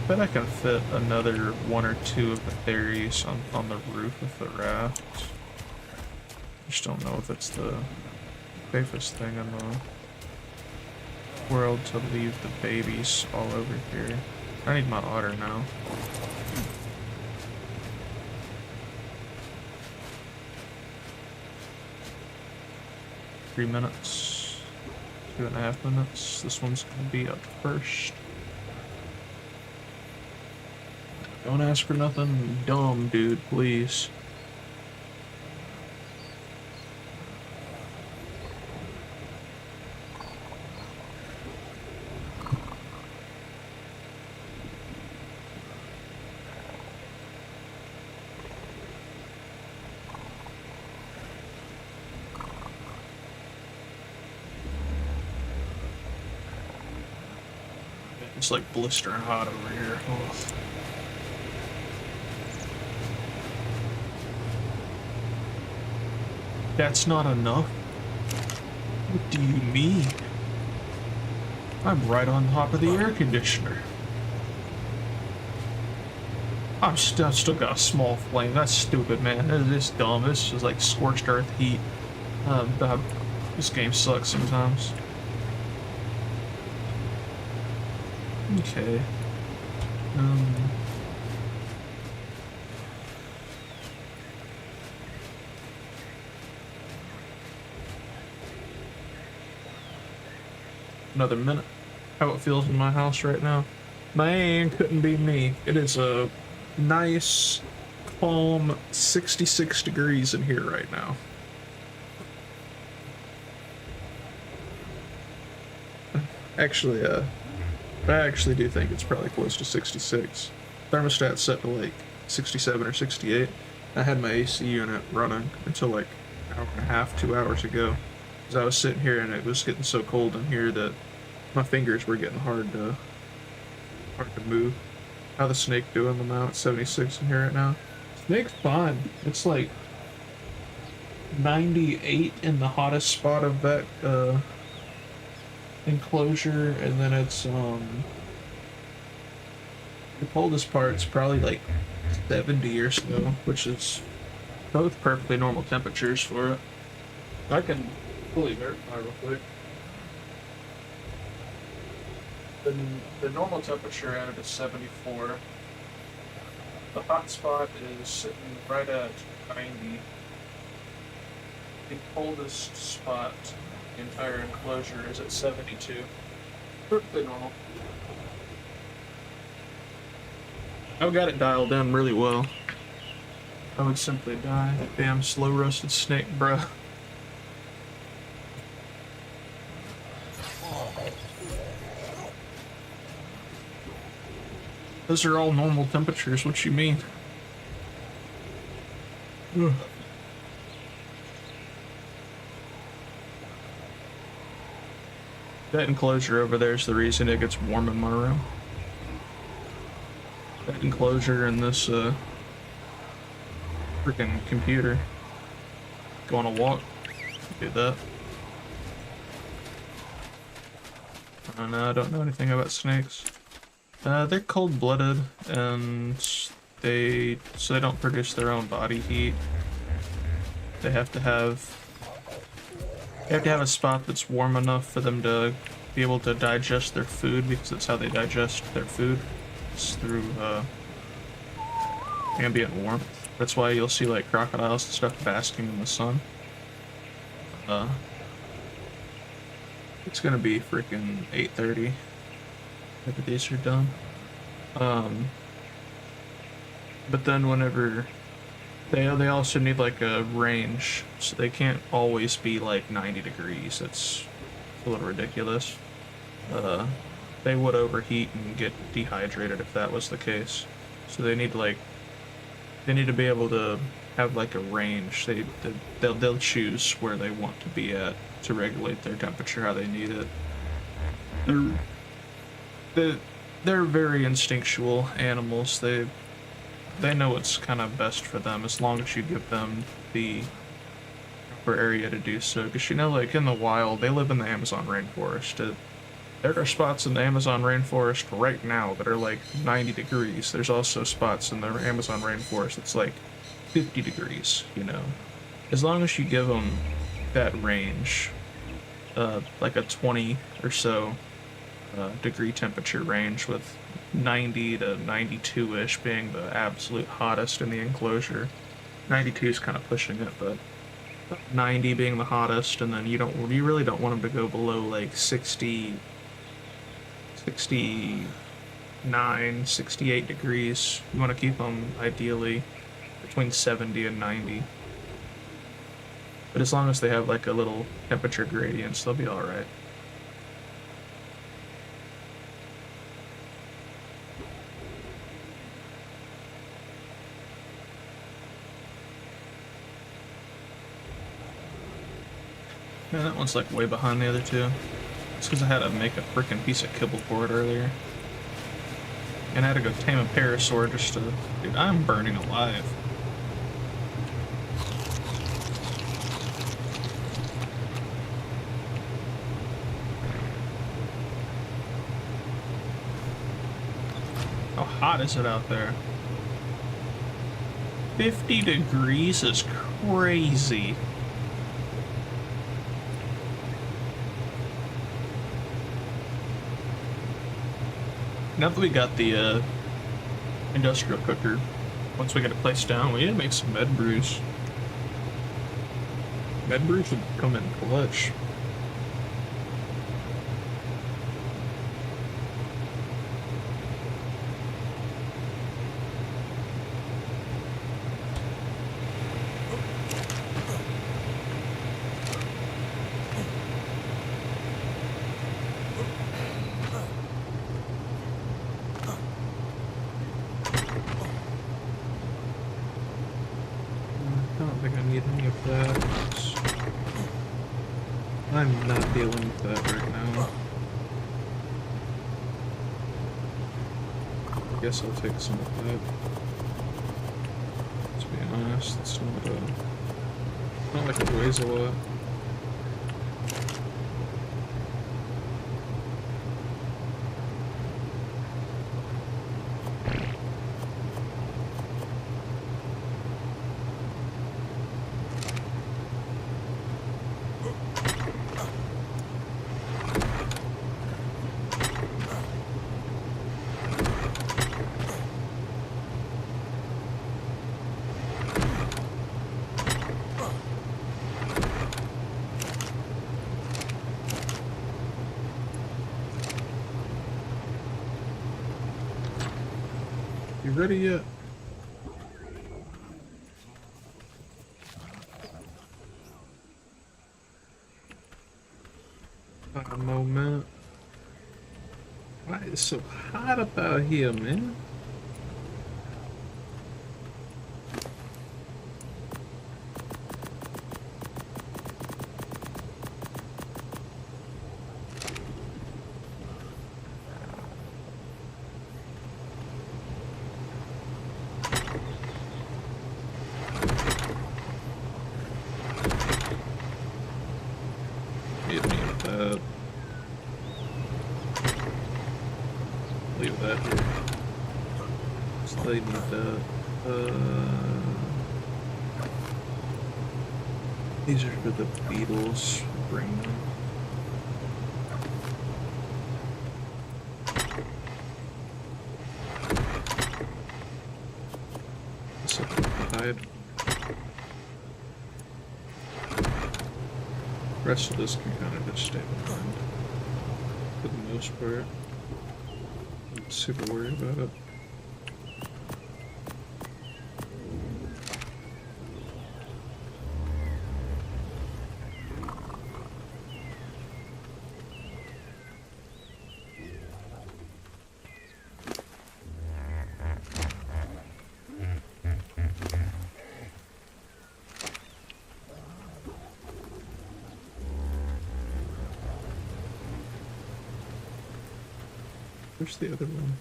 I bet I can fit another one or two of the fairies on the roof of the raft. Just don't know if it's the safest thing in the world to leave the babies all over here. I need my otter now. Three minutes, 2.5 minutes. This one's gonna be up first. Don't ask for nothing dumb, dude, please. It's like blistering hot over here. Ugh. That's not enough? What do you mean? I'm right on top of the air conditioner. I've still got a small flame. That's stupid, man. This is dumb. This is like scorched earth heat. This game sucks sometimes. Okay. Another minute. How it feels in my house right now. Man, couldn't be me. It is a nice calm 66 degrees in here right now. Actually, I actually do think it's probably close to 66. Thermostat's set to like 67 or 68. I had my AC unit running until like an hour and a half, 2 hours ago. Because I was sitting here and it was getting so cold in here that my fingers were getting hard to move. How the snake doing them out? 76 in here right now. Snake's fine. It's like 98 in the hottest spot of that enclosure, and then it's the coldest part's probably like 70 or so, which is both perfectly normal temperatures for it. I can fully verify real quick. The normal temperature at it is 74. The hot spot is sitting right at 90. The coldest spot in the entire enclosure is at 72. Perfectly normal. I've got it dialed in really well. I would simply die. That damn slow roasted snake, bruh. Those are all normal temperatures, what you mean? Ugh. That enclosure over there is the reason it gets warm in my room. That enclosure and this freaking computer. Go on a walk. Do that. No, I don't know anything about snakes. They're cold-blooded, and they don't produce their own body heat. They have to have a spot that's warm enough for them to be able to digest their food, because that's how they digest their food. It's through ambient warmth. That's why you'll see like crocodiles and stuff basking in the sun. It's gonna be freaking 8:30 after these are done. But then whenever they also need like a range, so they can't always be like 90 degrees. That's a little ridiculous. They would overheat and get dehydrated if that was the case. So they need to be able to have like a range. They'll choose where they want to be at to regulate their temperature how they need it. They're very instinctual animals. They know what's kind of best for them as long as you give them the proper area to do so. Because you know, like in the wild, they live in the Amazon rainforest. There are spots in the Amazon rainforest right now that are like 90 degrees. There's also spots in the Amazon rainforest that's like 50 degrees, you know. As long as you give them that range, like a 20 or so degree temperature range, with 90 to 92-ish being the absolute hottest in the enclosure. 92 is kind of pushing it, but 90 being the hottest, and then you really don't want them to go below like 60, 69, 68 degrees. You want to keep them ideally between 70 and 90. But as long as they have like a little temperature gradients, they'll be alright. Yeah, that one's like way behind the other two. It's because I had to make a freaking piece of kibble for it earlier. And I had to go tame a parasaur just to... Dude, I'm burning alive. How hot is it out there? 50 degrees is crazy. Now that we got the industrial cooker, once we get it placed down, we need to make some med brews. Med brews would come in clutch. need any of that. I'm not dealing with that right now. I guess I'll take some of that. To be honest, it's not like it weighs a lot. You ready yet? A moment. Why is it so hot about here, man? Hit me with that. Leave that here. Just leave me that. These are for the beetles. Bring them. Something to hide. The rest of this can kind of just stay behind. For the most part. I'm not super worried about it. Where's the other one?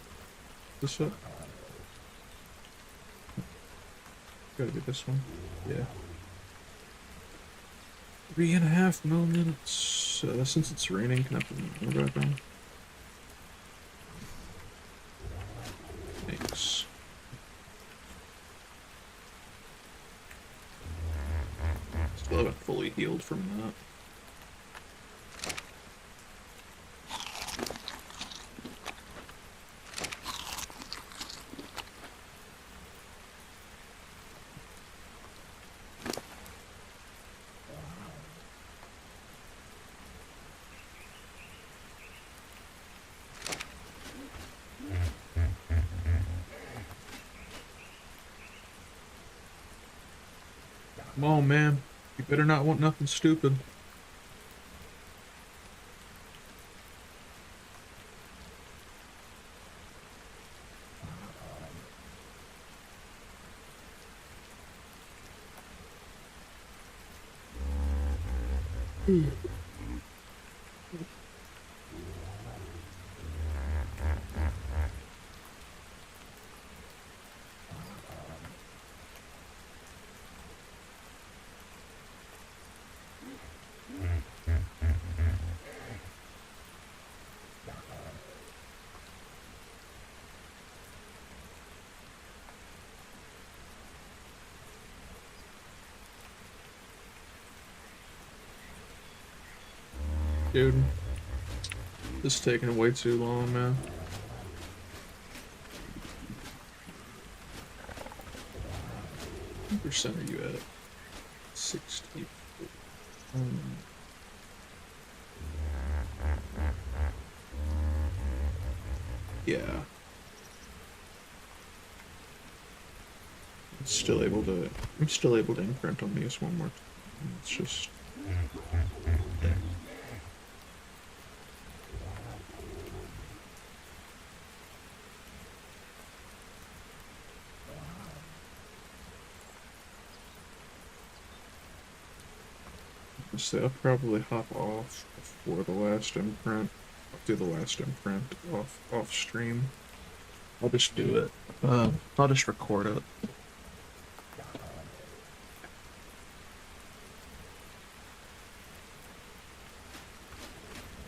This one? Gotta be this one. Yeah. 3.5 more minutes. Since it's raining, can I put the back on? Thanks. Still haven't fully healed from that. Come on, man. You better not want nothing stupid. Dude, this is taking way too long, man. What percent are you at? 60. Yeah. I'm still able to imprint on these one more time. It's just there. So I'll probably hop off before the last imprint. I'll do the last imprint off stream. I'll just do it. I'll just record it.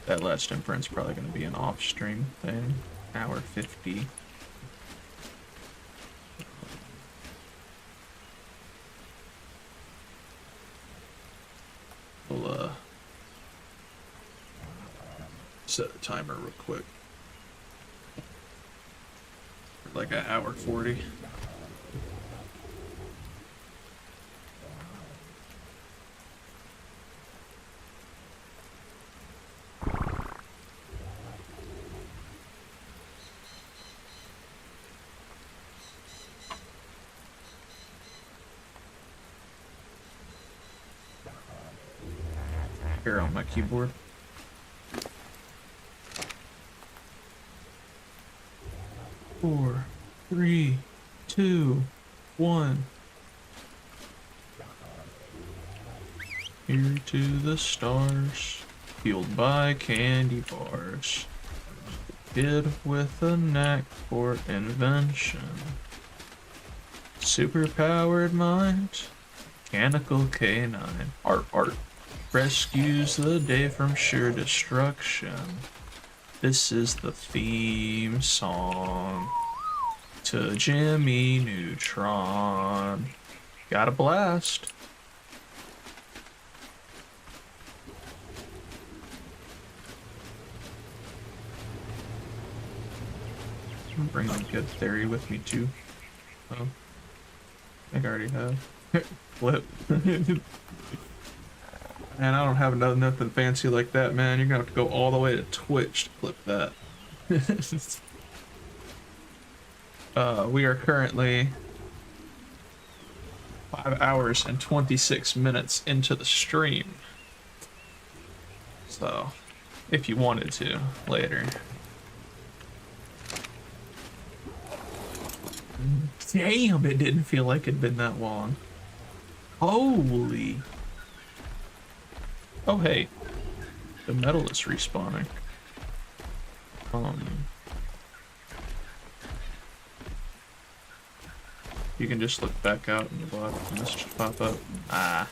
That last imprint's probably going to be an off-stream thing. Hour 50. We'll set a timer real quick. For like an hour 40. Here on my keyboard. Four, three, two, one. Here to the stars, fueled by candy bars. Kid with a knack for invention. Superpowered mind, mechanical canine. Art. Rescues the day from sheer destruction. This is the theme song to Jimmy Neutron. Got a blast. I'm bringing good theory with me too. Oh, I think I already have. Flip. Man, I don't have nothing fancy like that, man. You're gonna have to go all the way to Twitch to clip that. We are currently 5 hours and 26 minutes into the stream. So, if you wanted to, later. Damn, it didn't feel like it'd been that long. Holy. Oh, hey. The metal is respawning. You can just look back out and watch the message pop up. Ah.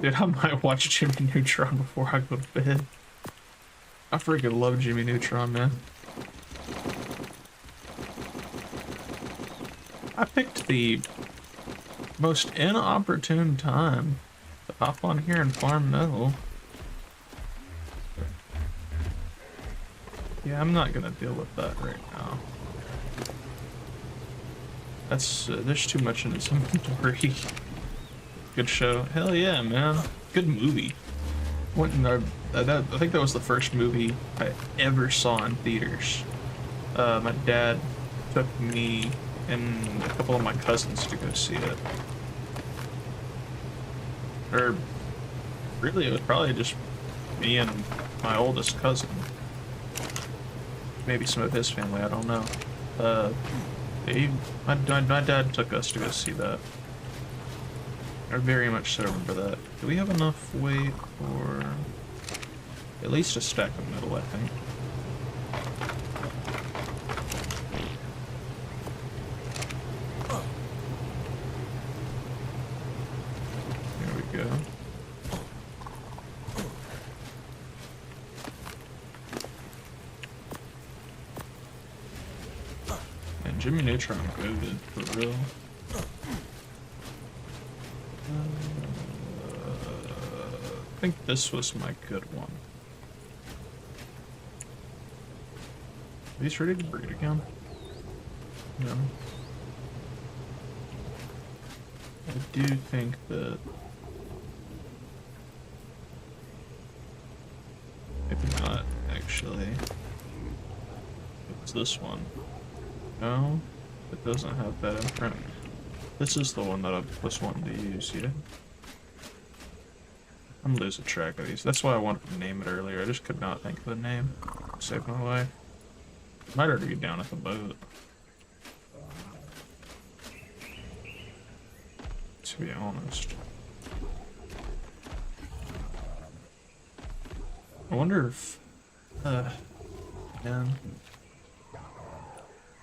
Dude, I might watch Jimmy Neutron before I go to bed. I freaking love Jimmy Neutron, man. I picked the most inopportune time to hop on here and farm metal. Yeah, I'm not gonna deal with that right now. That's, there's too much in his inventory. Good show. Hell yeah, man. Good movie. Went in our, I think that was the first movie I ever saw in theaters. My dad took me and a couple of my cousins to go see it. Or really, it was probably just me and my oldest cousin. Maybe some of his family, I don't know. My dad took us to go see that. I very much so remember that. Do we have enough weight for at least a stack of metal, I think? There we go. And Jimmy Neutron good, for real. I think this was my good one. Are these ready to breed again? No. I do think that maybe not actually. It's this one. No, it doesn't have that imprint. This is the one that I was wanting to use, yeah. I'm losing track of these. That's why I wanted to name it earlier. I just could not think of the name. Saved my life. Might already be down at the boat. To be honest. I wonder if... man.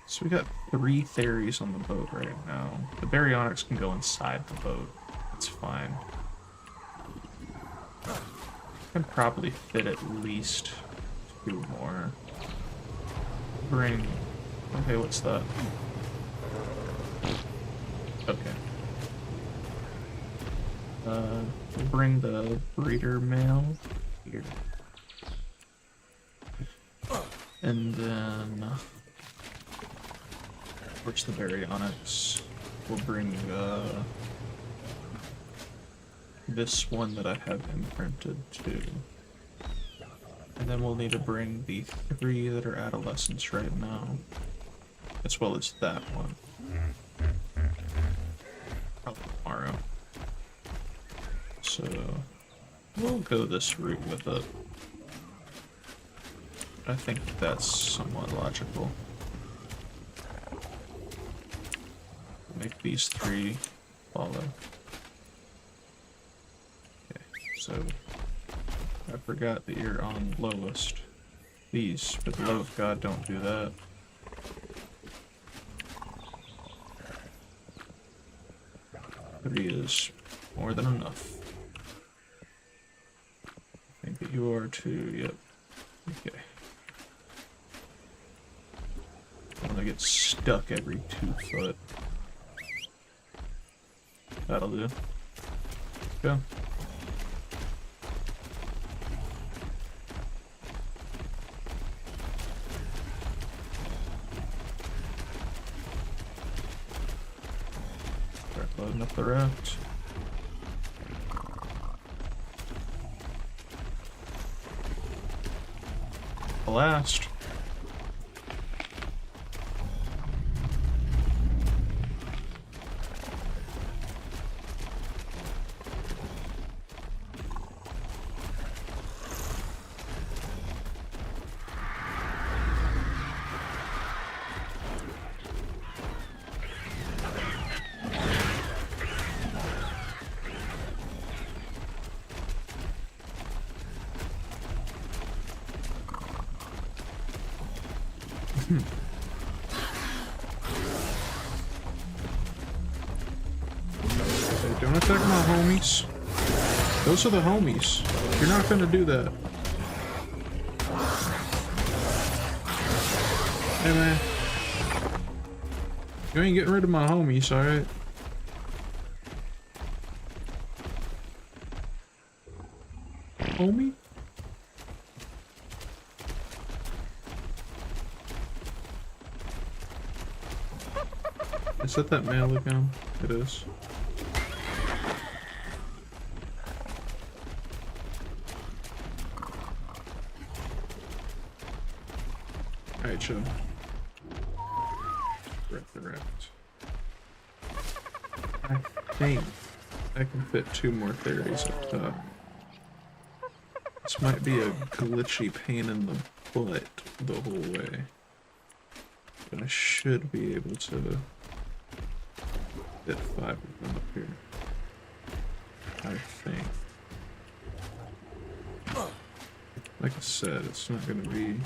So we got 3 theories on the boat right now. The baryonyx can go inside the boat. It's fine. Can probably fit at least 2 more. Bring... Okay, what's that? Okay. We'll bring the breeder male here. And then... Where's the baryonyx? We'll bring, this one that I have imprinted too. And then we'll need to bring the 3 that are adolescents right now. As well as that one. Probably tomorrow. So, we'll go this route with it. I think that's somewhat logical. Make these 3 follow. Okay, so I forgot that you're on lowest. These, for the love of God, don't do that. Three is more than enough. I think that you are too, yep. Okay. I'm gonna get stuck every 2 foot. That'll do. Go. Start loading up the raft. Blast. Hey, don't attack my homies. Those are the homies. You're not gonna do that. Hey man. You ain't getting rid of my homies, alright? Homie? Is that male again? It is. Alright, chill. Wreck the raft. I think I can fit 2 more theories up top. This might be a glitchy pain in the butt the whole way. But I should be able to fit 5 of them up here. I think. Like I said, it's not going to be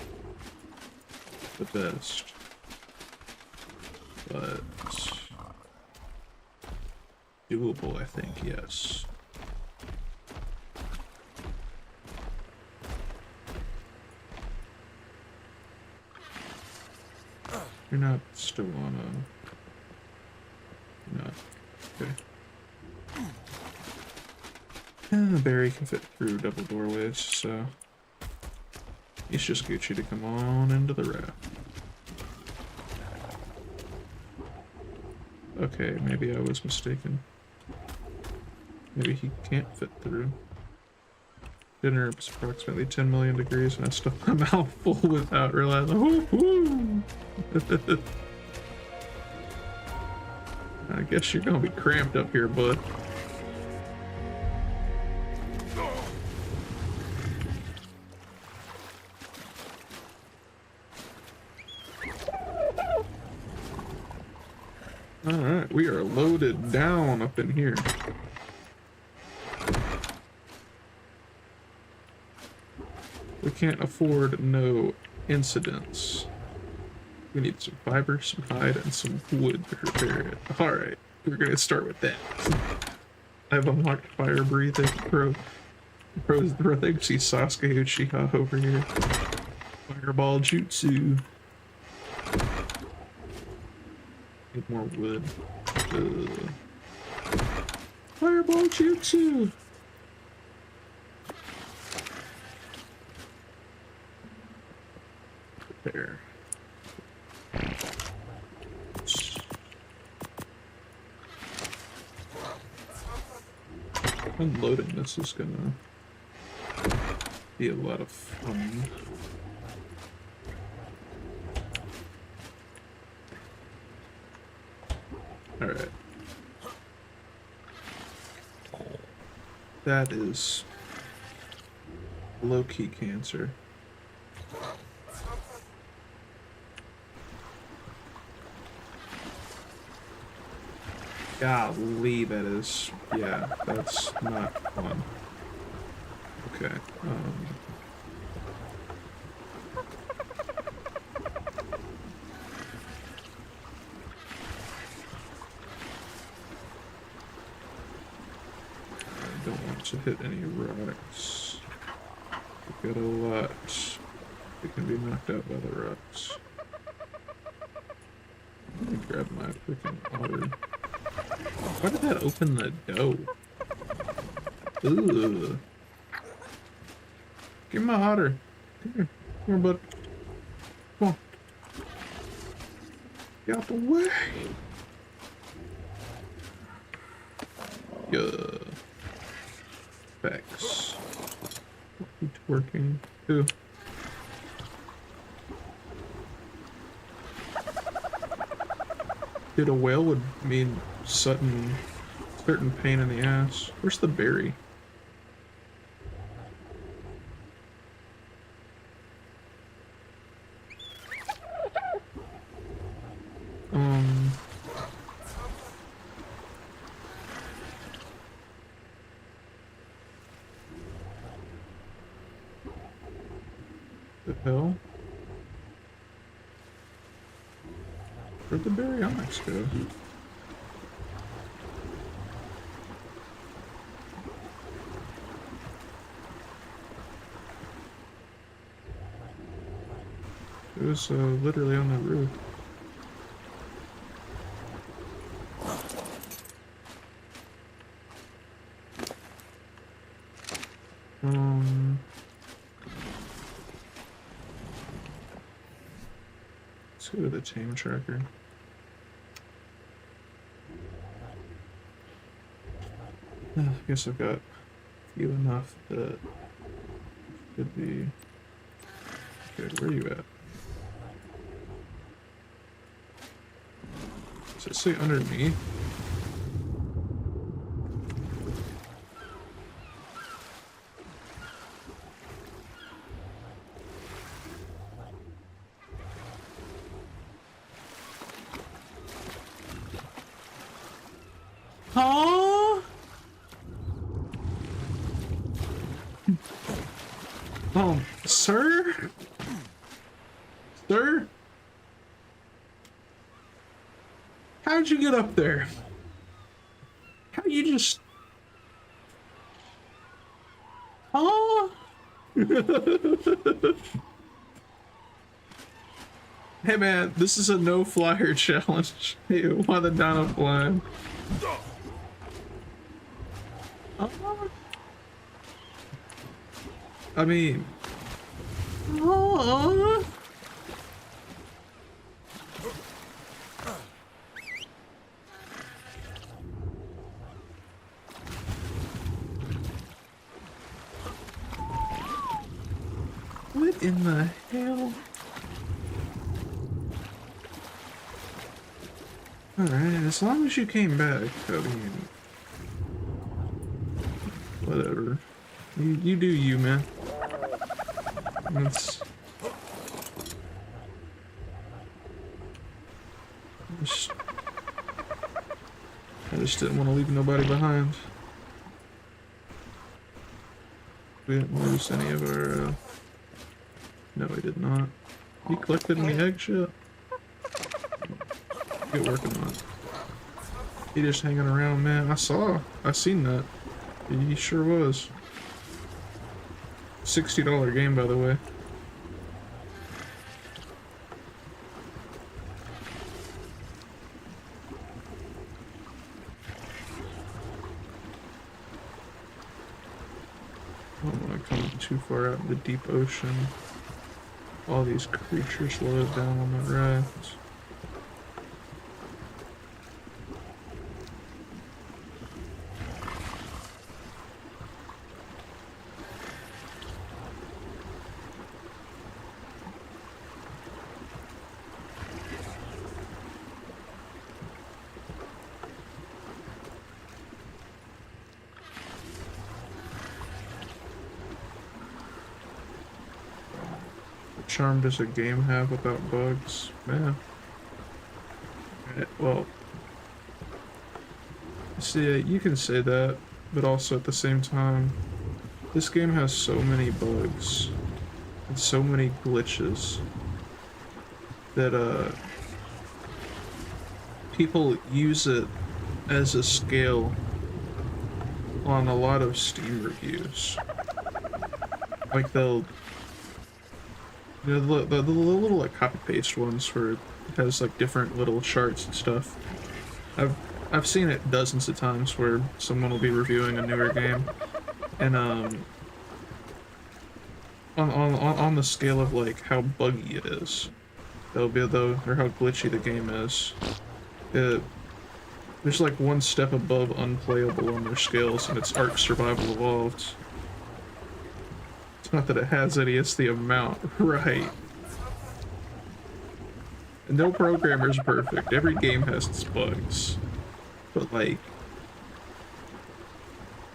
the best. But doable, I think, yes. You're not still on a... No. Okay. And the berry can fit through double doorways, so... It's just Gucci to come on into the raft. Okay, maybe I was mistaken. Maybe he can't fit through. Dinner is approximately 10 million degrees and I stuffed my mouth full without realizing. Woo-hoo! I guess you're gonna be cramped up here, bud. Alright, we are loaded down up in here. We can't afford no incidents. We need some fiber, some hide, and some wood to repair it. Alright, we're gonna start with that. I've unlocked fire breathing. Pros think see Sasuke Uchiha over here. Fireball jutsu. Need more wood. Fireball jutsu. There. Unloading this is gonna be a lot of fun. Alright. That is low-key cancer. Golly, that is... yeah, that's not fun. Okay, I don't want to hit any rocks. We've got a lot. We can be knocked out by the rocks. Let me grab my freaking water. Why did that open the dough? Ugh. Give me my otter. Come here. Come here, bud. Come on. Get out the way. Yeah. Facts. It's working too. Dude, a whale would mean certain pain in the ass. Where's the berry? The hell? Where'd the berry onyx go? It was literally on the roof. Let's go to the tame tracker. I guess I've got few enough that could be. Okay, where are you at? Does it say under me? Huh? Oh, sir? Sir? How'd you get up there? How you just... Huh? Hey man, this is a no-flyer challenge. Hey, why the dino flying? I mean... What in the hell? Alright, as long as you came back, I mean... Whatever. You do you, man. Let's... I just didn't want to leave nobody behind. We didn't lose any of our, no, we did not. He collected any eggs yet? Get working on it. He just hanging around, man. I seen that. He sure was. $60 game, by the way. I don't want to come too far out in the deep ocean. All these creatures loaded down on the rafts. Charm does a game have without bugs? Man. Well, see, you can say that, but also at the same time, this game has so many bugs and so many glitches that people use it as a scale on a lot of Steam reviews. Like they'll, you know, the little like copy paste ones where it has like different little charts and stuff. I've seen it dozens of times where someone will be reviewing a newer game, and on the scale of like how buggy it is, they'll be or how glitchy the game is. There's like one step above unplayable on their scales, and it's Ark Survival Evolved. It's not that it has any, it's the amount, right? And no programmer's perfect. Every game has its bugs. But like,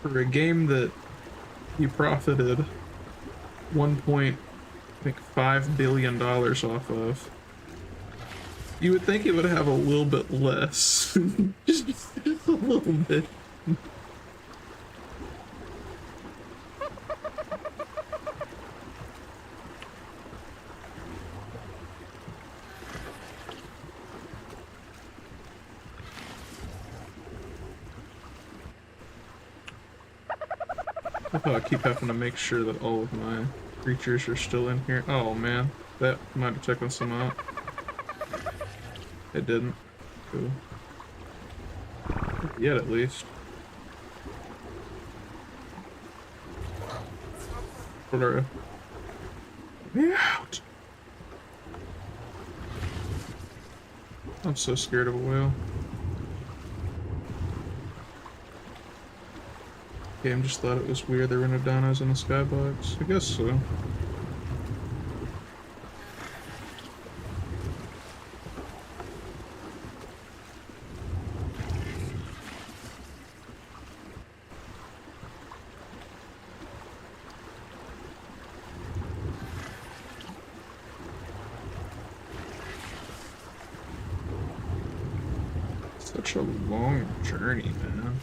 for a game that you profited $1.5 billion off of, you would think it would have a little bit less. just a little bit. I keep having to make sure that all of my creatures are still in here. Oh man, that might have taken some out. It didn't. Cool. Yet at least. Let me out! I'm so scared of a whale. Game just thought it was weird there were no dinos in the skybox. I guess so. Such a long journey, man.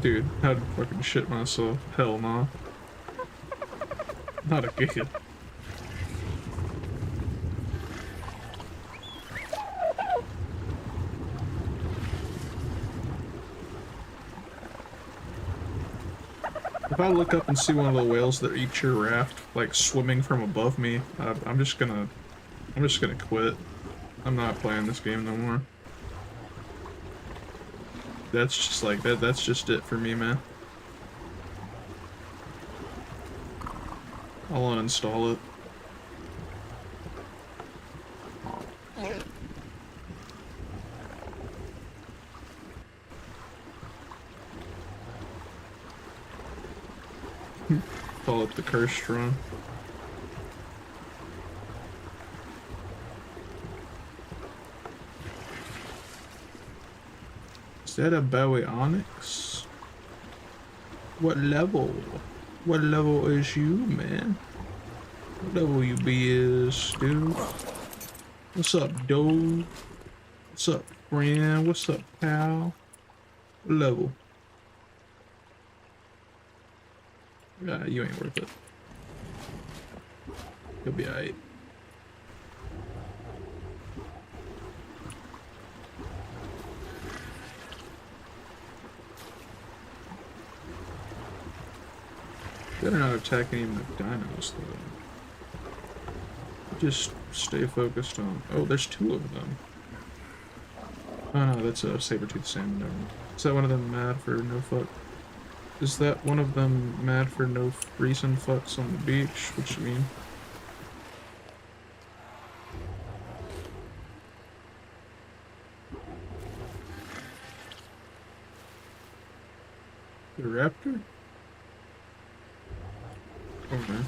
Dude, I'd fucking shit myself. Hell no. Not again. If I look up and see one of the whales that eat your raft, like swimming from above me, I'm just gonna quit. I'm not playing this game no more. That's just like that's just it for me, man. I'll uninstall it. Call it the cursed run. Is that a Bowie Onyx? What level? What level is you, man? What level you be is, dude? What's up, dude? What's up, friend? What's up, pal? What level? You ain't worth it. You'll be alright. Better not attack any of the dinos, though. Just stay focused on... Oh, there's two of them. Oh no, that's a saber-toothed salmon. Never mind. Is that one of them mad for no fuck? Is that one of them mad for no reason fucks on the beach? What you mean? The raptor? Oh man.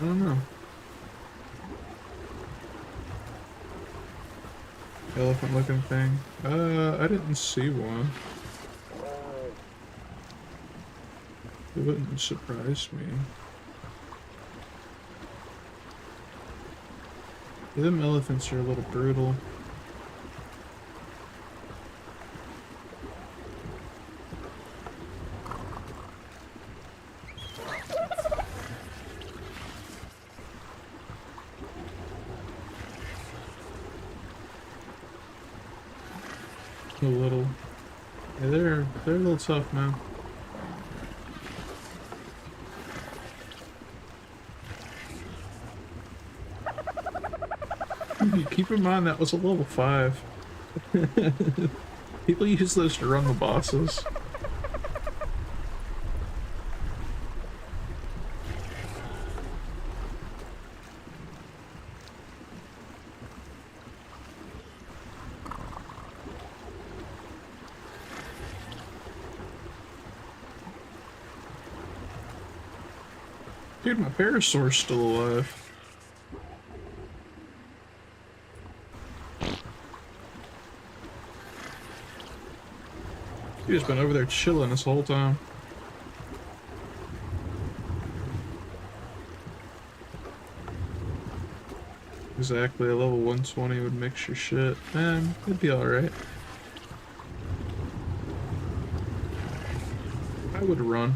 I don't know. Elephant looking thing. I didn't see one. It wouldn't surprise me. Yeah, them elephants are a little brutal. A little. Yeah, they're a little tough, man. Keep in mind that was a level 5. People use those to run the bosses. Dude, my parasaur's still alive. He's just been over there chilling this whole time. Exactly, a level 120 would mix your shit. It'd be alright. I would run.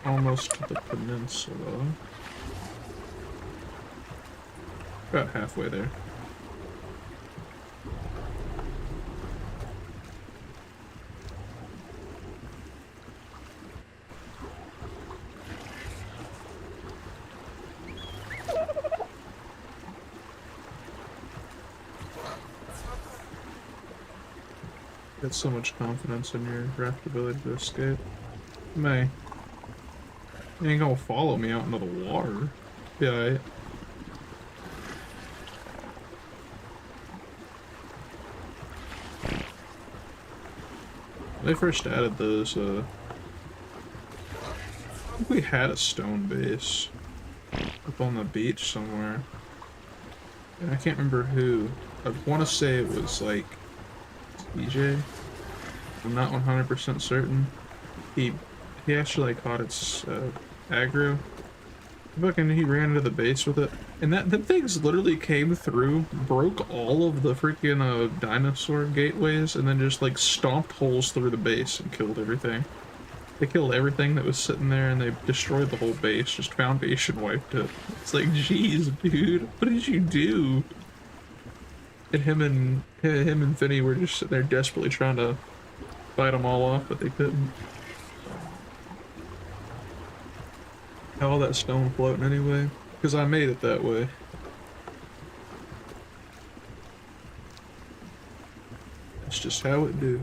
Almost to the peninsula. About halfway there. Got so much confidence in your raft ability to escape. May. You ain't gonna follow me out into the water. Yeah, right. When they first added those, I think we had a stone base up on the beach somewhere. And I can't remember who. I want to say it was like TJ. I'm not 100% certain. He actually like caught its aggro. Fucking he ran into the base with it. And the things literally came through, broke all of the freaking dinosaur gateways, and then just like stomped holes through the base and killed everything. They killed everything that was sitting there and they destroyed the whole base, just foundation wiped it. It's like, jeez, dude, what did you do? And him and Finny were just sitting there desperately trying to fight them all off, but they couldn't. How all that stone floating anyway? Because I made it that way. That's just how it do.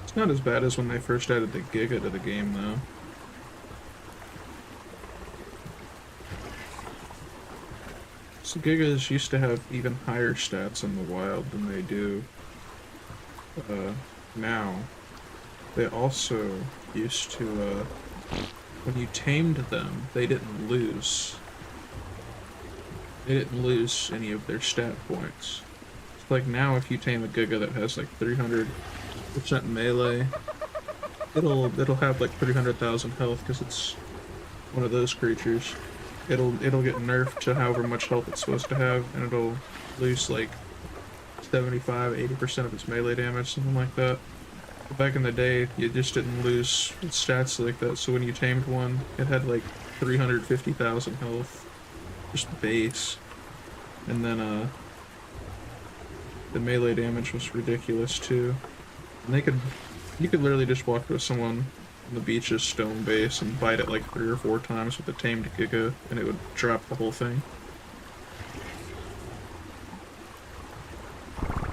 It's not as bad as when they first added the Giga to the game, though. So Gigas used to have even higher stats in the wild than they do now. They also used to, when you tamed them, they didn't lose. They didn't lose any of their stat points. It's like now if you tame a Giga that has like 300% melee, it'll have like 300,000 health because it's one of those creatures. It'll get nerfed to however much health it's supposed to have, and it'll lose like 75-80% of its melee damage, something like that. But back in the day, you just didn't lose its stats like that, so when you tamed one, it had like 350,000 health, just base. And then the melee damage was ridiculous too. And you could literally just walk to someone on the beach's stone base and bite it like 3 or 4 times with a tamed Giga, and it would drop the whole thing.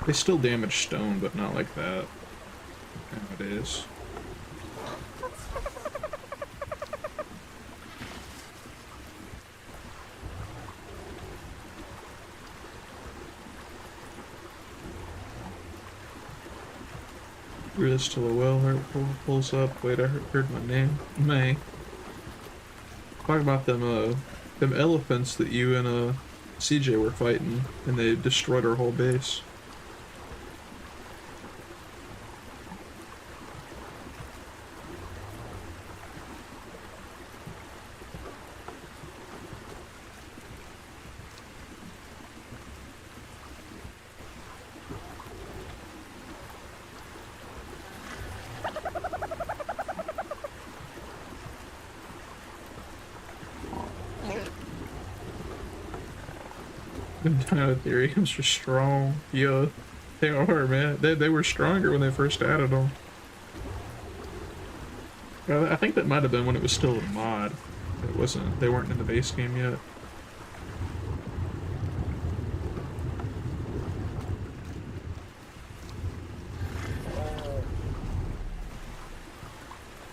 They still damage stone, but not like that nowadays. This till a well pulls up. Wait, I heard my name. May. Talk about them elephants that you and CJ were fighting, and they destroyed our whole base. Ethereums are strong. Yeah, they are, man. They were stronger when they first added them. I think that might have been when it was still a mod. It wasn't. They weren't in the base game yet.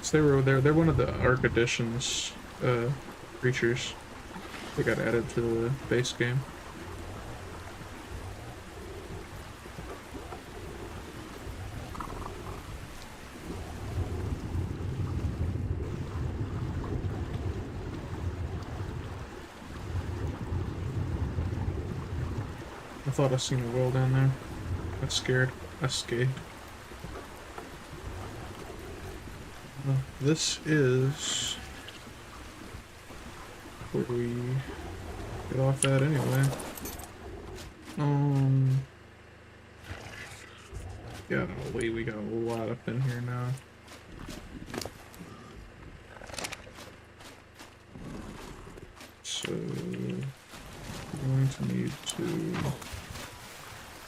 So they're one of the Ark Edition's creatures. They got added to the base game. I thought I seen a whale down there. Got scared. I skate. This is where we get off at anyway. Golly, we got a lot up in here now. So I'm going to need to.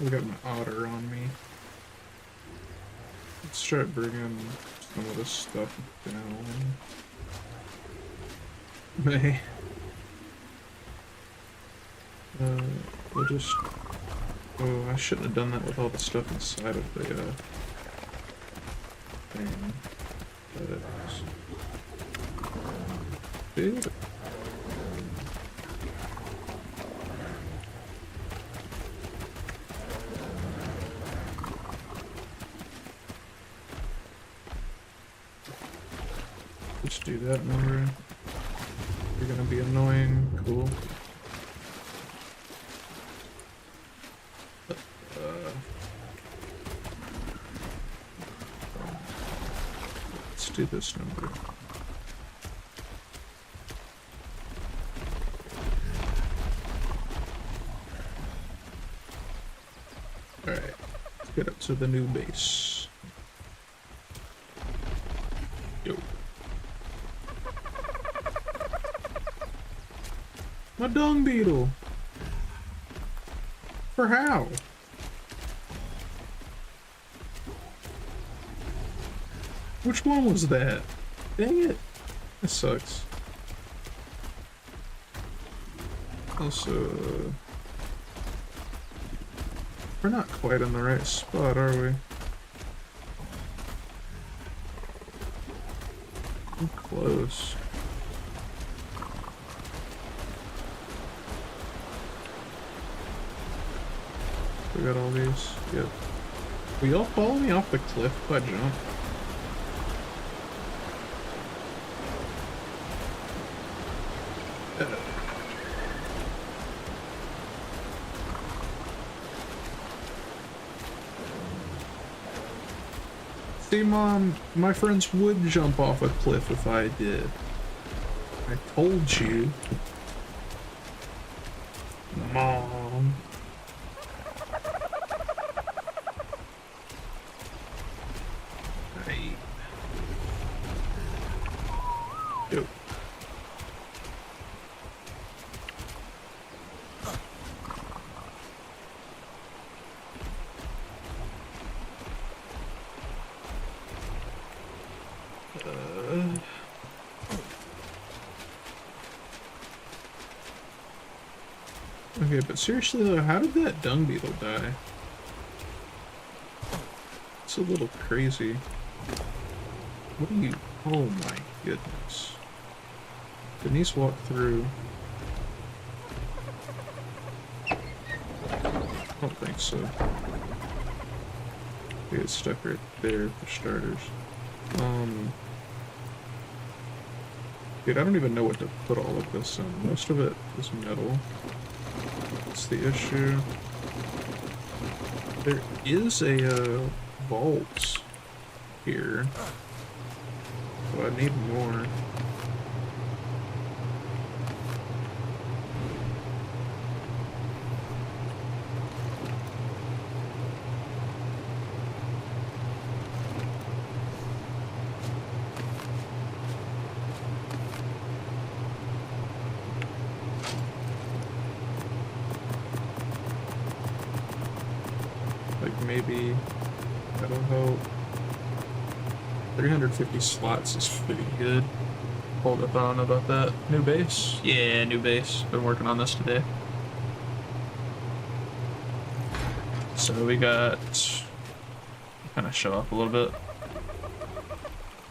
I got my otter on me. Let's try bringing some of this stuff down. May. We'll just. Oh, I shouldn't have done that with all the stuff inside of the thing. But it's. Just do that, remember? You're gonna be annoying. Cool. Let's do this number. Alright, let's get up to the new base. Yo. My dung beetle. For how? Which one was that? Dang it. That sucks. Also, we're not quite in the right spot, are we? I'm close. We got all these. Yep. Will y'all follow me off the cliff if I jump? See, Mom, my friends would jump off a cliff if I did. I told you. Mom. Hey. Yep. Okay, but seriously though, how did that dung beetle die? It's a little crazy. What are you? Oh my goodness. Denise walked through. I don't think so. We get stuck right there for starters. Dude, I don't even know what to put all of this in. Most of it is metal. That's the issue. There is a vault here, but I need more. Maybe that'll help. 350 slots is pretty good. Hold up, I don't know about that. New base? Yeah, new base. Been working on this today. So we got, kind of show off a little bit.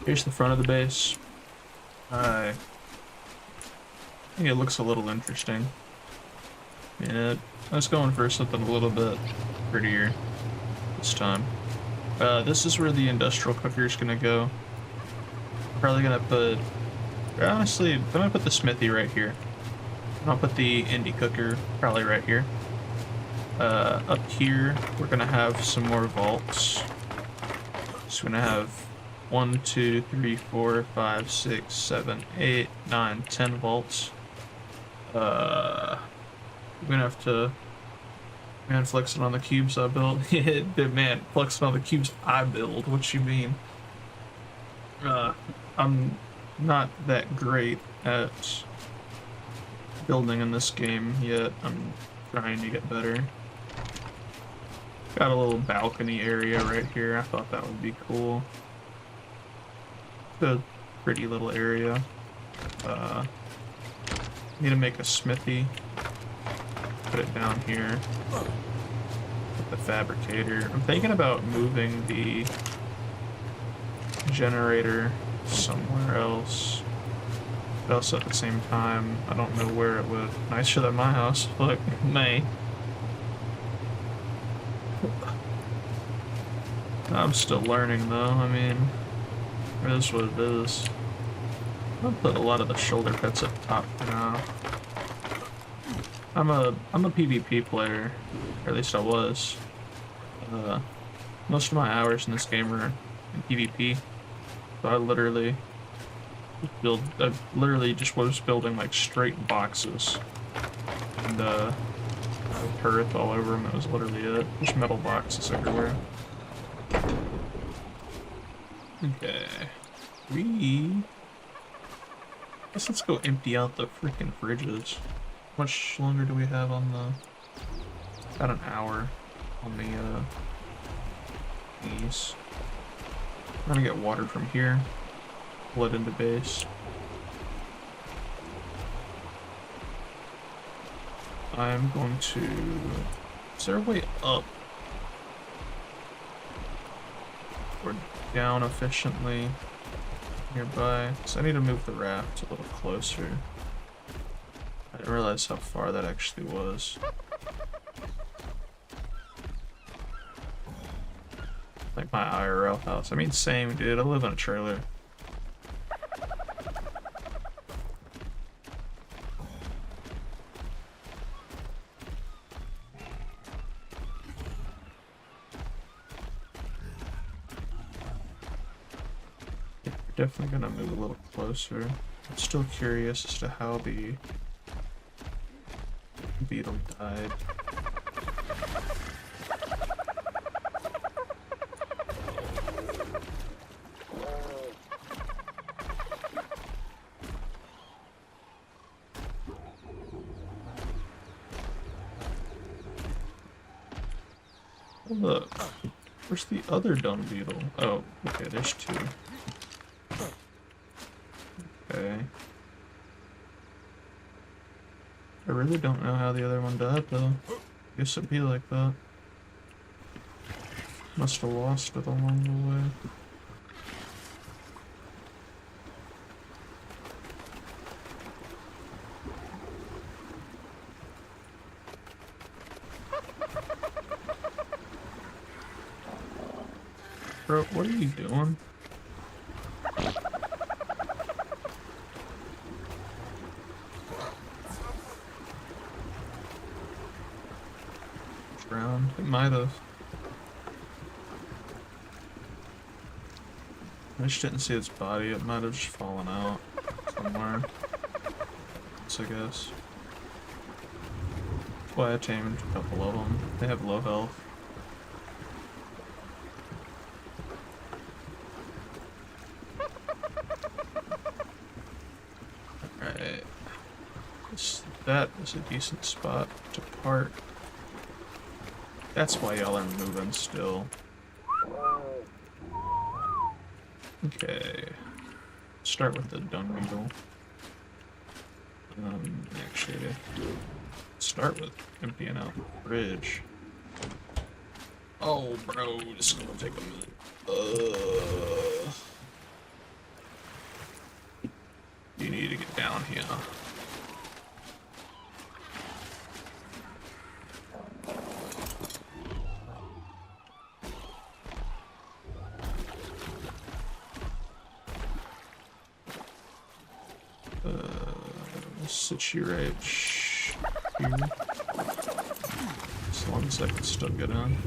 Here's the front of the base. I think it looks a little interesting. Yeah, I was going for something a little bit prettier this time. This is where the industrial cooker is gonna go. Probably gonna put, honestly, I'm gonna put the smithy right here. I'll put the indie cooker probably right here. Up here, we're gonna have some more vaults. So we're gonna have 1, 2, 3, 4, 5, 6, 7, 8, 9, 10 vaults. We're gonna have to, man, flexing on the cubes I built. Man, flexing on the cubes I build. What you mean? I'm not that great at building in this game yet. I'm trying to get better. Got a little balcony area right here. I thought that would be cool. It's a pretty little area. Need to make a smithy. Put it down here. Put the fabricator. I'm thinking about moving the generator somewhere else. But also at the same time, I don't know where it would. Nicer than my house. Look, May. I'm still learning though. I mean, it is what it is. I'll put a lot of the shoulder pits up top for now. I'm a PvP player, or at least I was. Most of my hours in this game are in PvP, so I literally just was building like straight boxes and turrets all over them. That was literally it. Just metal boxes everywhere. Okay, let's go empty out the freaking fridges. much longer do we have on the... About an hour on the, these. I'm gonna get water from here. Pull it into base. I'm going to... Is there a way up? Or down efficiently nearby? Because I need to move the raft a little closer. I didn't realize how far that actually was. Like my IRL house. I mean, same, dude. I live in a trailer. Yeah, we're definitely gonna move a little closer. I'm still curious as to how the beetle died. Look, where's the other dung beetle? Oh, okay, there's two. Okay. I really don't know how the other one died, though. Guess it'd be like that. Must have lost it along the way. Bro, what are you doing? Drowned? It might have. I just didn't see its body. It might have just fallen out somewhere. So I guess. That's why I tamed a couple of them. They have low health. Alright. That is a decent spot to park. That's why y'all are moving still. Okay. Start with the dung beetle. Actually, start with emptying out the bridge. Oh, bro, this is gonna take a minute. You need to get down here. Sit you right here. As long as I can still get in.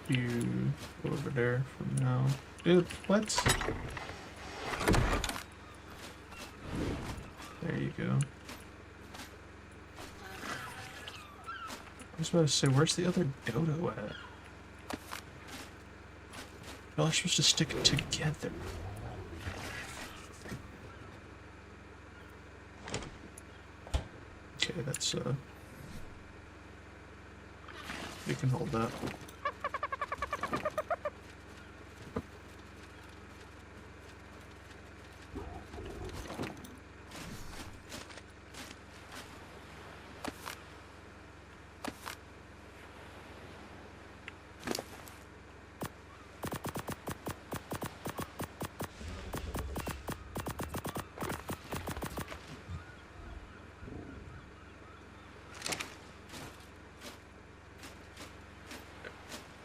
You go over there for now. Dude, what? There you go. I was about to say, where's the other dodo at? Y'all are supposed to stick it together. Okay, that's you can hold that.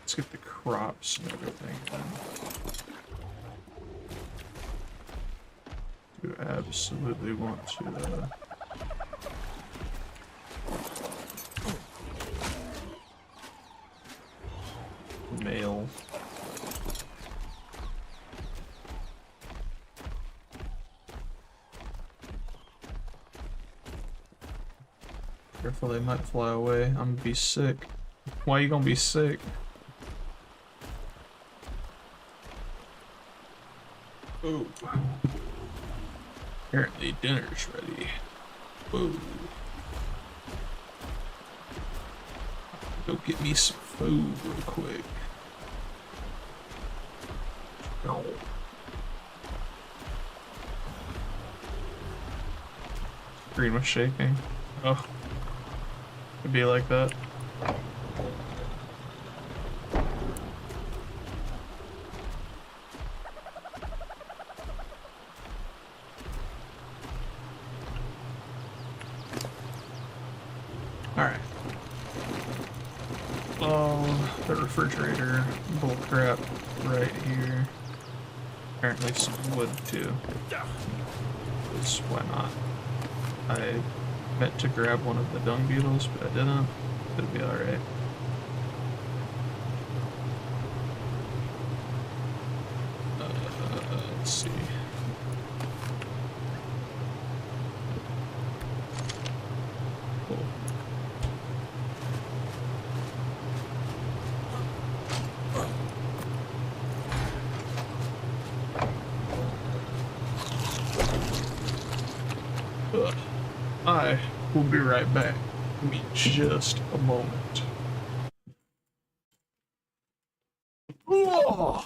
Let's get the crops and everything done. You absolutely want to mail. Careful, they might fly away. I'm gonna be sick. Why are you gonna be sick? Ooh. Apparently dinner's ready. Whoa. Go get me some food real quick. No. Screen was shaking. Oh. It'd be like that. Alright. Oh, the refrigerator bull crap right here. Apparently some wood too. Because why not? I meant to grab one of the dung beetles, but I didn't. It'll be alright. Let's see. Cool. I will be right back. Give me just a moment. Whoa!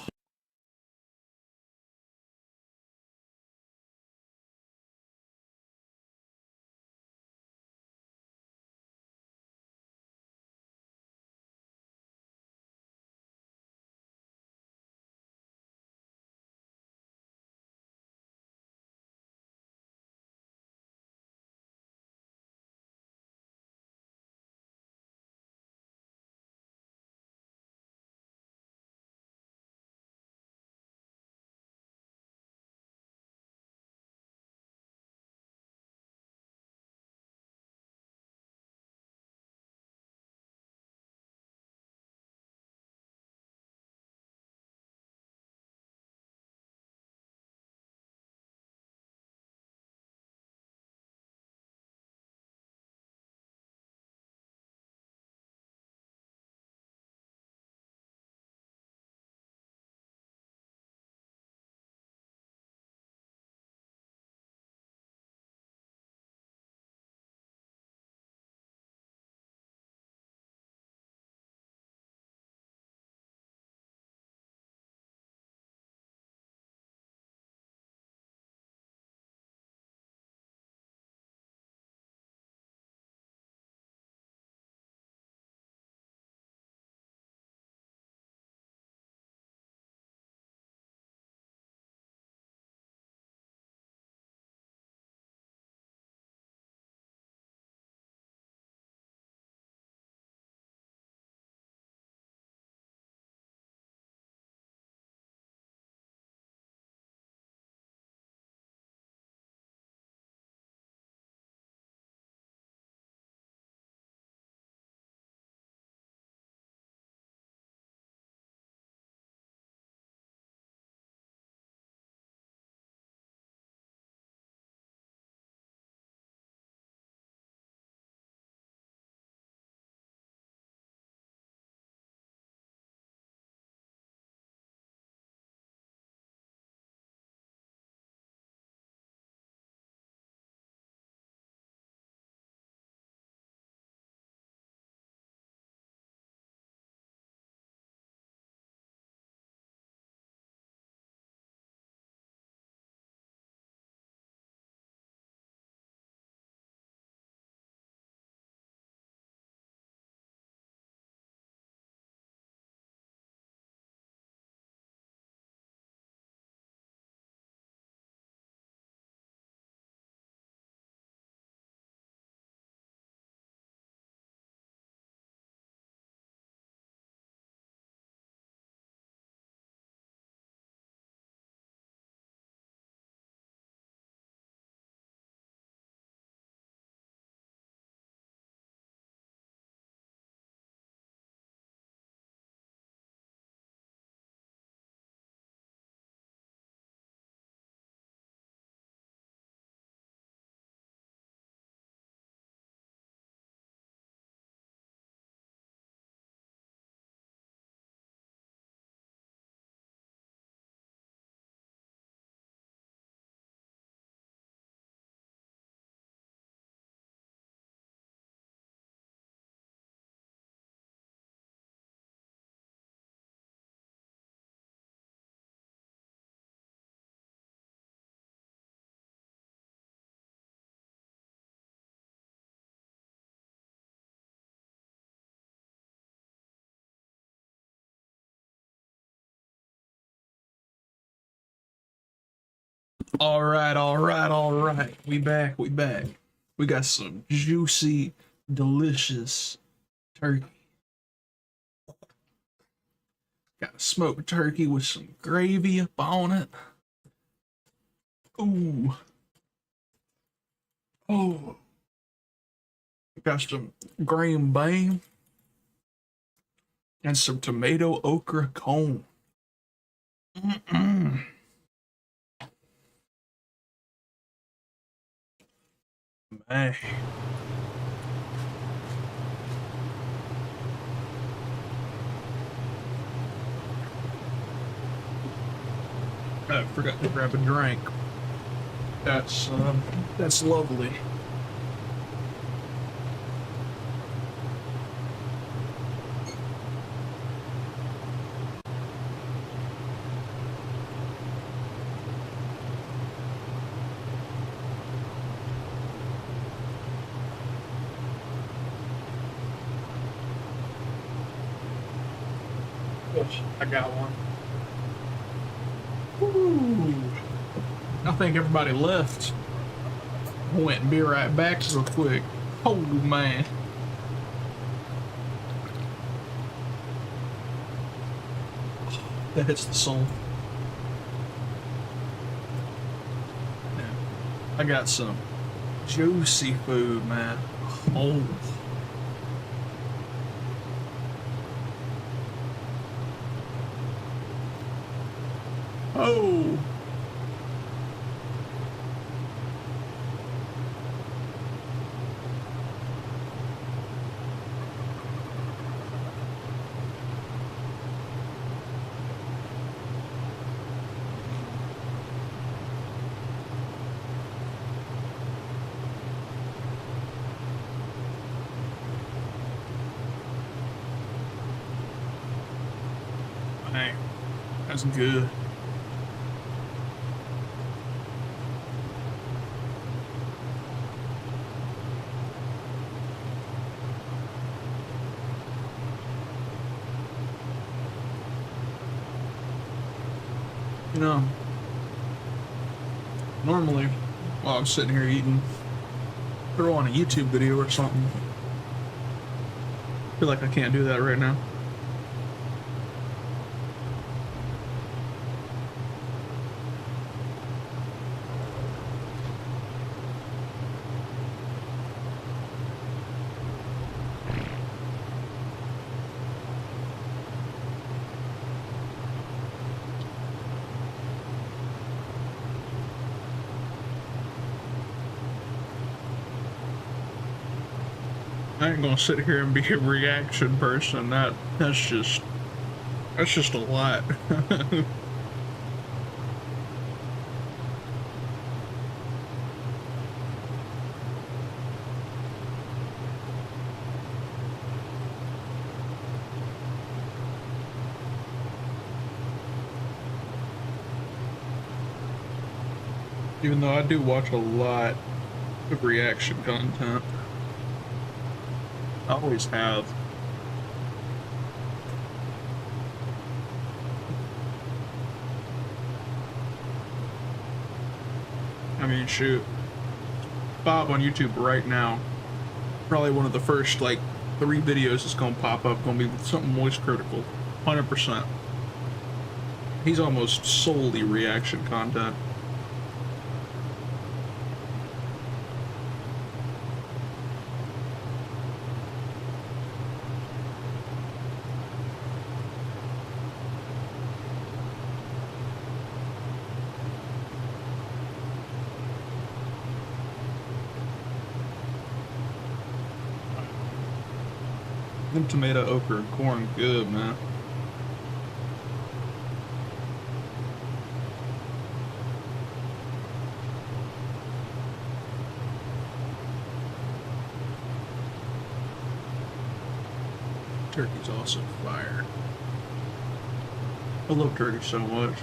All right. We back. We back. We got some juicy, delicious turkey. Got a smoked turkey with some gravy up on it. Ooh. Oh. Got some green bean and some tomato okra cone. Mm-mm. Man. I forgot to grab a drink. That's lovely. Yes, I got one. Ooh. I think everybody left. Went and be right back so quick. Oh man. That hits the soul. Yeah. I got some juicy food, man. Oh. Oh. Man, that's good. You know, normally while I'm sitting here eating, throw on a YouTube video or something. I feel like I can't do that right now. I ain't gonna sit here and be a reaction person. That's just a lot. Even though I do watch a lot of reaction content. I always have. I mean, shoot. Bob on YouTube right now. Probably one of the first, like, 3 videos that's gonna pop up gonna be something moist critical. 100%. He's almost solely reaction content. Them tomato, okra, and corn, good, man. Turkey's also fire. I love turkey so much.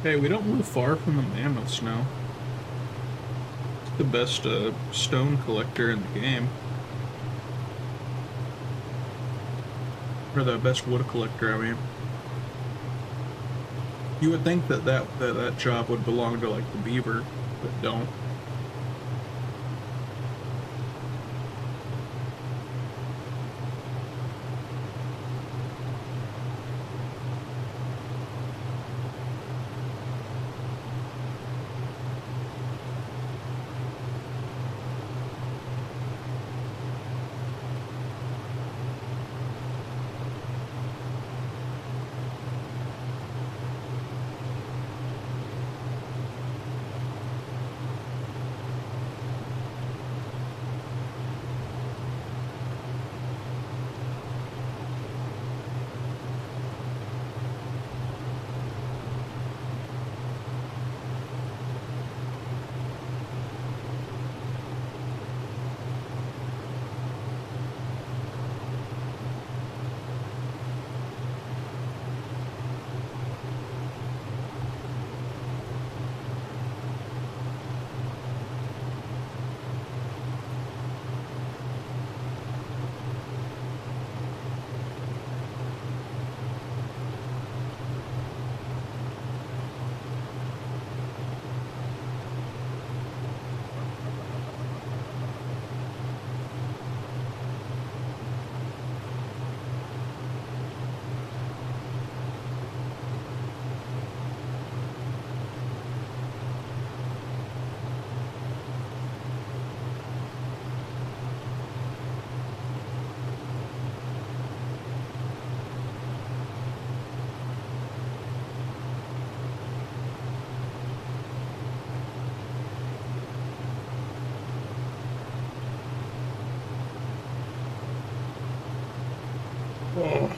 Hey, we don't live far from the mammoths now. It's the best stone collector in the game. Or the best wood collector, I mean. You would think that job would belong to like the beaver, but don't. Oh.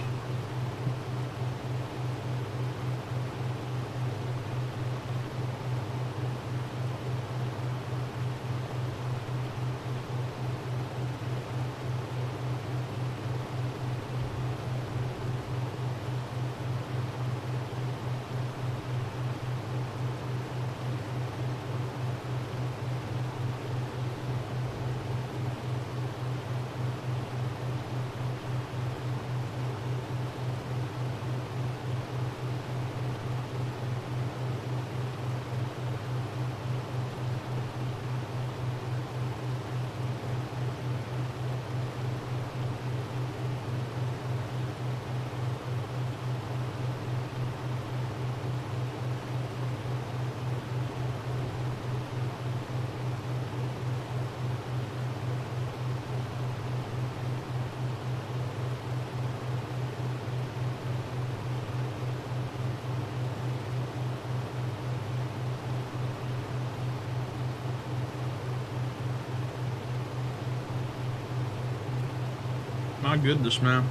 My goodness, man.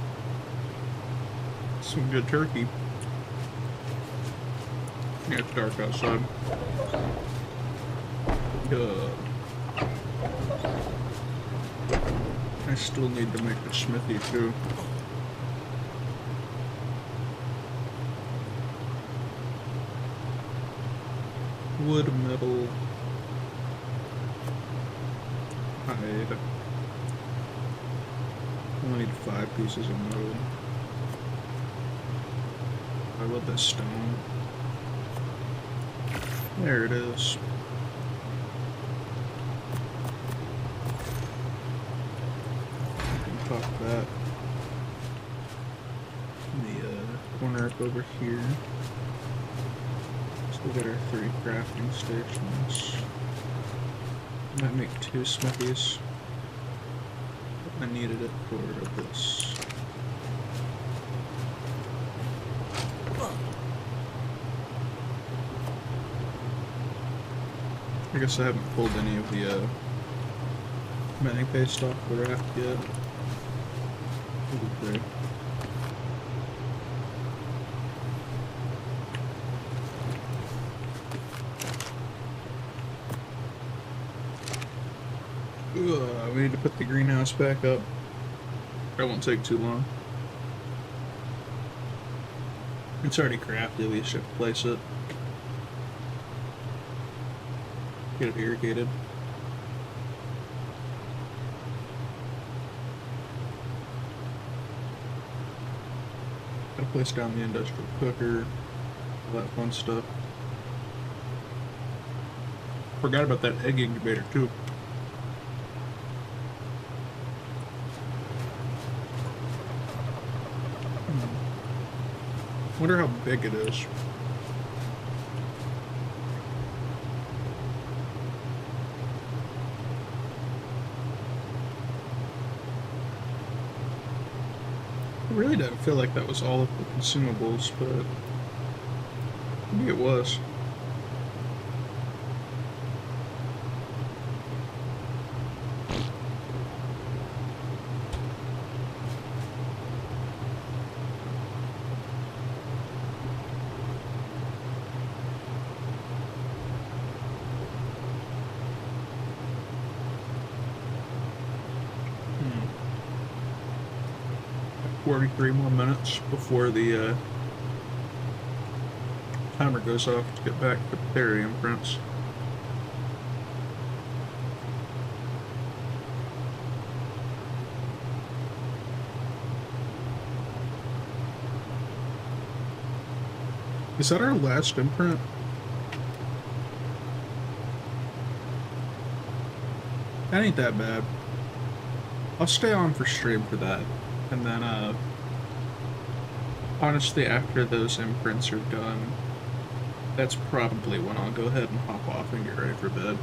Some good turkey. Yeah, it's dark outside. I still need to make a smithy too. Wood, metal, hide. I only need 5 pieces of metal. I love that stone. There it is. I can pop that in the corner up over here. Still got our 3 crafting stations. Might make 2 smithies. I needed it for this. I guess I haven't pulled any of the many paste off the raft yet. Okay. We need to put the greenhouse back up. That won't take too long. It's already crafted, we just have to place it. Get it irrigated. Gotta place down the industrial cooker, all that fun stuff. Forgot about that egg incubator too. Wonder how big it is. I really didn't feel like that was all of the consumables, but maybe it was. Hmm. 43 more minutes before the timer goes off to get back to Perry imprints. Is that our last imprint? That ain't that bad. I'll stay on for stream for that. And then, honestly, after those imprints are done, that's probably when I'll go ahead and hop off and get ready for bed.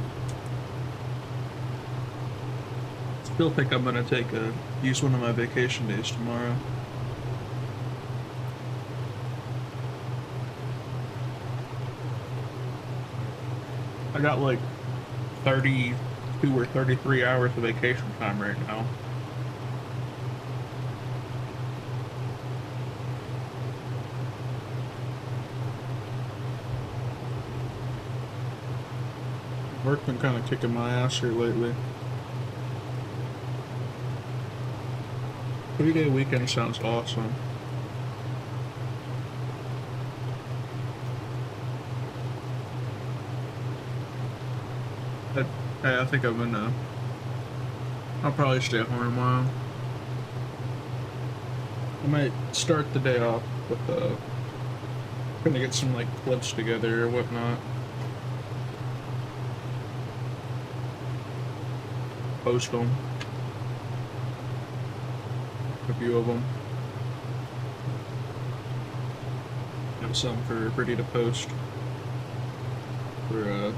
Still think I'm gonna use one of my vacation days tomorrow. I got like 32 or 33 hours of vacation time right now. Work's been kind of kicking my ass here lately. 3-day weekend sounds awesome. I think I'll probably stay home tomorrow. I might start the day off with gonna get some like clips together or whatnot. Post them. A few of them. Have some ready to post for a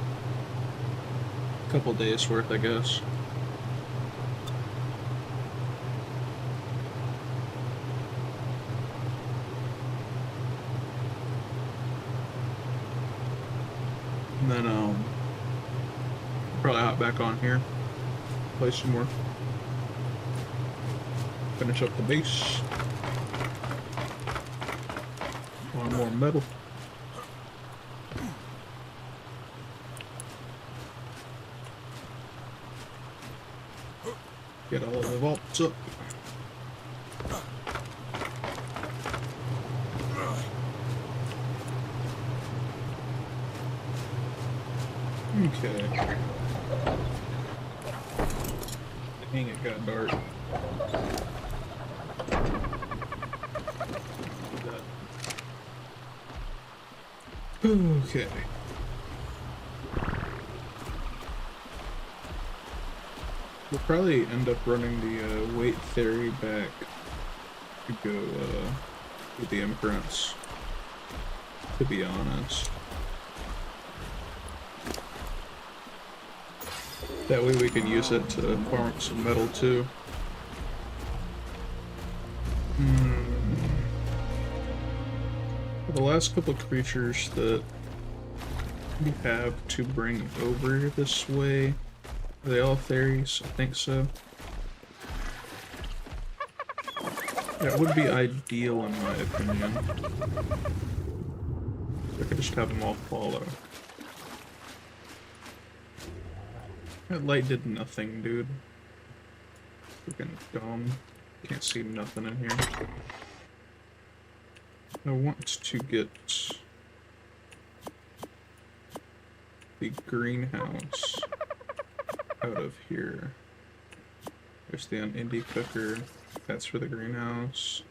couple days worth, I guess. And then probably hop back on here, play some more, finish up the base. One more metal. Get all of the vaults up. Okay. Dang, it got dark. Okay. We'll probably end up running the weight theory back to go with the imprints, to be honest. That way we can use it to farm some metal too. For the last couple creatures that we have to bring over this way, are they all fairies? I think so. That would be ideal in my opinion. I could just have them all follow. That light did nothing, dude. Freaking dumb. Can't see nothing in here. I want to get the greenhouse out of here. There's the indie cooker. That's for the greenhouse.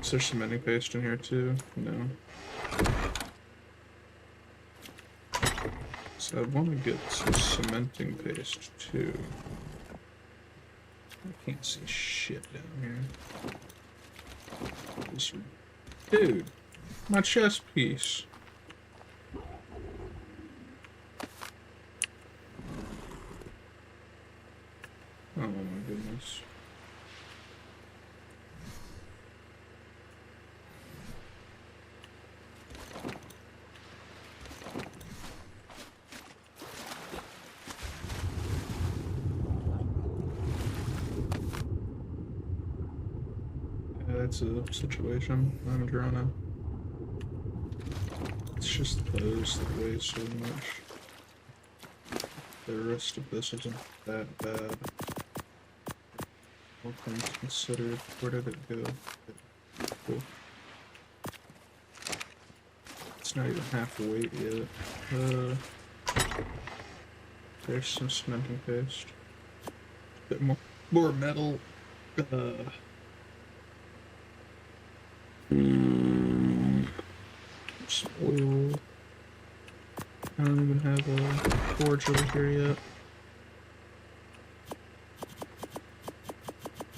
Is there cementing paste in here too? No. So I want to get some cementing paste too. I can't see shit down here. Dude, my chest piece. Oh my goodness. That's a situation I'm trying to. It's just those that weigh so much. The rest of this isn't that bad. All things considered, where did it go? Cool. It's not even half weight yet. There's some cementing paste. A bit more metal. Some oil. I don't even have a forge over here yet.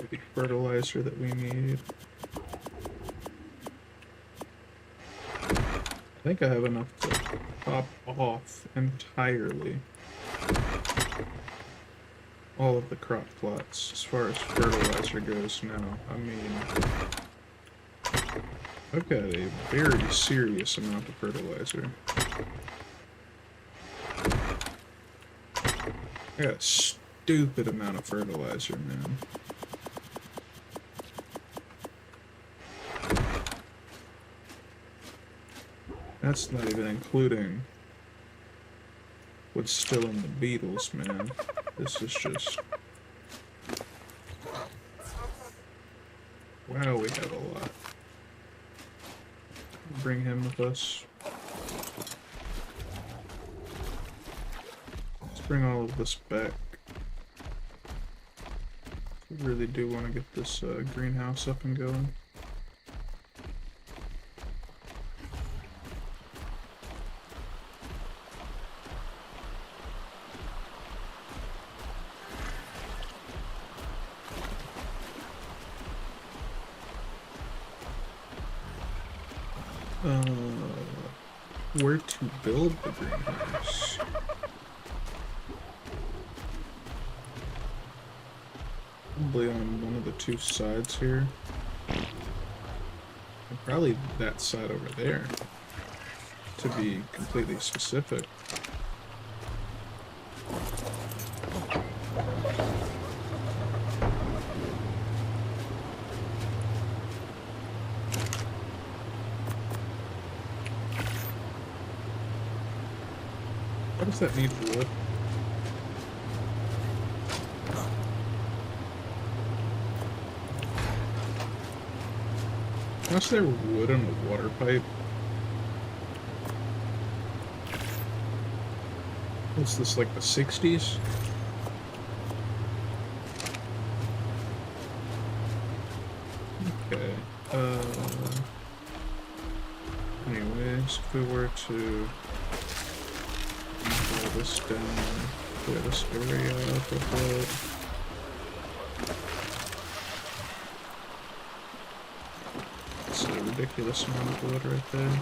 Maybe fertilizer that we need. I think I have enough to top off entirely all of the crop plots as far as fertilizer goes now. I mean, I've got a very serious amount of fertilizer. I got a stupid amount of fertilizer, man. That's not even including what's still in the beetles, man. This is just... Wow, we have a lot. Bring him with us. Let's bring all of this back. I really do want to get this greenhouse up and going. Where to build the greenhouse? Probably on one of the two sides here. And probably that side over there, to be completely specific. What does that need wood? Unless there wood in a water pipe. What's this, like the 60s? Okay. Anyways, if we were to pull this down, clear this area up a bit. It's a ridiculous amount of wood right there.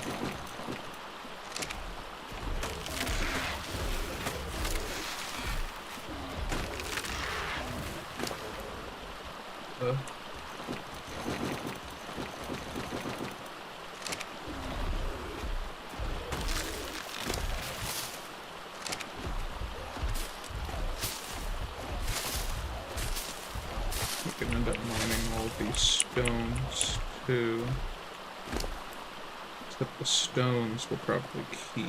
We can end up mining all of these stones too. Except the stones will probably keep.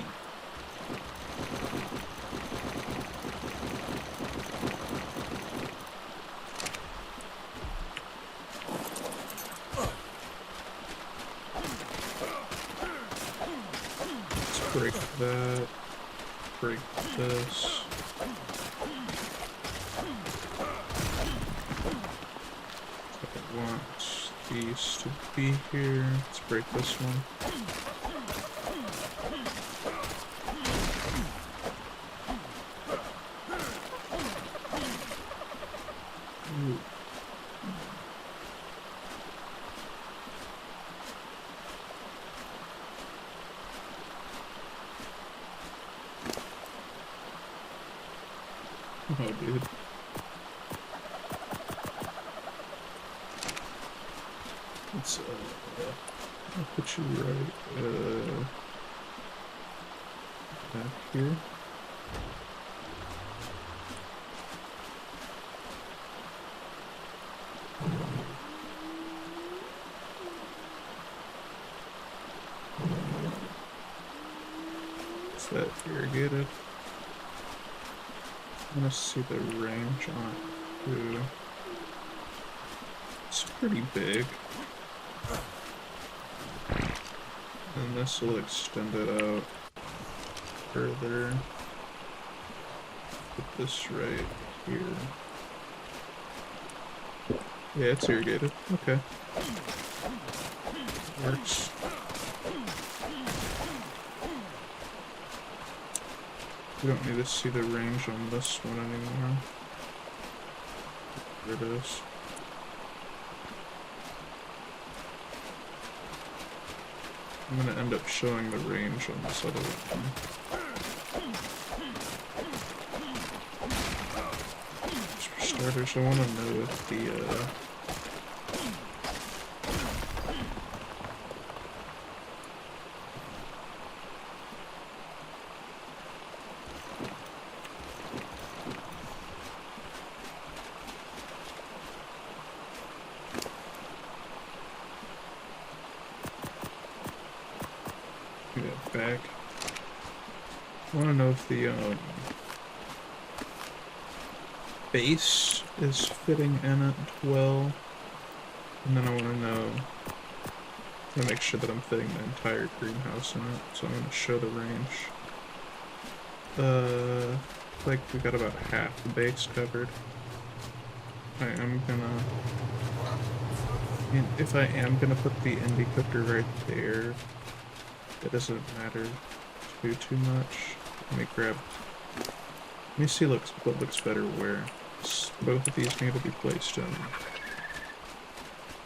break that, break this. I want these to be here. Let's break this one. Ooh. Oh, dude. Let's, I'll put you right, back here. Is that irrigated? I want to see the range on it too. It's pretty big. And this will extend it out further. Put this right here. Yeah, it's irrigated. Okay. Works. We don't need to see the range on this one anymore. There it is. I'm gonna end up showing the range on this other one. Just for starters, I want to know if the, back. I want to know if the base is fitting in it well, and then I want to know to make sure that I'm fitting the entire greenhouse in it. So I'm going to show the range. Like we got about half the base covered. I am gonna. If I am gonna put the indie cooker right there, it doesn't matter too much. Let me grab. Let me see what looks better where. Both of these need to be placed in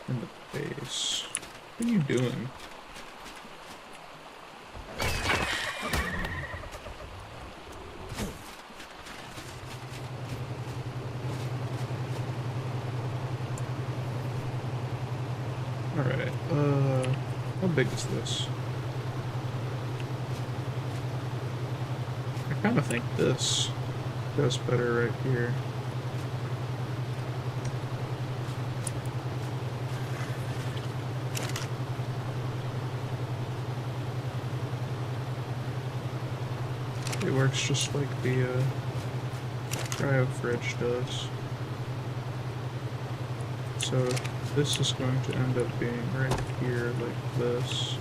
the base. What are you doing? Alright, how big is this? I kind of think this goes better right here. It works just like the cryo fridge does. So this is going to end up being right here like this.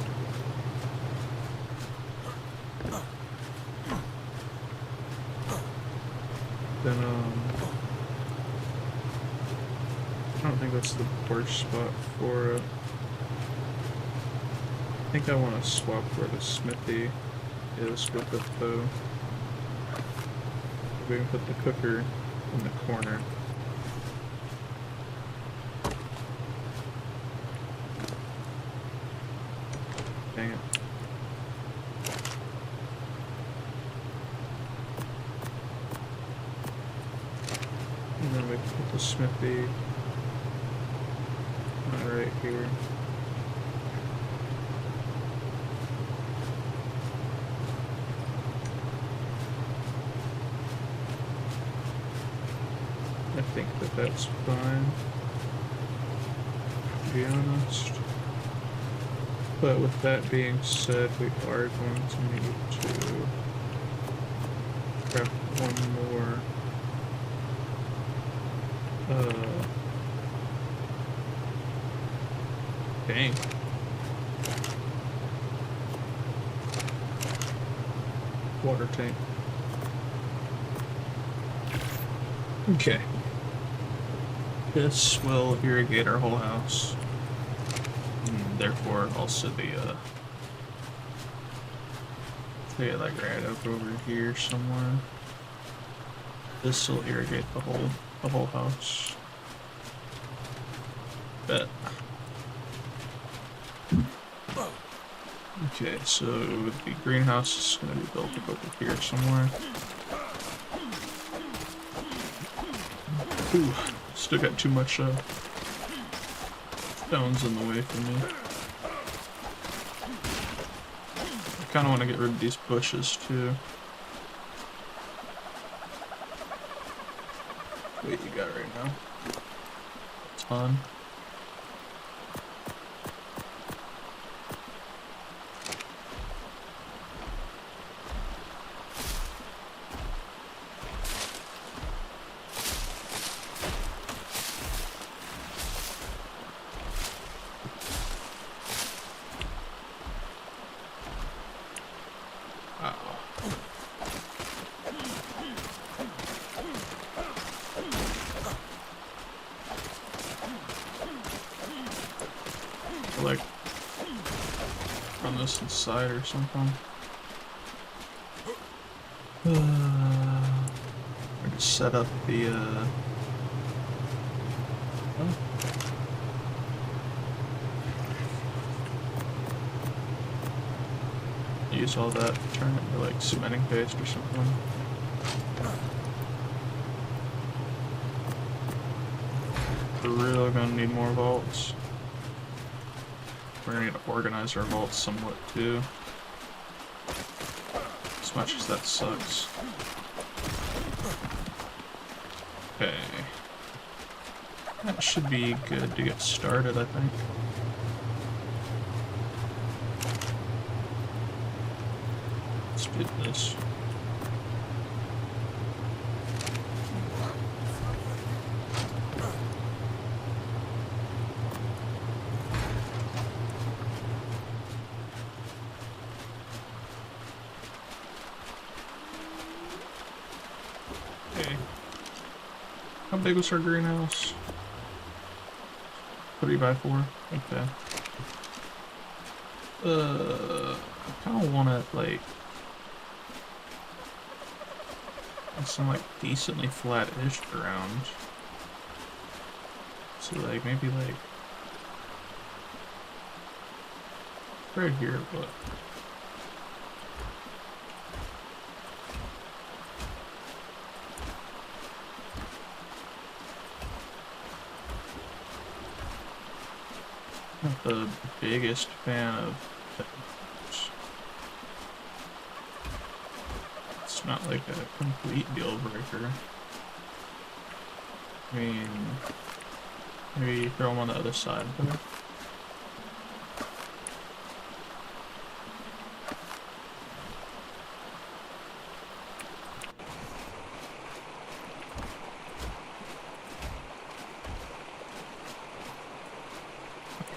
Then I don't think that's the worst spot for it. I think I want to swap where the smithy is with it though. We can put the cooker in the corner. Dang it. And then we put the smithy right here. I think that's fine, to be honest. But with that being said, we are going to need to craft one more dang. water tank. Okay. This will irrigate our whole house. And therefore, also like right up over here somewhere. This will irrigate the whole house. Bet. Okay, so the greenhouse is gonna be built up over here somewhere. Ooh, still got too much stones in the way for me. I kind of want to get rid of these bushes too. What you got right now? A ton. Like run this inside or something. I just set up the use all that to turn it into like cementing paste or something. We're really gonna need more vaults. We're gonna need to organize our vaults somewhat too. As much as that sucks. Okay. That should be good to get started, I think. Let's do this. How big was our greenhouse? 3x4? Okay. I kinda want it like some like decently flat-ish ground. So like maybe like right here, but not the biggest fan of techniques. It's not like a complete deal breaker. I mean, maybe throw them on the other side there.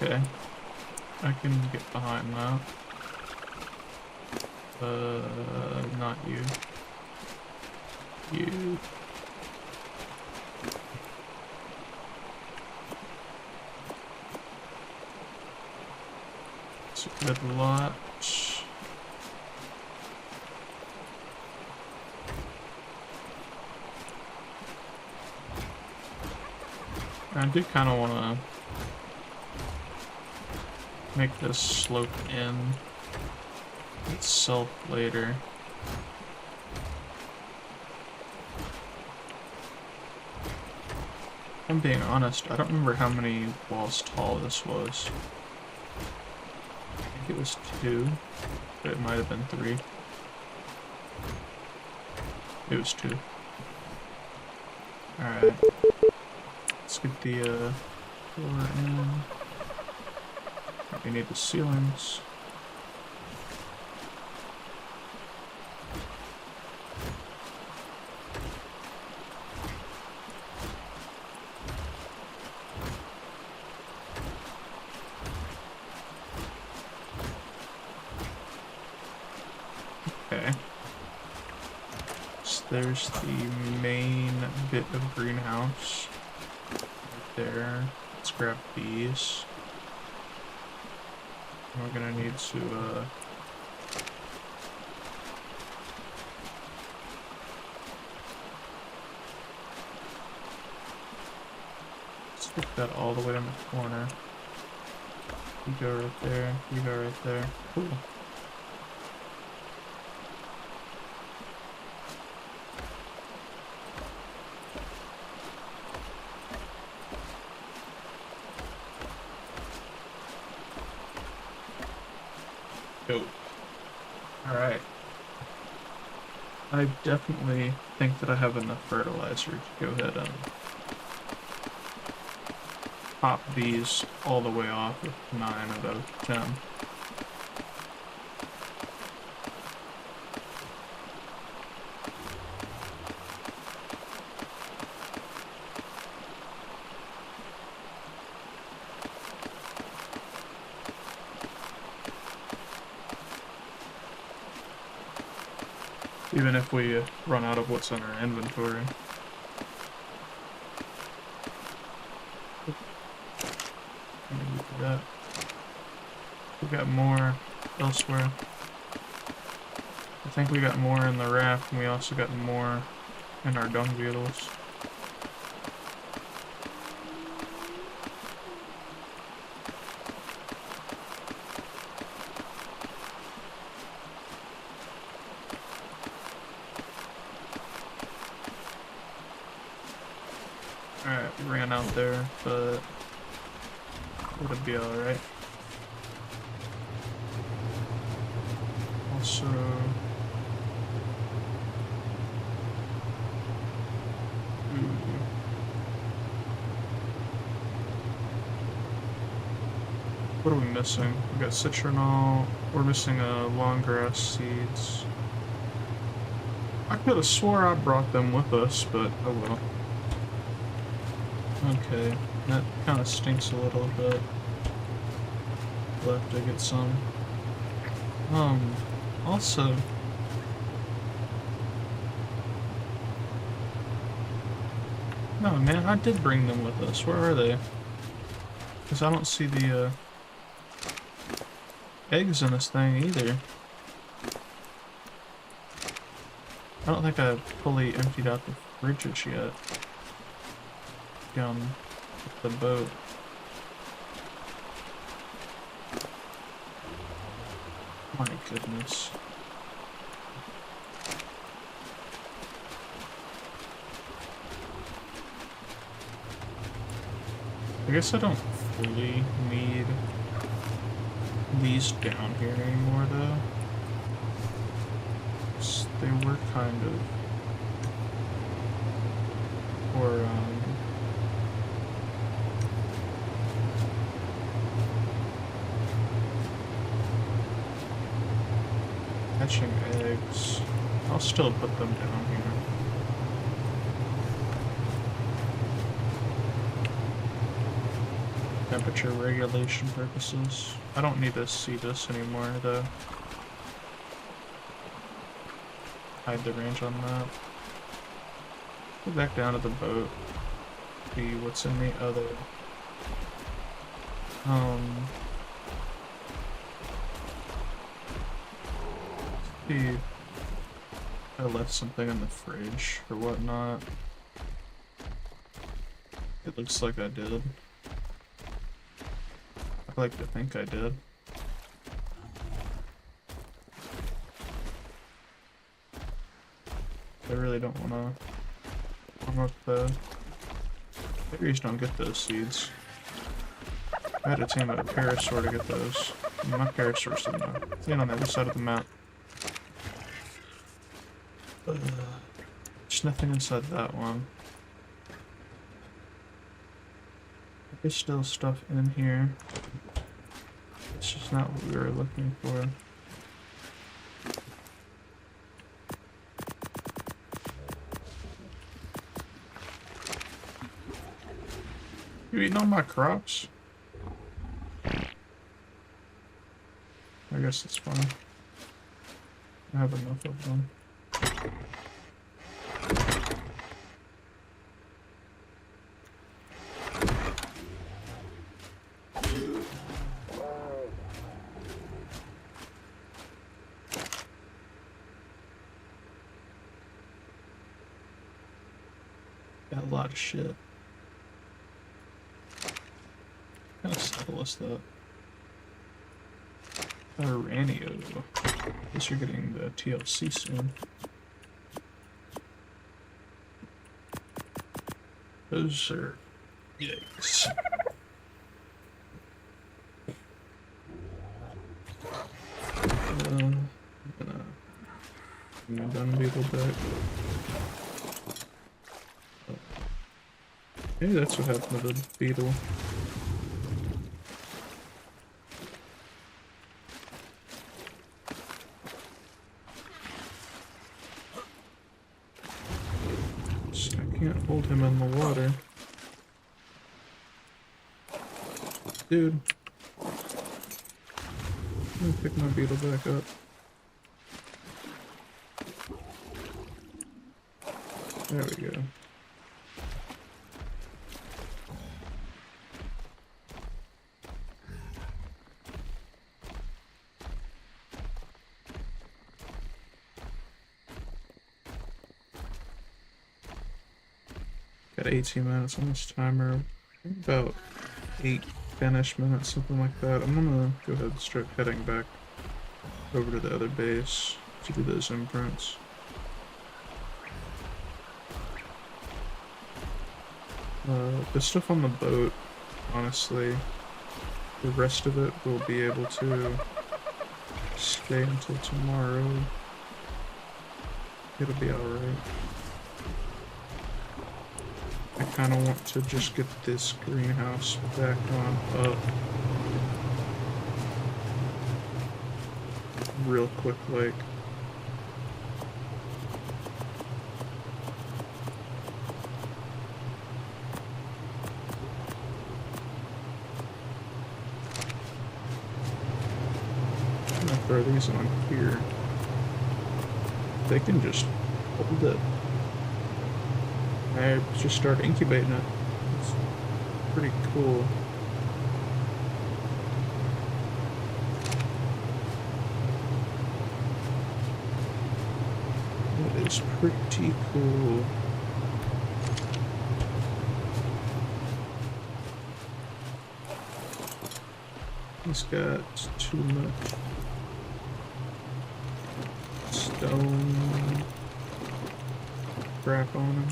Okay, I can get behind that. Not you. You. It's a good lot. I do kind of want to make this slope in itself later. If I'm being honest, I don't remember how many walls tall this was. I think it was 2, but it might have been 3. It was 2. Alright. Let's get the door in. We need the ceilings. Okay. there's the main bit of greenhouse right there. Let's grab these. We're gonna need to stick that all the way in the corner. You go right there, you go right there. Cool. Dope. Alright. I definitely think that I have enough fertilizer to go ahead and pop these all the way off with 9 out of 10. Even if we run out of what's in our inventory. That. We got more elsewhere. I think we got more in the raft, and we also got more in our dung beetles. Alright, we ran out there, but it'll be alright. Also, what are we missing? We got citronal. We're missing long grass seeds. I could have swore I brought them with us, but oh well. Okay, that kind of stinks a little bit. We'll have to get some. Also, no man, I did bring them with us. Where are they? Because I don't see the eggs in this thing either. I don't think I've fully emptied out the fridges yet. Down the boat. My goodness. I guess I don't fully need these down here anymore though. They were kind of for hatching eggs. I'll still put them down here. Temperature regulation purposes. I don't need to see this anymore though. Hide the range on that. Go back down to the boat. See what's in the other. See. I left something in the fridge or whatnot. It looks like I did. I'd like to think I did. I really don't want to warm up the berries. Don't get those seeds. I had to tame a parasaur to get those. My parasaur's in on the other side of the map. There's nothing inside that one. There's still stuff in here. It's just not what we were looking for. You eating all my crops? I guess it's fine. I have enough of them. lot of shit. What kind of saddle is that? Aranio. Guess you're getting the TLC soon. Those are... Yikes. I'm gonna dung beetle back. Maybe that's what happened to the beetle. I can't hold him in the water. Dude. I'm gonna pick my beetle back up. There we go. Got 18 minutes on this timer. About 8-ish minutes, something like that. I'm gonna go ahead and start heading back over to the other base to do those imprints. The stuff on the boat, honestly, the rest of it will be able to stay until tomorrow. It'll be alright. I kind of want to just get this greenhouse back on up real quick, like. I'm gonna throw these on here. They can just hold it. I just start incubating it. It's pretty cool. It is pretty cool. He's got too much stone crap on him.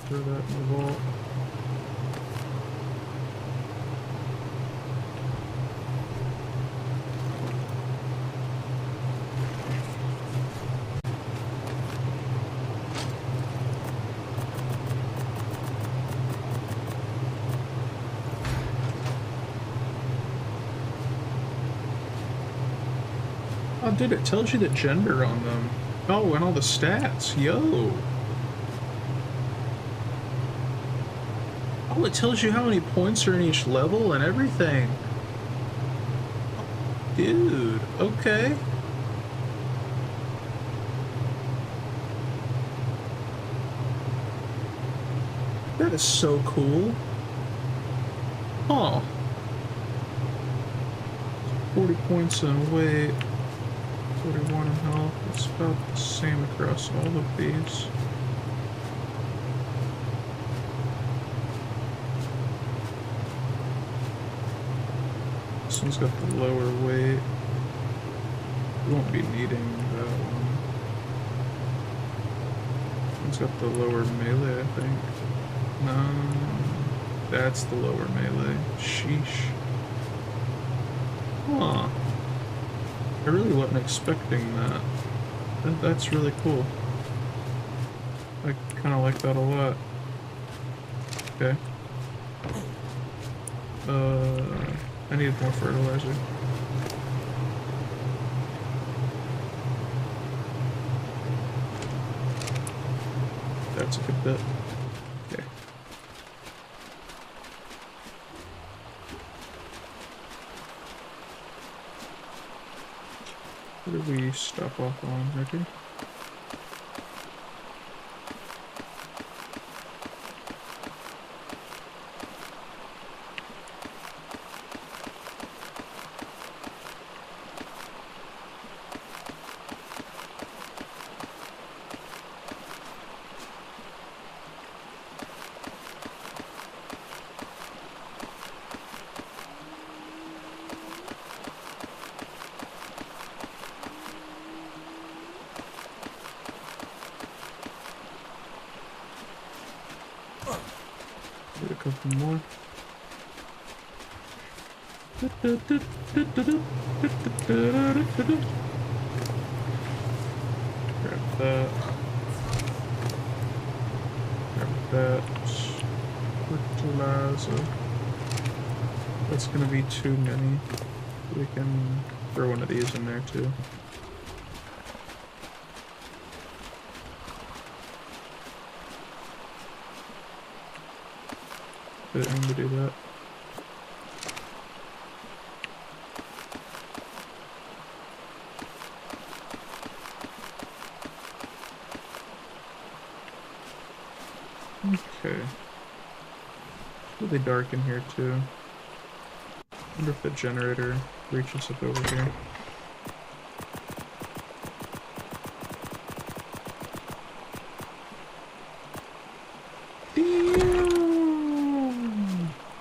Throw that in the vault. Oh, dude, it tells you the gender on them. Oh, and all the stats. Yo. Oh, it tells you how many points are in each level and everything. Dude, okay. That is so cool. Huh. 40 points in weight, 41 in health. It's about the same across all of these. This one's got the lower weight. We won't be needing that one. This one's got the lower melee, I think. No, that's the lower melee. Sheesh. Huh. I really wasn't expecting that. That's really cool. I kind of like that a lot. Okay. I need more fertilizer. That's a good bit. Okay. What did we stop off on right here? couple more. Grab that. Grab that. Fertilizer. That's gonna be too many. We can throw one of these in there too. Didn't mean to do that. Okay. It's really dark in here too. Wonder if the generator reaches up over here.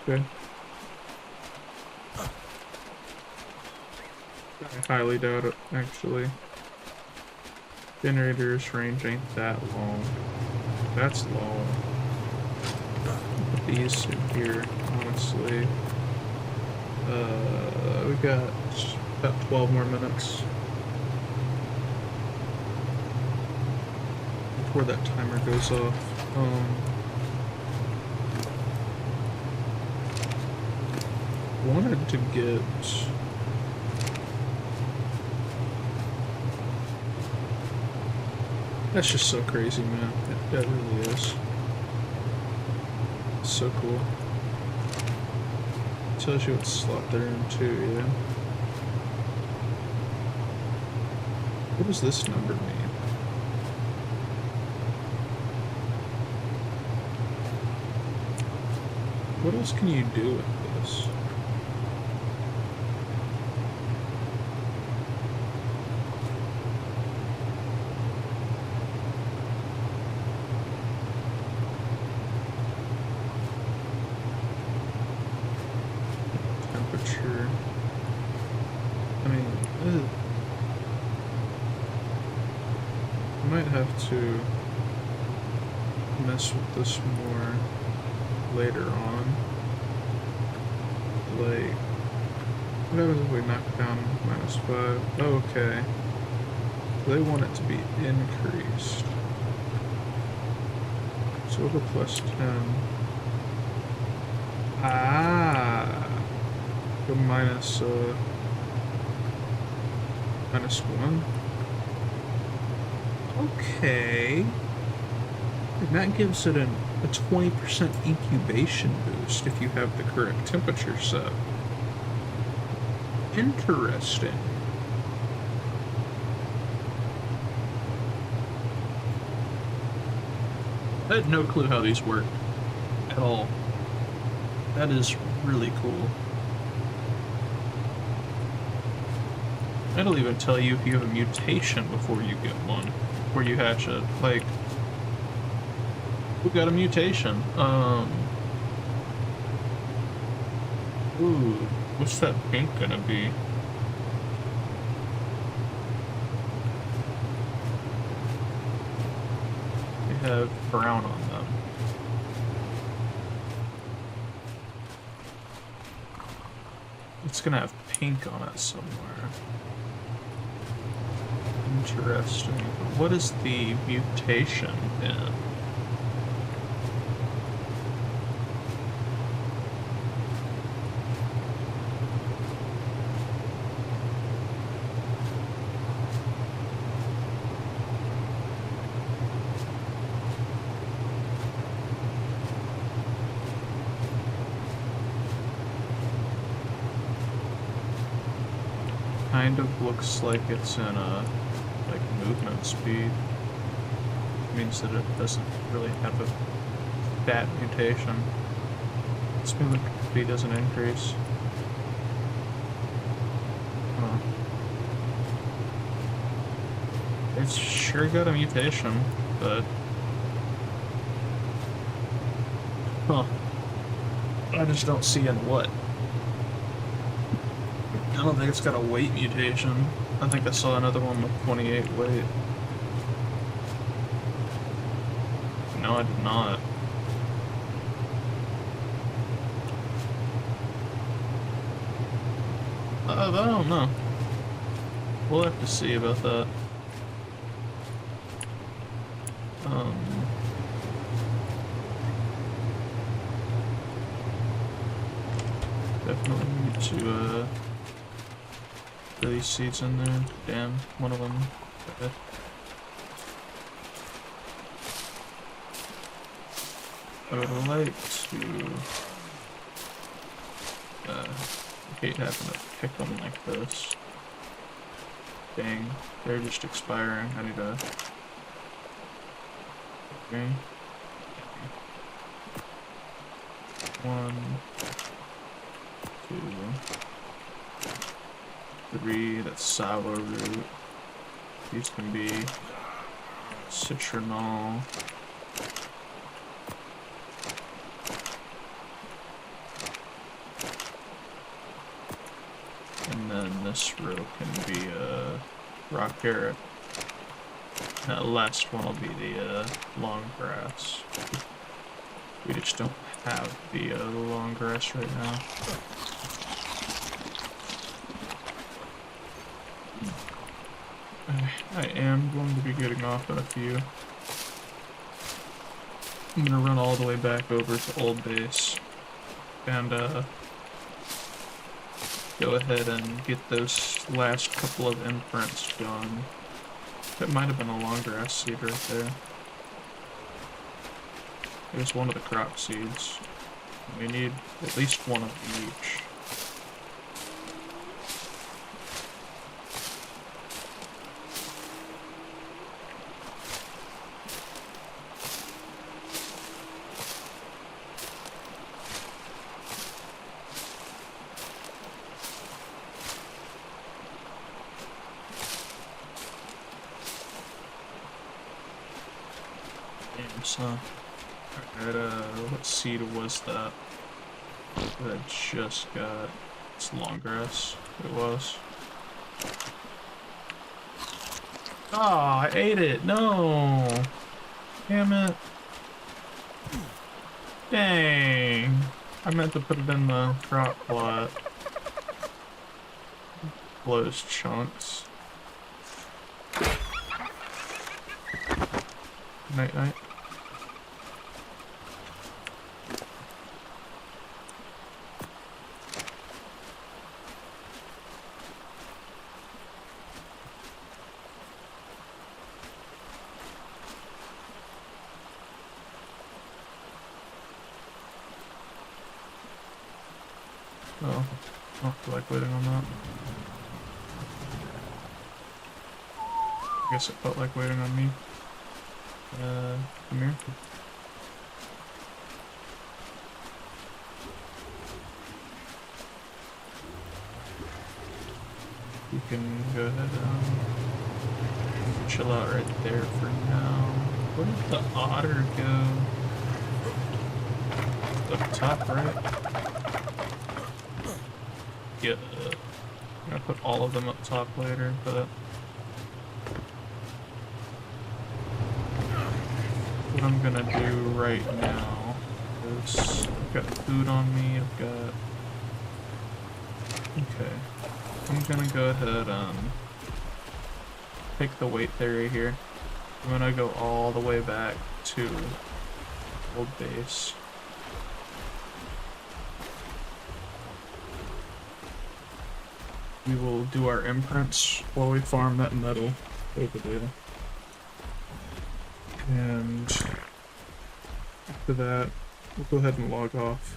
Okay. I highly doubt it, actually. Generator's range ain't that long. That's long. Put these in here, honestly. We got about 12 more minutes before that timer goes off. Wanted to get that's just so crazy, man. That really is so cool. Tells you what slot they're in too, yeah. What does this number mean? What else can you do with this? Temperature. I mean, I might have to mess with this more later on. Like, what happens if we knock down -5? Oh, okay. They want it to be increased. So we'll go +10. Ah! Go -1. Okay. And that gives it a 20% incubation boost if you have the correct temperature set. Interesting. I had no clue how these work at all. That is really cool. It'll even tell you if you have a mutation before you get one, before you hatch it. Like, we got a mutation. Ooh, what's that pink gonna be? They have brown on them. It's gonna have pink on it somewhere. Interesting. What is the mutation in? Kind of looks like it's in a movement speed. Means that it doesn't really have a stat mutation. Its movement speed doesn't increase. Huh. It's sure got a mutation, but huh. I just don't see in what. I don't think it's got a weight mutation. I think I saw another one with 28 weight. No, I did not. I don't know. We'll have to see about that. Definitely need to put these seeds in there. Damn, one of them. I would like to. I hate having to pick them like this. Dang, they're just expiring. I need to. Okay. 1, 2, 3. That's sour root. These can be citronal. And then this row can be rock carrot. That last one will be the long grass. We just don't have the long grass right now. I am going to be getting off at a few. I'm gonna run all the way back over to Old Base and go ahead and get those last couple of imprints done. That might have been a long grass seed right there. There's one of the crop seeds. We need at least one of each. So, alright, what seed was that? That I just got. It's long grass. It was. Ah, I ate it! No! Damn it. Dang! I meant to put it in the crop plot. Blows chunks. Night night. Oh, I don't feel like waiting on that. I guess it felt like waiting on me. Come here. You can go ahead and chill out right there for now. Where did the otter go? Up top, right? Yeah. I'm gonna put all of them up top later, but what I'm gonna do right now is I've got food on me, I've got... Okay. I'm gonna go ahead and take the weight theory here. I'm gonna go all the way back to Old Base. We will do our imprints while we farm that metal over there. And after that, we'll go ahead and log off.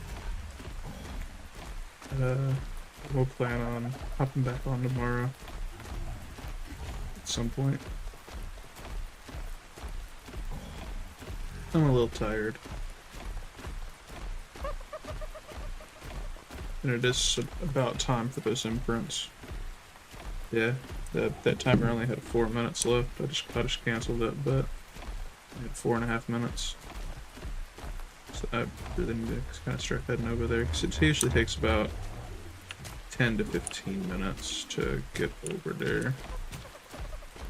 We'll plan on hopping back on tomorrow at some point. I'm a little tired. And it is about time for those imprints. Yeah, that timer only had 4 minutes left. I just canceled it, but I had 4.5 minutes. So I really need to kind of start heading over there, because it usually takes about 10 to 15 minutes to get over there.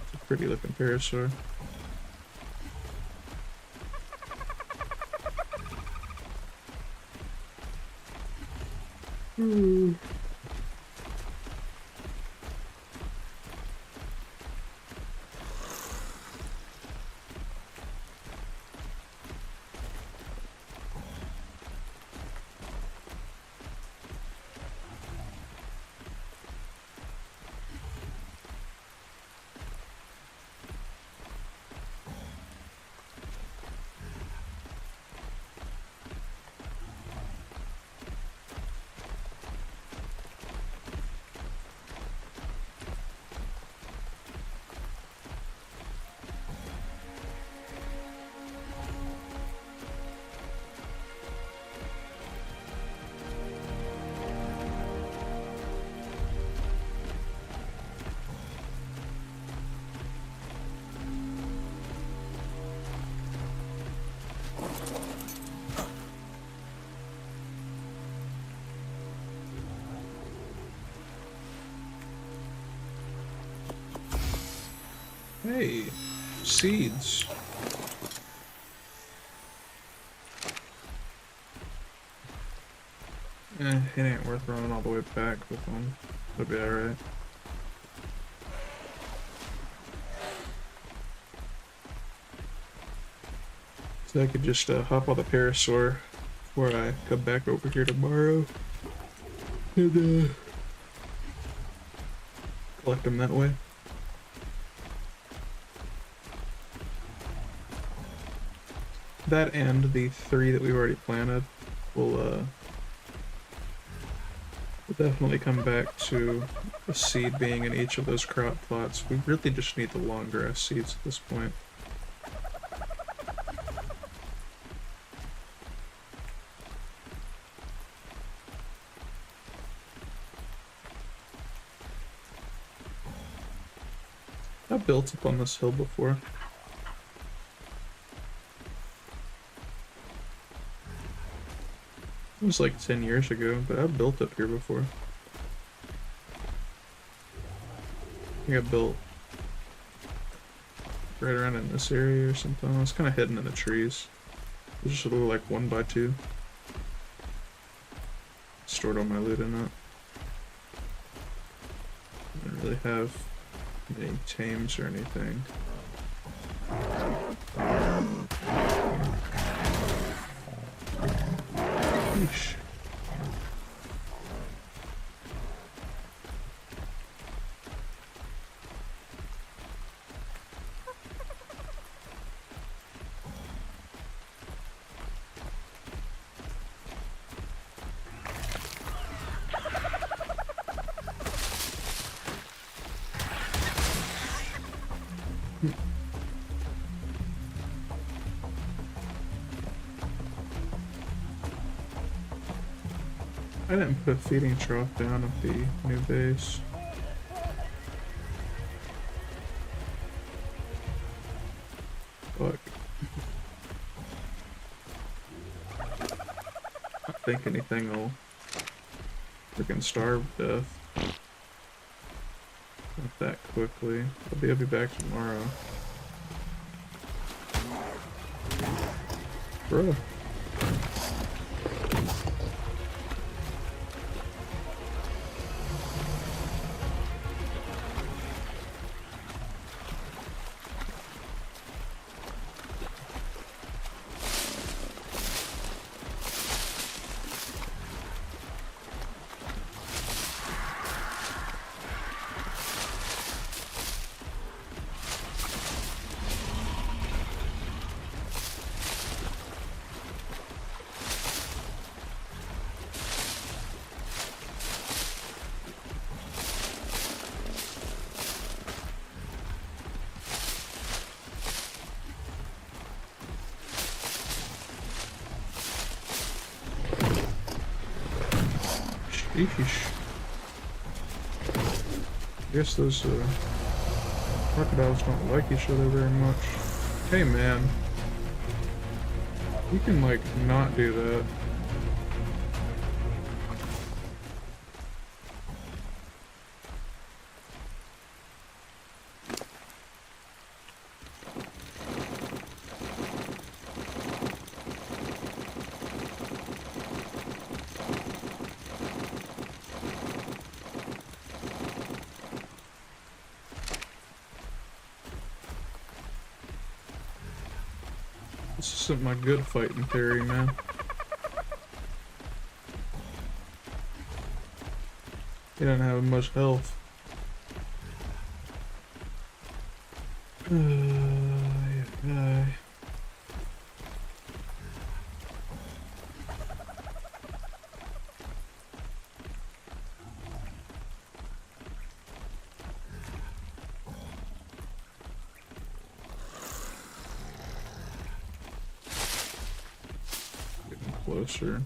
It's a pretty looking parasaur. Hey, seeds. It ain't worth running all the way back with them. It'll be alright. So I could just hop on the parasaur before I come back over here tomorrow and collect them that way. That and the 3 that we've already planted will we'll definitely come back to a seed being in each of those crop plots. We really just need the long grass seeds at this point. I built up on this hill before. It was like 10 years ago, but I've built up here before. I think I built right around in this area or something. I was kind of hidden in the trees. It was just a little like 1x2. Stored all my loot in it. I didn't really have any tames or anything. Yeesh. I didn't put a feeding trough down at the new base. Fuck. I don't think anything will freaking starve to death. Not that quickly. I'll be back tomorrow. Bro. Sheesh. I guess those crocodiles don't like each other very much. Hey man, you can like not do that. This isn't my good fighting theory, man. He doesn't have much health. Yeah. Getting closer.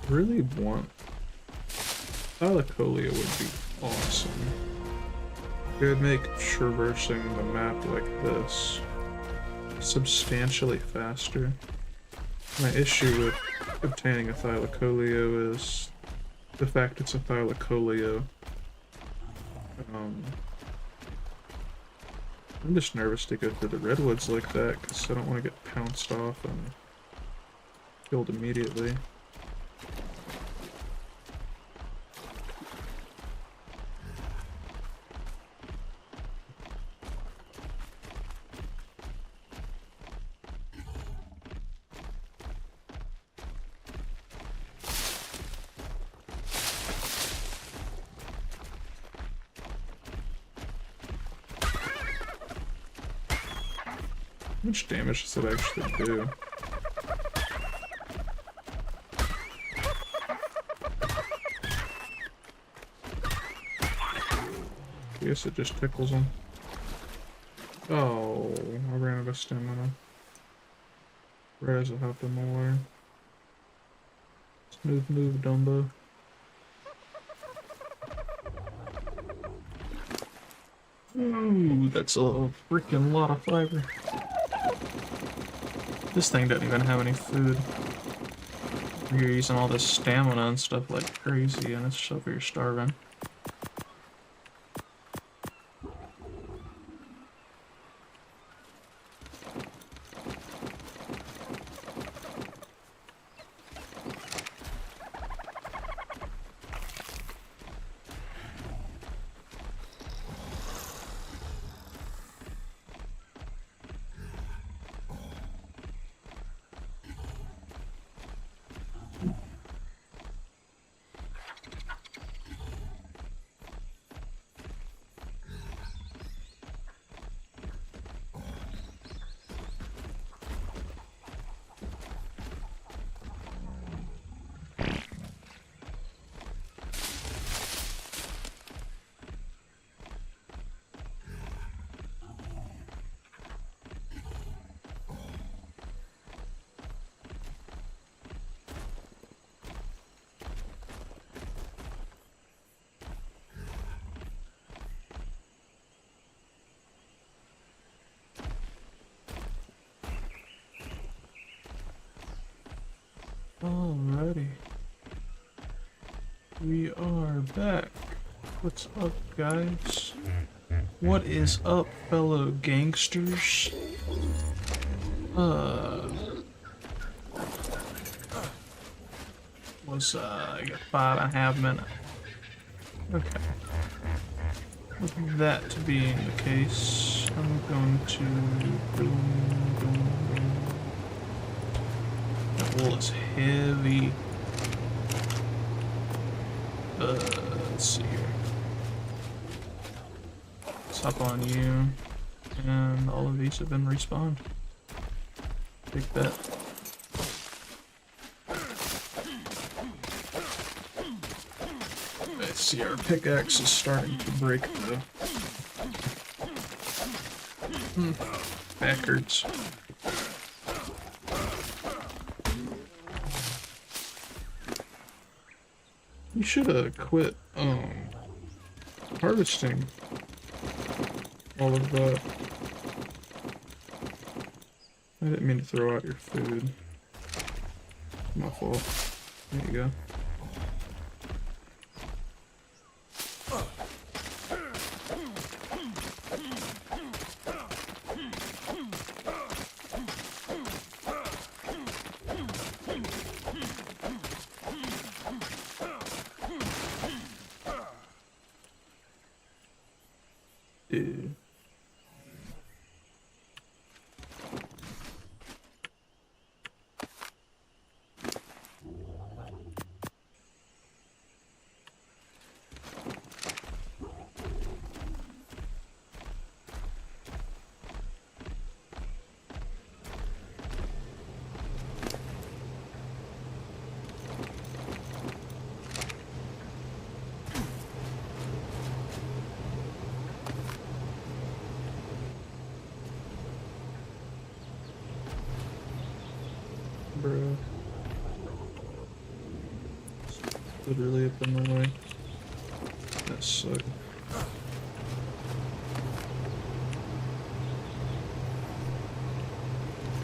Really want Thylacolia would be awesome. It would make traversing the map like this substantially faster. My issue with obtaining a Thylacoleo is the fact it's a Thylacoleo. I'm just nervous to go through the redwoods like that because I don't want to get pounced off and killed immediately. How much damage does it actually do? I guess it just tickles him. Oh, I ran out of stamina. Right as I hopped in the water. Smooth move, Dumbo. Ooh, that's a freaking lot of fiber. This thing doesn't even have any food. You're using all this stamina and stuff like crazy, and it's stuff you're starving. Alrighty. We are back. What's up, guys? What is up, fellow gangsters? I got 5.5 minutes. Okay. With that being the case, I'm going to That wool is heavy. Let's see here. Let's hop on you. And all of these have been respawned. Take that. I see our pickaxe is starting to break though. Back hurts. You should have quit harvesting all of that. I didn't mean to throw out your food. My fault. There you go. Dude. Bruh. Literally up in the way. So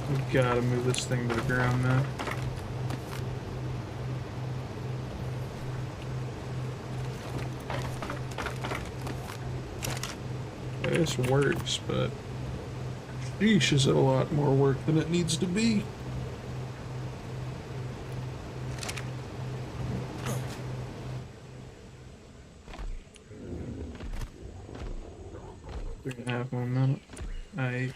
we gotta move this thing to the ground now. This works, but sheesh, is it a lot more work than it needs to be. We're gonna have 1 minute. I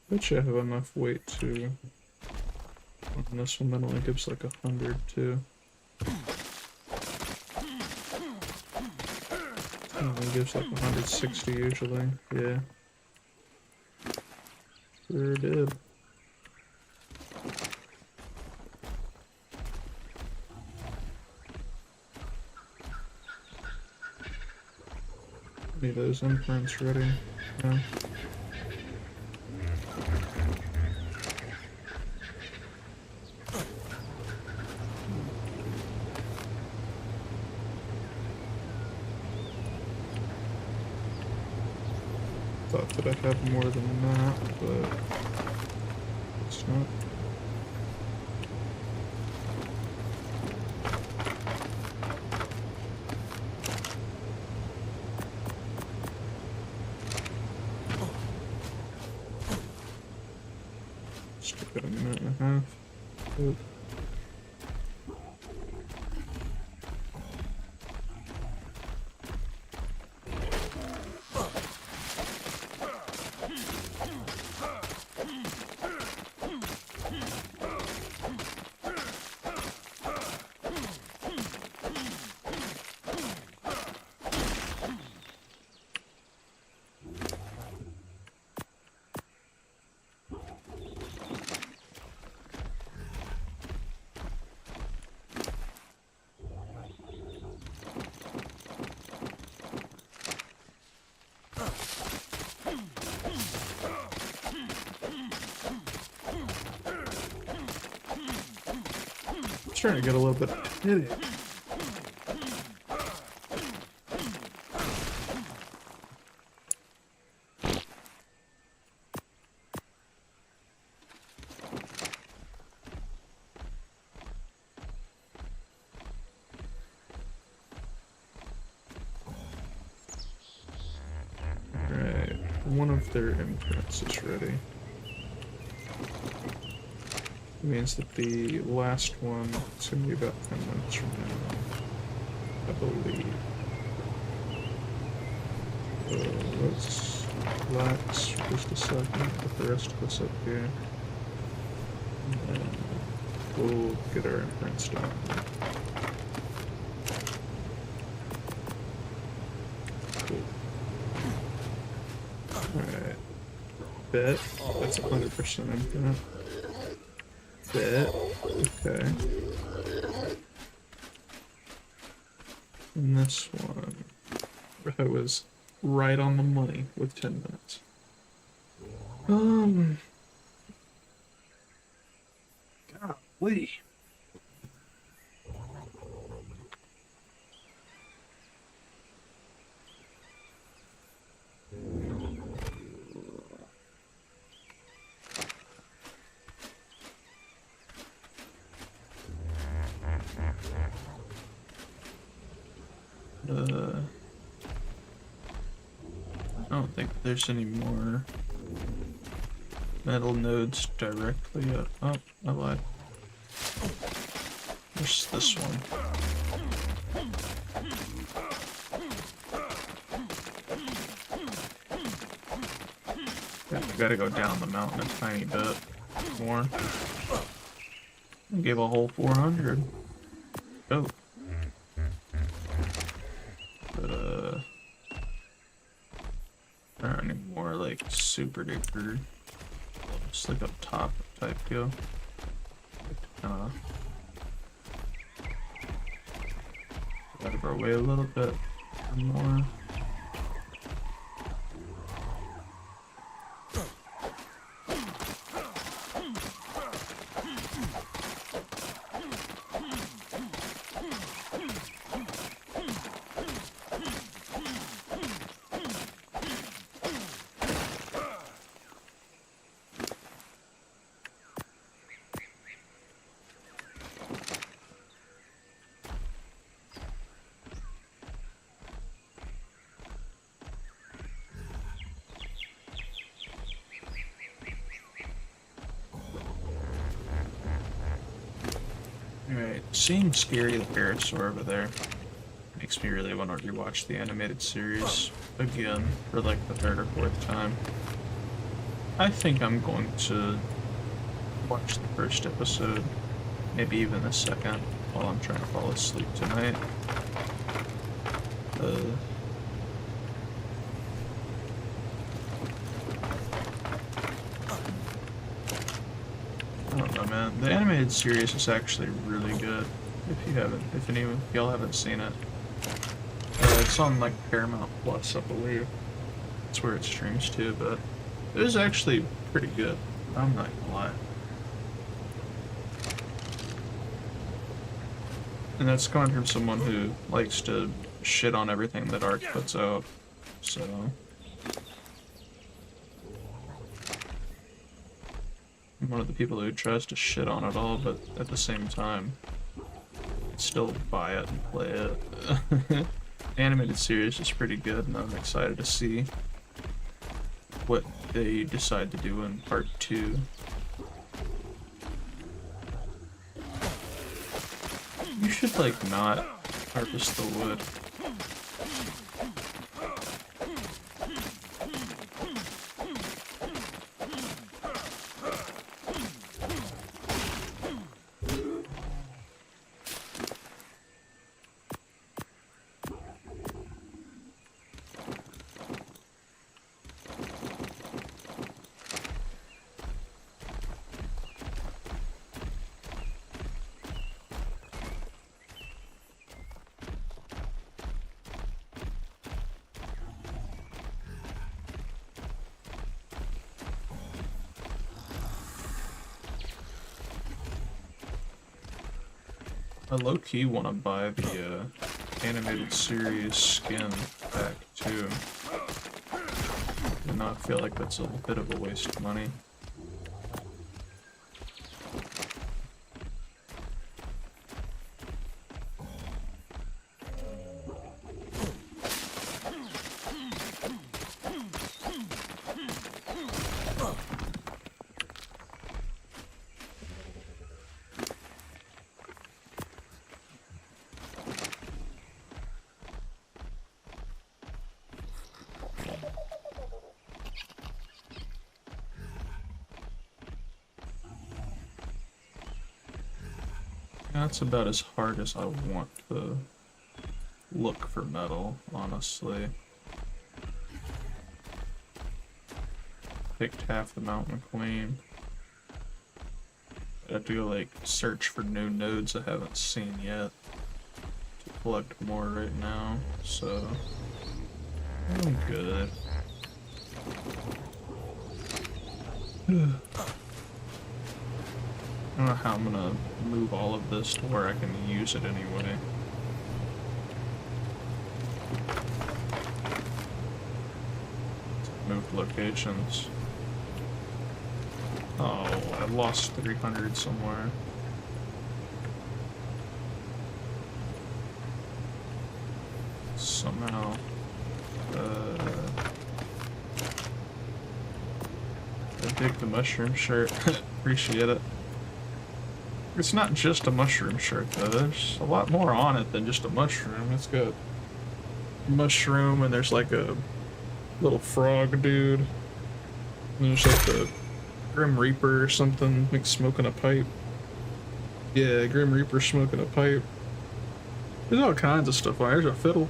bet you I have enough weight to. On this one, that only gives like 100 too. It only gives like 160 usually. Yeah. Sure did. Need those imprints ready. Yeah. Thought that I had more than that, but it's not. Just got a minute and a half. Good. Starting to get a little bit headache. Alright, one of their imprints is ready. Means that the last one is going to be about 10 minutes from now, I believe. Let's relax for just a second, put the rest of this up here, and then we'll get our imprints done. Cool. Alright. Bet. That's 100% imprint. Bet. Okay. And this one, I was right on the money with 10 minutes. Golly. don't think there's any more metal nodes directly up. Oh, I lied. There's this one. Yeah, we gotta go down the mountain a tiny bit more. Gave a whole 400. Oh. But, there aren't any more, like, super duper, just like up top type deal. Gotta go away a little bit more. Alright, seeing Scary the Parasaur over there makes me really want to rewatch the animated series again for like the third or fourth time. I think I'm going to watch the first episode, maybe even the second, while I'm trying to fall asleep tonight. I don't know, man. The animated series is actually really good. If any of y'all haven't seen it, it's on like Paramount Plus, I believe. That's where it streams to, but it was actually pretty good. I'm not gonna lie. And that's coming from someone who likes to shit on everything that Ark puts out, so. I'm one of the people who tries to shit on it all, but at the same time, still buy it and play it. The animated series is pretty good, and I'm excited to see what they decide to do in part 2. You should, like, not harvest the wood. I low-key want to buy the animated series skin pack too. Do not feel like that's a bit of a waste of money. That's about as hard as I want to look for metal, honestly. Picked half the Mountain Queen. I have to go like search for new nodes I haven't seen yet to collect more right now, so I'm good. I don't know how I'm gonna move all of this to where I can use it anyway. Move locations. Oh, I lost 300 somewhere. Somehow. dig the mushroom shirt. Appreciate it. It's not just a mushroom shirt though. There's a lot more on it than just a mushroom. It's got mushroom and there's like a little frog dude. And there's like the Grim Reaper or something, like smoking a pipe. Yeah, Grim Reaper smoking a pipe. There's all kinds of stuff on. There's a fiddle.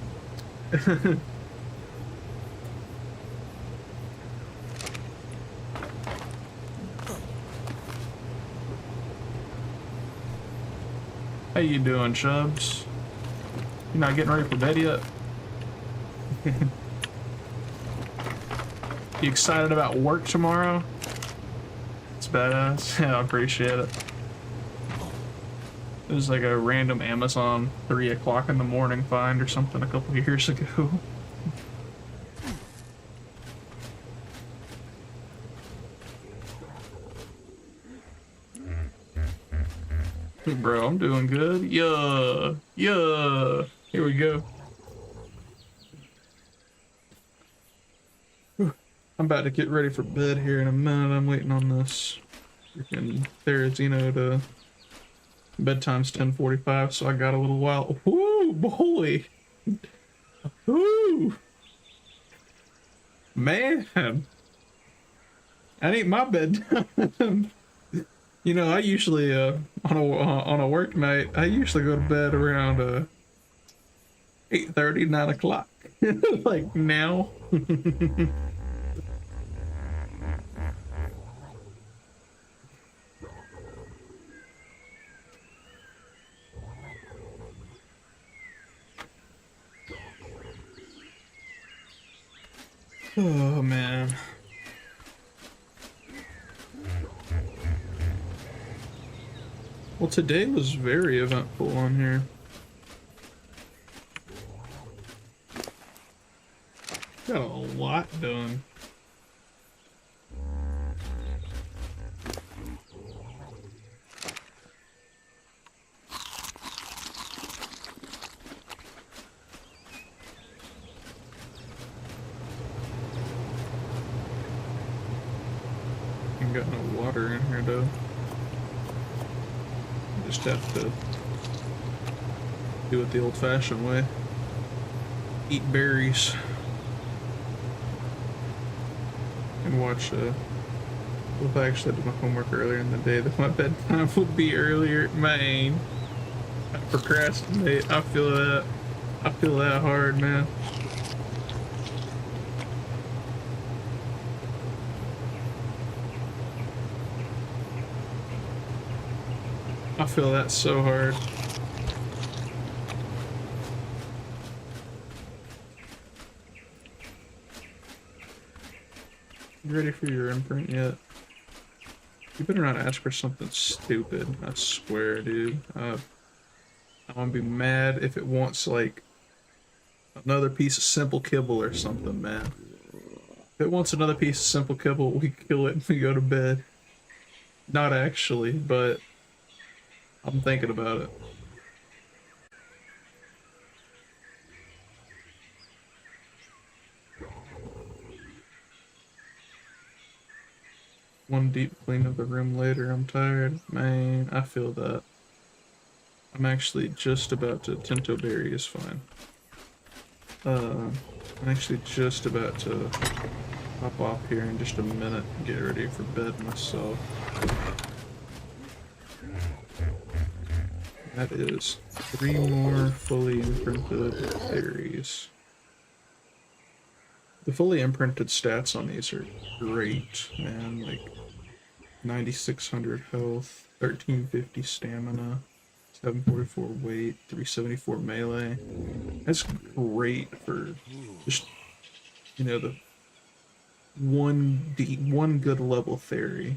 How you doing, Chubbs? You not getting ready for bed yet? You excited about work tomorrow? It's badass. Yeah, I appreciate it. It was like a random Amazon 3 o'clock in the morning find or something a couple years ago. Bro, I'm doing good. Yeah, yeah. Here we go. Whew. I'm about to get ready for bed here in a minute. I'm waiting on this freaking Therizino to bedtime's 10:45, so I got a little while. Woo, boy. Woo. Man. That ain't my bedtime. You know, I usually on a work night, I usually go to bed around 8:30, 9 o'clock. Like now. Oh man. Well, today was very eventful on here. Got a lot done. Ain't got no water in here though. Just have to do it the old-fashioned way. Eat berries. And watch, well, if I actually did my homework earlier in the day, then my bedtime would be earlier. Man, I procrastinate. I feel that. I feel that hard, man. I feel that so hard. You ready for your imprint yet? You better not ask for something stupid. I swear, dude. I'm gonna be mad if it wants, like, another piece of simple kibble or something, man. If it wants another piece of simple kibble, we kill it and we go to bed. Not actually, but I'm thinking about it. One deep clean of the room later, I'm tired. Man, I feel that. I'm actually just about to... Tinto berry is fine. I'm actually just about to hop off here in just a minute and get ready for bed myself. That is 3 more fully imprinted berries. The fully imprinted stats on these are great, man. Like 9,600 health, 1350 stamina, 744 weight, 374 melee. That's great for just, you know, the one good level theory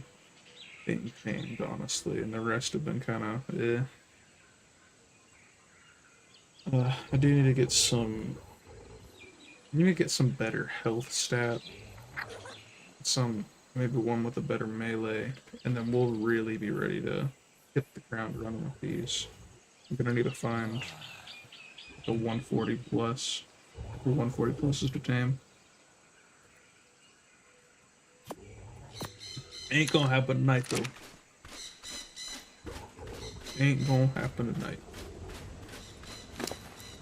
being tamed, honestly, and the rest have been kind of eh. I do need to get some. I need to get some better health stat. Maybe one with a better melee, and then we'll really be ready to hit the ground running with these. I'm gonna need to find the 140 plus. The 140 plus is to tame. Ain't gonna happen tonight though. Ain't gonna happen tonight.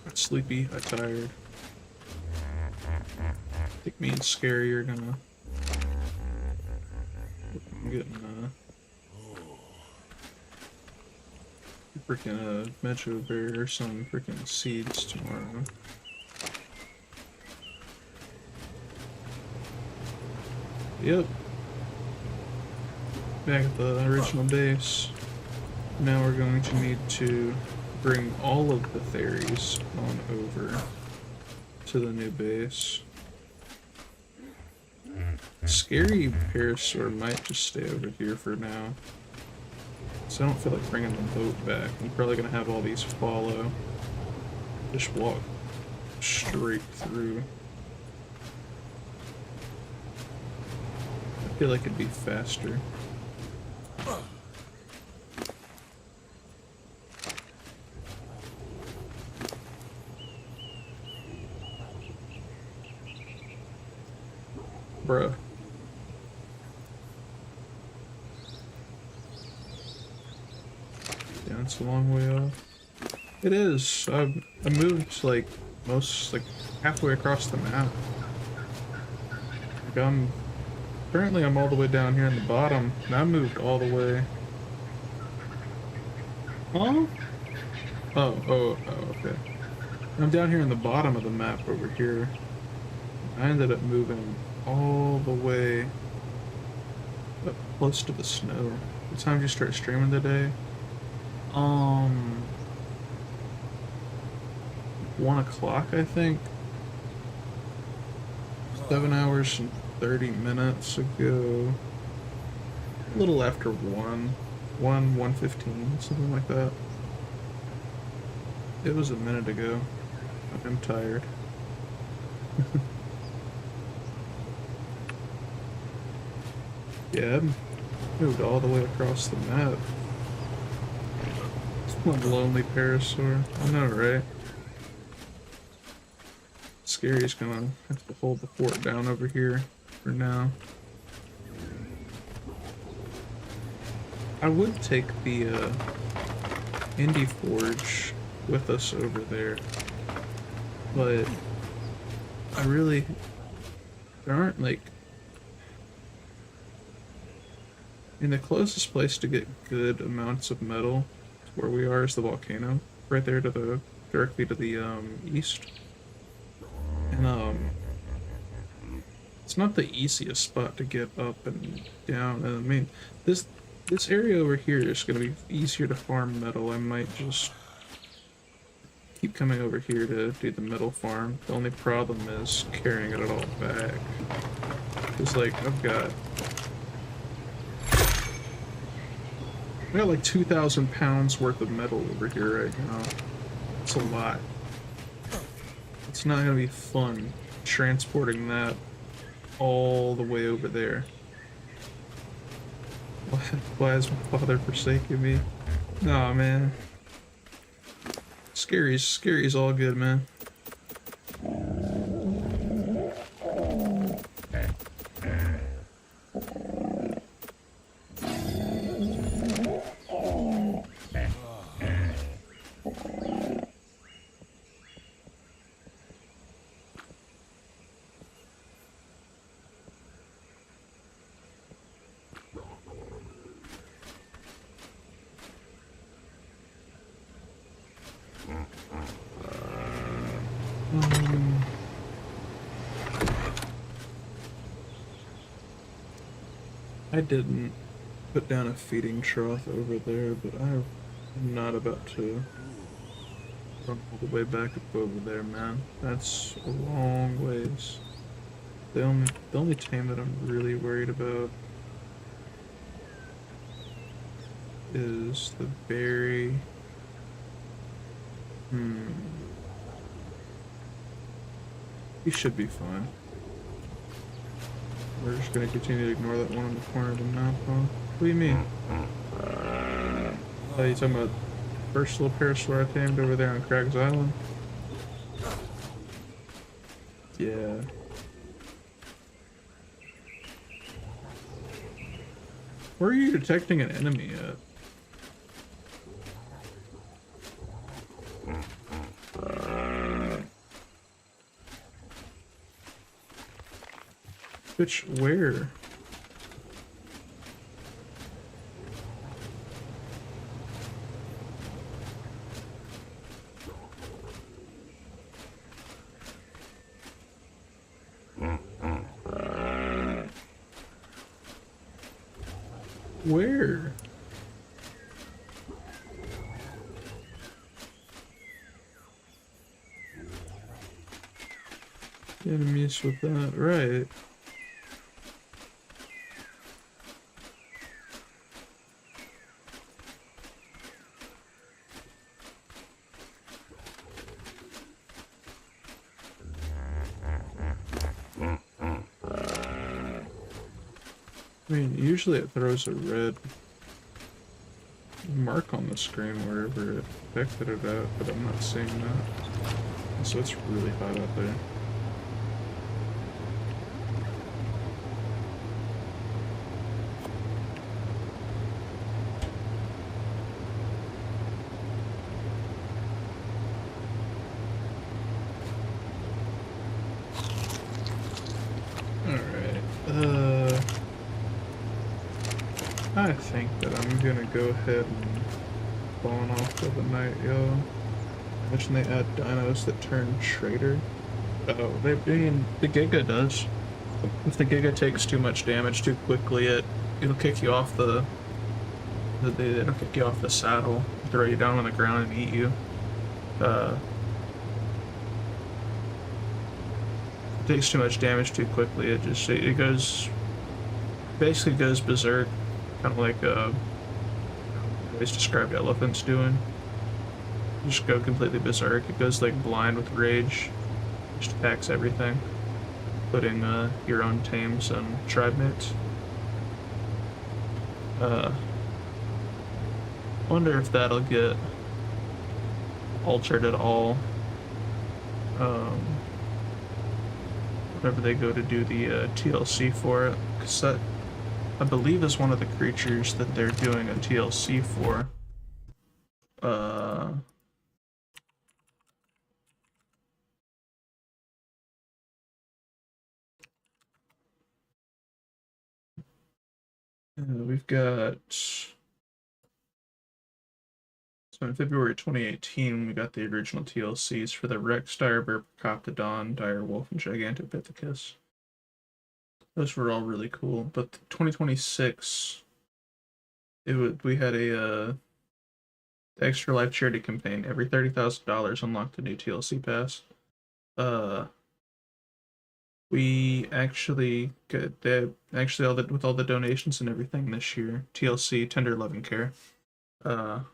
I'm sleepy, I'm tired. I think me and Scary are gonna getting freaking metro bear or some freaking seeds tomorrow. Yep. Back at the original base. Now we're going to need to bring all of the fairies on over to the new base. Scary Parasaur might just stay over here for now. So I don't feel like bringing the boat back. I'm probably going to have all these follow. Just walk straight through. I feel like it'd be faster. Bruh. Yeah, it's a long way off. It is. I moved like halfway across the map. Like currently I'm all the way down here in the bottom, and I moved all the way. Huh? Oh, okay. I'm down here in the bottom of the map over here. I ended up moving all the way up close to the snow. What time did you start streaming today? 1 o'clock, I think. 7 hours and 30 minutes ago. A little after 1:15, something like that. It was a minute ago. I'm tired. Yeah, I moved all the way across the map. It's one lonely Parasaur. I know, right? Scary's gonna have to hold the fort down over here for now. I would take the Indie Forge with us over there, but there aren't like, the closest place to get good amounts of metal to where we are is the volcano, right there directly to the east. And it's not the easiest spot to get up and down. And I mean, this area over here is gonna be easier to farm metal. I might just keep coming over here to do the metal farm. The only problem is carrying it all back. Cause like I've got like 2,000 pounds worth of metal over here right now. It's a lot. It's not gonna be fun transporting that all the way over there. Why has my father forsaken me? Nah, man. Scary's all good, man. I didn't put down a feeding trough over there, but I'm not about to run all the way back up over there, man. That's a long ways. The only tame that I'm really worried about is the berry. He should be fine. We're just gonna continue to ignore that one in the corner of the map, huh? What do you mean? Oh, you talking about the first little Parasaur I tamed over there on Craig's Island? Yeah. Where are you detecting an enemy at? Which, where? Where? Enemies with that, right. I mean, usually it throws a red mark on the screen wherever it affected it at, but I'm not seeing that. So it's really hot out there. I think that I'm gonna go ahead and spawn off for the night, yo. Imagine they add dinos that turn traitor. Oh, I mean, the Giga does. If the Giga takes too much damage too quickly, it'll kick you off it'll kick you off the saddle, throw you down on the ground and eat you. It takes too much damage too quickly. It basically goes berserk, kind of like I always described elephants doing. Just go completely berserk. It goes like blind with rage. Just attacks everything, including your own tames and tribe mates. Wonder if that'll get altered at all. Whenever they go to do the TLC for it, because that I believe is one of the creatures that they're doing a TLC for. We've got, so in February 2018, we got the original TLCs for the Rex, Direbear, Procoptodon, Direwolf, and Gigantopithecus. Those were all really cool, but 2026, we had a Extra Life charity campaign. Every $30,000 unlocked a new TLC pass. We actually got that with all the donations and everything this year. TLC Tender Loving Care. A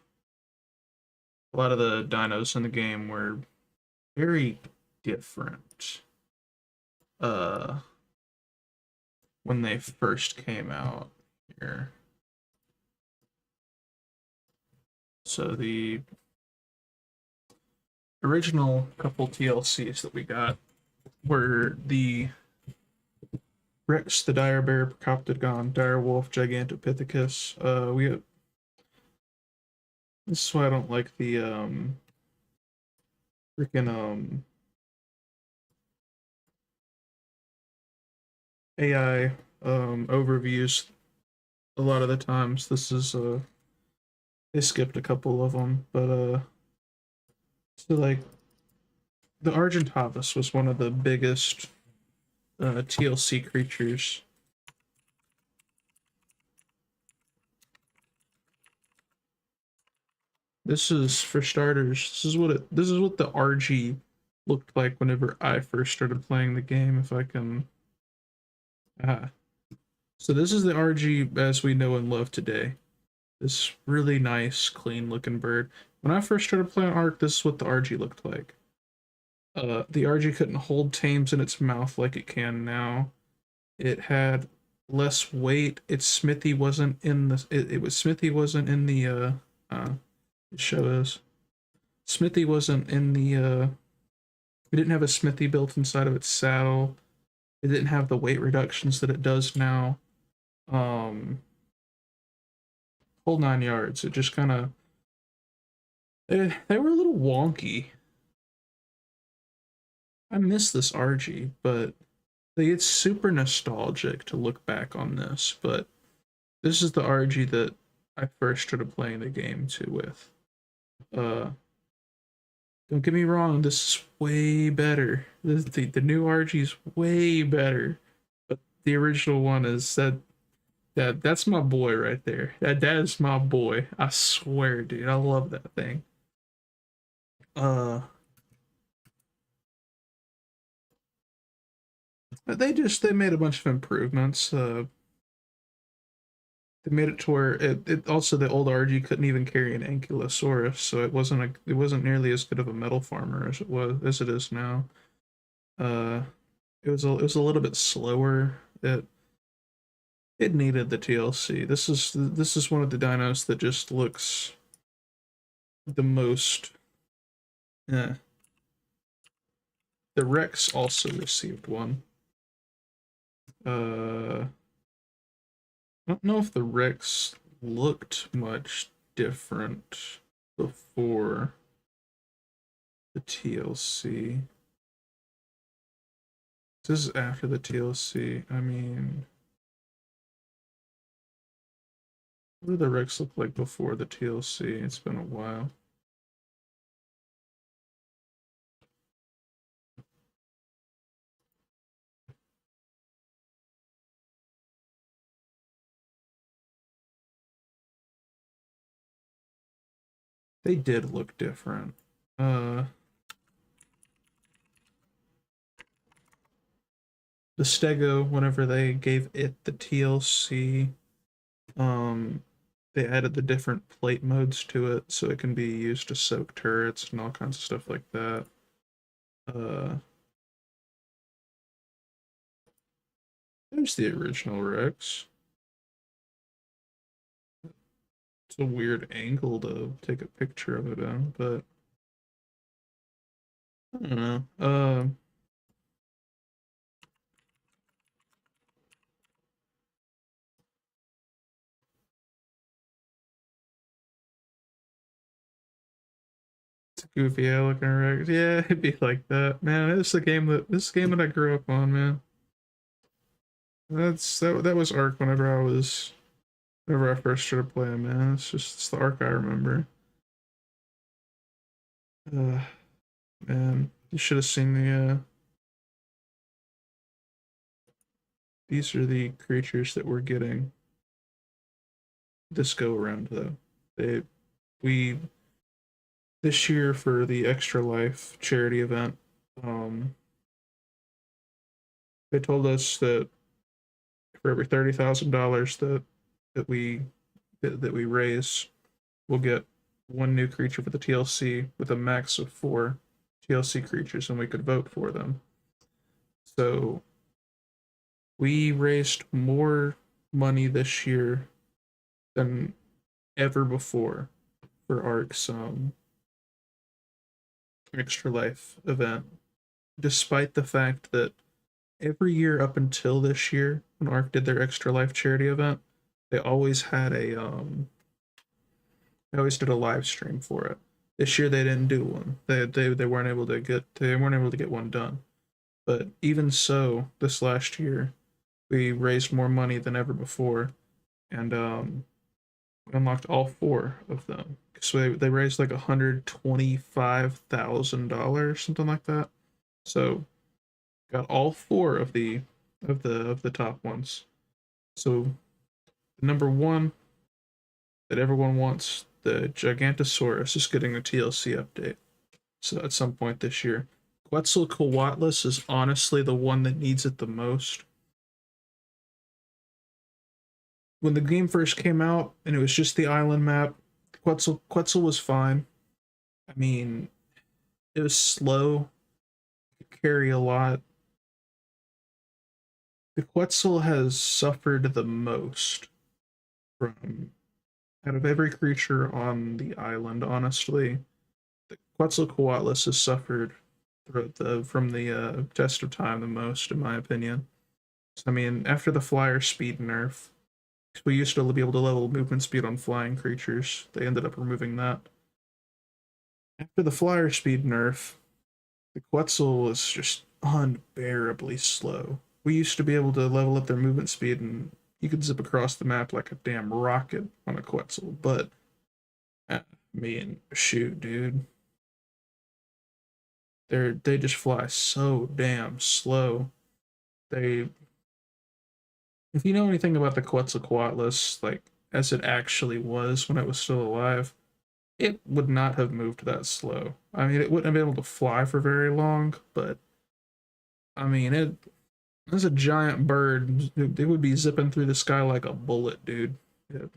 lot of the dinos in the game were very different. When they first came out here. So the original couple TLCs that we got were the Rex, the Direbear, Procoptodon, Direwolf, Gigantopithecus. This is why I don't like the freaking AI overviews. A lot of the times, this is they skipped a couple of them, but so like the Argentavis was one of the biggest TLC creatures. This is, for starters, this is what the RG looked like whenever I first started playing the game, if I can. So this is the RG as we know and love today. This really nice, clean looking bird. When I first started playing Ark, this is what the RG looked like. The RG couldn't hold tames in its mouth like it can now. It had less weight. Its Smithy wasn't in the. It was Smithy wasn't in the. Show us. Smithy wasn't in the. It didn't have a Smithy built inside of its saddle. It didn't have the weight reductions that it does now. whole 9 yards. It just kind of they were a little wonky. I miss this RG, but like, it's super nostalgic to look back on this. But this is the RG that I first started playing the game to with. Uh, don't get me wrong, this is way better. The new RG is way better, but the original one is that's my boy right there. That is my boy. I swear, dude. I love that thing. Uh, but they made a bunch of improvements. They made it to where it also the old RG couldn't even carry an ankylosaurus, so it wasn't nearly as good of a metal farmer as it is now. Uh, it was a little bit slower. It needed the TLC. This is one of the dinos that just looks the most. Yeah. The Rex also received one. I don't know if the Rex looked much different before the TLC. This is after the TLC. I mean, what did the Rex look like before the TLC? It's been a while. They did look different. The Stego, whenever they gave it the TLC, um, they added the different plate modes to it so it can be used to soak turrets and all kinds of stuff like that. There's the original Rex. It's a weird angle to take a picture of it in, but I don't know. It's a goofy looking Rex. Yeah, it'd be like that, man. This game that I grew up on, man. That was Ark whenever I first started playing, man. It's the Ark I remember. Uh, man, you should have seen these are the creatures that we're getting this go around though. They we this year for the Extra Life charity event, um, they told us that for every $30,000 that we raise, we'll get one new creature for the TLC with a max of 4 TLC creatures, and we could vote for them. So we raised more money this year than ever before for Ark's Extra Life event, despite the fact that every year up until this year, when Ark did their Extra Life charity event, they always had they always did a live stream for it. This year they didn't do one. They weren't able to get one done. But even so, this last year we raised more money than ever before, and we unlocked all 4 of them. So they raised like $125,000, something like that. So got all 4 of the top ones. So the number one that everyone wants, the Gigantosaurus, is getting a TLC update. So at some point this year. Quetzalcoatlus is honestly the one that needs it the most. When the game first came out and it was just the island map, Quetzal was fine. I mean, it was slow, could carry a lot. The Quetzal has suffered the most from out of every creature on the island, honestly. The Quetzalcoatlus has suffered from the test of time the most, in my opinion. So, I mean, after the flyer speed nerf, We used to be able to level movement speed on flying creatures. They ended up removing that. After the flyer speed nerf, the Quetzal was just unbearably slow. We used to be able to level up their movement speed and you could zip across the map like a damn rocket on a Quetzal, but me and shoot, dude. They just fly so damn slow. They If you know anything about the Quetzalcoatlus, like as it actually was when it was still alive, it would not have moved that slow. I mean, it wouldn't have been able to fly for very long, but I mean, it as a giant bird, it would be zipping through the sky like a bullet, dude. It,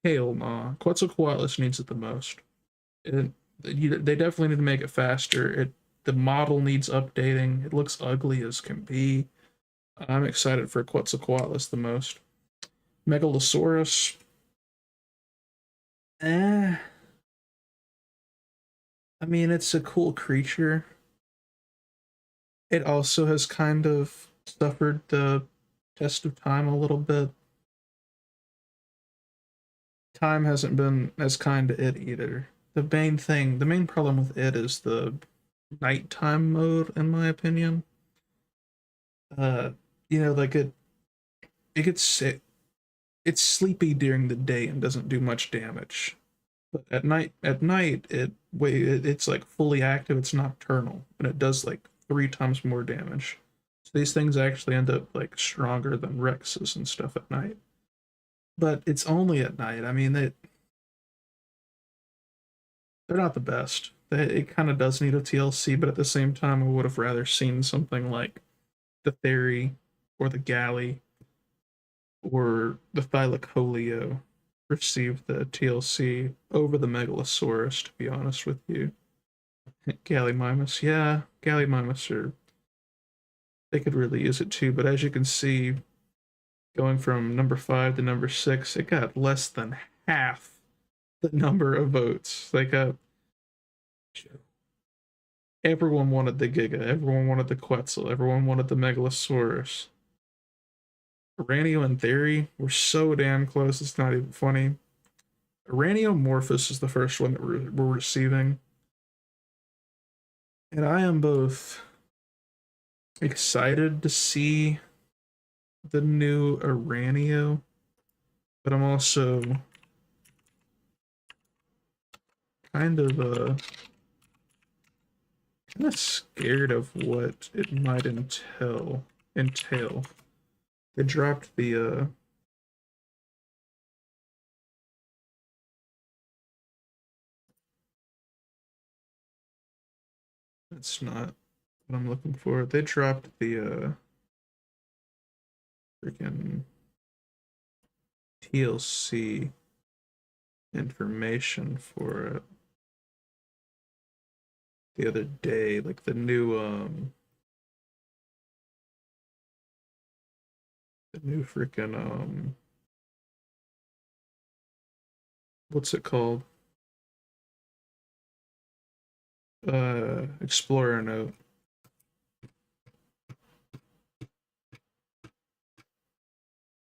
hell nah. Quetzalcoatlus needs it the most. They definitely need to make it faster. The model needs updating. It looks ugly as can be. I'm excited for Quetzalcoatlus the most. Megalosaurus, eh. I mean, it's a cool creature. It also has kind of suffered the test of time a little bit. Time hasn't been as kind to it either. The main problem with it is the nighttime mode, in my opinion. Uh, like it gets it's sleepy during the day and doesn't do much damage. But at night it's like fully active, it's nocturnal, and it does like 3 times more damage. So these things actually end up like stronger than Rexes and stuff at night. But it's only at night. I mean they're not the best. It kind of does need a TLC, but at the same time I would have rather seen something like the Theory or the Galley or the Thylacoleo receive the TLC over the Megalosaurus, to be honest with you. Gallimimus, yeah, Gallimimus they could really use it too, but as you can see, going from number 5 to number 6, it got less than half the number of votes. They got everyone wanted the Giga, everyone wanted the Quetzal, everyone wanted the Megalosaurus. Uranio and Theory were so damn close, it's not even funny. Uraniomorphous is the first one that we're receiving. And I am both excited to see the new Uranio, but I'm also kind of scared of what it might entail. They dropped the that's not what I'm looking for. They dropped the freaking TLC information for it the other day, like the new freaking what's it called? Explorer note.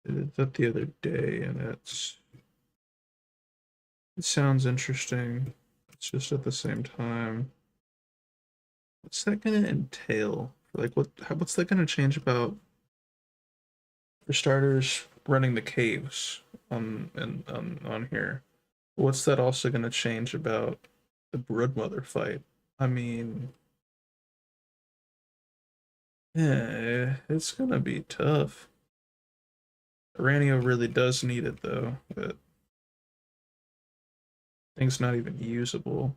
I did that the other day, and it sounds interesting. It's just at the same time, what's that gonna entail? Like, what's that gonna change about? For starters, running the caves on here. What's that also gonna change about the Broodmother fight? I mean, yeah, it's gonna be tough. Ranio really does need it though, but thing's not even usable.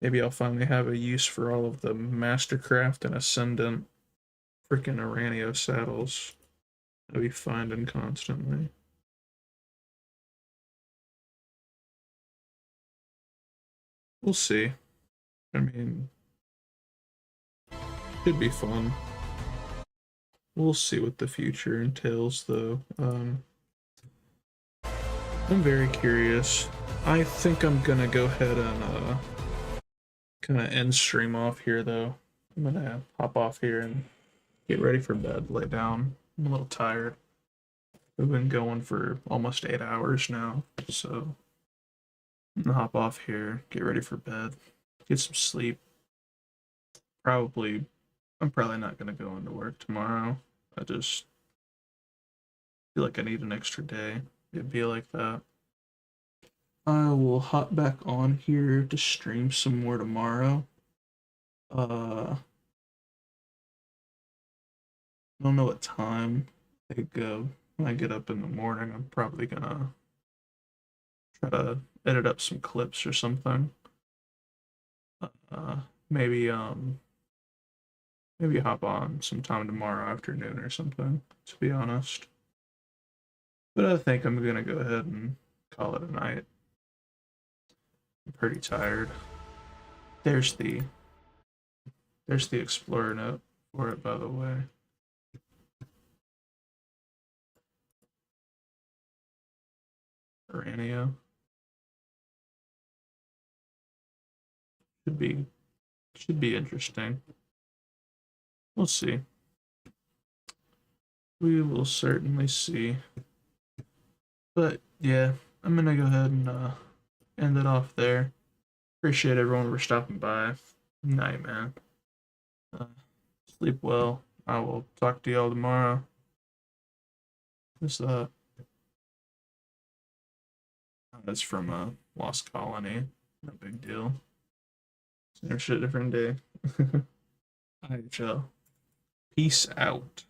Maybe I'll finally have a use for all of the Mastercraft and Ascendant freaking Uranio saddles that we finding constantly. We'll see. I mean, should be fun. We'll see what the future entails, though. I'm very curious. I think I'm gonna go ahead and kind of end stream off here, though. I'm gonna hop off here and get ready for bed, lay down. I'm a little tired. We've been going for almost 8 hours now, so I'm gonna hop off here, get ready for bed, get some sleep. I'm probably not gonna go into work tomorrow. I just feel like I need an extra day. It'd be like that. I will hop back on here to stream some more tomorrow. I don't know what time. Like when I get up in the morning, I'm probably gonna try to edit up some clips or something. Uh, maybe maybe hop on sometime tomorrow afternoon or something. To be honest, but I think I'm gonna go ahead and call it a night. I'm pretty tired. There's the there's the Explorer note for it, by the way. Urania should be should be interesting. We'll see. We will certainly see. But yeah, I'm gonna go ahead and end it off there. Appreciate everyone for stopping by. Night, man. Uh, Sleep well. I will talk to y'all tomorrow. This that's from Lost Colony. No big deal. It's a different day. Alright, y'all. Peace out.